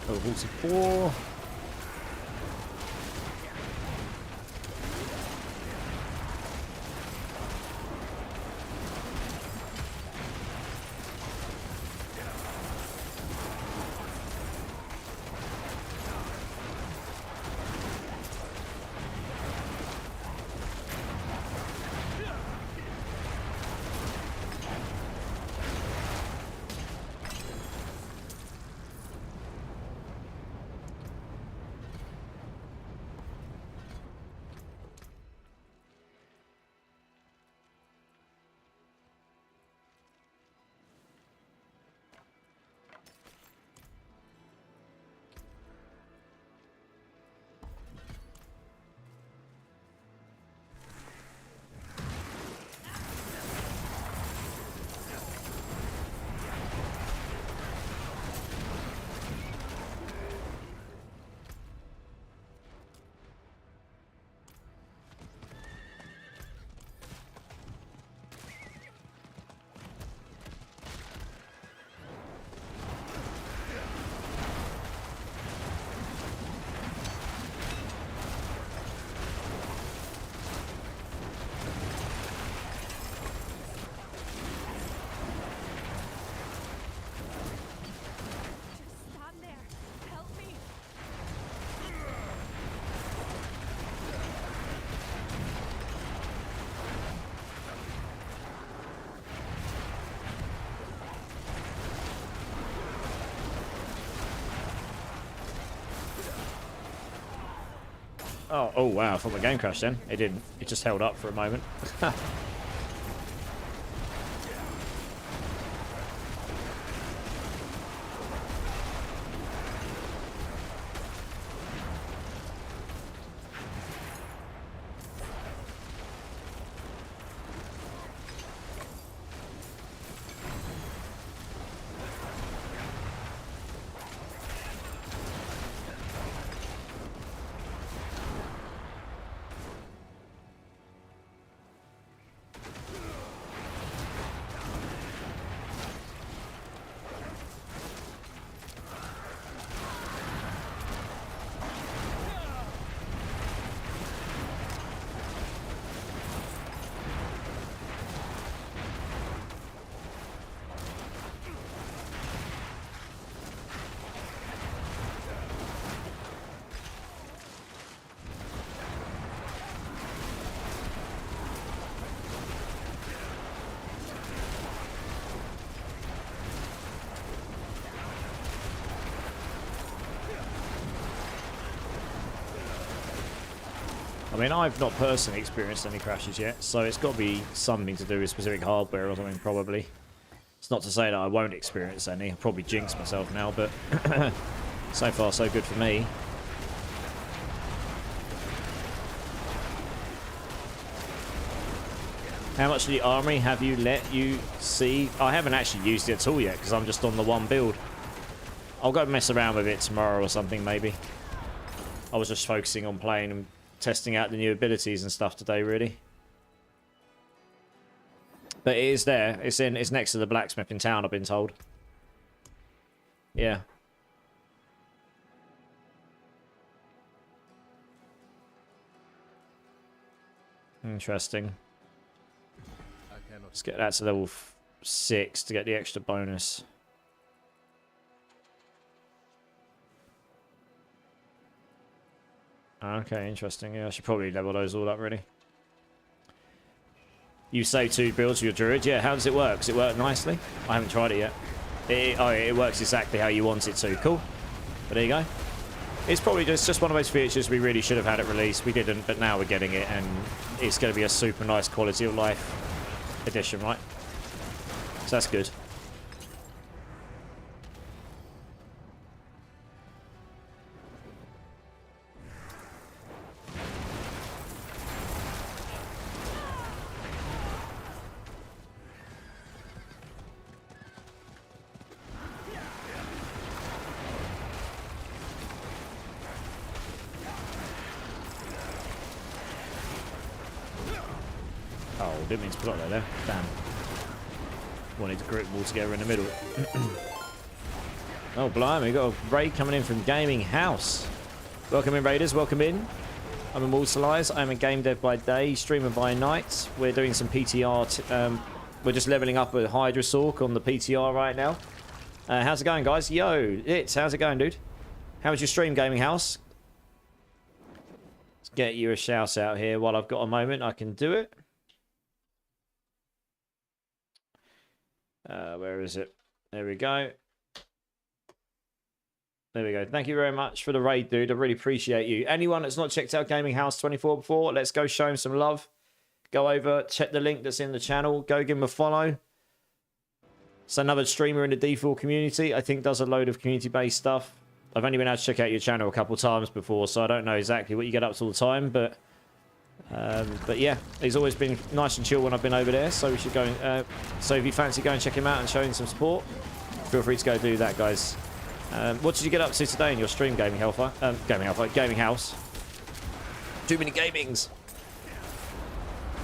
Level 44. Oh wow, I thought my game crashed then. It didn't. It just held up for a moment. I mean, I've not personally experienced any crashes yet, so it's got to be something to do with specific hardware or something, probably. It's not to say that I won't experience any. I'll probably jinx myself now, but so far so good for me. How much of the armory have you let you see? I haven't actually used it at all yet, because I'm just on the one build. I'll go mess around with it tomorrow or something, maybe. I was just focusing on playing and testing out the new abilities and stuff today, really. But it is there. It's next to the blacksmith in town, I've been told. Yeah. Interesting. Let's get that to level 6 to get the extra bonus. Okay, interesting. Yeah, I should probably level those all up, really. You save 2 builds for your druid. Yeah, how does it work? Does it work nicely? I haven't tried it yet. It works exactly how you want it to. Cool. But there you go. It's probably just one of those features we really should have had it released. We didn't, but now we're getting it, and it's going to be a super nice quality of life edition, right? So that's good. Oh, didn't mean to put it there. Damn. Wanted to group them all together in the middle. Oh, blimey. We've got a raid coming in from Gaming House. Welcome in, raiders. Welcome in. I'm Immortalized. I'm a game dev by day, streamer by night. We're doing some PTR. We're just leveling up a Hydra Sork on the PTR right now. How's it going, guys? Yo, how's it going, dude? How was your stream, Gaming House? Let's get you a shout out here while I've got a moment. I can do it. Where is it? There we go. There we go. Thank you very much for the raid, dude. I really appreciate you. Anyone that's not checked out Gaming House 24 before, let's go show him some love. Go over, check the link that's in the channel. Go give him a follow. It's another streamer in the D4 community. I think does a load of community-based stuff. I've only been able to check out your channel a couple times before, so I don't know exactly what you get up to all the time, but yeah, he's always been nice and chill when I've been over there, so we should go. So if you fancy going check him out and showing some support, feel free to go do that, guys. What did you get up to today in your stream, Gaming House? Too many gamings.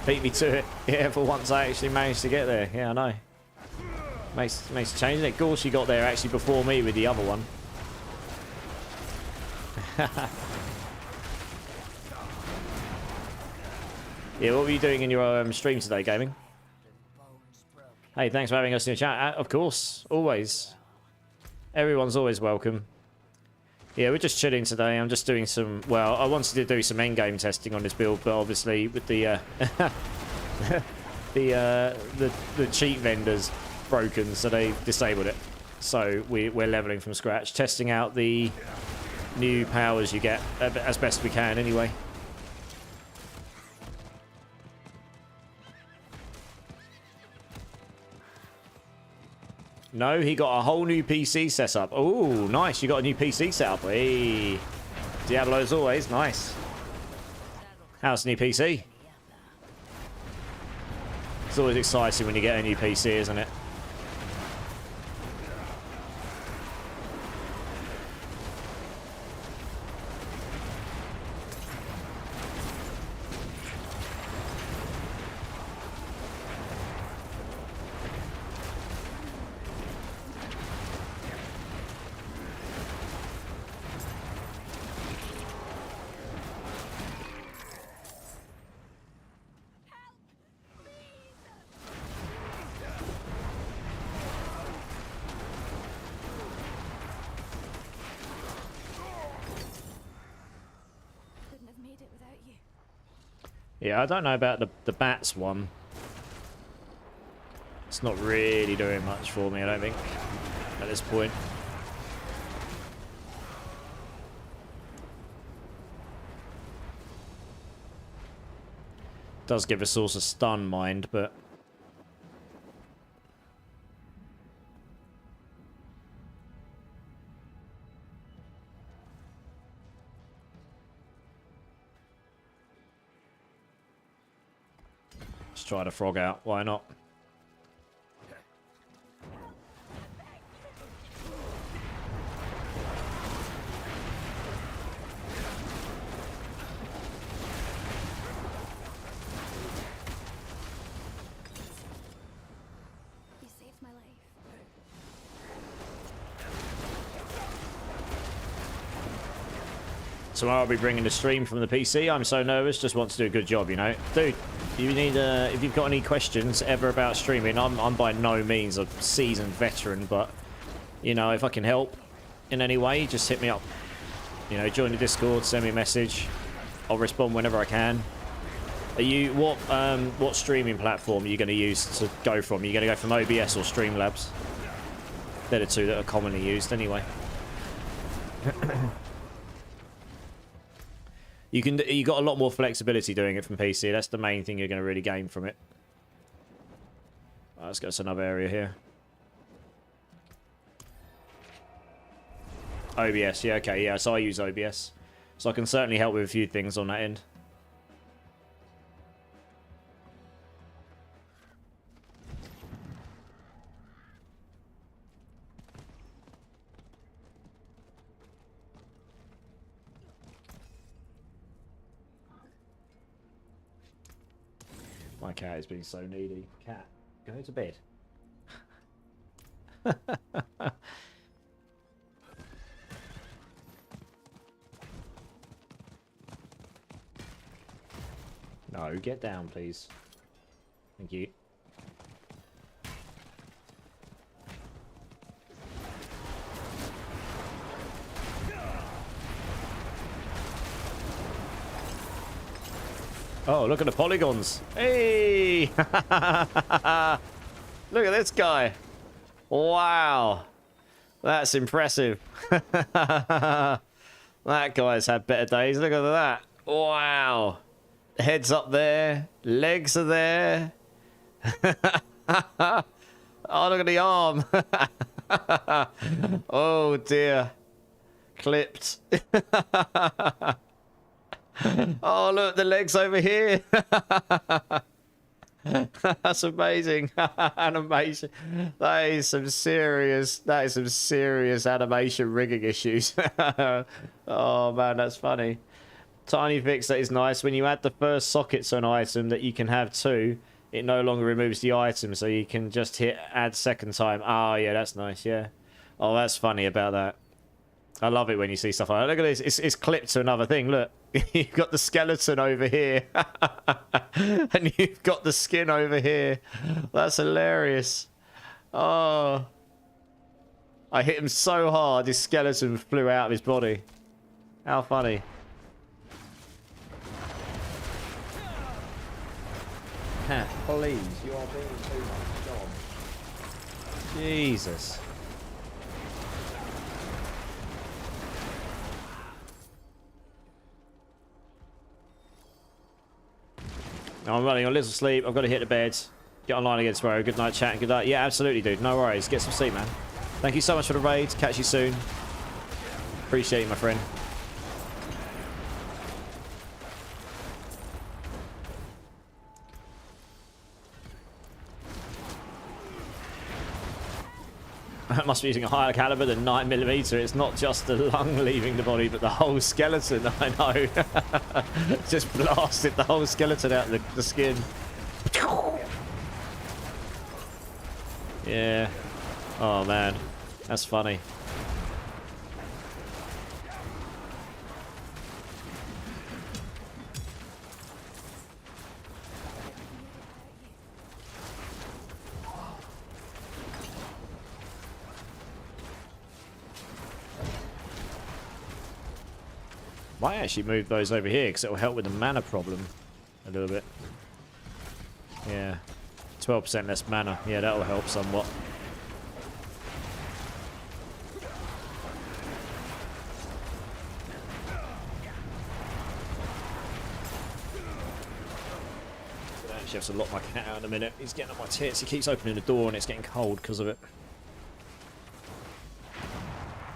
Beat me to it. Yeah, for once I actually managed to get there. Yeah, I know. Makes a change, isn't it? Gorshy got there actually before me with the other one. Yeah, what were you doing in your stream today, Gaming? Hey, thanks for having us in the chat. Of course, always. Everyone's always welcome. Yeah, we're just chilling today. I'm just doing some... Well, I wanted to do some endgame testing on this build, but obviously with the the cheat vendors broken, so they disabled it. So we're leveling from scratch, testing out the new powers you get as best we can anyway. No, he got a whole new PC setup. Oh, nice. You got a new PC setup. Hey. Diablo as always. Nice. How's the new PC? It's always exciting when you get a new PC, isn't it? Couldn't have made it without you. Yeah, I don't know about the bats one. It's not really doing much for me, I don't think, at this point. Does give a source of stun, mind, but... Let's try the frog out, why not? You saved my life. Tomorrow I'll be bringing the stream from the PC. I'm so nervous, just want to do a good job, you know? Dude, you need if you've got any questions ever about streaming, I'm by no means a seasoned veteran, but, you know, if I can help in any way, just hit me up. You know, join the Discord, send me a message. I'll respond whenever I can. Are you, what streaming platform are you going to use to go from? Are you going to go from OBS or Streamlabs? They're the two that are commonly used anyway. You got a lot more flexibility doing it from PC. That's the main thing you're going to really gain from it. Right, let's go to another area here. OBS, yeah, okay, yeah, so I use OBS. So I can certainly help with a few things on that end. My cat is being so needy. Cat, go to bed. No, get down, please. Thank you. Oh, look at the polygons. Hey! Look at this guy. Wow. That's impressive. That guy's had better days. Look at that. Wow. Head's up there. Legs are there. Oh, look at the arm. Oh, dear. Clipped. Oh, look, the legs over here. That's amazing. Animation. That is some serious animation rigging issues. Oh, man, that's funny. Tiny fix that is nice. When you add the first socket to an item that you can have two, it no longer removes the item, so you can just hit add second time. Oh, yeah, that's nice, yeah. Oh, that's funny about that. I love it when you see stuff like that. Look at this. It's clipped to another thing. Look. You've got the skeleton over here. And you've got the skin over here. That's hilarious. Oh. I hit him so hard, his skeleton flew out of his body. How funny. Please, you are being too much, John. Jesus. I'm running a little sleep. I've got to hit the bed. Get online again tomorrow. Good night, chat, and good night. Yeah, absolutely, dude. No worries. Get some sleep, man. Thank you so much for the raid. Catch you soon. Appreciate you, my friend. I must be using a higher caliber than 9mm. It's not just the lung leaving the body, but the whole skeleton. I know. Just blasted the whole skeleton out of the skin. Yeah. Oh, man. That's funny. Might actually move those over here because it will help with the mana problem a little bit. Yeah. 12% less mana. Yeah, that will help somewhat. I actually have to lock my cat out in a minute. He's getting up my tits. He keeps opening the door and it's getting cold because of it.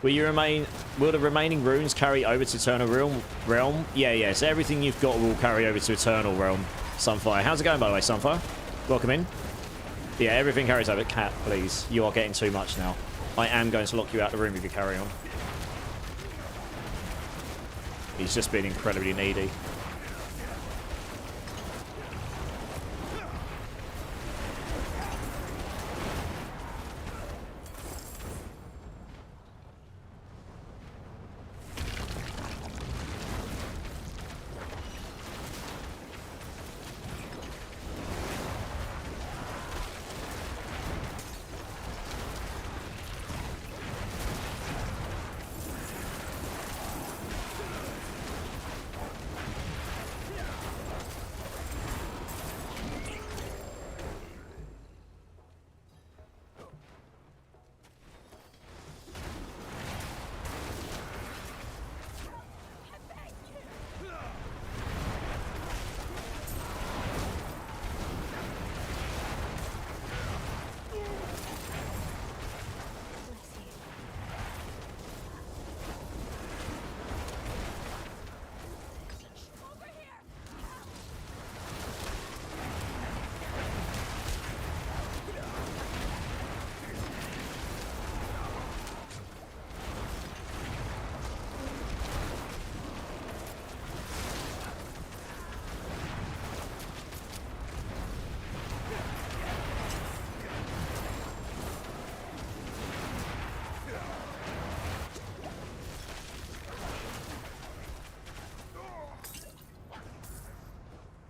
Will the remaining runes carry over to Eternal Realm? Yeah. So everything you've got will carry over to Eternal Realm. Sunfire. How's it going, by the way, Sunfire? Welcome in. Yeah, everything carries over. Cat, please. You are getting too much now. I am going to lock you out the room if you carry on. He's just been incredibly needy.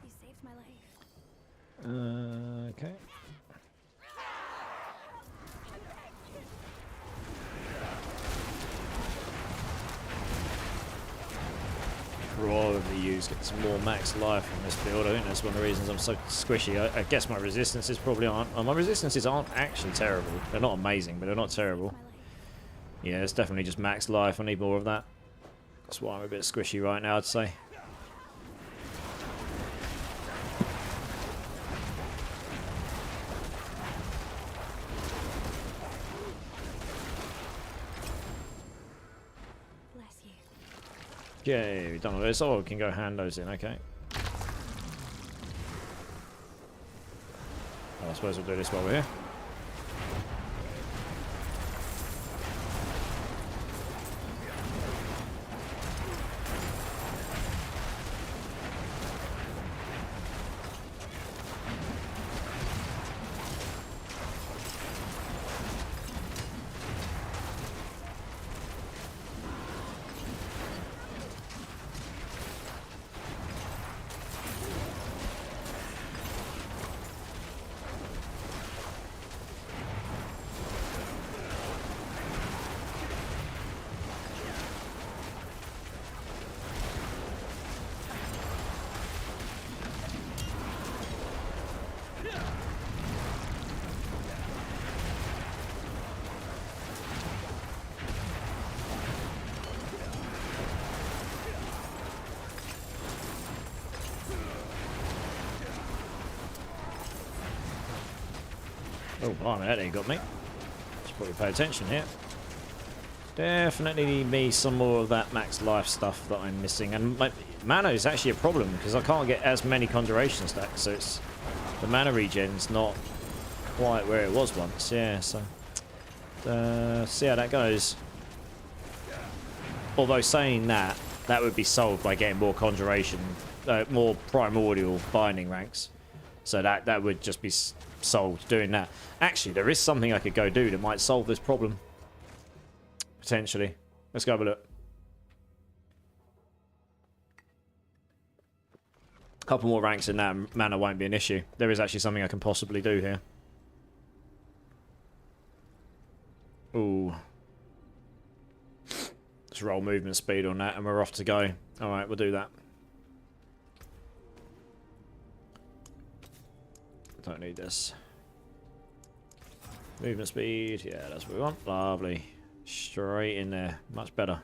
You saved my life. Okay. Probably getting some more max life from this build. I think that's one of the reasons I'm so squishy. I guess my resistances probably aren't. My resistances aren't actually terrible. They're not amazing, but they're not terrible. My life. Yeah, it's definitely just max life. I need more of that. That's why I'm a bit squishy right now, I'd say. Bless you. Okay, we've done all this. Oh, we can go hand those in, okay. Oh, I suppose we'll do this while we're here. Oh, blimey, that ain't got me. Should probably pay attention here. Definitely need me some more of that max life stuff that I'm missing. And my mana is actually a problem because I can't get as many conjuration stacks, so it's the mana regen's not quite where it was once. Yeah, so see how that goes. Although saying that, that would be solved by getting more conjuration, more primordial binding ranks. So that would just be solved doing that. Actually, there is something I could go do that might solve this problem. Potentially. Let's go have a look. A couple more ranks in that mana won't be an issue. There is actually something I can possibly do here. Ooh. Let's roll movement speed on that and we're off to go. Alright, we'll do that. Don't need this. Movement speed. Yeah, that's what we want. Lovely. Straight in there. Much better.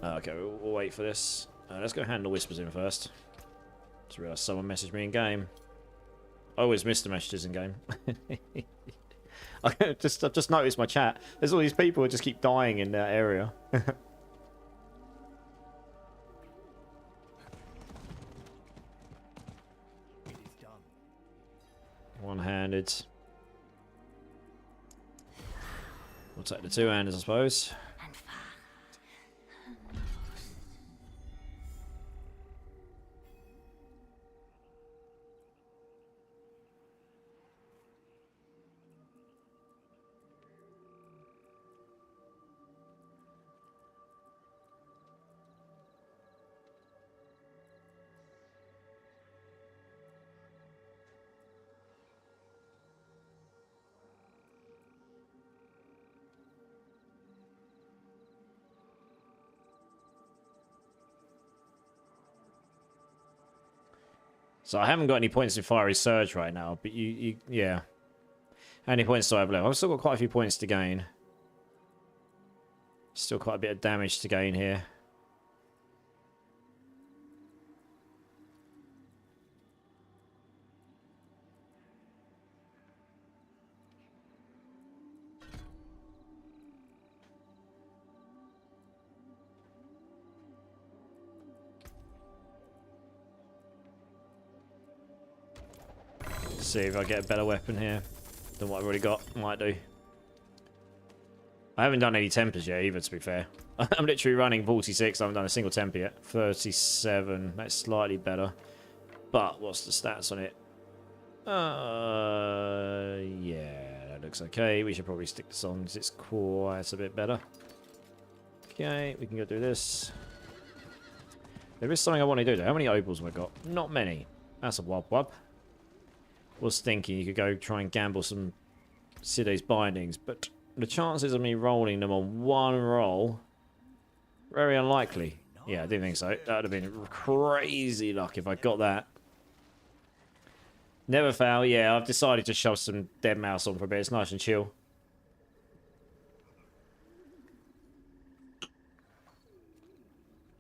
Okay, we'll wait for this. Let's go handle whispers in first. Just realised someone messaged me in game. I always miss the messages in game. I've just noticed my chat. There's all these people who just keep dying in that area. It is done. One-handed. We'll take the two-handers, I suppose. So I haven't got any points in Fiery Surge right now, but yeah. How many points do I have left? I've still got quite a few points to gain. Still quite a bit of damage to gain here. See if I get a better weapon here than what I've already got. Might do. I haven't done any tempers yet either, to be fair. I'm literally running 46. I haven't done a single temper yet. 37. That's slightly better. But what's the stats on it? Yeah, that looks okay. We should probably stick this on because it's quite a bit better. Okay, we can go do this. There is something I want to do though. How many opals have I got? Not many. That's a wub wub. Was thinking you could go try and gamble some Side's bindings, but the chances of me rolling them on one roll, very unlikely. Yeah, I didn't think so. That would have been crazy luck if I got that. Never fail. Yeah, I've decided to shove some dead mouse on for a bit. It's nice and chill.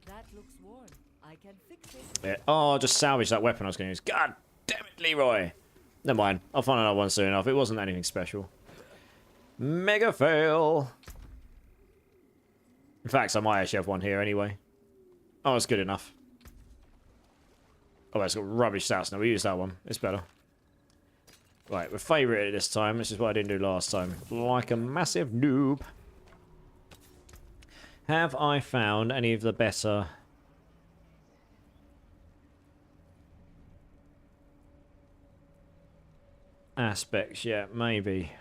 That looks worn. I can fix it. Yeah. Oh, I'll just salvage that weapon I was going to use. God damn it, Leroy. Never mind. I'll find another one soon enough. It wasn't anything special. Mega fail. In fact, I might actually have one here anyway. Oh, it's good enough. Oh, it's got rubbish stats now. We use that one. It's better. Right, we're favourite this time. This is what I didn't do last time. Like a massive noob. Have I found any of the better... aspects yet? Maybe.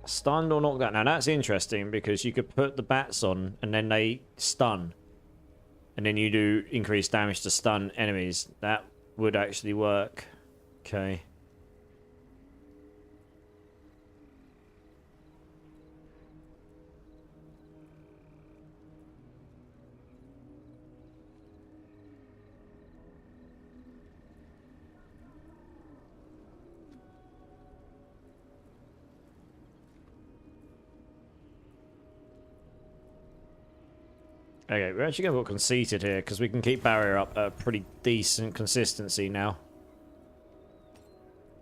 Stunned or knocked out. Now that's interesting because you could put the bats on and then they stun. And then you do increased damage to stun enemies. That would actually work. Okay. Okay, we're actually going to put conceited here because we can keep barrier up at a pretty decent consistency now.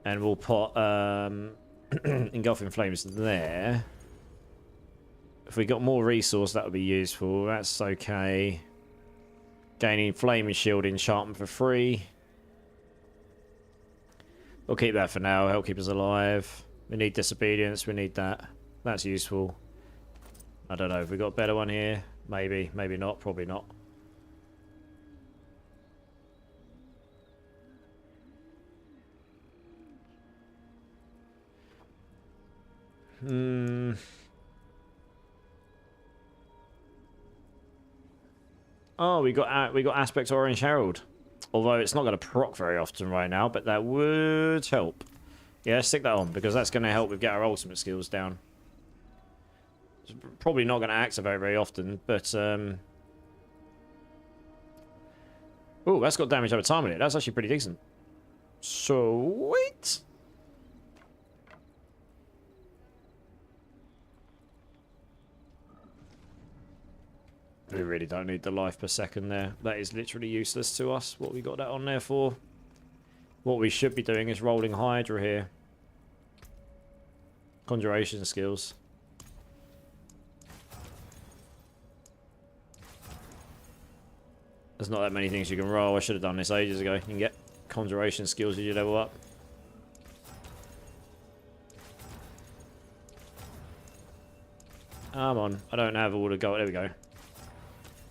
And we'll put engulfing flames there. If we got more resource, that would be useful. That's okay. Gaining flame and shield enchantment for free. We'll keep that for now. Help keep us alive. We need disobedience. We need that. That's useful. I don't know. Have we got a better one here? Maybe. Maybe not. Probably not. Oh, we got Aspect Orange Herald. Although it's not going to proc very often right now, but that would help. Yeah, stick that on, because that's going to help with get our ultimate skills down. It's probably not going to activate very often, but... Oh, that's got damage over time in it. That's actually pretty decent. Sweet! We really don't need the life per second there. That is literally useless to us. What we got that on there for? What we should be doing is rolling Hydra here. Conjuration skills. There's not that many things you can roll. I should have done this ages ago. You can get conjuration skills as you level up. Come on. I don't have all the gold. There we go.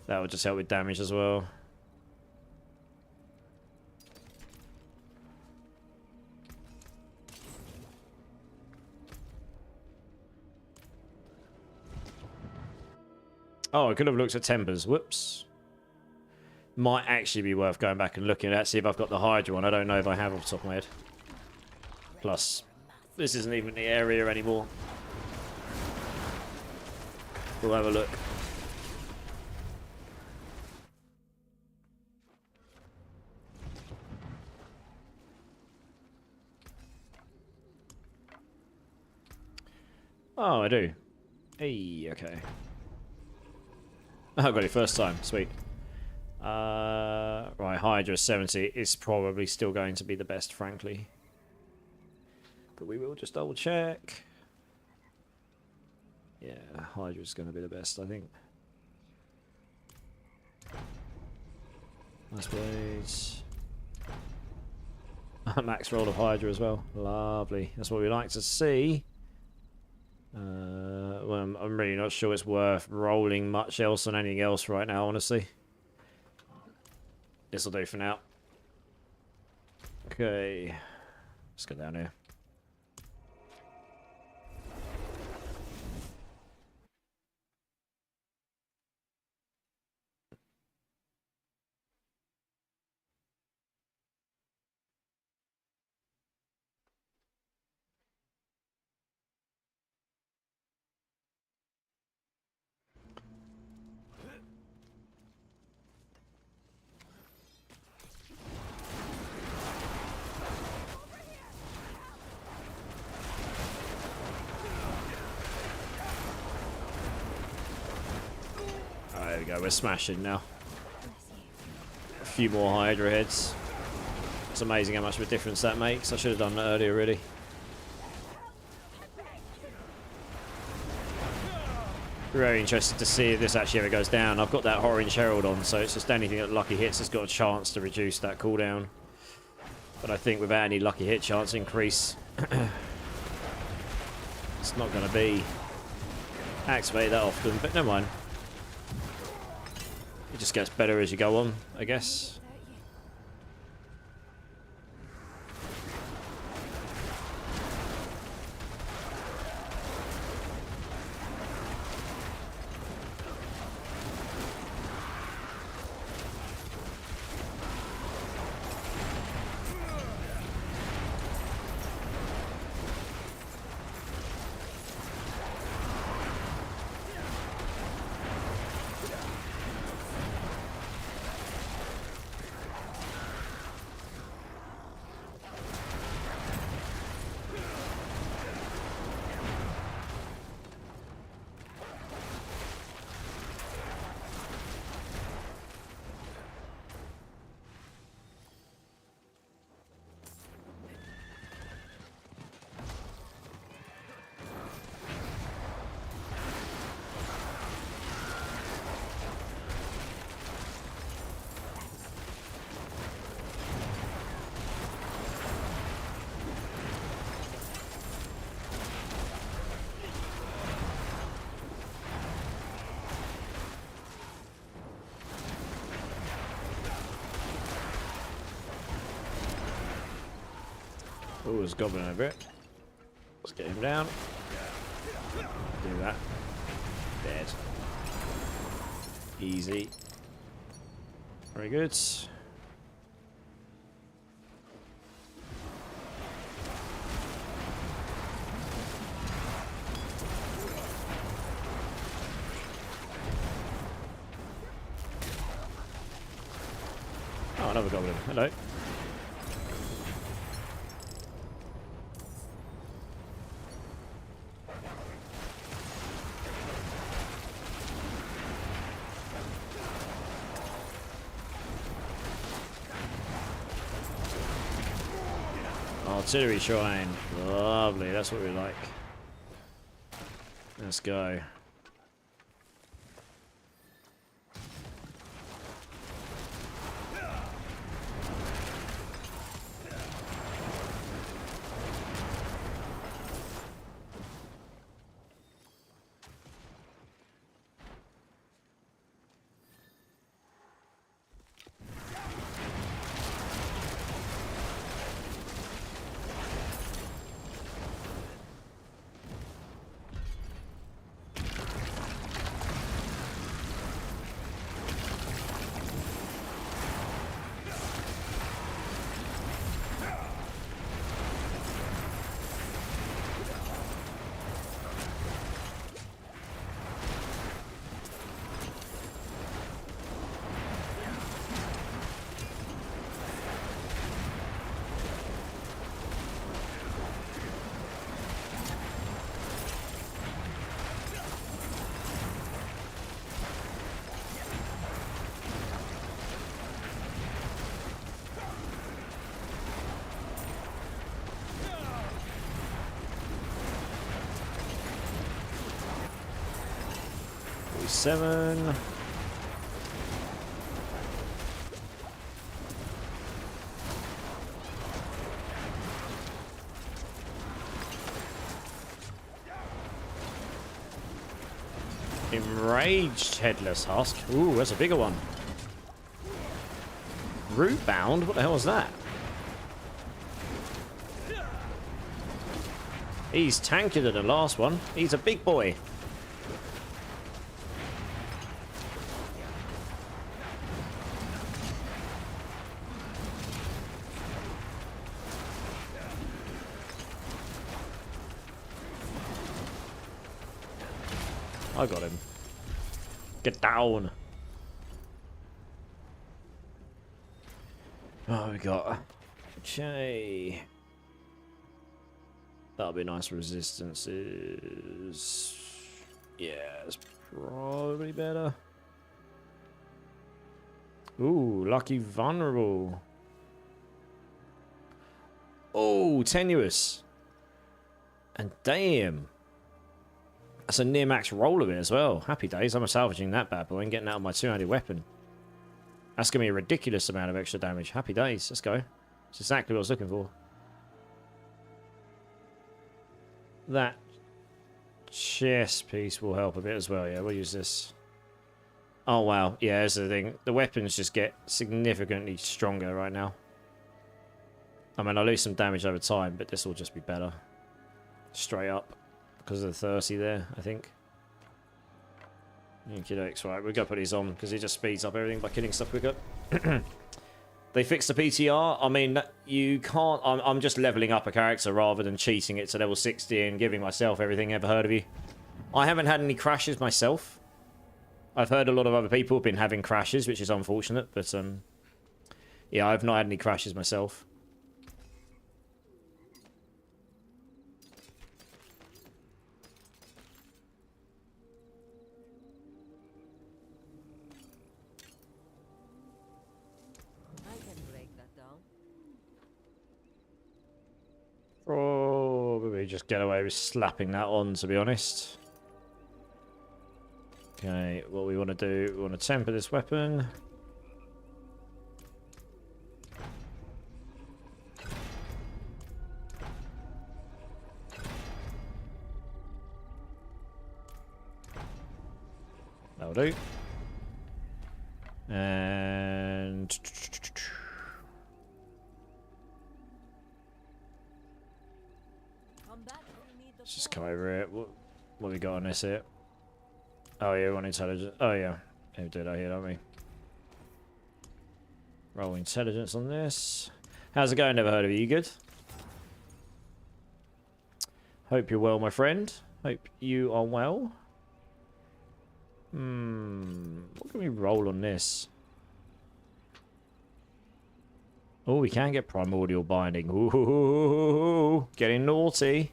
That would just help with damage as well. Oh, I could have looked at Tempers. Whoops. Might actually be worth going back and looking at, see if I've got the Hydra one. I don't know if I have off the top of my head. Plus, this isn't even the area anymore. We'll have a look. Oh, I do. Hey, okay. I got it first time. Sweet. Right, Hydra 70 is probably still going to be the best, frankly. But we will just double check. Yeah, Hydra's going to be the best, I think. Nice blades. Max roll of Hydra as well. Lovely. That's what we like to see. Well, I'm really not sure it's worth rolling much else on anything else right now, honestly. This'll do for now. Okay. Let's go down here. There we go, we're smashing now. A few more Hydra heads. It's amazing how much of a difference that makes. I should have done that earlier, really. Very interested to see if this actually ever goes down. I've got that Orange Herald on, so it's just anything that lucky hits has got a chance to reduce that cooldown. But I think without any lucky hit chance increase, it's not going to be activated that often, but never mind. It just gets better as you go on, I guess. Oh, there's a goblin over it. Let's get him down. Do that. Dead. Easy. Very good. Oh, another goblin. Hello. Artillery shrine. Lovely, that's what we like. Let's go. Seven. Enraged headless husk. Ooh, that's a bigger one. Root bound? What the hell was that? He's tankier than the last one. He's a big boy. I got him. Get down. Oh, we got. Okay. That'll be nice resistances. Yeah, it's probably better. Ooh, lucky vulnerable. Oh, tenuous. And damn. That's a near max roll of it as well. Happy days. I'm salvaging that bad boy and getting out of my two-handed weapon. That's going to be a ridiculous amount of extra damage. Happy days. Let's go. That's exactly what I was looking for. That chest piece will help a bit as well. Yeah, we'll use this. Oh, wow. Yeah, that's the thing. The weapons just get significantly stronger right now. I mean, I lose some damage over time, but this will just be better. Straight up. Because of the 30 there, I think. Okey-dokes, right, we're going to put these on because it just speeds up everything by killing stuff quicker. They fixed the PTR. I mean, you can't... I'm just leveling up a character rather than cheating it to level 60 and giving myself everything ever heard of you. I haven't had any crashes myself. I've heard a lot of other people have been having crashes, which is unfortunate, but yeah, I've not had any crashes myself. Probably just get away with slapping that on, to be honest. Okay, what we want to do, we want to temper this weapon. That'll do. And over it. What we got on this here? Oh yeah, one intelligence. Oh yeah. We do that here, don't we? Roll intelligence on this. How's it going? Never heard of you. You good? Hope you're well, my friend. Hope you are well. What can we roll on this? Oh, we can get primordial binding. Ooh, getting naughty.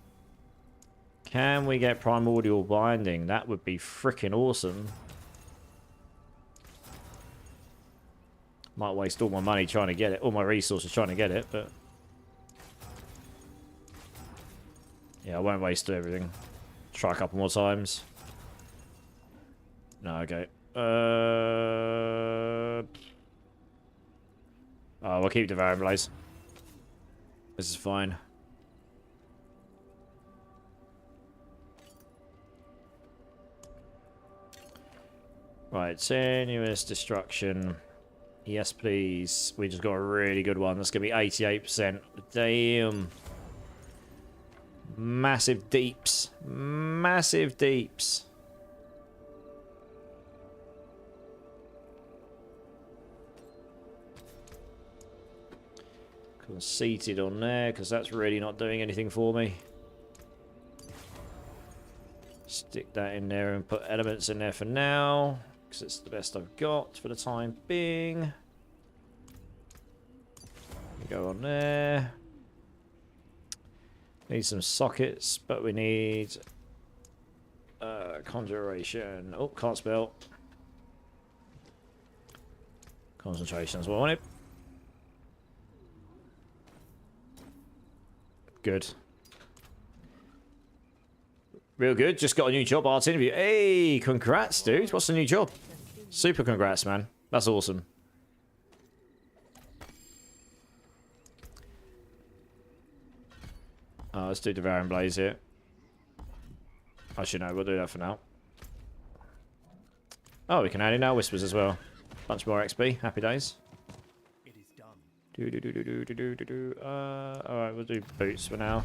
Can we get primordial binding? That would be freaking awesome. Might waste all my money trying to get it, all my resources trying to get it, but yeah, I won't waste everything. Try a couple more times. No, okay. Oh, we'll keep devouring blaze. This is fine. Right, tenuous destruction. Yes, please. We just got a really good one. That's going to be 88%. Damn. Massive deeps. Massive deeps. Conceited on there, because that's really not doing anything for me. Stick that in there and put elements in there for now, because it's the best I've got for the time being. Go on there. Need some sockets, but we need conjuration. Oh, can't spell. Concentration is what I wanted. Good. Real good. Just got a new job, art interview. Hey, congrats, dude. What's the new job? Super congrats, man. That's awesome. Oh, let's do Devouring Blaze here. Actually, no, we'll do that for now. Oh, we can add in our Whispers as well. Bunch more XP. Happy days. It is done. Alright, we'll do boots for now.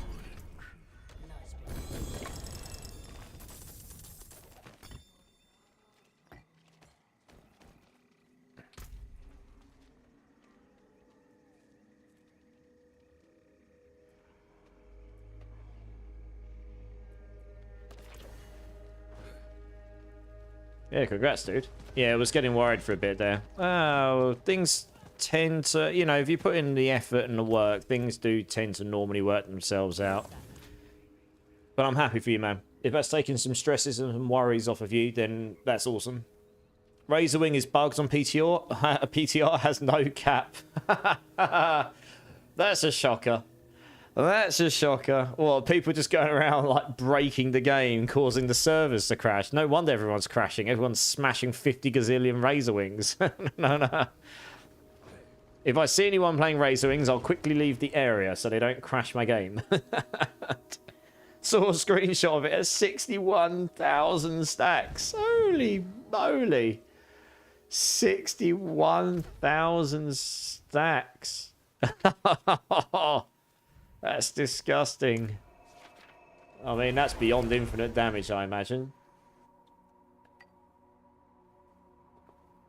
Yeah, congrats, dude. Yeah, I was getting worried for a bit there. Oh, things tend to, you know, if you put in the effort and the work, things do tend to normally work themselves out. But I'm happy for you, man. If that's taking some stresses and some worries off of you, then that's awesome. Razorwing is bugged on PTR. PTR has no cap. That's a shocker. That's a shocker. Well, people just going around like breaking the game, causing the servers to crash. No wonder everyone's crashing. Everyone's smashing 50 gazillion Razorwings. No. If I see anyone playing Razorwings, I'll quickly leave the area so they don't crash my game. Saw a screenshot of it at 61,000 stacks. Holy moly. 61,000 stacks. That's disgusting. I mean, that's beyond infinite damage, I imagine.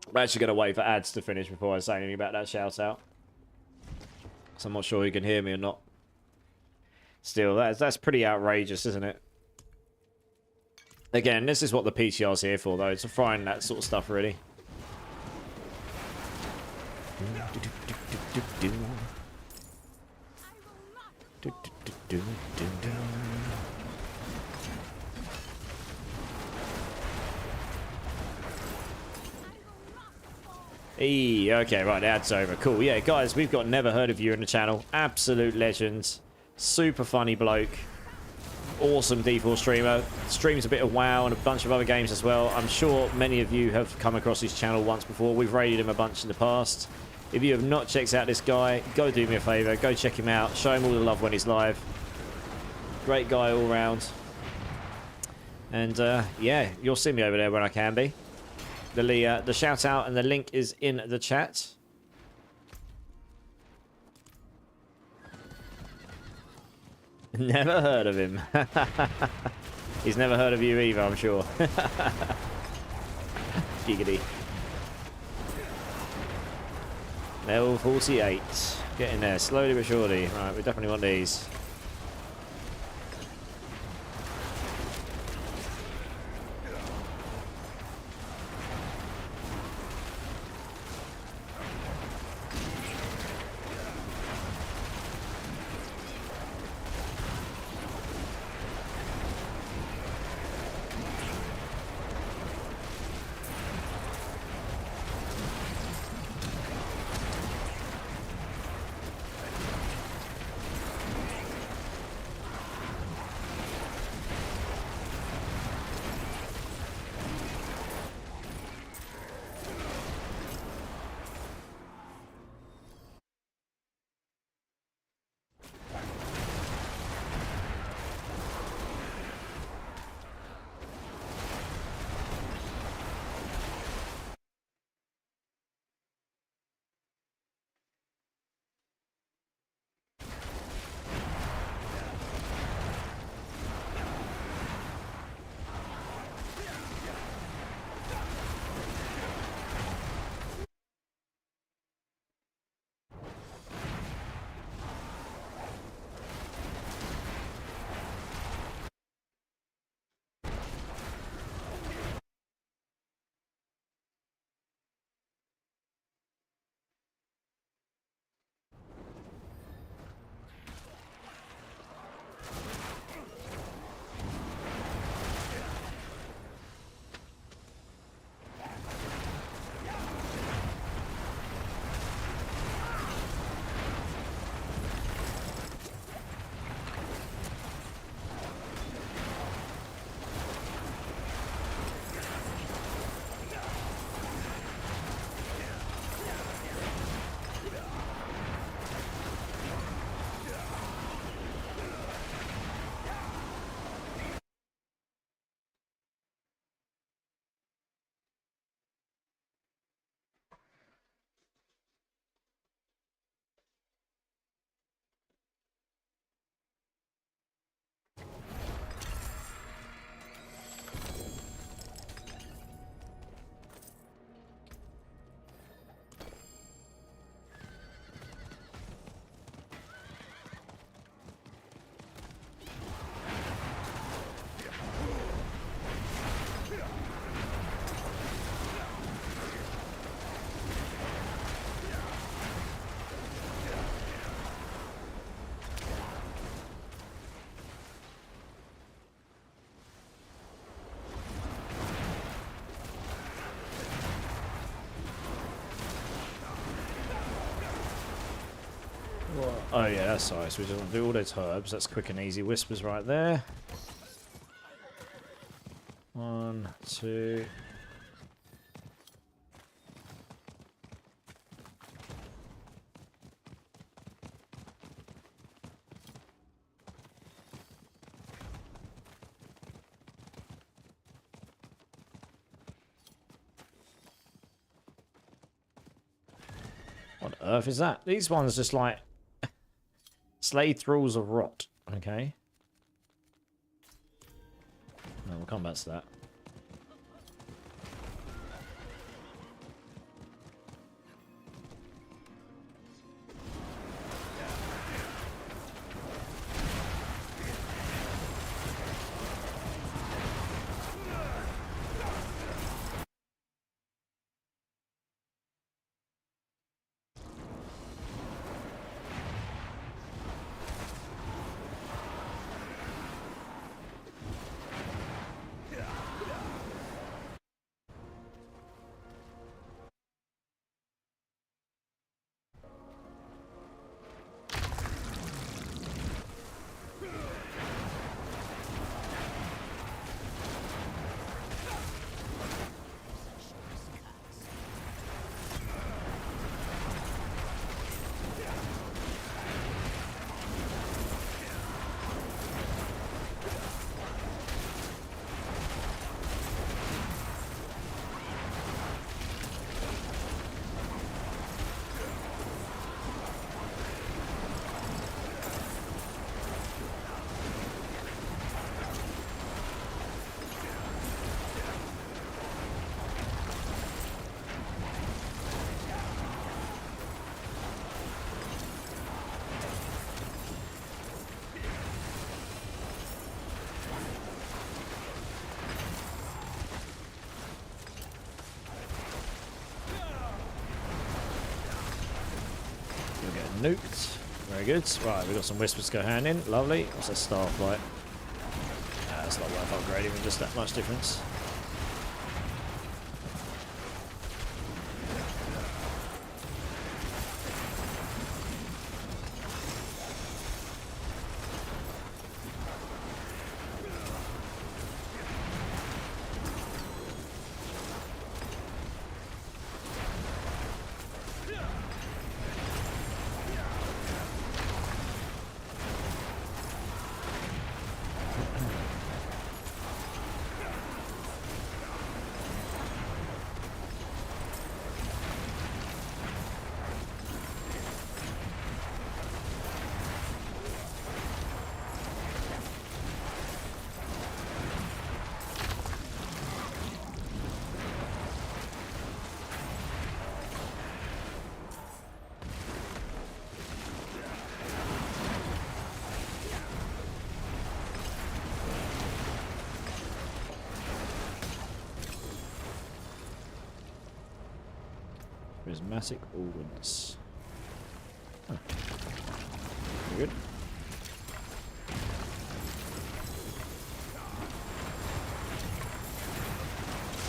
I'm actually going to wait for ads to finish before I say anything about that shout out. So I'm not sure you can hear me or not. Still, that's pretty outrageous, isn't it? Again, this is what the PTR's here for, though. To find that sort of stuff, really. Hey, okay, right, that's over. Cool. Yeah, guys, we've got Never Heard of You in the channel. Absolute legend. Super funny bloke. Awesome D4 streamer. Streams a bit of WoW and a bunch of other games as well. I'm sure many of you have come across his channel once before. We've raided him a bunch in the past. If you have not checked out this guy, go do me a favour. Go check him out. Show him all the love when he's live. Great guy all round. And, yeah, you'll see me over there when I can be. The shout out and the link is in the chat. Never heard of him. He's never heard of you either, I'm sure. Giggity. Level 48. Getting there, slowly but surely. Right, we definitely want these. Oh yeah, that's nice. We just want to do all those herbs. That's quick and easy. Whispers right there. 1, 2. What on earth is that? These ones just like Slade Thralls of Rot. Okay. No, we'll come back to that. You'll get nuked. Very good. Right, we've got some whispers to go hand in. Lovely. What's that starflight? It's not worth upgrading with just that much difference. Prismatic organs. Huh. Very good.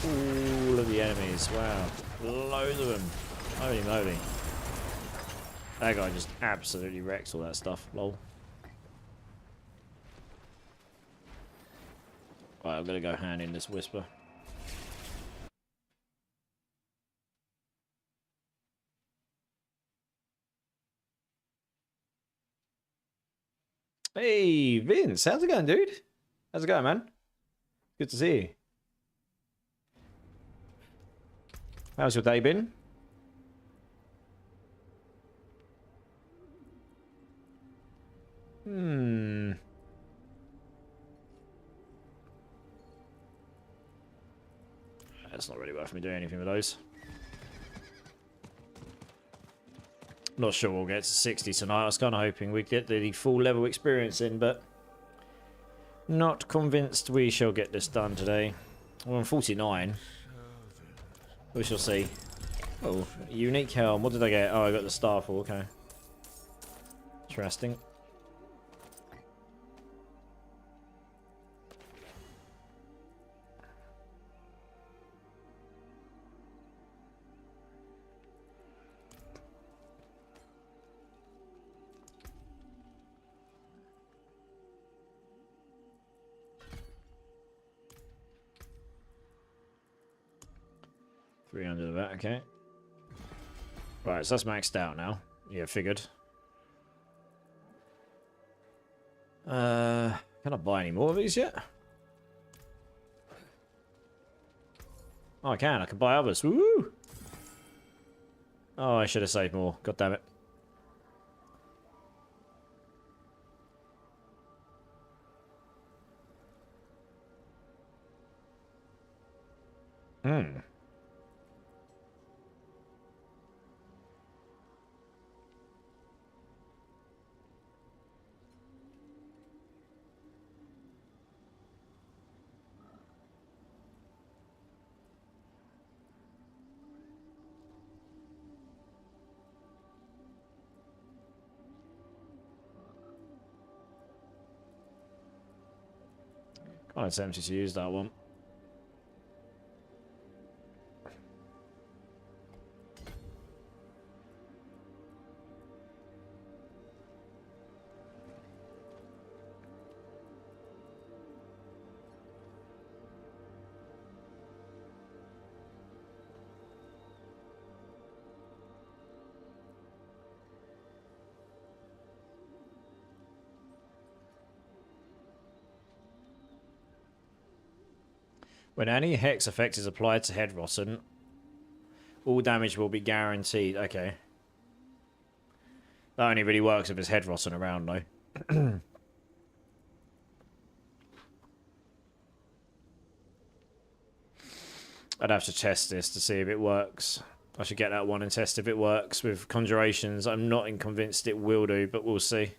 All of the enemies. Wow. Loads of them. Holy moly. That guy just absolutely wrecks all that stuff. Lol. Right, I'm gonna go hand in this whisper. Hey, Vince, how's it going, dude? How's it going, man? Good to see you. How's your day been? That's not really worth me doing anything with those. Not sure we'll get to 60 tonight. I was kind of hoping we'd get the full level experience in, but not convinced we shall get this done today. We're on 49. We shall see. Oh, unique helm. What did I get? Oh, I got the Starfall. Okay. Interesting. $300 of that, okay. Right, so that's maxed out now. Yeah, figured. Can I buy any more of these yet? Oh, I can. I can buy others. Woo! Oh, I should have saved more. God damn it. Kind of tempted to use that one. When any hex effect is applied to Head Rotten, all damage will be guaranteed. Okay. That only really works if it's Head Rotten around, though. I'd have to test this to see if it works. I should get that one and test if it works with conjurations. I'm not convinced it will do, but we'll see.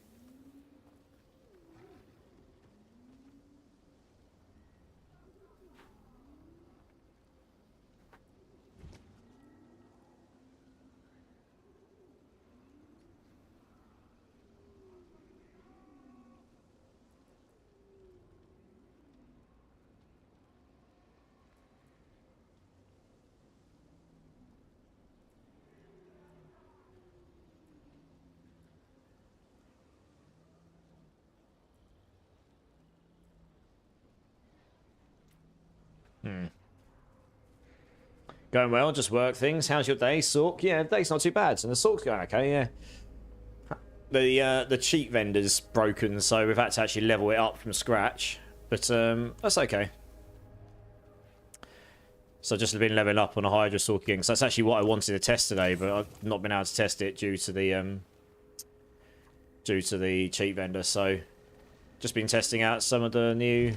Going well, just work things. How's your day, Sork? Yeah, the day's not too bad, and the Sork's going okay, yeah. The cheat vendor's broken, so we've had to actually level it up from scratch. But that's okay. So I've just been leveling up on a Hydra Sork again. So that's actually what I wanted to test today, but I've not been able to test it due to the cheat vendor. So just been testing out some of the new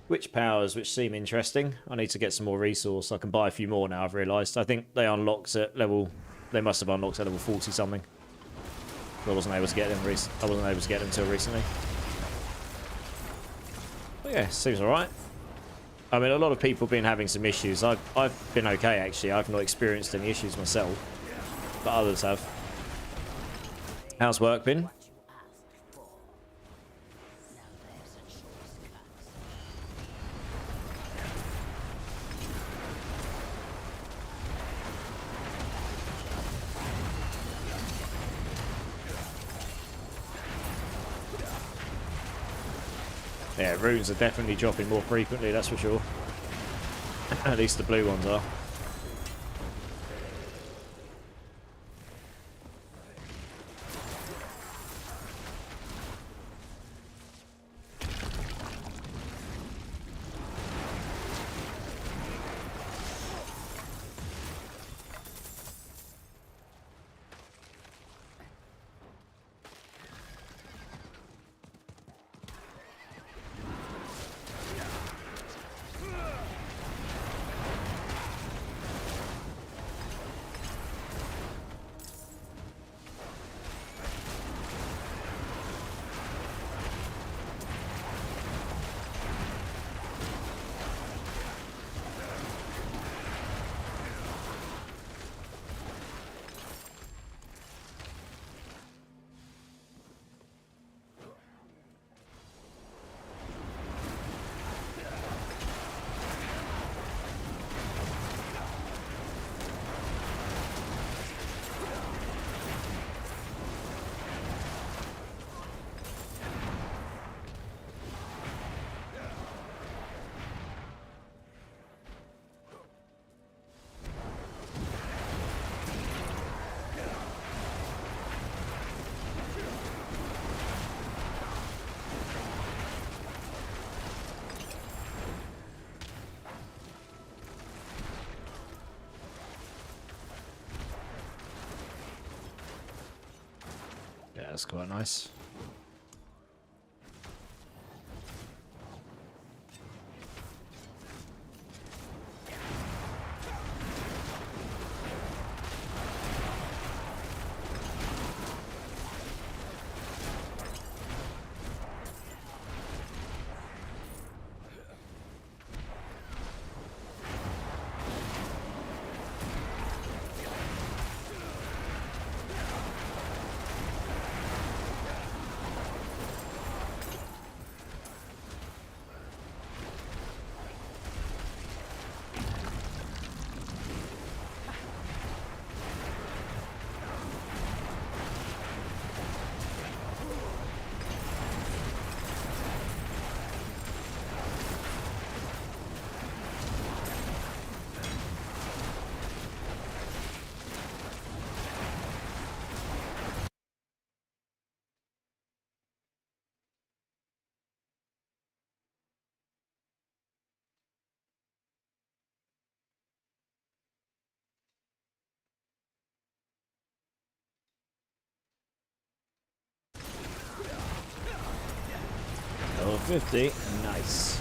witch powers, which seem interesting. I need to get some more resource. I can buy a few more now, I've realised. I think they unlocked at level... They must have unlocked at level 40 something. I wasn't able to get them. I wasn't able to get them until recently. But yeah, seems alright. I mean, a lot of people have been having some issues. I've been okay, actually. I've not experienced any issues myself. But others have. How's work been? Yeah, runes are definitely dropping more frequently, that's for sure. At least the blue ones are. Yeah, that's quite nice. Level 50, nice.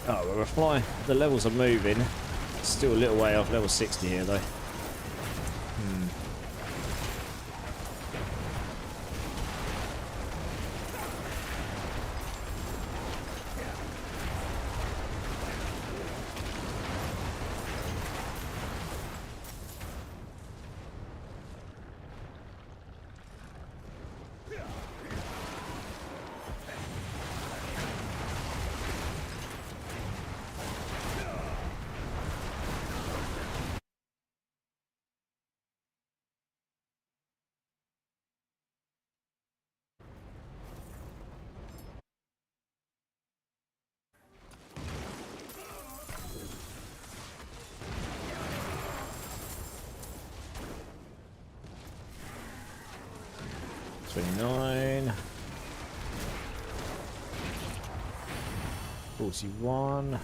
Oh, we're flying. The levels are moving. Still a little way off level 60 here, though. $29. 41.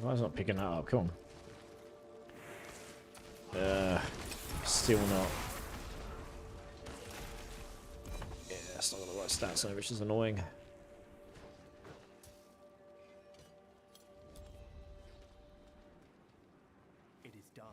Why is it not picking that up? Come on. Still not. Yeah, that's not got the right stats on it, which is annoying. It is done.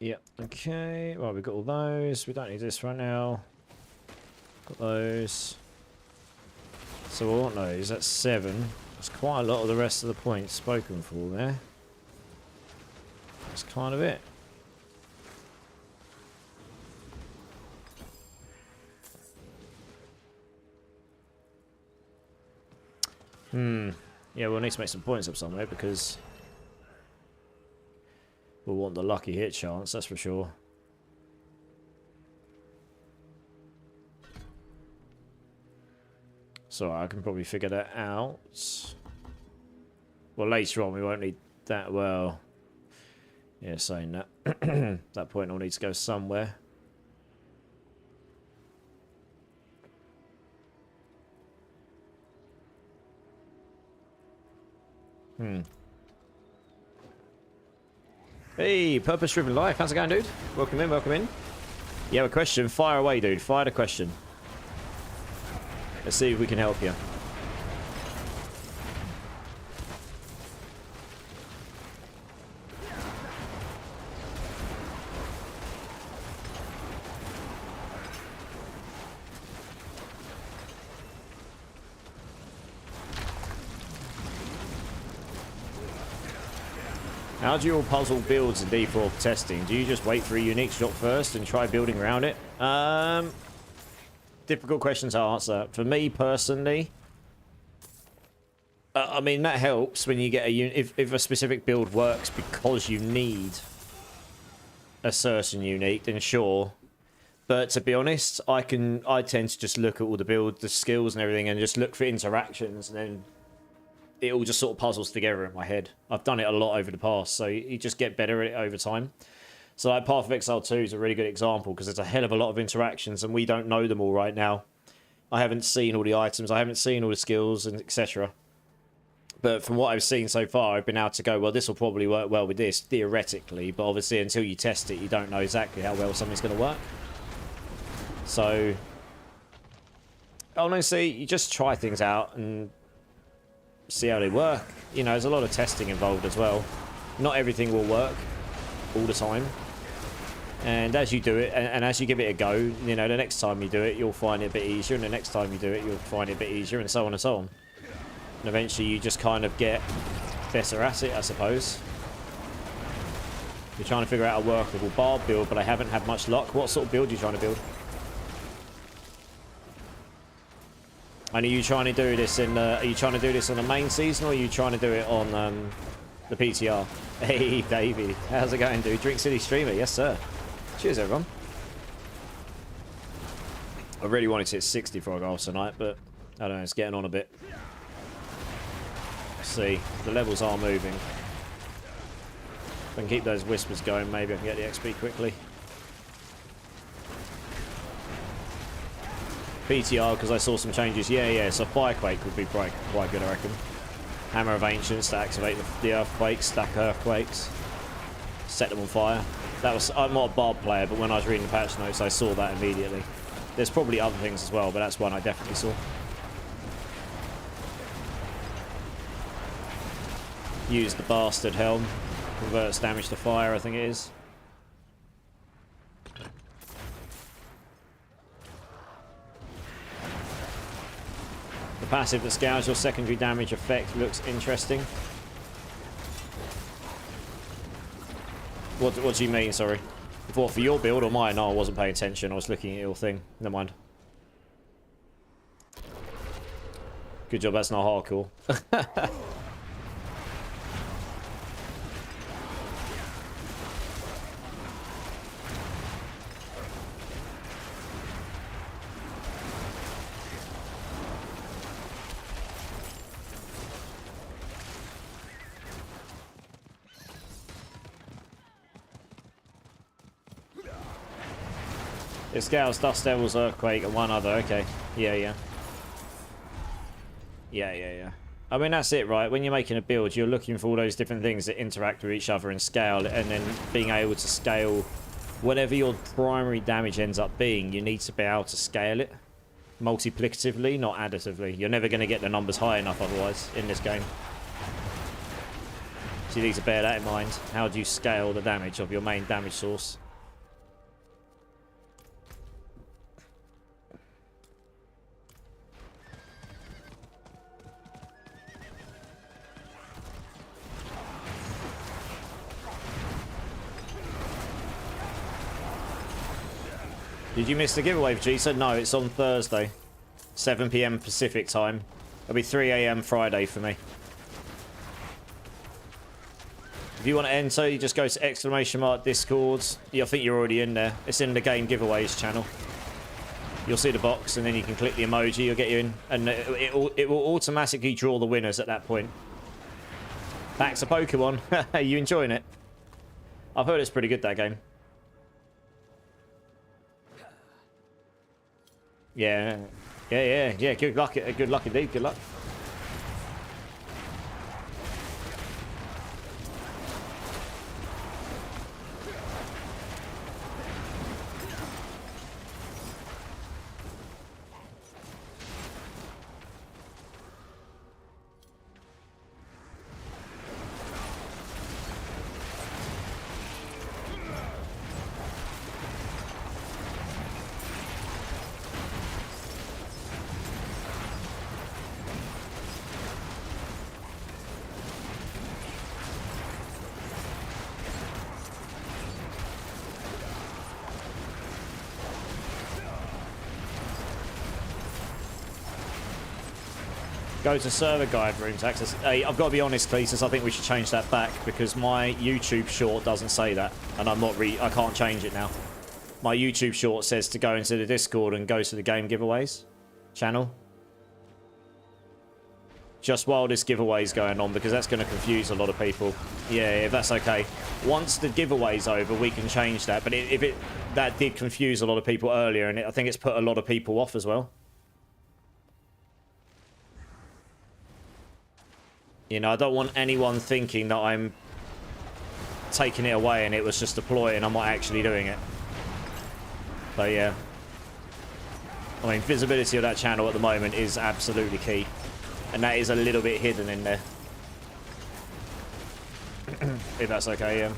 Yep, okay. Well, we've got all those. We don't need this right now. Got those. So we want those. That's 7. That's quite a lot of the rest of the points spoken for there. That's kind of it. Yeah, we'll need to make some points up somewhere because we'll want the lucky hit chance, that's for sure. So I can probably figure that out. Well, later on we won't need that well. Yeah, saying that. That point will need to go somewhere. Hey, purpose-driven life. How's it going, dude? Welcome in, welcome in. You have a question? Fire away, dude. Fire the question. Let's see if we can help you. How do you all puzzle builds in D4 testing? Do you just wait for a unique shot first and try building around it? Difficult question to answer. For me personally, I mean, that helps when you get a if a specific build works because you need a certain unique, then sure. But to be honest, I tend to just look at all the skills and everything and just look for interactions, and then it all just sort of puzzles together in my head. I've done it a lot over the past, so you just get better at it over time. So like Path of Exile 2 is a really good example because there's a hell of a lot of interactions and we don't know them all right now. I haven't seen all the items, I haven't seen all the skills, and etc. But from what I've seen so far, I've been able to go, well, this will probably work well with this, theoretically. But obviously, until you test it, you don't know exactly how well something's going to work. So, honestly, you just try things out and see how they work. You know, there's a lot of testing involved as well. Not everything will work all the time. And as you do it, and as you give it a go, you know, the next time you do it, you'll find it a bit easier, and the next time you do it, you'll find it a bit easier, and so on and so on. And eventually you just kind of get better at it, I suppose. You're trying to figure out a workable barb build, but I haven't had much luck. What sort of build are you trying to build? And are you trying to do this in are you trying to do this on the main season, or are you trying to do it on the PTR? Hey David, how's it going, dude? Drink City streamer, yes sir. Cheers everyone. I really wanted to hit 60 before I go off tonight, but I don't know, it's getting on a bit. Let's see, the levels are moving. If I can keep those whispers going, maybe I can get the XP quickly. PTR, because I saw some changes. Yeah, so Firequake would be quite good, I reckon. Hammer of Ancients to activate the Earthquakes, stack Earthquakes, set them on fire. That was, I'm not a barb player, but when I was reading the patch notes, I saw that immediately. There's probably other things as well, but that's one I definitely saw. Use the Bastard Helm. Converts damage to fire, I think it is. The passive that scales your secondary damage effect looks interesting. What do you mean, sorry? For your build or mine? No, I wasn't paying attention. I was looking at your thing. Never mind. Good job, that's not hardcore. It scales Dust Devil's Earthquake and one other. Okay. Yeah. I mean, that's it, right? When you're making a build, you're looking for all those different things that interact with each other and scale, and then being able to scale whatever your primary damage ends up being, you need to be able to scale it multiplicatively, not additively. You're never going to get the numbers high enough otherwise in this game. So you need to bear that in mind. How do you scale the damage of your main damage source? Did you miss the giveaway for G? No, it's on Thursday. 7 PM Pacific time. It'll be 3 AM Friday for me. If you want to enter, you just go to !Discord. Yeah, I think you're already in there. It's in the game giveaways channel. You'll see the box, and then you can click the emoji. You'll get you in, and it will automatically draw the winners at that point. Back to Pokemon. Are you enjoying it? I've heard it's pretty good, that game. Yeah. Good luck indeed. Good luck. Go to server guide rooms access. Hey, I've got to be honest, Cletus, I think we should change that back because my YouTube short doesn't say that, and I can't change it now. My YouTube short says to go into the Discord and go to the game giveaways channel. Just while this giveaway is going on, because that's going to confuse a lot of people. Yeah, if that's okay. Once the giveaway's over, we can change that. But that did confuse a lot of people earlier, and I think it's put a lot of people off as well. You know, I don't want anyone thinking that I'm taking it away and it was just a ploy and I'm not actually doing it. So yeah. I mean, visibility of that channel at the moment is absolutely key. And that is a little bit hidden in there. If that's okay, yeah.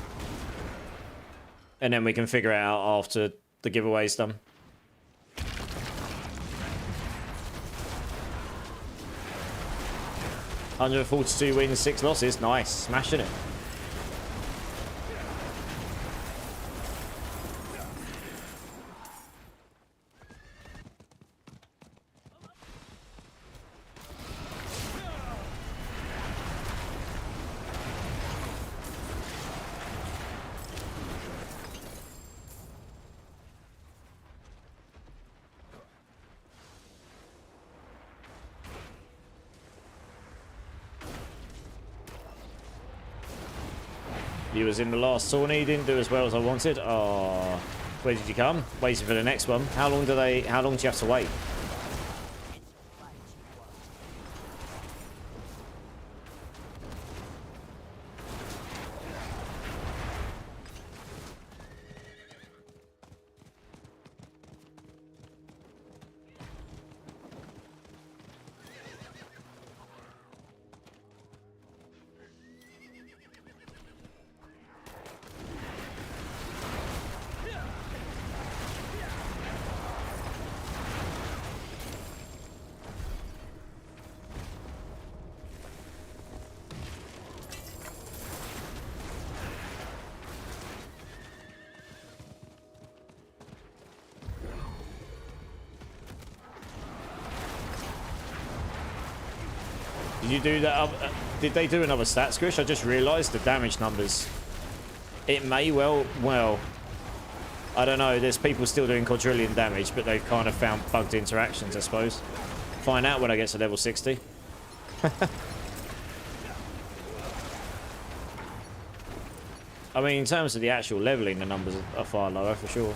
And then we can figure it out after the giveaway's done. $142 wins, 6 losses. Nice. Smashing it. You was in the last tourney, didn't do as well as I wanted. Oh, where did you come? Waiting for the next one. How long do you have to wait? Did you do that? Did they do another stat squish? I just realised the damage numbers. It may well, I don't know. There's people still doing quadrillion damage, but they've kind of found bugged interactions, I suppose. Find out when I get to level 60. I mean, in terms of the actual leveling, the numbers are far lower for sure.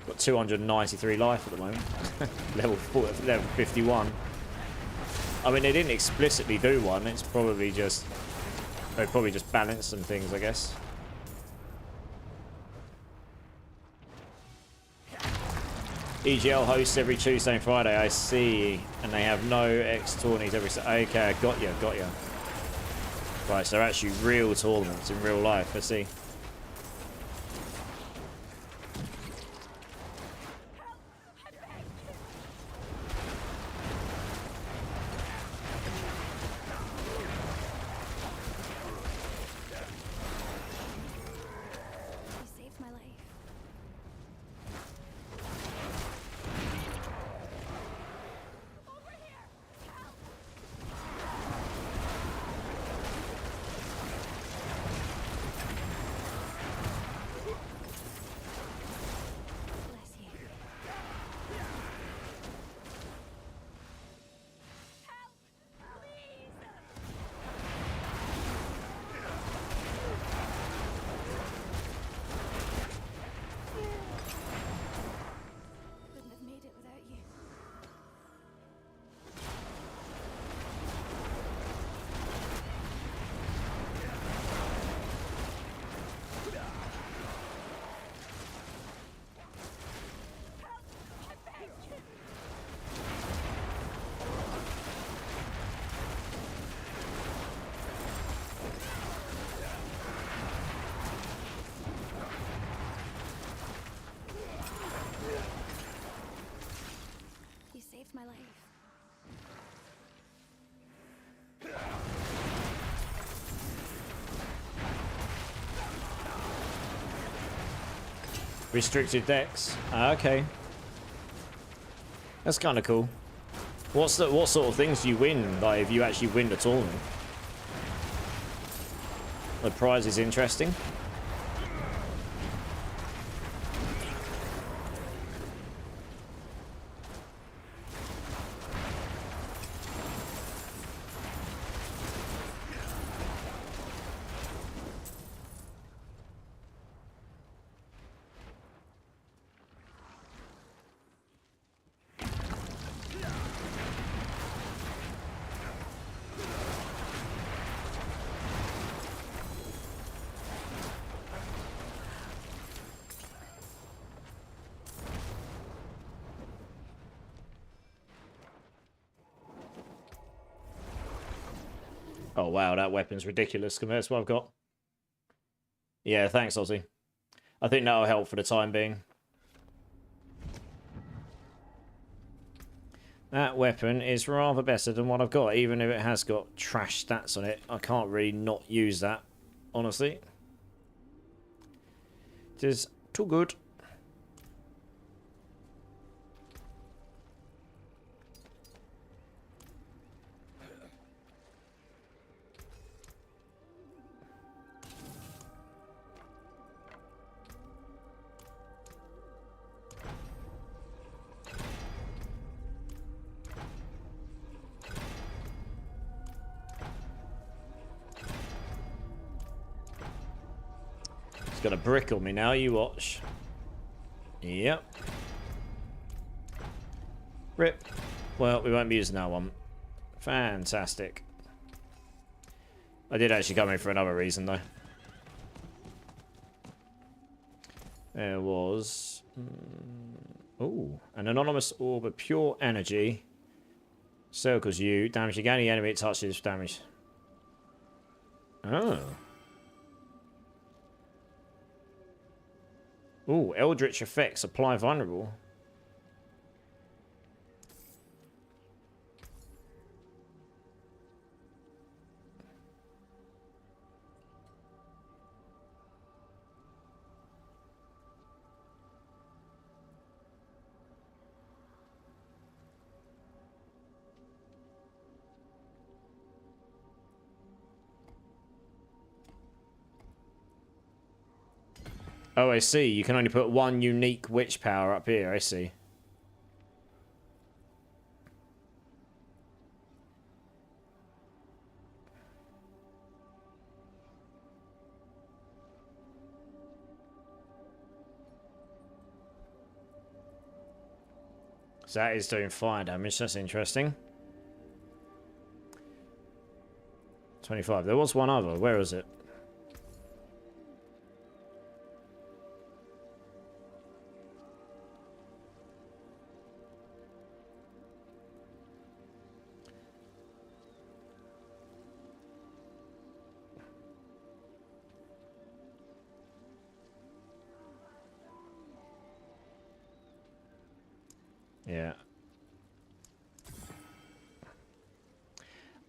Got 293 life at the moment. level 51. I mean, they didn't explicitly do one. It's probably just... They probably just balanced some things, I guess. EGL hosts every Tuesday and Friday, I see. And they have no X-tourneys every... Okay, got ya. Right, so they're actually real tournaments in real life, I see. My life. Restricted decks. Okay. That's kind of cool. What sort of things do you win, like, if you actually win the tournament? The prize is interesting. Oh wow, that weapon's ridiculous compared to what I've got. Yeah, thanks, Ozzy. I think that'll help for the time being. That weapon is rather better than what I've got, even if it has got trash stats on it. I can't really not use that, honestly. It is too good. It's got a brick on me now, you watch. Yep. Rip. Well, we won't be using that one. Fantastic. I did actually come in for another reason, though. There was... ooh, an anonymous orb of pure energy. Circles you. Damage again. Any enemy it touches damage. Oh. Ooh, Eldritch effects apply vulnerable. Oh, I see. You can only put one unique witch power up here. I see. So that is doing fire damage. That's interesting. 25. There was one other. Where is it? Yeah.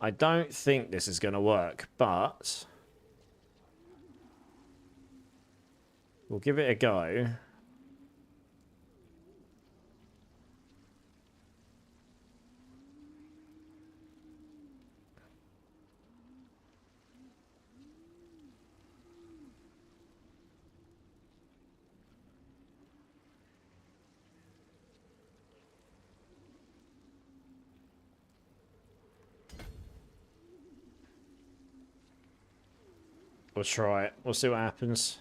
I don't think this is going to work, but we'll give it a go. We'll try it. We'll see what happens.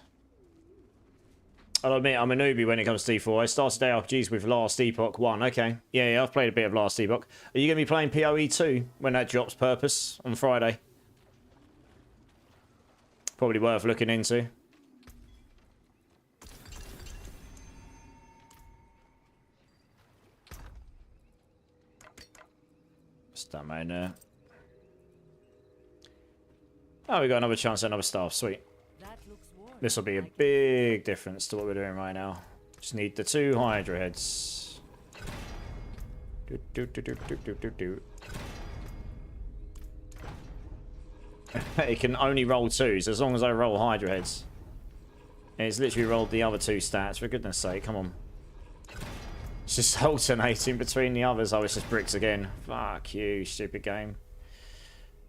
I'll admit, I'm a newbie when it comes to D4. I started ARPGs with Last Epoch 1. Okay. Yeah, I've played a bit of Last Epoch. Are you going to be playing PoE 2 when that drops Purpose on Friday? Probably worth looking into. Stat main there. Oh, we got another chance at another staff. Sweet. This will be a big difference to what we're doing right now. Just need the 2 Hydra heads. It can only roll 2s as long as I roll Hydra heads. And it's literally rolled the other 2 stats, for goodness sake, come on. It's just alternating between the others. Oh, it's just bricks again. Fuck you, stupid game.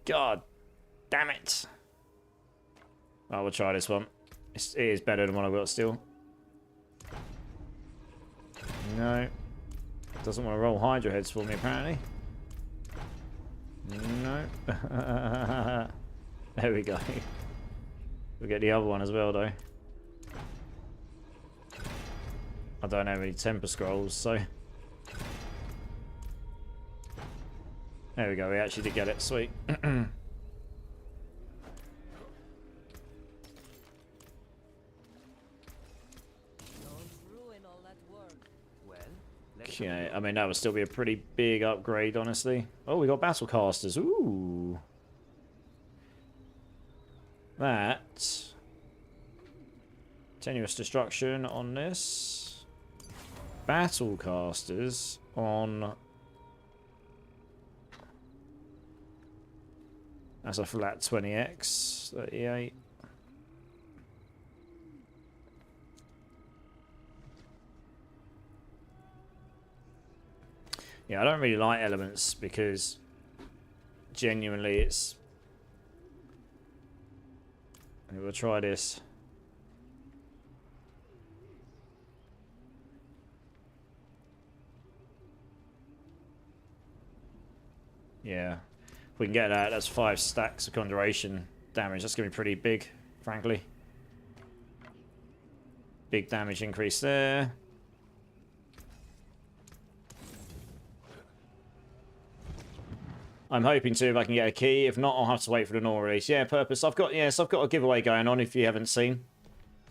God damn it. Oh, we'll try this one. It is better than what I've got still. No. Doesn't want to roll Hydra heads for me, apparently. No. There we go. We'll get the other one as well, though. I don't have any temper scrolls, so... There we go, we actually did get it. Sweet. Okay, I mean, that would still be a pretty big upgrade, honestly. Oh, we got Battlecasters. Ooh. that. Tenuous destruction on this. Battlecasters on. That's a flat 20x, 38. Yeah, I don't really like elements because genuinely it's... We'll try this. Yeah. If we can get that, that's 5 stacks of conjuration damage. That's going to be pretty big, frankly. Big damage increase there. I'm hoping to if I can get a key. If not, I'll have to wait for the normal release. Yeah, purpose. I've got a giveaway going on if you haven't seen.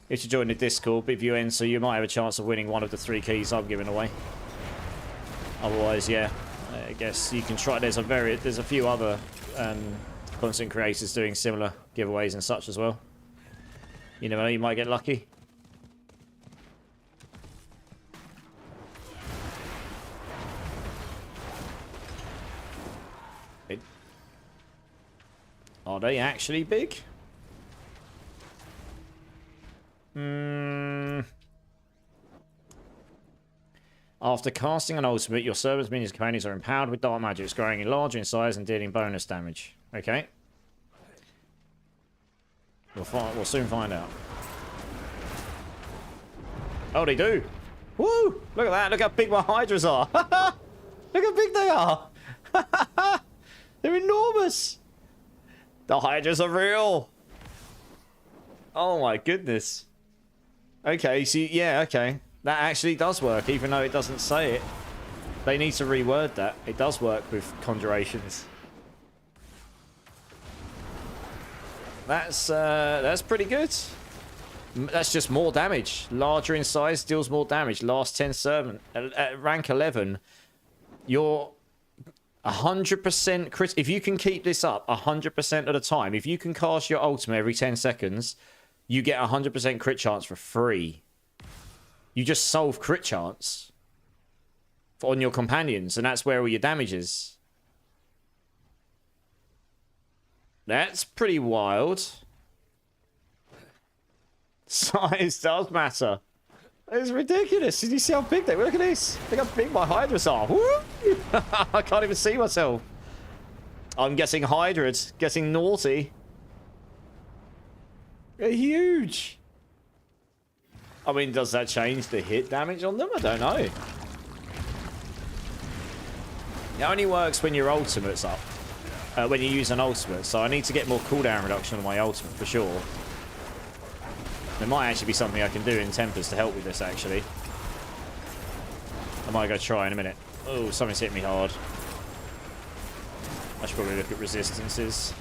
If you join the Discord, if you enter, you might have a chance of winning one of the 3 keys I'm giving away. Otherwise, yeah, I guess you can try. There's a few other content creators doing similar giveaways and such as well. You never know, you might get lucky. Are they actually big? After casting an ultimate, your servants, minions, and companions are empowered with dark magics, growing larger in size and dealing bonus damage. Okay. We'll soon find out. Oh, they do! Woo! Look at that! Look how big my Hydras are! Look how big they are! They're enormous! The Hydras are real! Oh my goodness. Okay, so yeah, okay. That actually does work, even though it doesn't say it. They need to reword that. It does work with conjurations. That's pretty good. That's just more damage. Larger in size, deals more damage. Last 10 servant. At rank 11, you're 100% crit. If you can keep this up 100% of the time, if you can cast your ultimate every 10 seconds, you get 100% crit chance for free. You just solve crit chance on your companions, and that's where all your damage is. That's pretty wild. Size does matter. It's ridiculous. Did you see how big they were? Look at this. Look how big my Hydras are. Woo! I can't even see myself. I'm getting Hydras. Getting naughty. They're huge. I mean, does that change the hit damage on them? I don't know. It only works when your ultimate's up. When you use an ultimate. So I need to get more cooldown reduction on my ultimate for sure. There might actually be something I can do in Tempest to help with this, actually. I might go try in a minute. Oh, something's hit me hard. I should probably look at resistances.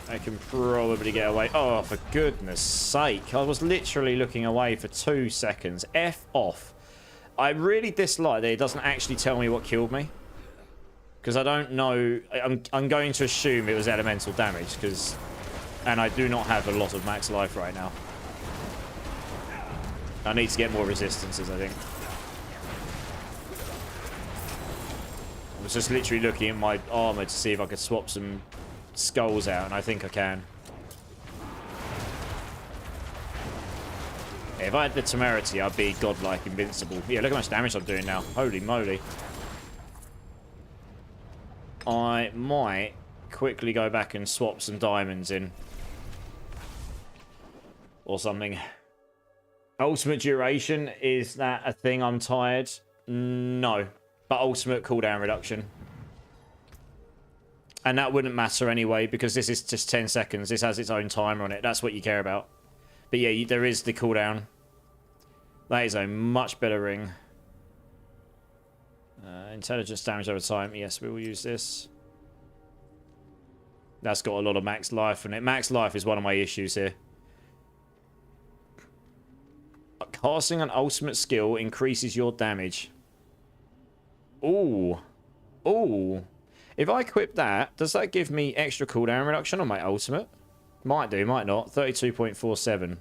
I can probably get away. Oh, for goodness sake. I was literally looking away for 2 seconds. F off. I really dislike that it doesn't actually tell me what killed me. Because I don't know. I'm going to assume it was elemental damage. And I do not have a lot of max life right now. I need to get more resistances, I think. I was just literally looking at my armor to see if I could swap some skulls out, and I think I can. Yeah, if I had the temerity, I'd be godlike invincible. Yeah, look how much damage I'm doing now. Holy moly. I might quickly go back and swap some diamonds in. Or something. Ultimate duration, is that a thing I'm tired? No. But ultimate cooldown reduction. And that wouldn't matter anyway, because this is just 10 seconds. This has its own timer on it. That's what you care about. But yeah, there is the cooldown. That is a much better ring. Intelligence damage over time. Yes, we will use this. That's got a lot of max life in it. Max life is one of my issues here. Casting an ultimate skill increases your damage. Ooh. Ooh. If I equip that, does that give me extra cooldown reduction on my ultimate? Might do, might not. 32.47.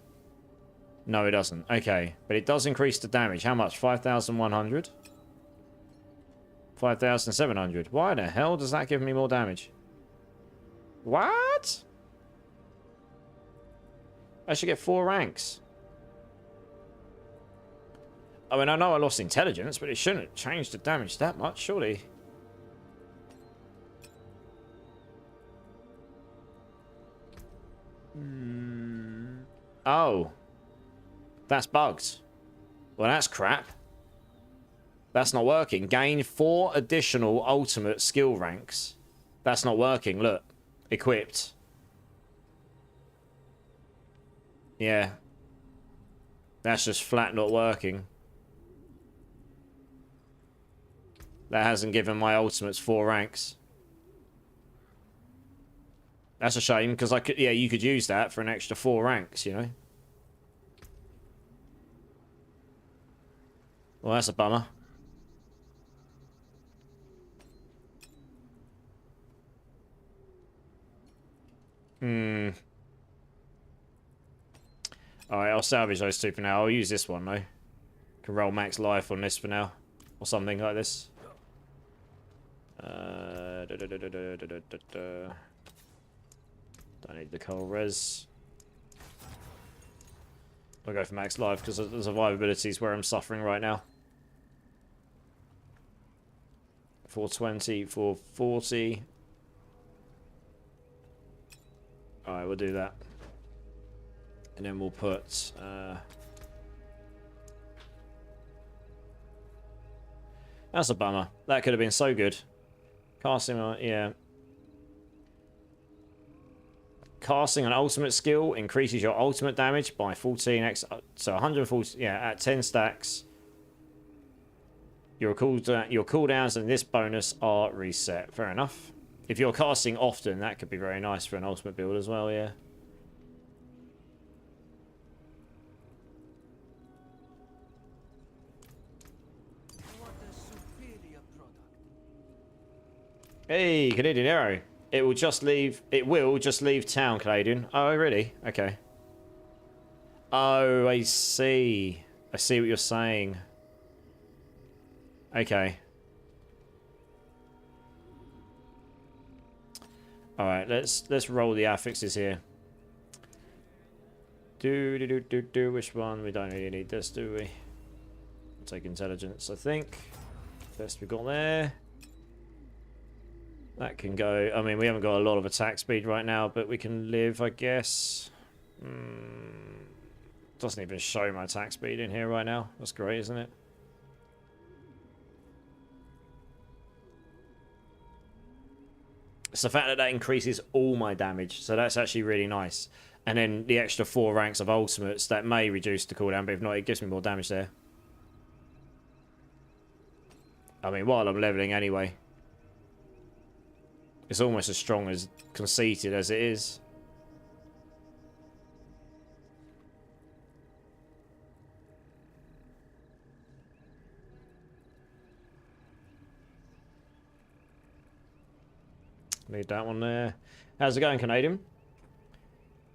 No, it doesn't. Okay. But it does increase the damage. How much? 5,100? 5,700. Why the hell does that give me more damage? What? I should get 4 ranks. I mean, I know I lost intelligence, but it shouldn't have changed the damage that much, surely. Oh. That's bugged. Well, that's crap. That's not working. Gain 4 additional ultimate skill ranks. That's not working. Look. Equipped. Yeah. That's just flat not working. That hasn't given my ultimates 4 ranks. That's a shame, because I could, yeah, you could use that for an extra 4 ranks, you know? Well, that's a bummer. Alright, I'll salvage those 2 for now. I'll use this one, though. Can roll max life on this for now. Or something like this. Don't need the coal res. I'll go for max life because the survivability is where I'm suffering right now. 420, 440. Alright, we'll do that. And then we'll put... That's a bummer. That could have been so good. Casting, yeah. Casting an ultimate skill increases your ultimate damage by 14x. So 140, yeah, at 10 stacks. Your cooldowns and this bonus are reset. Fair enough. If you're casting often, that could be very nice for an ultimate build as well, yeah. Hey, Canadian Arrow. It will just leave town, Canadian. Oh, really? Okay. Oh, I see. I see what you're saying. Okay. Alright, let's roll the affixes here. Which one? We don't really need this, do we? We'll take intelligence, I think. Best we got there. That can go. I mean, we haven't got a lot of attack speed right now, but we can live, I guess. Doesn't even show my attack speed in here right now. That's great, isn't it? It's the fact that that increases all my damage, so that's actually really nice. And then the extra 4 ranks of ultimates, that may reduce the cooldown, but if not, it gives me more damage there. I mean, while I'm leveling anyway. It's almost as strong as conceited as it is. Leave that one there. How's it going, Canadian?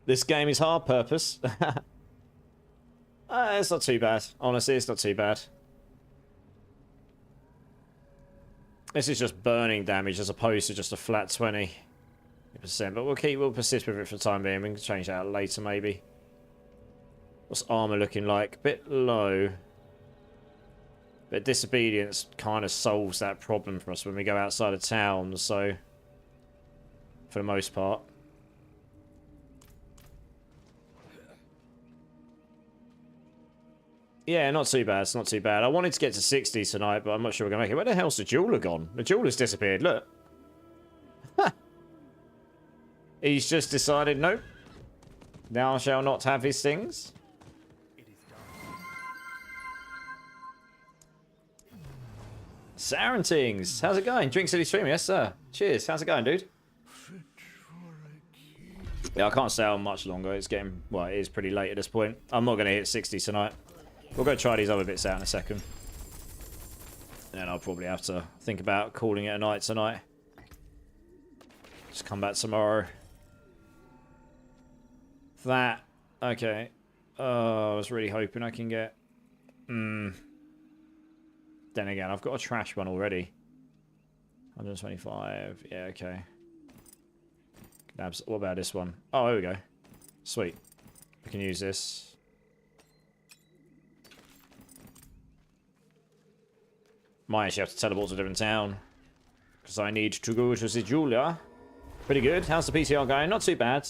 This game is hard purpose. It's not too bad. Honestly, it's not too bad. This is just burning damage as opposed to just a flat 20%. But we'll persist with it for the time being. We can change that out later maybe. What's armor looking like? Bit low. But disobedience kind of solves that problem for us when we go outside of town, so for the most part. Yeah, not too bad. It's not too bad. I wanted to get to 60 tonight, but I'm not sure we're going to make it. Where the hell's the jeweler gone? The jeweler's disappeared. Look. He's just decided, nope. Thou shalt not have his things. Sarentings. How's it going? Drink City Stream. Yes, sir. Cheers. How's it going, dude? Yeah, I can't stay on much longer. It's getting... Well, it is pretty late at this point. I'm not going to hit 60 tonight. We'll go try these other bits out in a second. And I'll probably have to think about calling it a night tonight. Just come back tomorrow. That. Okay. Oh, I was really hoping I can get... Then again, I've got a trash one already. 125. Yeah, okay. What about this one? Oh, here we go. Sweet. We can use this. Might actually have to teleport to a different town. Because I need to go to see Julia. Pretty good. How's the PTR going? Not too bad.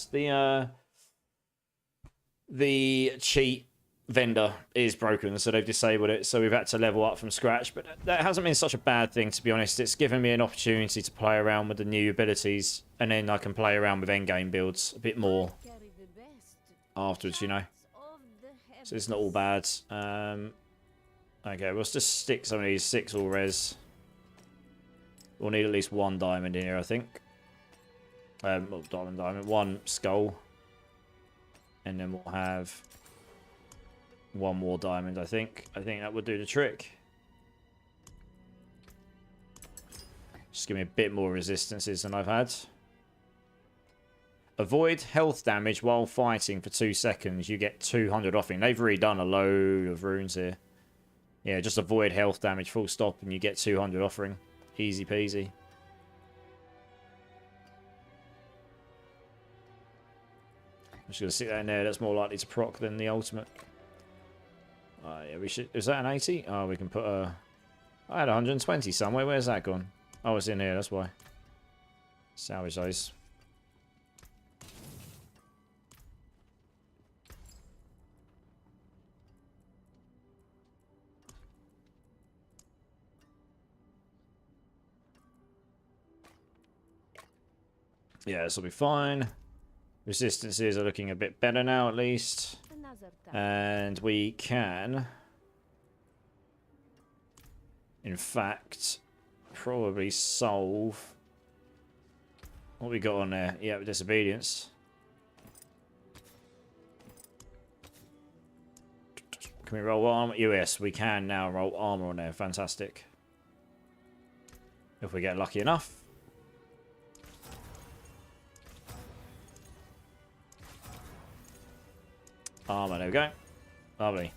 The cheat vendor is broken, so they've disabled it, so we've had to level up from scratch, but that hasn't been such a bad thing, to be honest. It's given me an opportunity to play around with the new abilities, and then I can play around with endgame builds a bit more afterwards, you know. So it's not all bad. Okay, we'll just stick some of these 6 all res. We'll need at least 1 diamond in here, I think. Well, diamond, 1 skull. And then we'll have 1 more diamond, I think. I think that would do the trick. Just give me a bit more resistances than I've had. Avoid health damage while fighting for 2 seconds. You get 200 offering. They've redone a load of runes here. Yeah, just avoid health damage full stop and you get 200 offering. Easy peasy. I'm just going to stick that in there. That's more likely to proc than the ultimate. Yeah, we should... Is that an 80? Oh, we can put a... I had 120 somewhere. Where's that gone? Oh, it's in here. That's why. Salvage those. Yeah, this will be fine. Resistances are looking a bit better now, at least. And we can, in fact, probably solve what we got on there. Yeah, disobedience. Can we roll armor? Yes, we can now roll armor on there. Fantastic. If we get lucky enough. Armor, there we go. Lovely.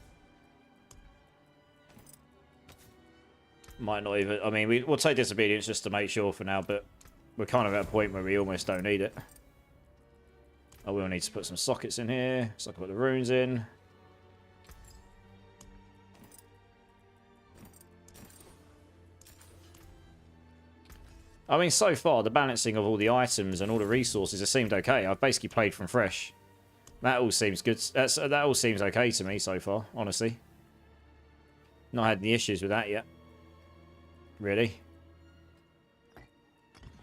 Might not even... I mean, we'll take disobedience just to make sure for now, but we're kind of at a point where we almost don't need it. I will need to put some sockets in here, so I can put the runes in. I mean, so far, the balancing of all the items and all the resources has seemed okay. I've basically played from fresh. That all seems good. That all seems okay to me so far, honestly. Not had any issues with that yet. Really.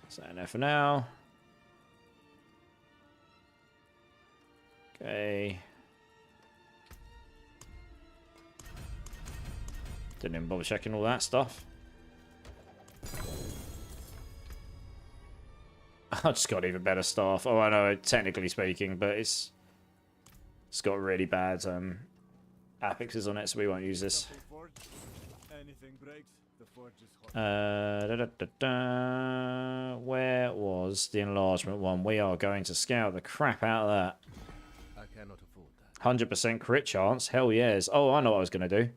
So in there for now. Okay. Didn't even bother checking all that stuff. I just got even better stuff. Oh, I know, technically speaking, but it's got really bad affixes on it, so we won't use this. Where was the enlargement one? We are going to scout the crap out of that. I cannot afford that. 100% crit chance? Hell yes. Oh, I know what I was going to do.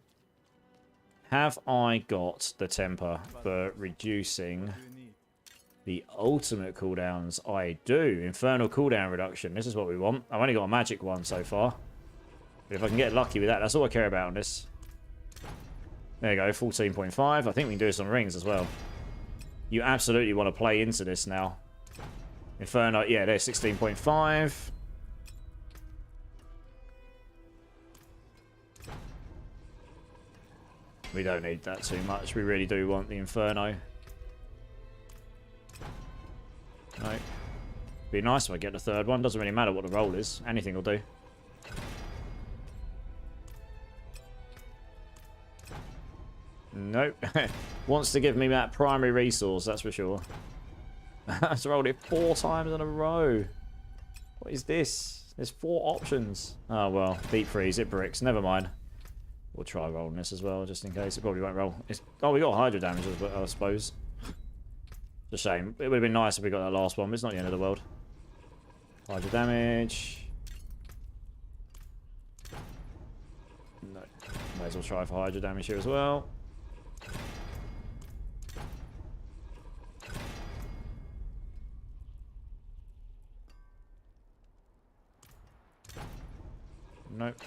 Have I got the temper for reducing the ultimate cooldowns? I do. Infernal cooldown reduction. This is what we want. I've only got a magic one so far. But if I can get lucky with that, that's all I care about on this. There you go, 14.5. I think we can do some rings as well. You absolutely want to play into this now. Inferno, yeah, there's 16.5. We don't need that too much. We really do want the Inferno. No. Be nice if I get the 3rd one. Doesn't really matter what the roll is. Anything will do. Nope. Wants to give me that primary resource, that's for sure. I've rolled it 4 times in a row. What is this? There's 4 options. Oh, well. Deep freeze. It bricks. Never mind. We'll try rolling this as well, just in case. It probably won't roll. Oh, we got Hydra damage as well, I suppose. It's a shame. It would have been nice if we got that last one, but it's not the end of the world. Hydra damage. May as well try for Hydra damage here as well. Nope.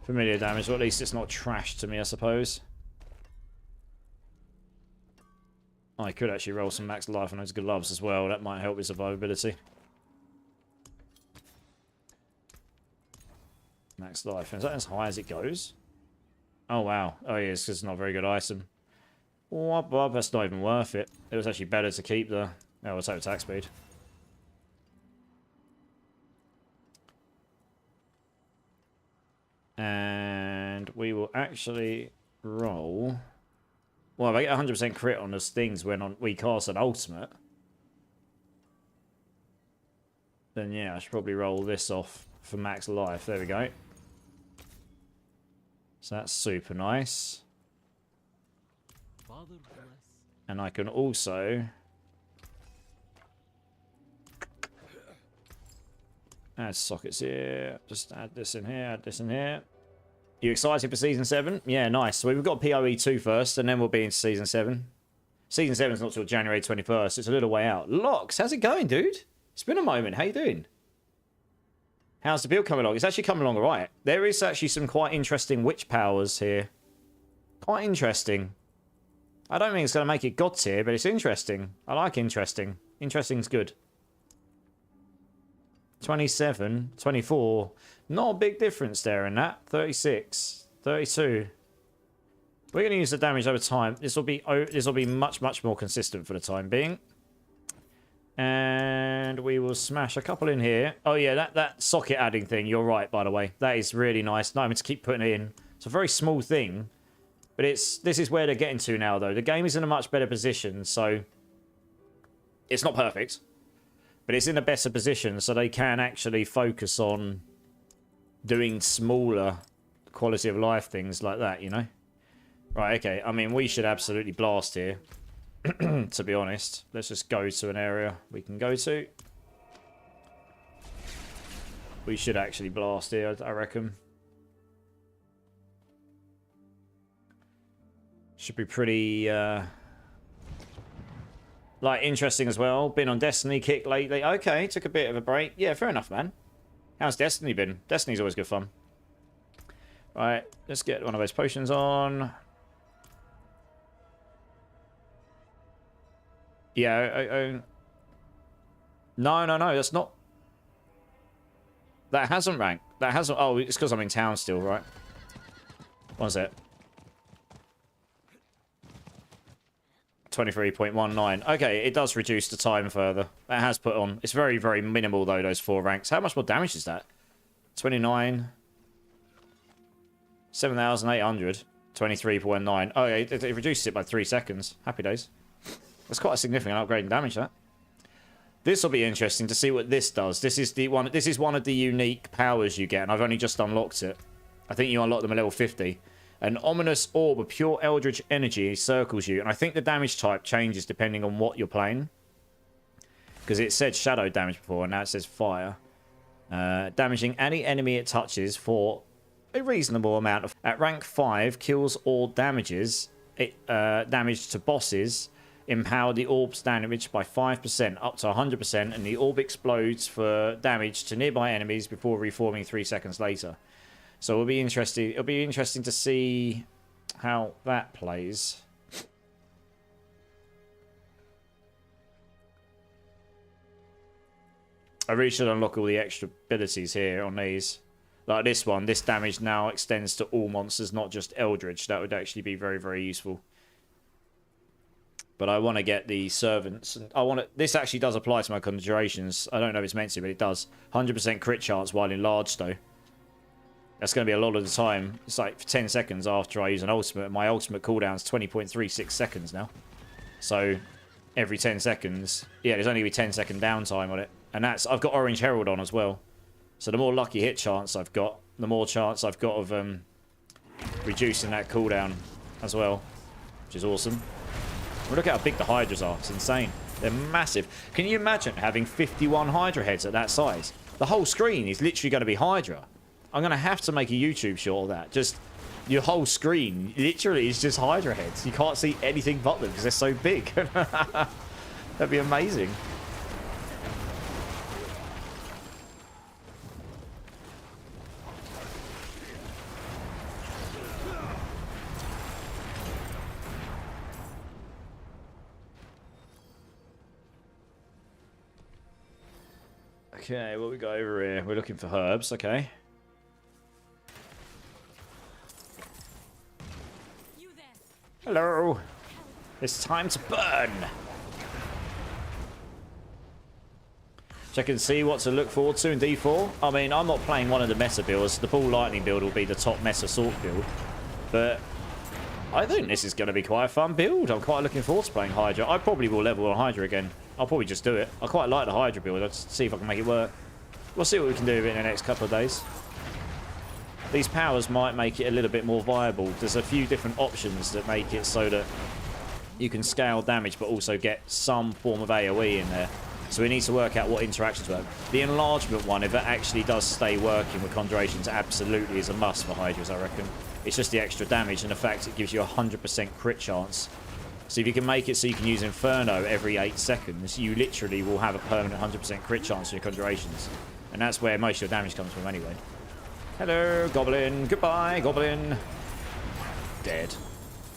Familiar damage, or at least it's not trash to me, I suppose. I could actually roll some max life on those gloves as well. That might help with survivability. Max life. Is that as high as it goes? Oh, wow. Oh, yeah, it's because it's not a very good item. Well, that's not even worth it. It was actually better to keep the... Oh, we'll take attack speed. And we will actually roll... Well, if I get 100% crit on those things when we cast an ultimate, then yeah, I should probably roll this off for max life. There we go. So that's super nice. And I can also add sockets here. Just add this in here, add this in here. You excited for Season 7? Yeah, nice. So we've got PoE 2 first, and then we'll be into Season 7. Season 7's not till January 21st. It's a little way out. Lox, how's it going, dude? It's been a moment. How you doing? How's the build coming along? It's actually coming along alright. There is actually some quite interesting witch powers here. Quite interesting. I don't think it's going to make it God tier, but it's interesting. I like interesting. Interesting's good. 27, 24... Not a big difference there in that. 36, 32. We're going to use the damage over time. This will be much more consistent for the time being. And we will smash a couple in here. Oh yeah, that socket adding thing. You're right, by the way. That is really nice. Not having to keep putting it in. It's a very small thing, but this is where they're getting to now, though. The game is in a much better position, so it's not perfect, but it's in a better position, so they can actually focus on doing smaller quality of life things like that, you know? Right, okay. I mean, we should absolutely blast here, to be honest. Let's just go to an area we can go to. We should actually blast here, I reckon. Should be pretty, like, interesting as well. Been on Destiny kick lately. Okay, took a bit of a break. Yeah, fair enough, man. How's Destiny been? Destiny's always good fun. Right, let's get one of those potions on. Yeah, no, that's not... That hasn't ranked. That hasn't... Oh, it's because I'm in town still, right? What is it? 23.19. Okay, it does reduce the time further. That has put on. It's very, very minimal, though, those 4 ranks. How much more damage is that? 29. 7,800. 23.9. Oh, yeah, it reduces it by 3 seconds. Happy days. That's quite a significant upgrade in damage, that. This will be interesting to see what this does. This is one of the unique powers you get, and I've only just unlocked it. I think you unlock them at level 50. An ominous orb of pure eldritch energy circles you, and I think the damage type changes depending on what you're playing. Because it said shadow damage before, and now it says fire. Damaging any enemy it touches for a reasonable amount of... At rank 5, kills all damages. Damage to bosses. Empower the orb's damage by 5% up to 100%, and the orb explodes for damage to nearby enemies before reforming 3 seconds later. So it'll be interesting. It'll be interesting to see how that plays. I really should unlock all the extra abilities here on these. Like this one, this damage now extends to all monsters, not just Eldritch. That would actually be very, very useful. But I want to get the servants. I want to. This actually does apply to my conjurations. I don't know if it's meant to, but it does. 100% crit chance while enlarged, though. That's going to be a lot of the time. It's like 10 seconds after I use an ultimate. My ultimate cooldown's 20.36 seconds now. So every 10 seconds, yeah, there's only going to be 10-second downtime on it. And that's, I've got Orange Herald on as well. So the more lucky hit chance I've got, the more chance I've got of reducing that cooldown as well, which is awesome. Well, look at how big the Hydras are. It's insane. They're massive. Can you imagine having 51 Hydra heads at that size? The whole screen is literally going to be Hydra. I'm going to have to make a YouTube short of that. Just your whole screen literally is just Hydra heads. You can't see anything but them because they're so big. That'd be amazing. Okay, what we got over here? We're looking for herbs, okay. You there. Hello. It's time to burn. Check and see what to look forward to in D4. I mean, I'm not playing one of the meta builds. The Ball Lightning build will be the top meta sort build. But I think this is going to be quite a fun build. I'm quite looking forward to playing Hydra. I probably will level on Hydra again. I'll probably just do it. I quite like the Hydra build. I'll just see if I can make it work. We'll see what we can do with it in the next couple of days. These powers might make it a little bit more viable. There's a few different options that make it so that you can scale damage but also get some form of AoE in there. So we need to work out what interactions work. The enlargement one, if it actually does stay working with Conjurations, absolutely is a must for Hydras, I reckon. It's just the extra damage and the fact it gives you a 100% crit chance. So if you can make it so you can use Inferno every 8 seconds, you literally will have a permanent 100% crit chance for your Conjurations. And that's where most of your damage comes from anyway. Hello, Goblin. Goodbye, Goblin. Dead.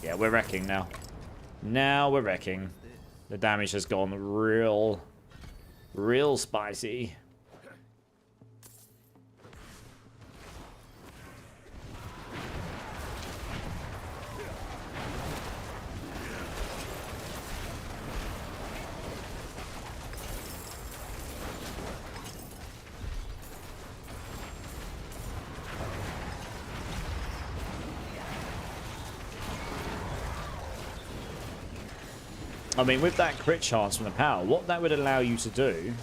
Yeah, we're wrecking now. Now we're wrecking. The damage has gone real spicy. I mean, with that crit chance from the power, what that would allow you to do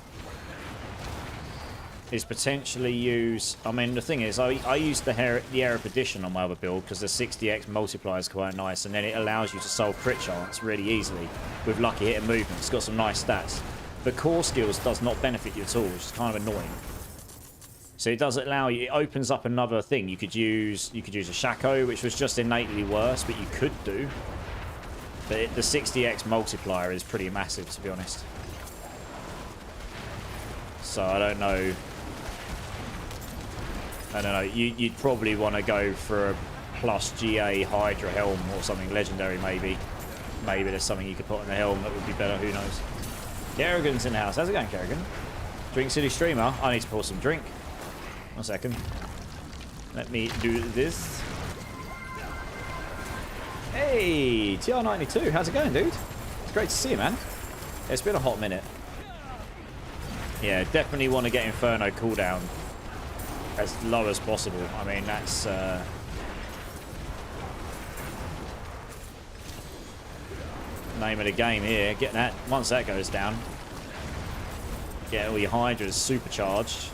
is potentially use... I mean, the thing is, I use the Hydra Edition on my other build because the 60x multiplier is quite nice, and then it allows you to solve crit chance really easily with lucky hit and movement. It's got some nice stats. But core skills does not benefit you at all, which is kind of annoying. So it does allow you... It opens up another thing. You could use a Shaco, which was just innately worse, but you could do. But the 60x multiplier is pretty massive, to be honest. So I don't know. You'd probably want to go for a plus GA Hydra helm or something legendary, maybe. Maybe there's something you could put on the helm that would be better. Who knows? Kerrigan's in the house. How's it going, Kerrigan? Drink City Streamer. I need to pour some drink. 1 second. Let me do this. Hey, TR92, how's it going, dude? It's great to see you, man. It's been a hot minute. Yeah, definitely want to get Inferno cooldown as low as possible. I mean, that's... name of the game here. Get that, once that goes down, get all your Hydras supercharged.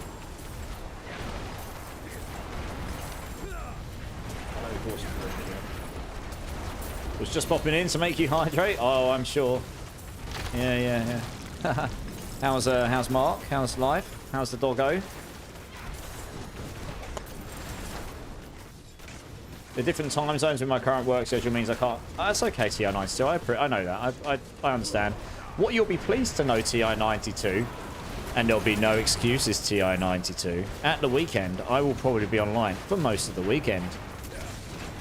Was just popping in to make you hydrate. Oh, I'm sure. Yeah. How's Mark? How's life? How's the doggo? The different time zones in my current work schedule means I can't... That's okay, TI92. I know that. I understand. What you'll be pleased to know, TI92, and there'll be no excuses, TI92, at the weekend, I will probably be online for most of the weekend.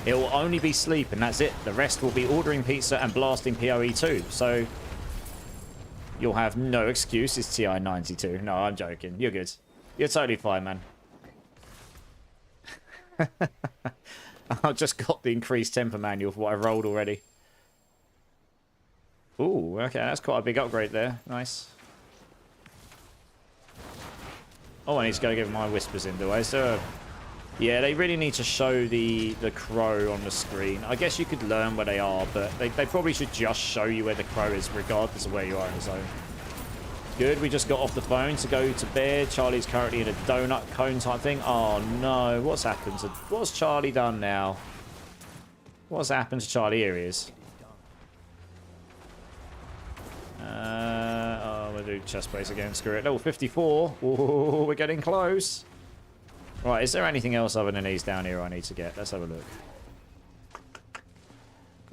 It will only be sleep, and that's it. The rest will be ordering pizza and blasting PoE 2. So you'll have no excuses, TI92. No, I'm joking. You're good. You're totally fine, man. I've just got the increased temper manual for what I've rolled already. Ooh, okay. That's quite a big upgrade there. Nice. Oh, I need to go give my whispers in, do I? So... yeah, they really need to show the crow on the screen. I guess you could learn where they are, but they probably should just show you where the crow is, regardless of where you are in the zone. Good, we just got off the phone to go to bed. Charlie's currently in a donut cone type thing. Oh no, what's happened to... what's Charlie done now? What's happened to Charlie? Here he is. Oh, we'll do chest plates again. Screw it. Level 54. Ooh, we're getting close. Right, is there anything else other than these down here I need to get? Let's have a look.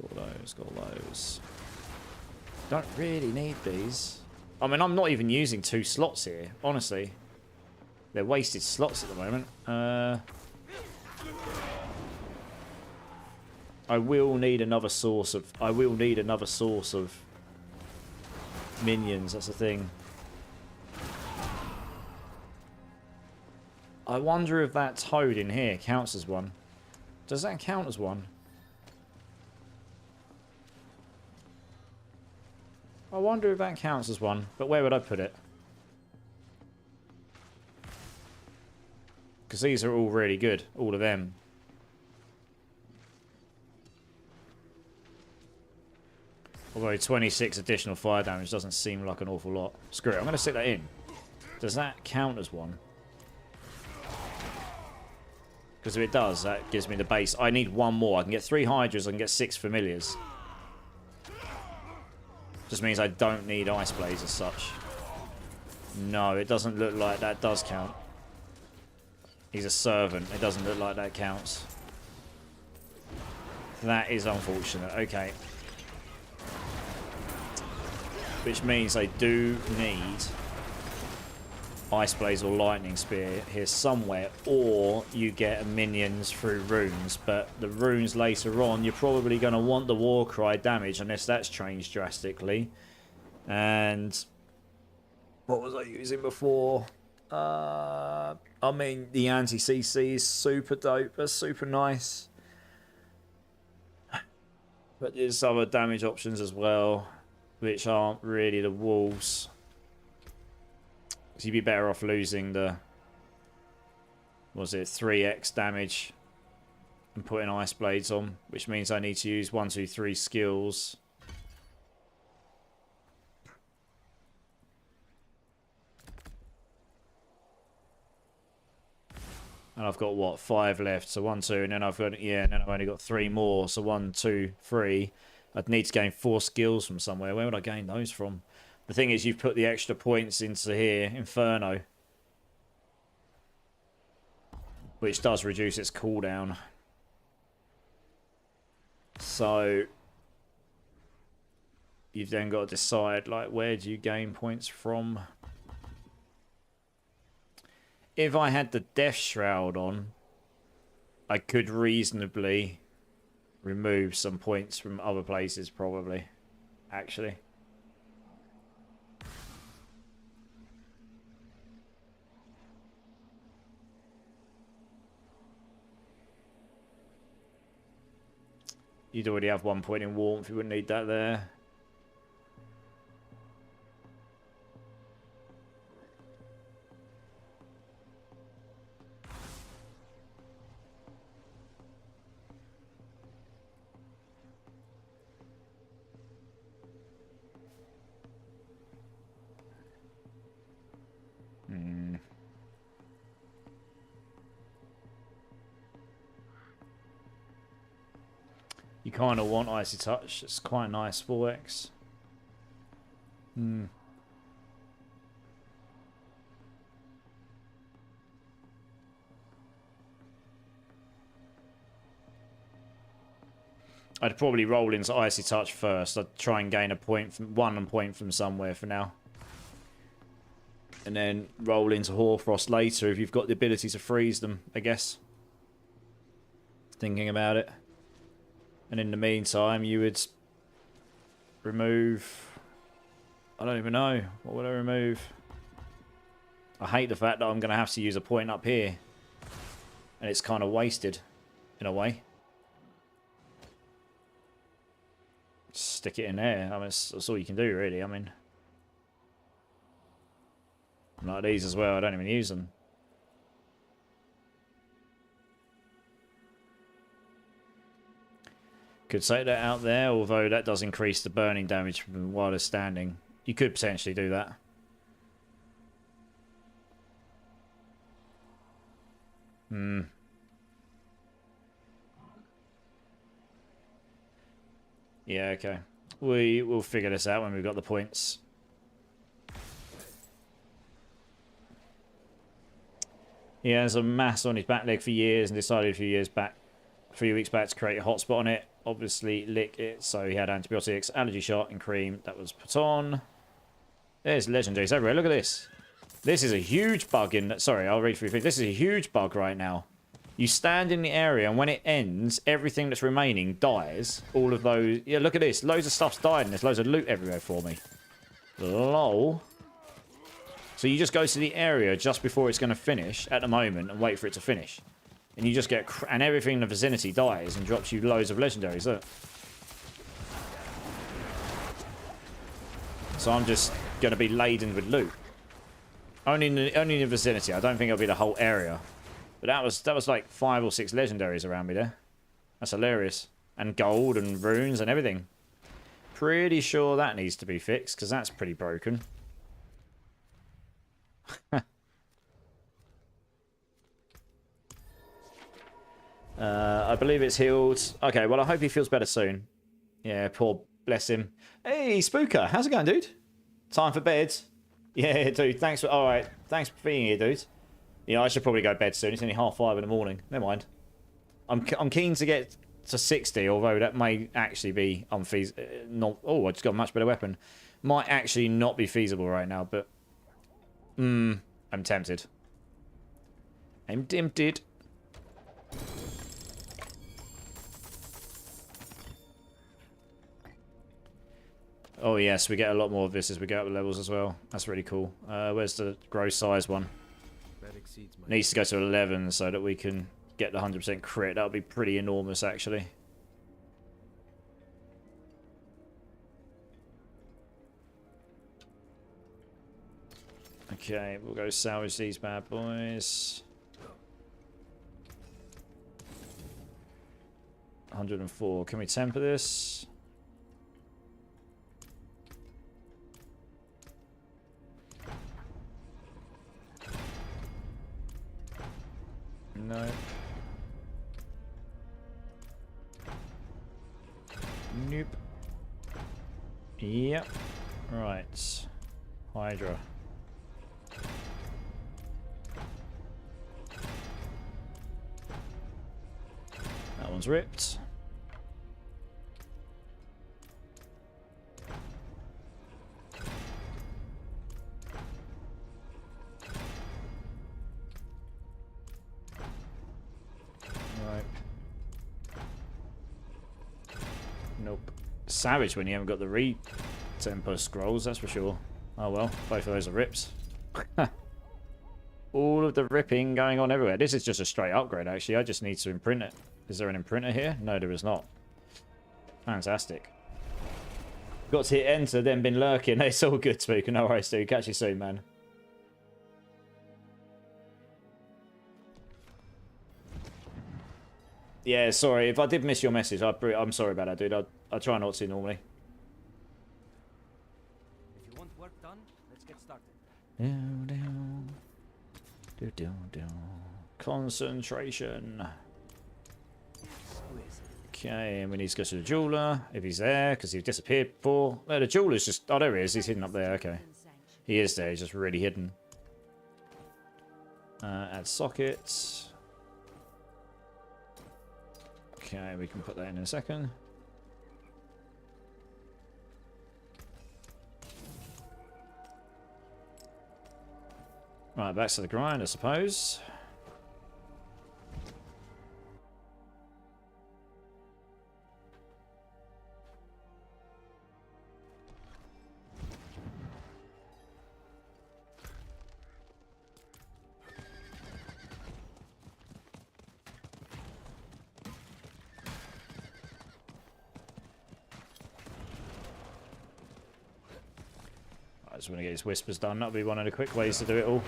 Got those, got those. Don't really need these. I mean, I'm not even using 2 slots here, honestly. They're wasted slots at the moment. I will need another source of minions, that's the thing. I wonder if that toad in here counts as one. Does that count as one? I wonder if that counts as one, but where would I put it? Because these are all really good, all of them. Although 26 additional fire damage doesn't seem like an awful lot. Screw it, I'm going to stick that in. Does that count as one? Because if it does, that gives me the base. I need one more. I can get 3 Hydras, I can get 6 Familiars. Just means I don't need Ice Blaze as such. No, it doesn't look like that does count. He's a servant. It doesn't look like that counts. That is unfortunate. Okay. Which means I do need Ice Blaze or Lightning Spear here somewhere, or you get minions through runes. But the runes later on, you're probably going to want the Warcry damage unless that's changed drastically. And what was I using before? I mean, the anti-CC is super dope. That's super nice. But there's other damage options as well, which aren't really the wolves. So you'd be better off losing the, what was it, 3x damage and putting Ice Blades on, which means I need to use 1, 2, 3 skills. And I've got, what, 5 left, so 1, 2, and then I've got, yeah, and then I've only got 3 more, so 1, 2, 3. I'd need to gain 4 skills from somewhere. Where would I gain those from? The thing is, you've put the extra points into here, Inferno, which does reduce its cooldown. So you've then got to decide, like, where do you gain points from? If I had the Death Shroud on, I could reasonably remove some points from other places, probably, actually. You'd already have 1 point in warmth, you wouldn't need that there. You kind of want Icy Touch. It's quite nice, 4x. I'd probably roll into Icy Touch first. I'd try and gain a point from one point from somewhere for now. And then roll into Hoarfrost later if you've got the ability to freeze them, I guess. Thinking about it. And in the meantime, you would remove... I don't even know. What would I remove? I hate the fact that I'm going to have to use a point up here. And it's kind of wasted, in a way. Stick it in there. I mean, that's all you can do, really. I mean... Like these as well. I don't even use them. Could take that out there, although that does increase the burning damage from while they're standing. You could potentially do that. Yeah, okay. We'll figure this out when we've got the points. He has a mass on his back leg for years and decided a few weeks back to create a hotspot on it. Obviously lick it, so he had antibiotics, allergy shot and cream that was put on. There's legendaries everywhere. Look at this. This is a huge bug in... Sorry, I'll read through. This is a huge bug right now. You stand in the area and when it ends, everything that's remaining dies. All of those... Yeah, look at this. Loads of stuff's died and there's loads of loot everywhere for me. Lol. So you just go to the area just before it's going to finish at the moment and wait for it to finish. And you just get... And everything in the vicinity dies and drops you loads of legendaries. Look. So I'm just going to be laden with loot. Only in the vicinity. I don't think it'll be the whole area. But that was like 5 or 6 legendaries around me there. That's hilarious. And gold and runes and everything. Pretty sure that needs to be fixed because that's pretty broken. I believe it's healed. Okay, well I hope he feels better soon. Yeah, poor bless him. Hey, Spooker, how's it going, dude? Time for bed. Yeah, dude, thanks for... Alright, thanks for being here, dude. Yeah, I should probably go to bed soon. It's only 5:30 in the morning. Never mind. I'm keen to get to 60, although that may actually be unfeasible. Not... Oh, I just got a much better weapon. Might actually not be feasible right now, but... I'm tempted. I'm tempted. Oh yes, we get a lot more of this as we go up the levels as well. That's really cool. Where's the gross size one? Needs to go to 11 so that we can get the 100% crit. That would be pretty enormous actually. Okay, we'll go salvage these bad boys. 104. Can we temper this? No. Nope. Yep. Right. Hydra. That one's ripped. Nope. Savage when you haven't got the re-tempo scrolls, that's for sure. Oh well, both of those are rips. All of the ripping going on everywhere. This is just a straight upgrade actually. I just need to imprint it. Is there an imprinter here? No, there is not. Fantastic. Got to hit enter, then been lurking. It's all good, Spooker. No worries, dude. Catch you soon, man. Yeah, sorry. If I did miss your message, I'm sorry about that, dude. I try not to normally. If you want work done, let's get started. Concentration. Okay, and we need to go to the jeweler, if he's there, because he disappeared before. No, the jeweler's just... Oh, there he is. He's hidden up there. Okay. He is there. He's just really hidden. Add sockets. Okay, we can put that in a second. Right, back to the grind, I suppose. I just want to get his whispers done. That'll be one of the quick ways to do it all.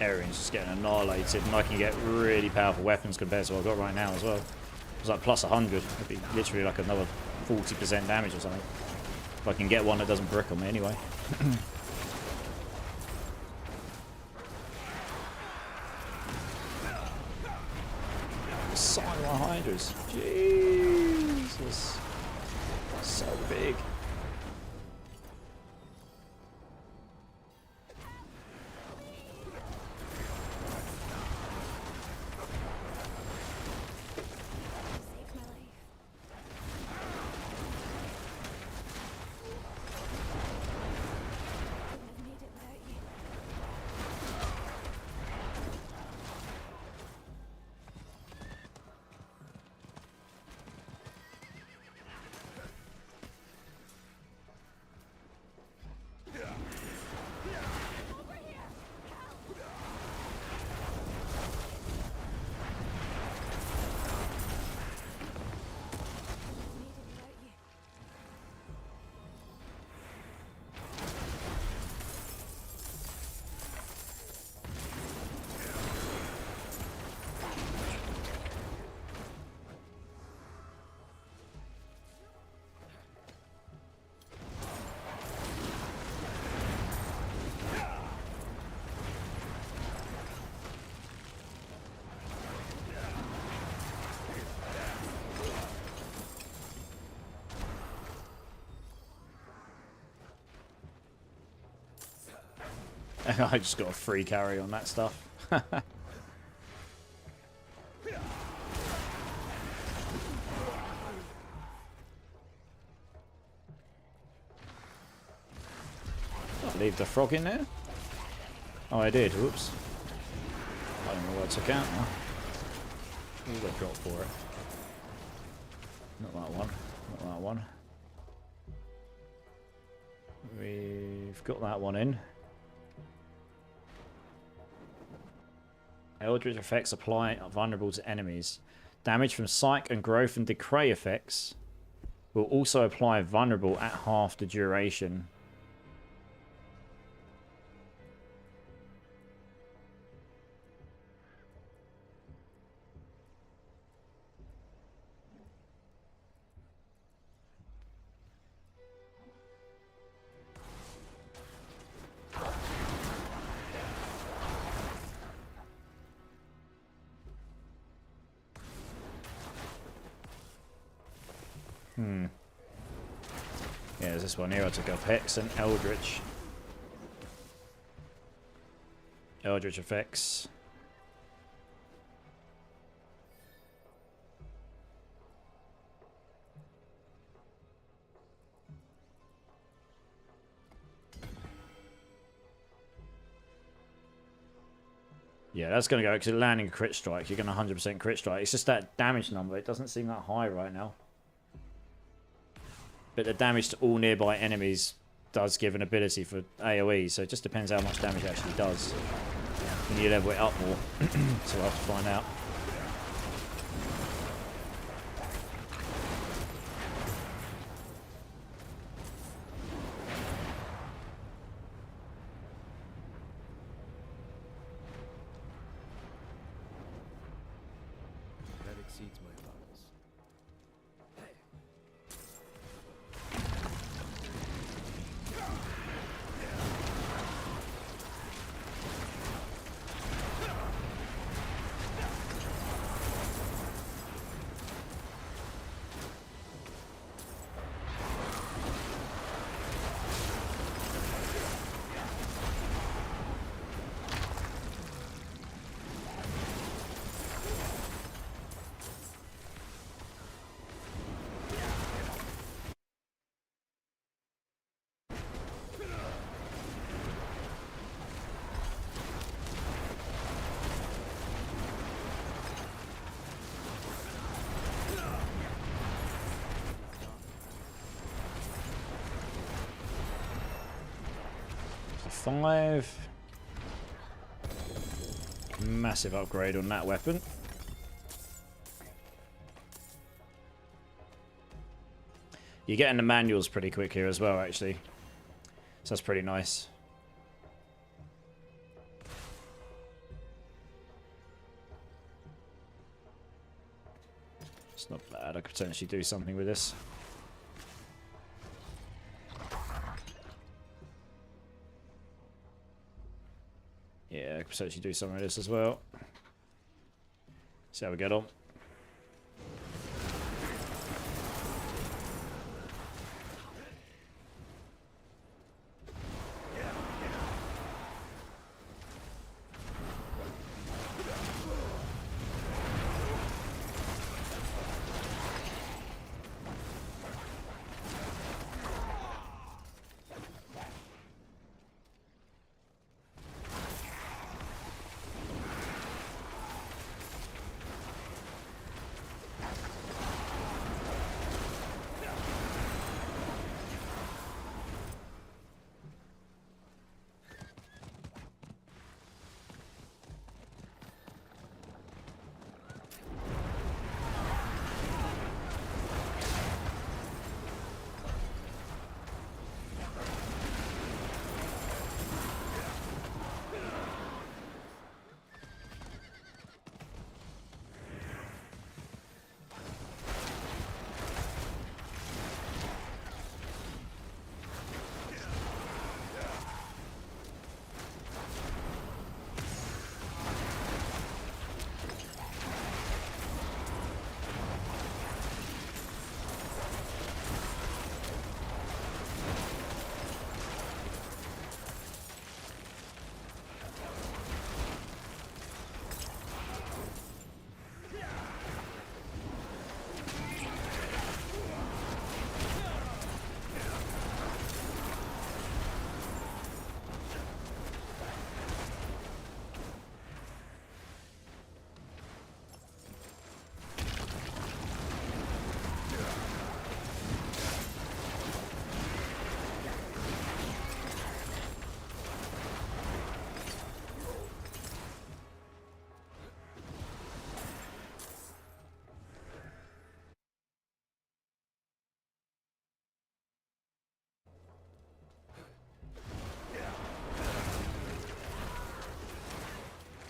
Everything's just getting annihilated, and I can get really powerful weapons compared to what I've got right now as well. it's like plus 100. It'd be literally like another 40% damage or something. If I can get one that doesn't brick on me anyway. The size of my Hydras. Jesus. So big. Saved my life. Couldn't have made it without you. Made it without you. I just got a free carry on that stuff. I'll leave the frog in there. Oh, I did. Whoops. I don't know what I took out now. What did I drop for it? Not that one. Not that one. We've got that one in. Eldritch effects apply are vulnerable to enemies. Damage from Psych and Growth and Decay effects will also apply vulnerable at half the duration. Yeah, there's this one here. I took up Hex and Eldritch. Eldritch effects. Yeah, that's going to go because landing a crit strike. You're going to 100% crit strike. It's just that damage number. It doesn't seem that high right now. But the damage to all nearby enemies does give an ability for AoE, so it just depends how much damage it actually does. When you level it up more, so we'll have to find out. That exceeds my funds. Five. Massive upgrade on that weapon. You're getting the manuals pretty quick here as well, actually. So that's pretty nice. It's not bad. I could potentially do something with this. Yeah, I could potentially do something with this as well. See how we get on.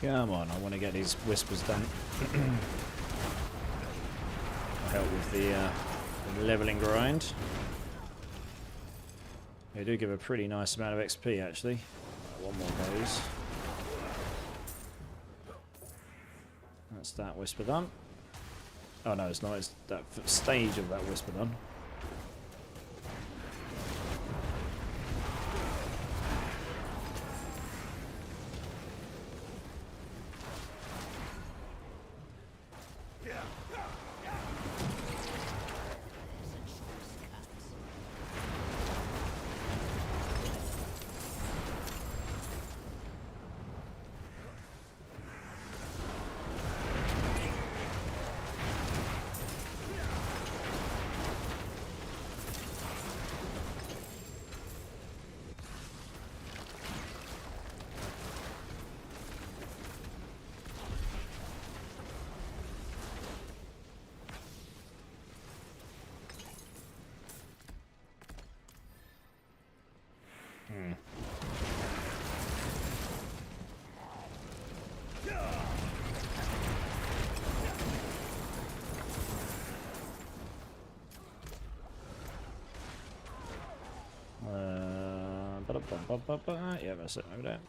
Come on, I want to get these whispers done. Help with the leveling grind. They do give a pretty nice amount of XP actually. One more of those. That's that whisper done. Oh no, it's not. It's that stage of that whisper done. Yeah, that's it over there.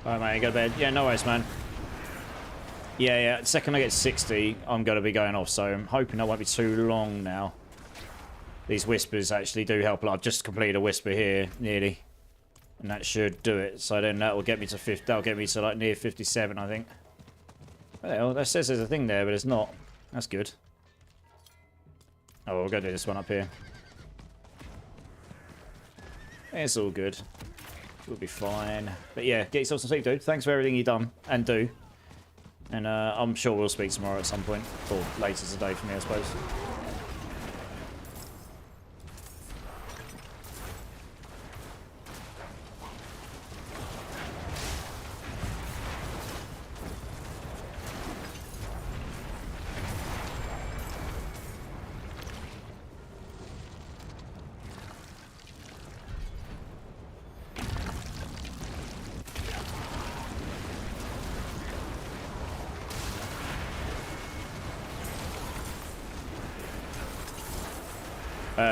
Alright, mate, go to bed. Yeah, no worries, man. Yeah, the second I get 60, I'm going to be going off, so I'm hoping that won't be too long now. These whispers actually do help a lot. I've just completed a whisper here, nearly. And that should do it. So then that will get me to 50. That'll get me to like near 57, I think. Well, that says there's a thing there, but it's not. That's good. Oh, we'll go do this one up here. It's all good. We'll be fine. But yeah, get yourself some sleep, dude. Thanks for everything you've done and do. And I'm sure we'll speak tomorrow at some point. Or later today for me, I suppose.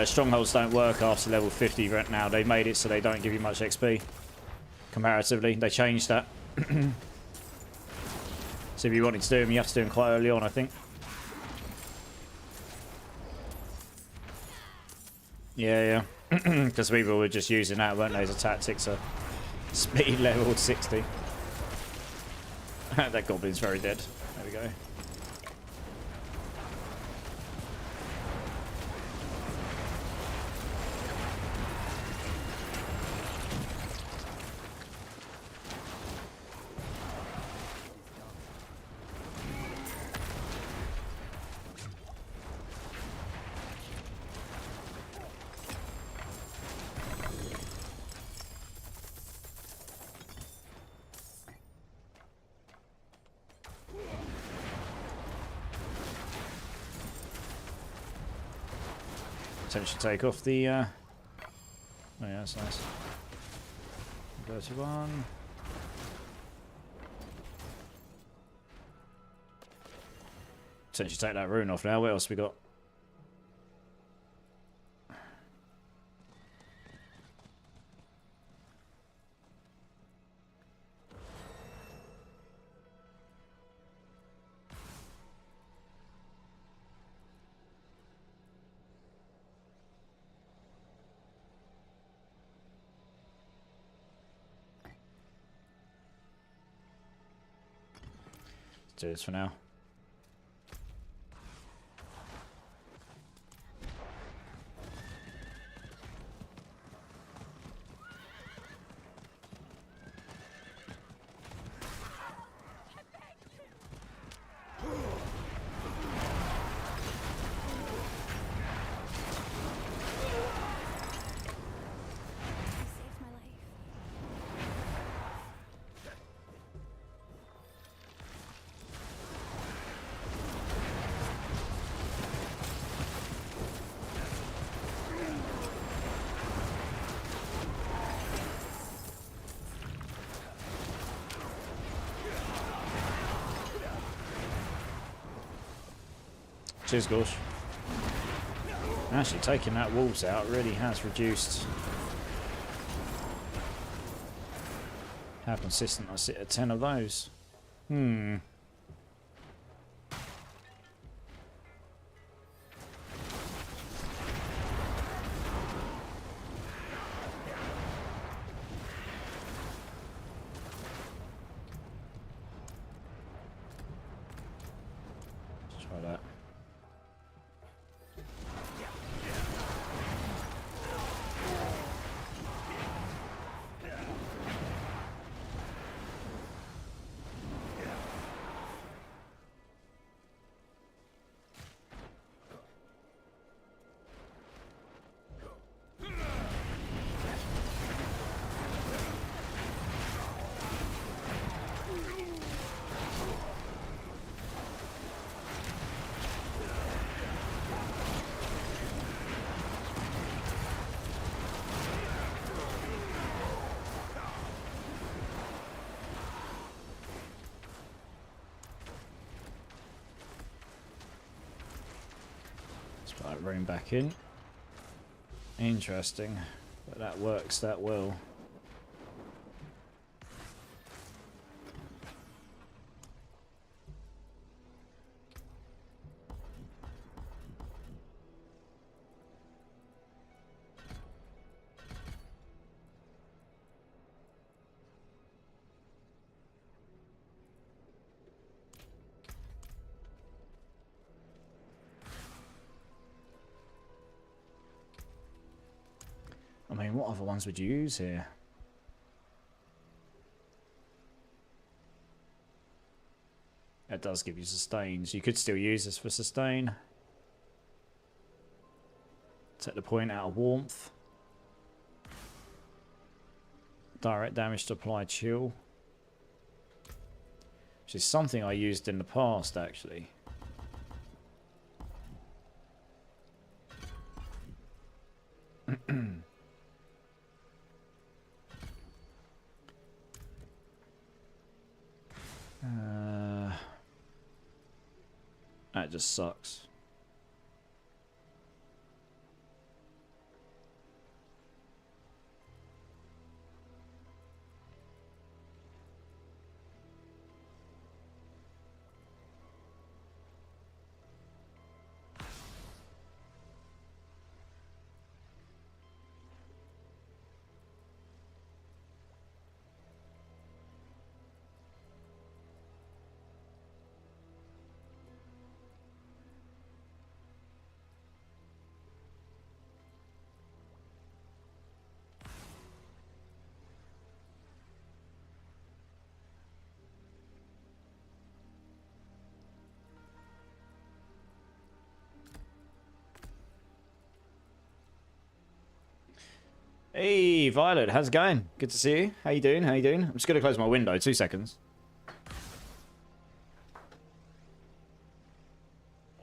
Strongholds don't work after level 50 right now. They made it so they don't give you much XP. Comparatively. They changed that. So if you wanted to do them, you have to do them quite early on, I think. Yeah, yeah. Because people were just using that, weren't they, as a tactic to speed level 60. That goblin's very dead. There we go. Potentially take off the oh yeah, that's nice. 31. Potentially take that rune off now. What else we got? Do this for now. You saved my life. Cheers, Gorsh. Actually, taking that wolves out really has reduced how consistent I sit at 10 of those. Hmm. Let's try that. Let's put that rune back in. Interesting, but that works that well. what other ones would you use here? That does give you sustains. You could still use this for sustain. Take the point out of warmth. Direct damage to apply chill. Which is something I used in the past, actually. That just sucks. Hey, Violet, how's it going? Good to see you. How you doing? How you doing? I'm just going to close my window. 2 seconds.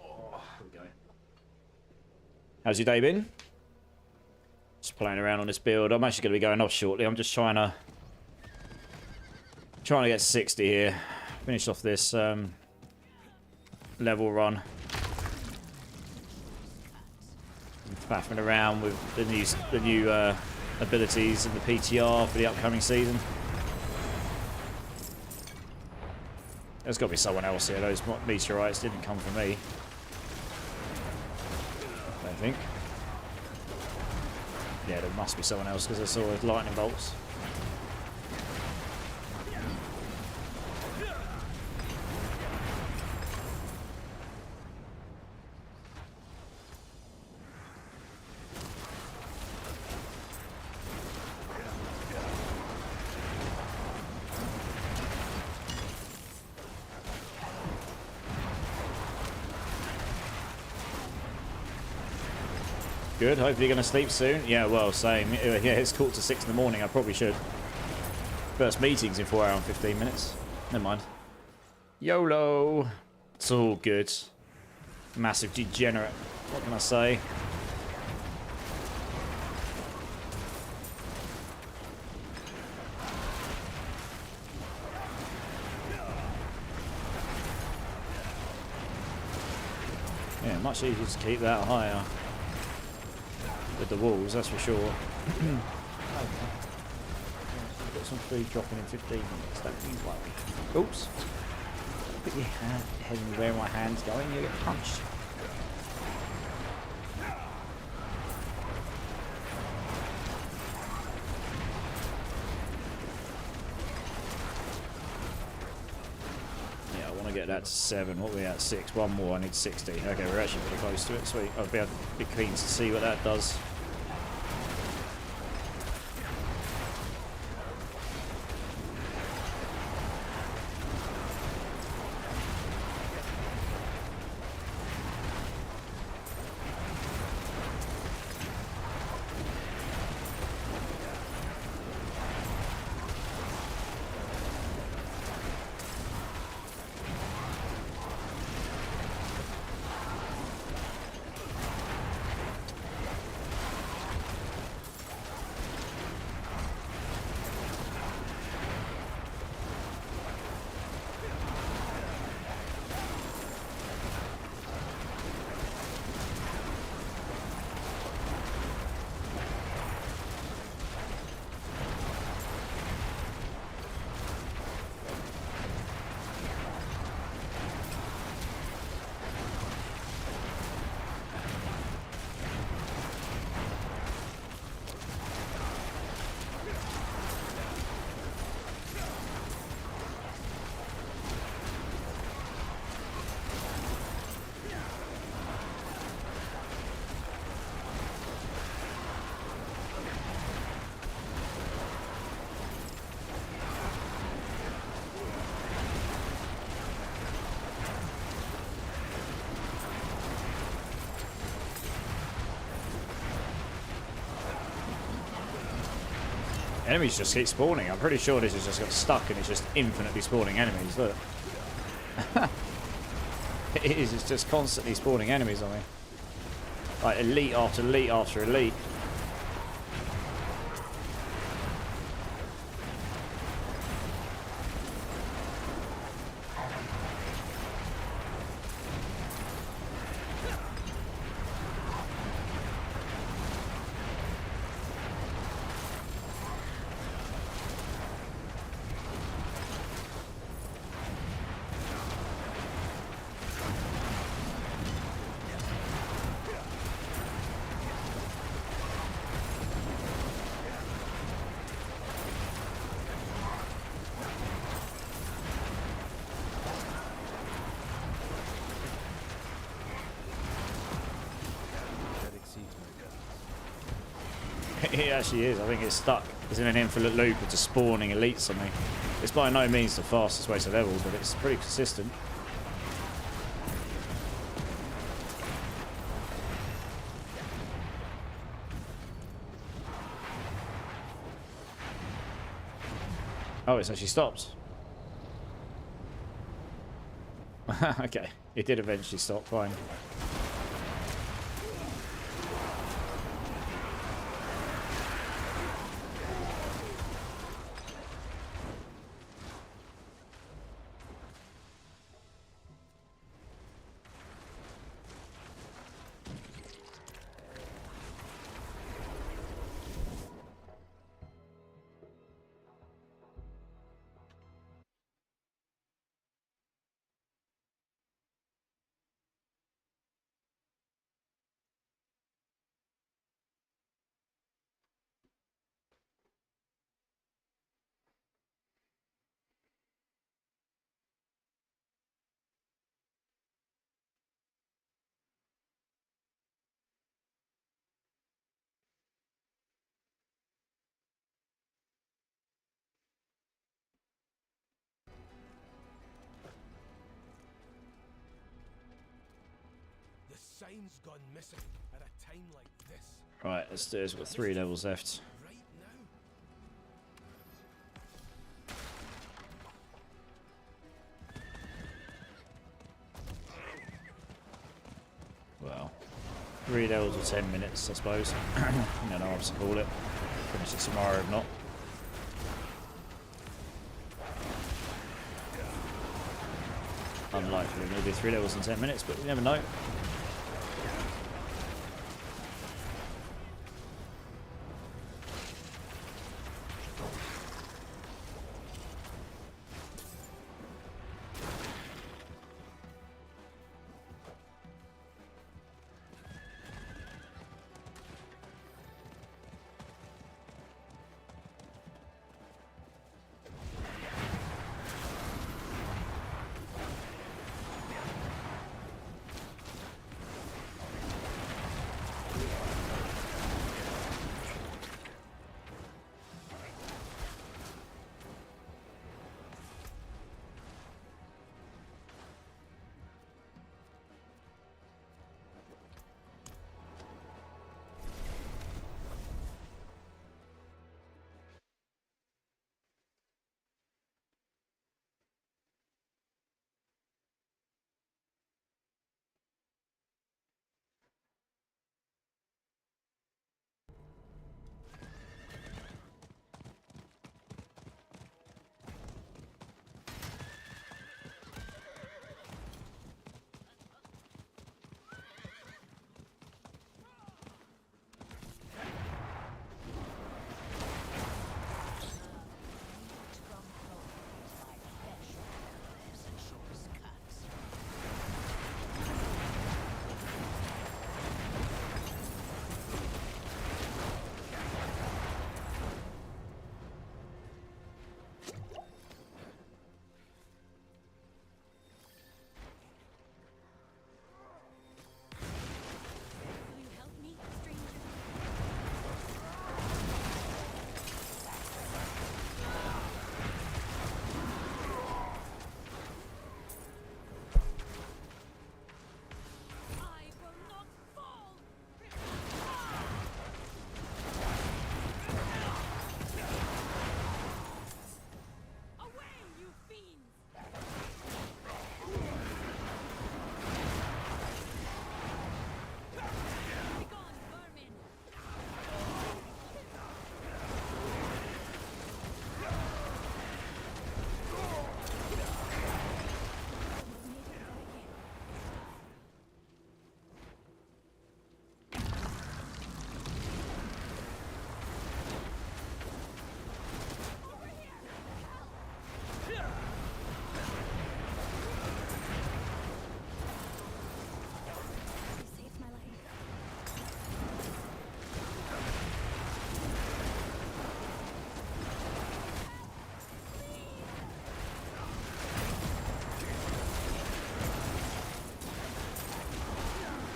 Oh, here we go. How's your day been? Just playing around on this build. I'm actually going to be going off shortly. I'm just trying to get 60 here. Finish off this level run. Faffing around with the new abilities and the PTR for the upcoming season. There's got to be someone else here. Those meteorites didn't come from me. I don't think. Yeah, there must be someone else because I saw lightning bolts. Good. Hopefully you're going to sleep soon. Yeah, well, same. Yeah, it's called to 6 in the morning. I probably should. First meeting's in 4 hours and 15 minutes. Never mind. YOLO. It's all good. Massive degenerate. What can I say? Yeah, much easier to keep that higher. With the walls, that's for sure. Got some food dropping in 15 minutes, don't you worry. Oops. Put your head in where my hand's going, you get punched. Yeah, I want to get that to 7. What are we at? 6. One more, I need 60. Okay, we're actually pretty close to it. Sweet. I'll be keen to see what that does. Enemies just keep spawning. I'm pretty sure this has just got stuck and it's just infinitely spawning enemies. Look. It is. It's just constantly spawning enemies on me. Like elite after elite after elite. That exceeds my guns. It actually is. I think it's stuck. It's in an infinite loop of just spawning elites on me. It's by no means the fastest way to level, but it's pretty consistent. Oh, it's actually stopped. Okay, it did eventually stop, fine. The sign's gone missing at a time like this. Right, let's do this. We've got 3 levels left. Right now. Well, 3 levels or 10 minutes, I suppose. I don't know what to call it. Finish it tomorrow if not. Unlikely maybe 3 levels in 10 minutes, but you never know.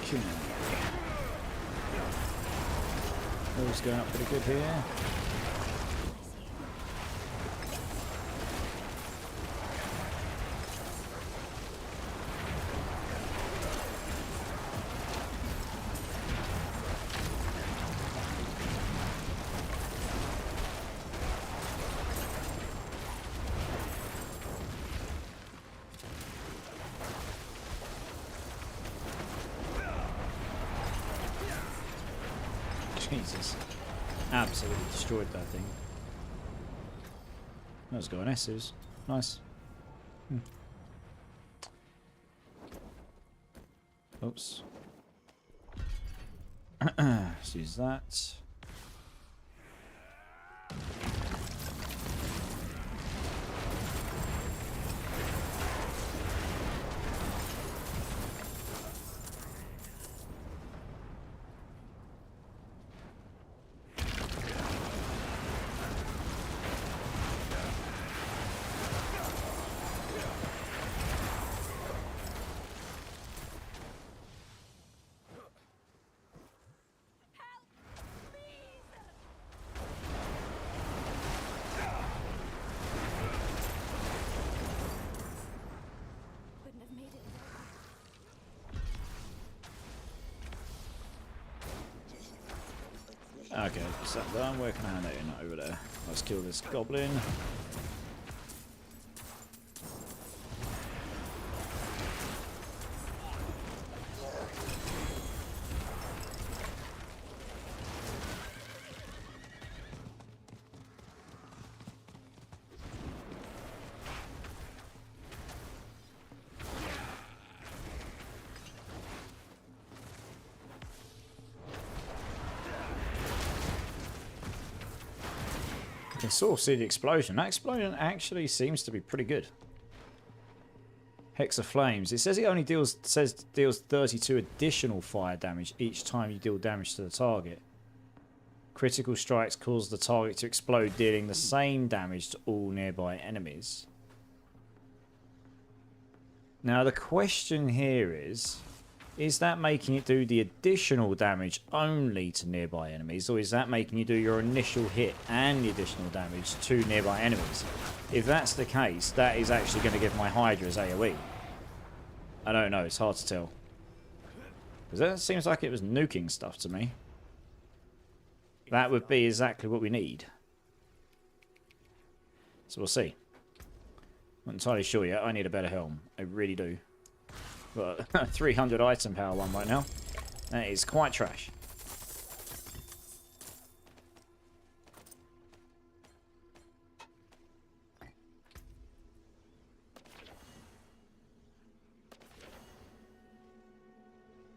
Okay. All's going up pretty good here. Jesus. Absolutely destroyed that thing. That was going S's. Nice. Oops. Let's use that. Wouldn't have made it. Okay, so I'm working on that in over there. Let's kill this goblin. I can sort of see the explosion. That explosion actually seems to be pretty good. Hex of Flames. It says it only deals 32 additional fire damage each time you deal damage to the target. Critical strikes cause the target to explode, dealing the same damage to all nearby enemies. Now the question here is that making it do the additional damage only to nearby enemies, or is that making you do your initial hit and the additional damage to nearby enemies? If that's the case, that is actually going to give my Hydra's AoE. I don't know, it's hard to tell. Because that seems like it was nuking stuff to me. That would be exactly what we need. So we'll see. Not entirely sure yet, I need a better helm. I really do. But 300 item power one right now. That is quite trash.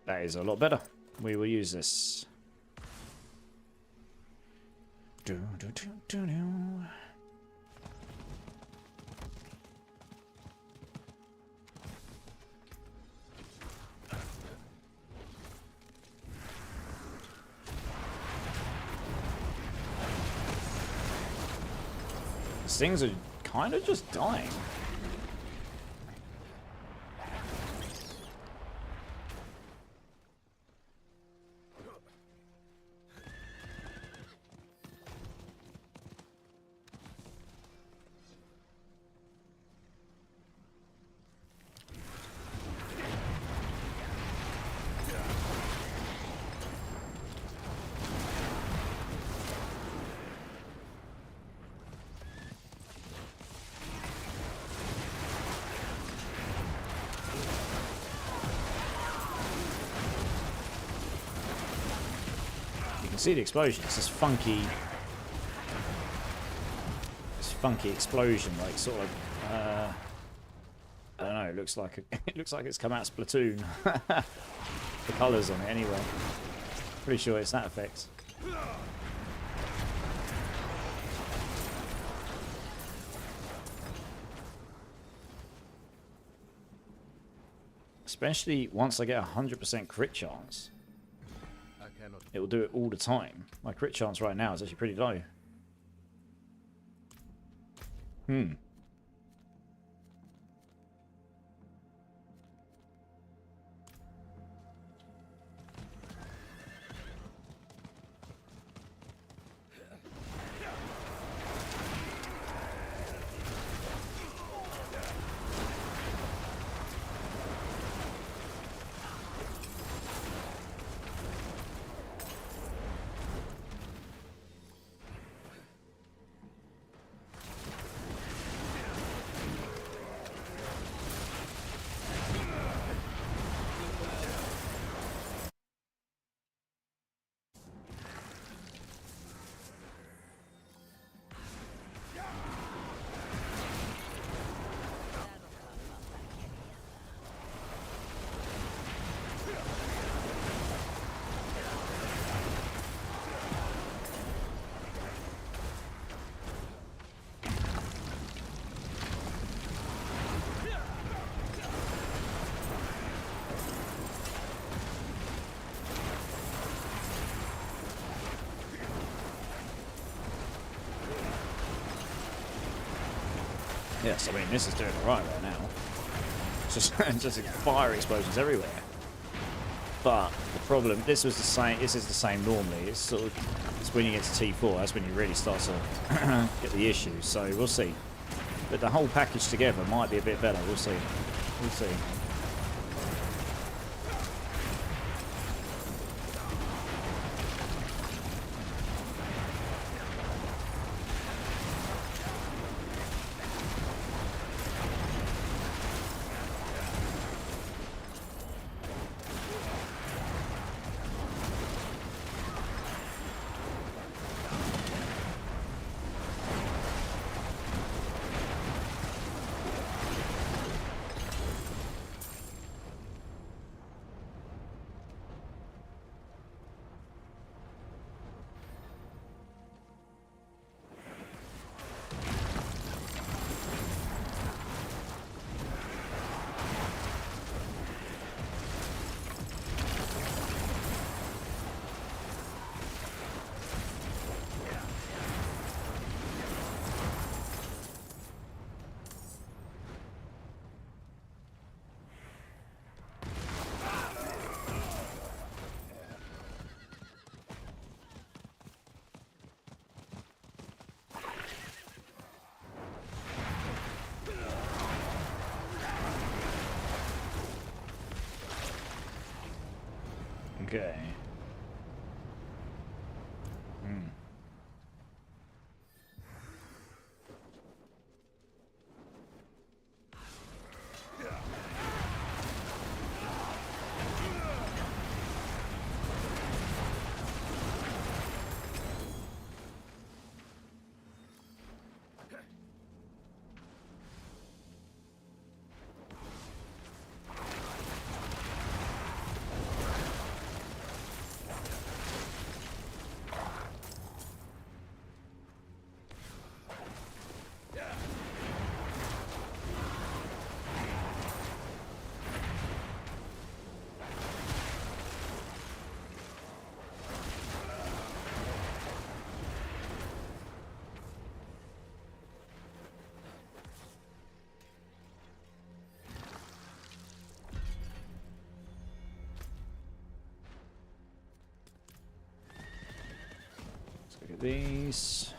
That is a lot better. We will use this. These things are kind of just dying. See the explosion. It's this funky explosion, like sort of I don't know, it looks like it looks like it's come out of Splatoon. The colours on it anyway. Pretty sure it's that effect. Especially once I get 100% crit chance. It will do it all the time. My crit chance right now is actually pretty low. Yes, I mean, this is doing alright there now. It's just fire explosions everywhere. But the problem, this is the same normally. It's sort of, it's when you get to T4, that's when you really start to get the issues. So we'll see. But the whole package together might be a bit better. We'll see. We'll see. Okay. Look at these.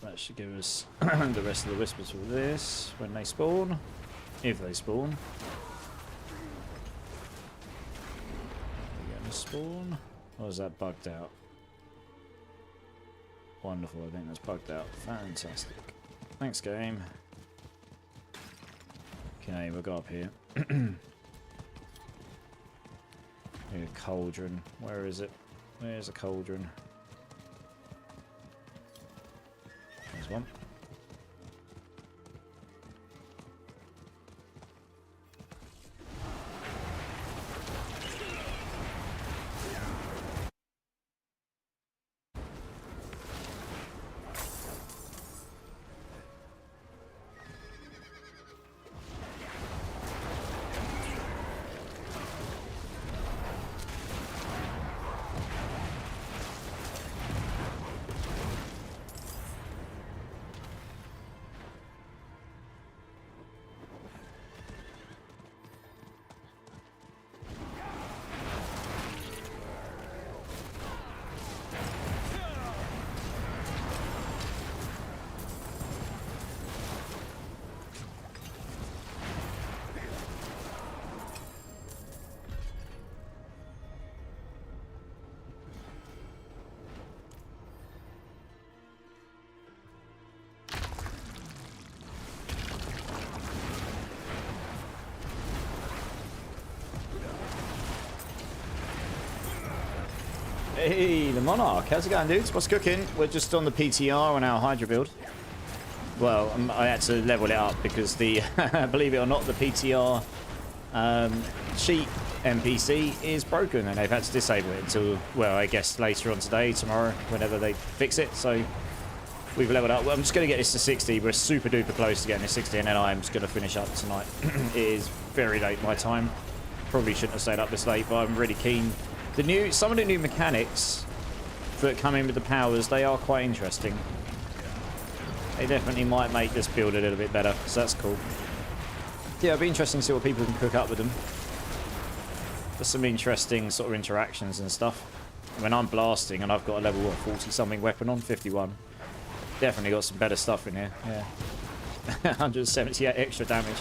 That should give us the rest of the whispers for this when they spawn, if they spawn. Are they going to spawn? Or is that bugged out? Wonderful, I think that's bugged out. Fantastic. Thanks, game. Okay, we'll go up here. Here, cauldron. Where is it? Where's the cauldron? There's one. Hey, the Monarch. How's it going, dudes? What's cooking? We're just on the PTR on our Hydra build. Well, I had to level it up because the, believe it or not, the PTR cheat NPC is broken and they've had to disable it until, well, I guess later on today, tomorrow, whenever they fix it. So we've leveled up. Well, I'm just going to get this to 60. We're super duper close to getting this 60 and then I'm just going to finish up tonight. It is very late my time. Probably shouldn't have stayed up this late, but I'm really keen. Some of the new mechanics that come in with the powers, they are quite interesting. They definitely might make this build a little bit better, so that's cool. Yeah, it'll be interesting to see what people can cook up with them. There's some interesting sort of interactions and stuff. I mean, I'm blasting and I've got a level, what, 40-something weapon on? 51. Definitely got some better stuff in here, yeah. 178 extra damage.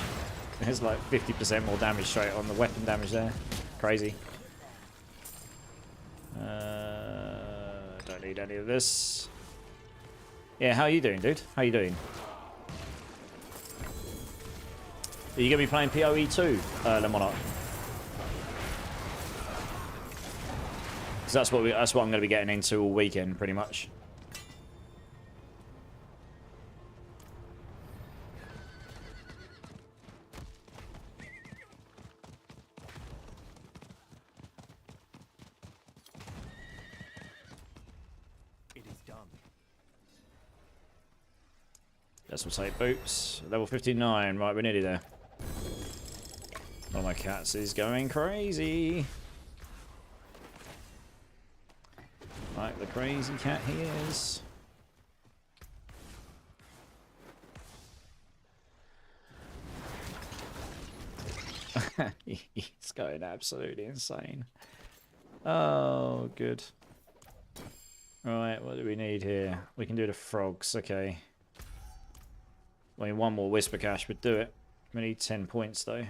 There's like 50% more damage straight on the weapon damage there. Crazy. Don't need any of this. Yeah, how are you doing, dude? How you doing? Are you going to be playing PoE 2, Le Monarch? Because that's what I'm going to be getting into all weekend, pretty much. Guess we'll take boots. Level 59. Right, we're nearly there. One of my cats is going crazy. Like the crazy cat he is. He's going absolutely insane. Oh, good. Right, what do we need here? We can do the frogs, okay. I mean, one more Whisper Cache would do it. We need 10 points, though.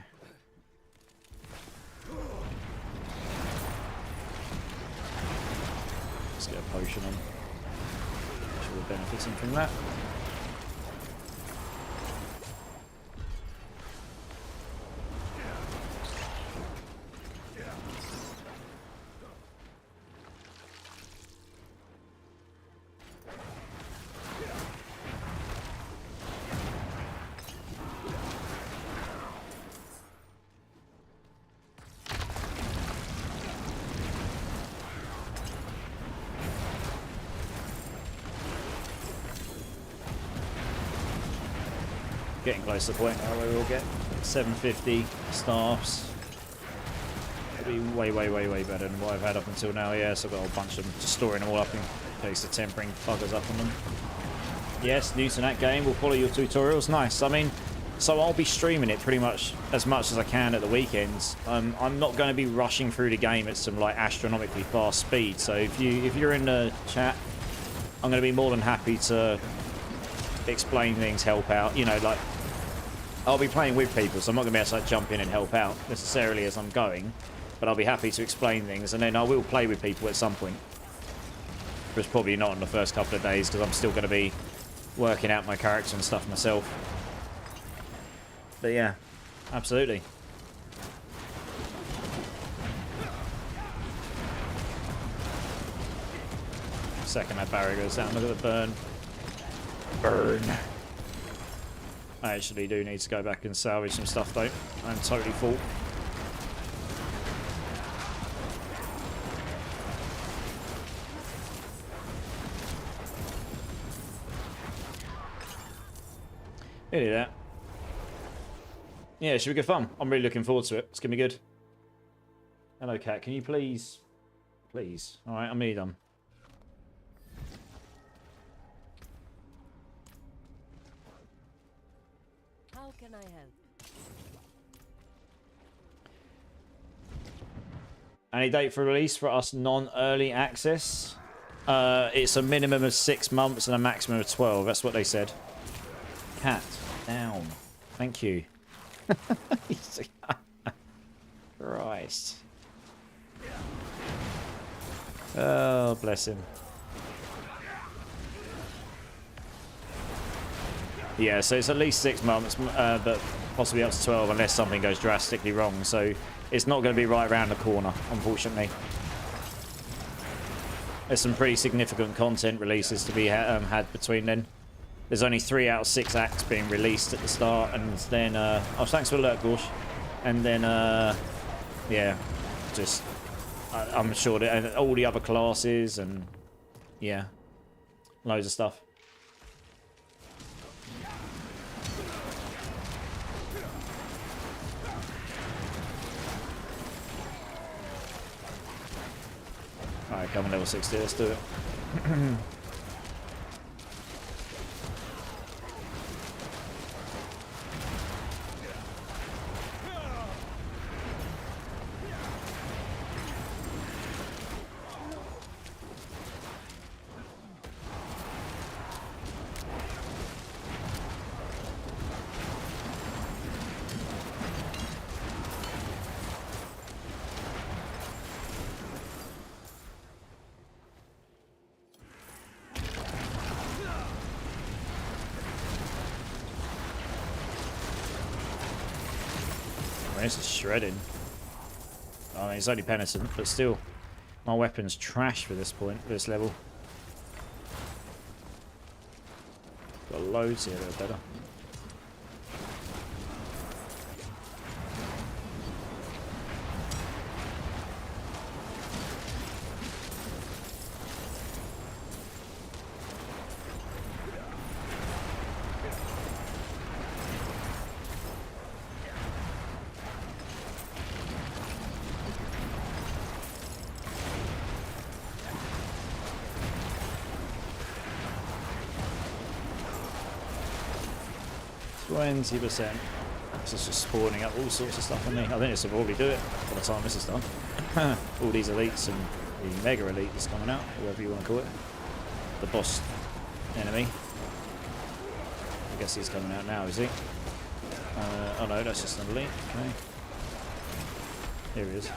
Let's get a potion on. Sure we're benefiting from that. Getting close to the point now where we'll get 750 staffs. It'll be way, way, way, way better than what I've had up until now. Yeah, so I've got a whole bunch of them, just storing them all up in case the tempering buggers up on them. Yes, new to that game. We'll follow your tutorials. Nice. I mean, so I'll be streaming it pretty much as I can at the weekends. I'm not going to be rushing through the game at some like astronomically fast speed. So if you're in the chat, I'm going to be more than happy to explain things, help out. You know, like I'll be playing with people, so I'm not going to be able to like, jump in and help out necessarily as I'm going. But I'll be happy to explain things, and then I will play with people at some point. But it's probably not in the first couple of days because I'm still going to be working out my character and stuff myself. But yeah, absolutely. Second that barrier goes down, look at the burn. Burn. I actually do need to go back and salvage some stuff though. I'm totally full. Nearly there. Yeah, it should be good fun. I'm really looking forward to it. It's going to be good. Hello, cat. Can you please? Please. Alright, I'm nearly done. How can I help? Any date for release for us non-early access? It's a minimum of 6 months and a maximum of 12. That's what they said. Cat, down. Thank you. Christ. Oh, bless him. Yeah, so it's at least 6 months, but possibly up to 12 unless something goes drastically wrong. So it's not going to be right around the corner, unfortunately. There's some pretty significant content releases to be had between then. There's only 3 out of 6 acts being released at the start, and then oh, thanks for the alert, Gorsh. And then yeah, just I'm sure that and all the other classes and yeah, loads of stuff. Alright, come on, level 60, let's do it. This is shredding. I mean, it's only penitent, but still, my weapon's trash for this point, this level. Got loads here that are better. Twenty percent. This is just spawning up all sorts of stuff on me. I think this will probably do it by the time this is done. All these elites and the mega elite is coming out, whatever you want to call it. The boss enemy. I guess he's coming out now, is he? Oh no, that's just an elite. Okay. Here he is.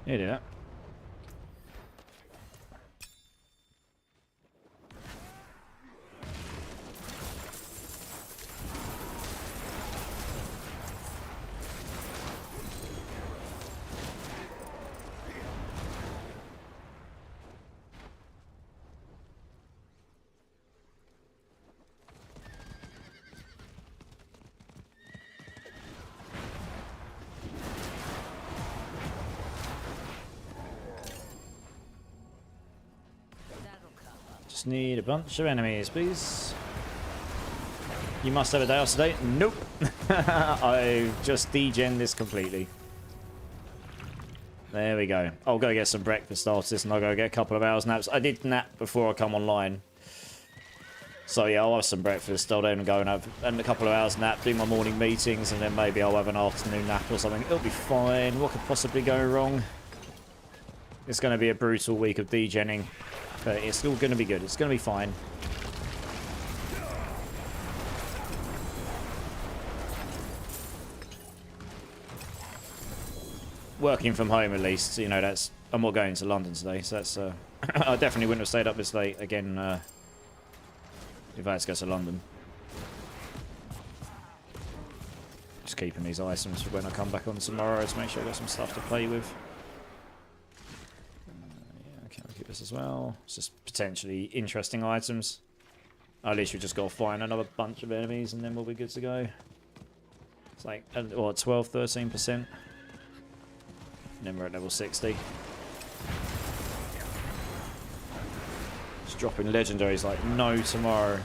You do that. Just need a bunch of enemies, please. You must have a day off today. Nope. I've just degened this completely. There we go. I'll go get some breakfast after this and I'll go get a couple of hours naps. I did nap before I come online. So yeah, I'll have some breakfast. I'll then go and have a couple of hours nap, do my morning meetings, and then maybe I'll have an afternoon nap or something. It'll be fine. What could possibly go wrong? It's going to be a brutal week of degenning. But it's still going to be good. It's going to be fine. Working from home, at least, you know, that's... I'm not going to London today, so that's... I definitely wouldn't have stayed up this late again if I had to go to London. Just keeping these items for when I come back on tomorrow to make sure I've got some stuff to play with. I'll keep this as well. It's just potentially interesting items. At least we just got to find another bunch of enemies and then we'll be good to go. It's like, what, 12, 13%? And then we're at level 60. Just dropping legendaries like no tomorrow.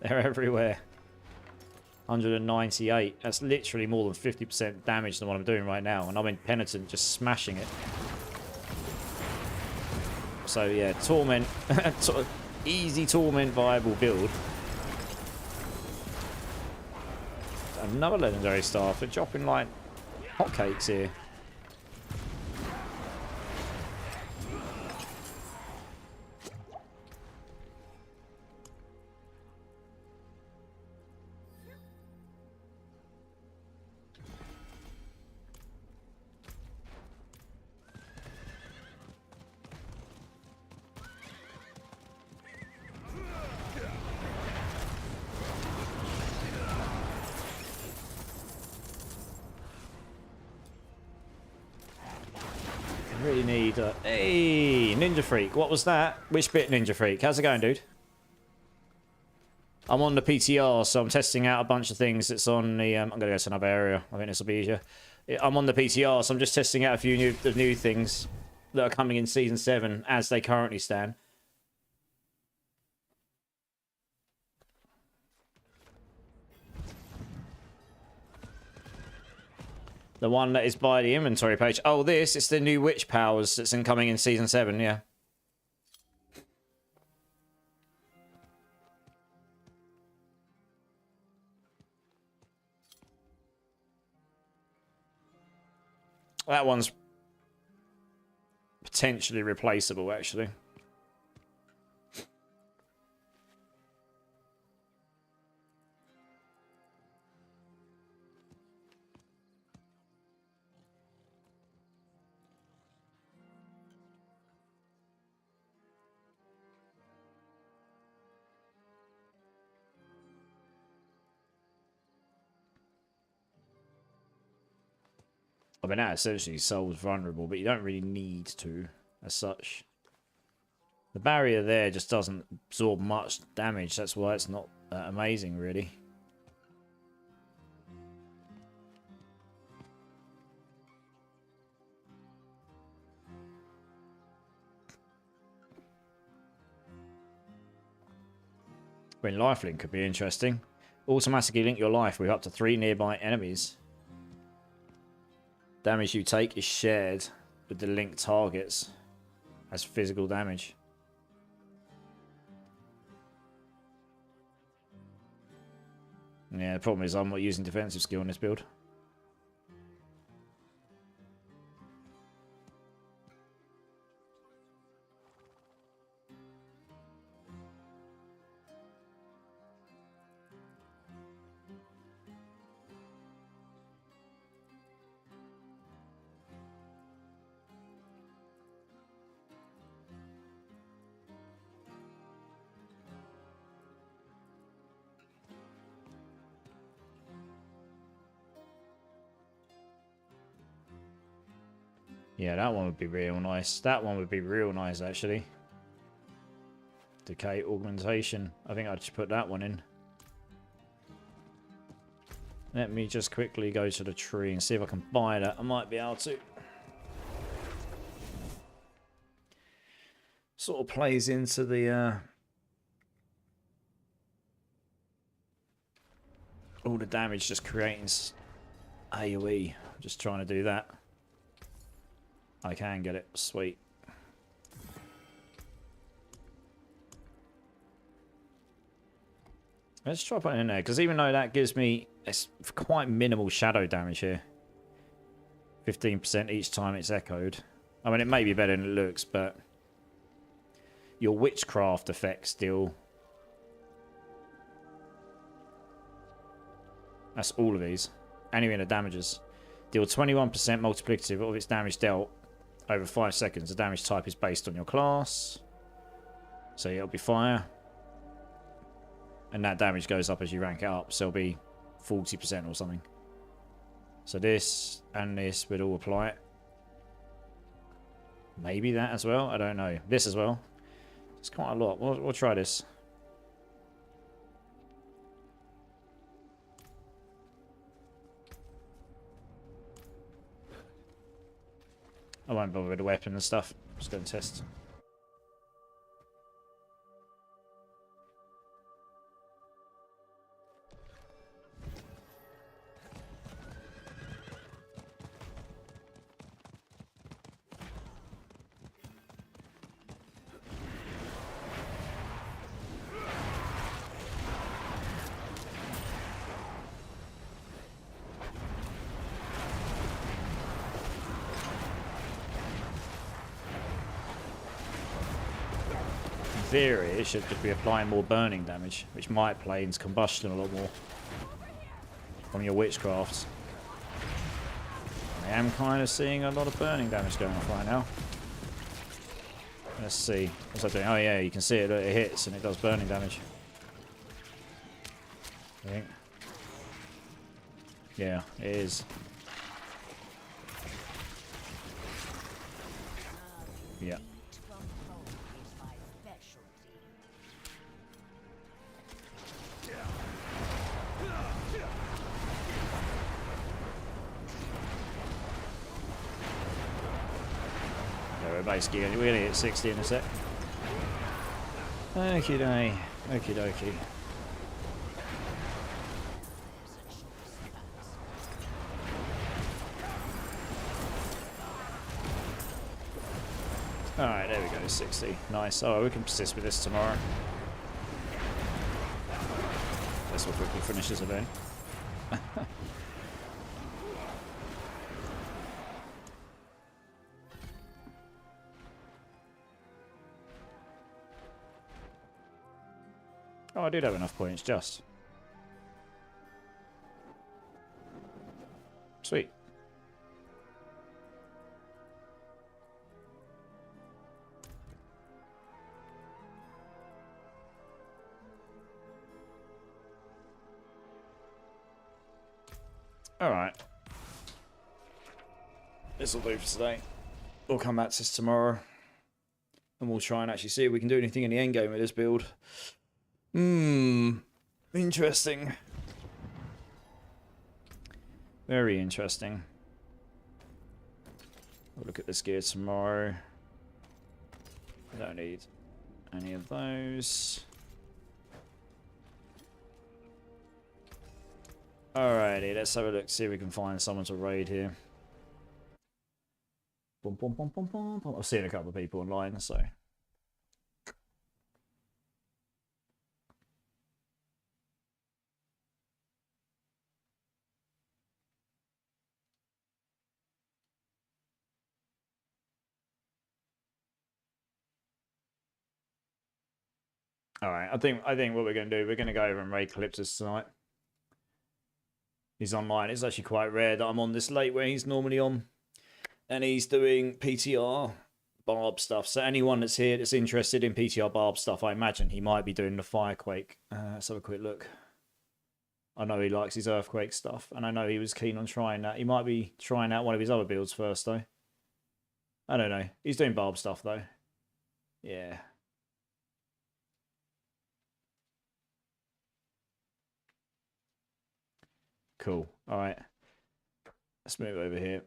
They're everywhere. 198. That's literally more than 50% damage than what I'm doing right now. And I'm in Penitent just smashing it. So yeah, Torment, easy Torment viable build. Another legendary staff. We're dropping like hotcakes here. really need... Hey, Ninja Freak. What was that? Which bit, Ninja Freak? How's it going, dude? I'm on the PTR, so I'm testing out a bunch of things that's on the... I'm going to go to another area. I think this will be easier. I'm on the PTR, so I'm just testing out a few new things that are coming in Season 7 as they currently stand. The one that is by the inventory page. Oh, it's the new witch powers that's coming in Season 7, yeah. That one's potentially replaceable, actually. I mean, that essentially solves vulnerable, but you don't really need to, as such. The barrier there just doesn't absorb much damage. That's why it's not amazing, really. When lifelink could be interesting. Automatically link your life with up to 3 nearby enemies. Damage you take is shared with the linked targets as physical damage. Yeah, the problem is I'm not using defensive skill in this build. Yeah, that one would be real nice. That one would be real nice, actually. Decay augmentation. I think I'd just put that one in. Let me just quickly go to the tree and see if I can buy that. I might be able to. Sort of plays into the... all the damage just creating AoE. I'm just trying to do that. I can get it. Sweet. Let's try putting it in there, because even though that gives me it's quite minimal shadow damage here. 15% each time it's echoed. I mean, it may be better than it looks, but your witchcraft effect still... That's all of these. Any of the damages. Deal 21% multiplicative of its damage dealt over 5 seconds. The damage type is based on your class. So it'll be fire. And that damage goes up as you rank it up. So it'll be 40% or something. So this and this would all apply it. Maybe that as well. I don't know. This as well. It's quite a lot. We'll try this. I won't bother with the weapon and stuff. Just going to test. Theory, it should just be applying more burning damage, which might play into combustion a lot more from your witchcrafts. I am kind of seeing a lot of burning damage going off right now. Let's see. What's that doing? Oh yeah, you can see it. It hits and it does burning damage. I think. Yeah, it is. Yeah. Meat from bone is my specialty. Yeah, we're basically we're gonna hit 60 in a sec. Okie dokie. Okie dokie. Alright, there we go, 60. Nice. Oh, we can persist with this tomorrow. This will quickly finish this event. Oh, I did have enough points, just. Sweet. Alright. This'll do for today. We'll come back to this tomorrow. And we'll try and actually see if we can do anything in the end game with this build. Interesting. Very interesting. We'll look at this gear tomorrow. I don't need any of those. Alrighty, let's have a look, see if we can find someone to raid here. Boom, boom, boom, boom, boom, boom. I've seen a couple of people online, so. Alright, I think what we're gonna do, we're gonna go over and raid Calyptus tonight. He's online. It's actually quite rare that I'm on this late where he's normally on. And he's doing PTR Barb stuff. So anyone that's here that's interested in PTR Barb stuff, I imagine he might be doing the Firequake. Let's have a quick look. I know he likes his Earthquake stuff. And I know he was keen on trying that. He might be trying out one of his other builds first, though. I don't know. He's doing Barb stuff, though. Yeah. Cool. All right. Let's move over here.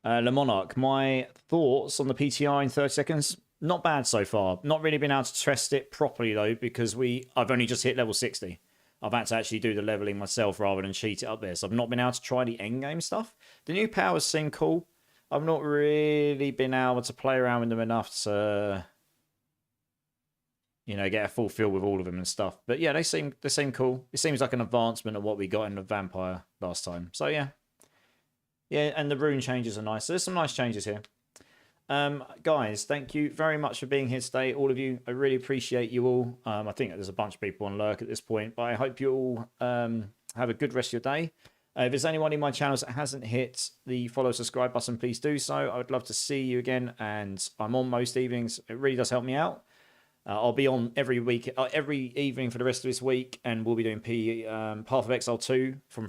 Le Monarch, my thoughts on the PTR in 30 seconds. Not bad so far. Not really been able to test it properly, though, because I've only just hit level 60. I've had to actually do the leveling myself rather than cheat it up there. So I've not been able to try the endgame stuff. The new powers seem cool. I've not really been able to play around with them enough to, you know, get a full feel with all of them and stuff. But yeah, they seem cool. It seems like an advancement of what we got in the Vampire last time. So yeah. Yeah, and the rune changes are nice. So there's some nice changes here. Guys, thank you very much for being here today, all of you. I really appreciate you all. I think there's a bunch of people on Lurk at this point, but I hope you all have a good rest of your day. If there's anyone in my channels that hasn't hit the follow, subscribe button, please do so. I would love to see you again, and I'm on most evenings. It really does help me out. I'll be on every week, every evening for the rest of this week, and we'll be doing Path of Exile 2 from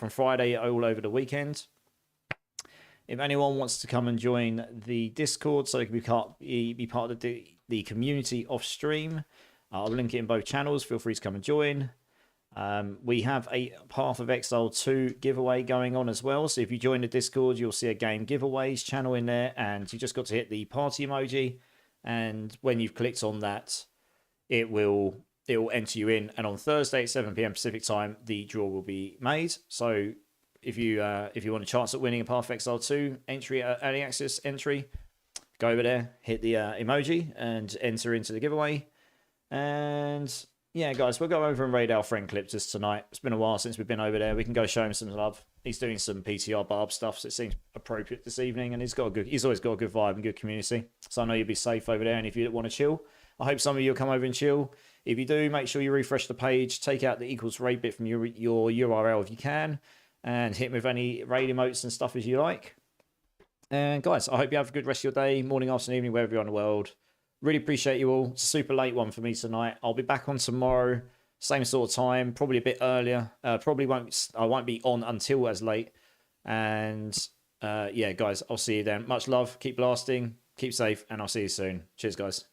Friday all over the weekend. If anyone wants to come and join the Discord so they can be part of the community off stream, I'll link it in both channels. Feel free to come and join. We have a Path of Exile 2 giveaway going on as well. So if you join the Discord, you'll see a game giveaways channel in there, and you just got to hit the party emoji. And when you've clicked on that, it will enter you in. And on Thursday at 7 PM Pacific time, the draw will be made. So if you want a chance at winning a Path of Exile 2 entry, early access entry, go over there, hit the emoji, and enter into the giveaway. And yeah, guys, we'll go over and raid our friend Calyptus tonight. It's been a while since we've been over there. We can go show him some love. He's doing some PTR Barb stuff, so it seems appropriate this evening. And he's always got a good vibe and good community. So I know you'll be safe over there. And if you want to chill, I hope some of you will come over and chill. If you do, make sure you refresh the page, take out the equals raid bit from your URL if you can, and hit me with any raid emotes and stuff as you like. And guys, I hope you have a good rest of your day, morning, afternoon, evening, wherever you're in the world. Really appreciate you all. It's a super late one for me tonight. I'll be back on tomorrow, same sort of time, probably a bit earlier. I won't be on until as late. And Yeah, guys, I'll see you then. Much love. Keep blasting. Keep safe. And I'll see you soon. Cheers, guys.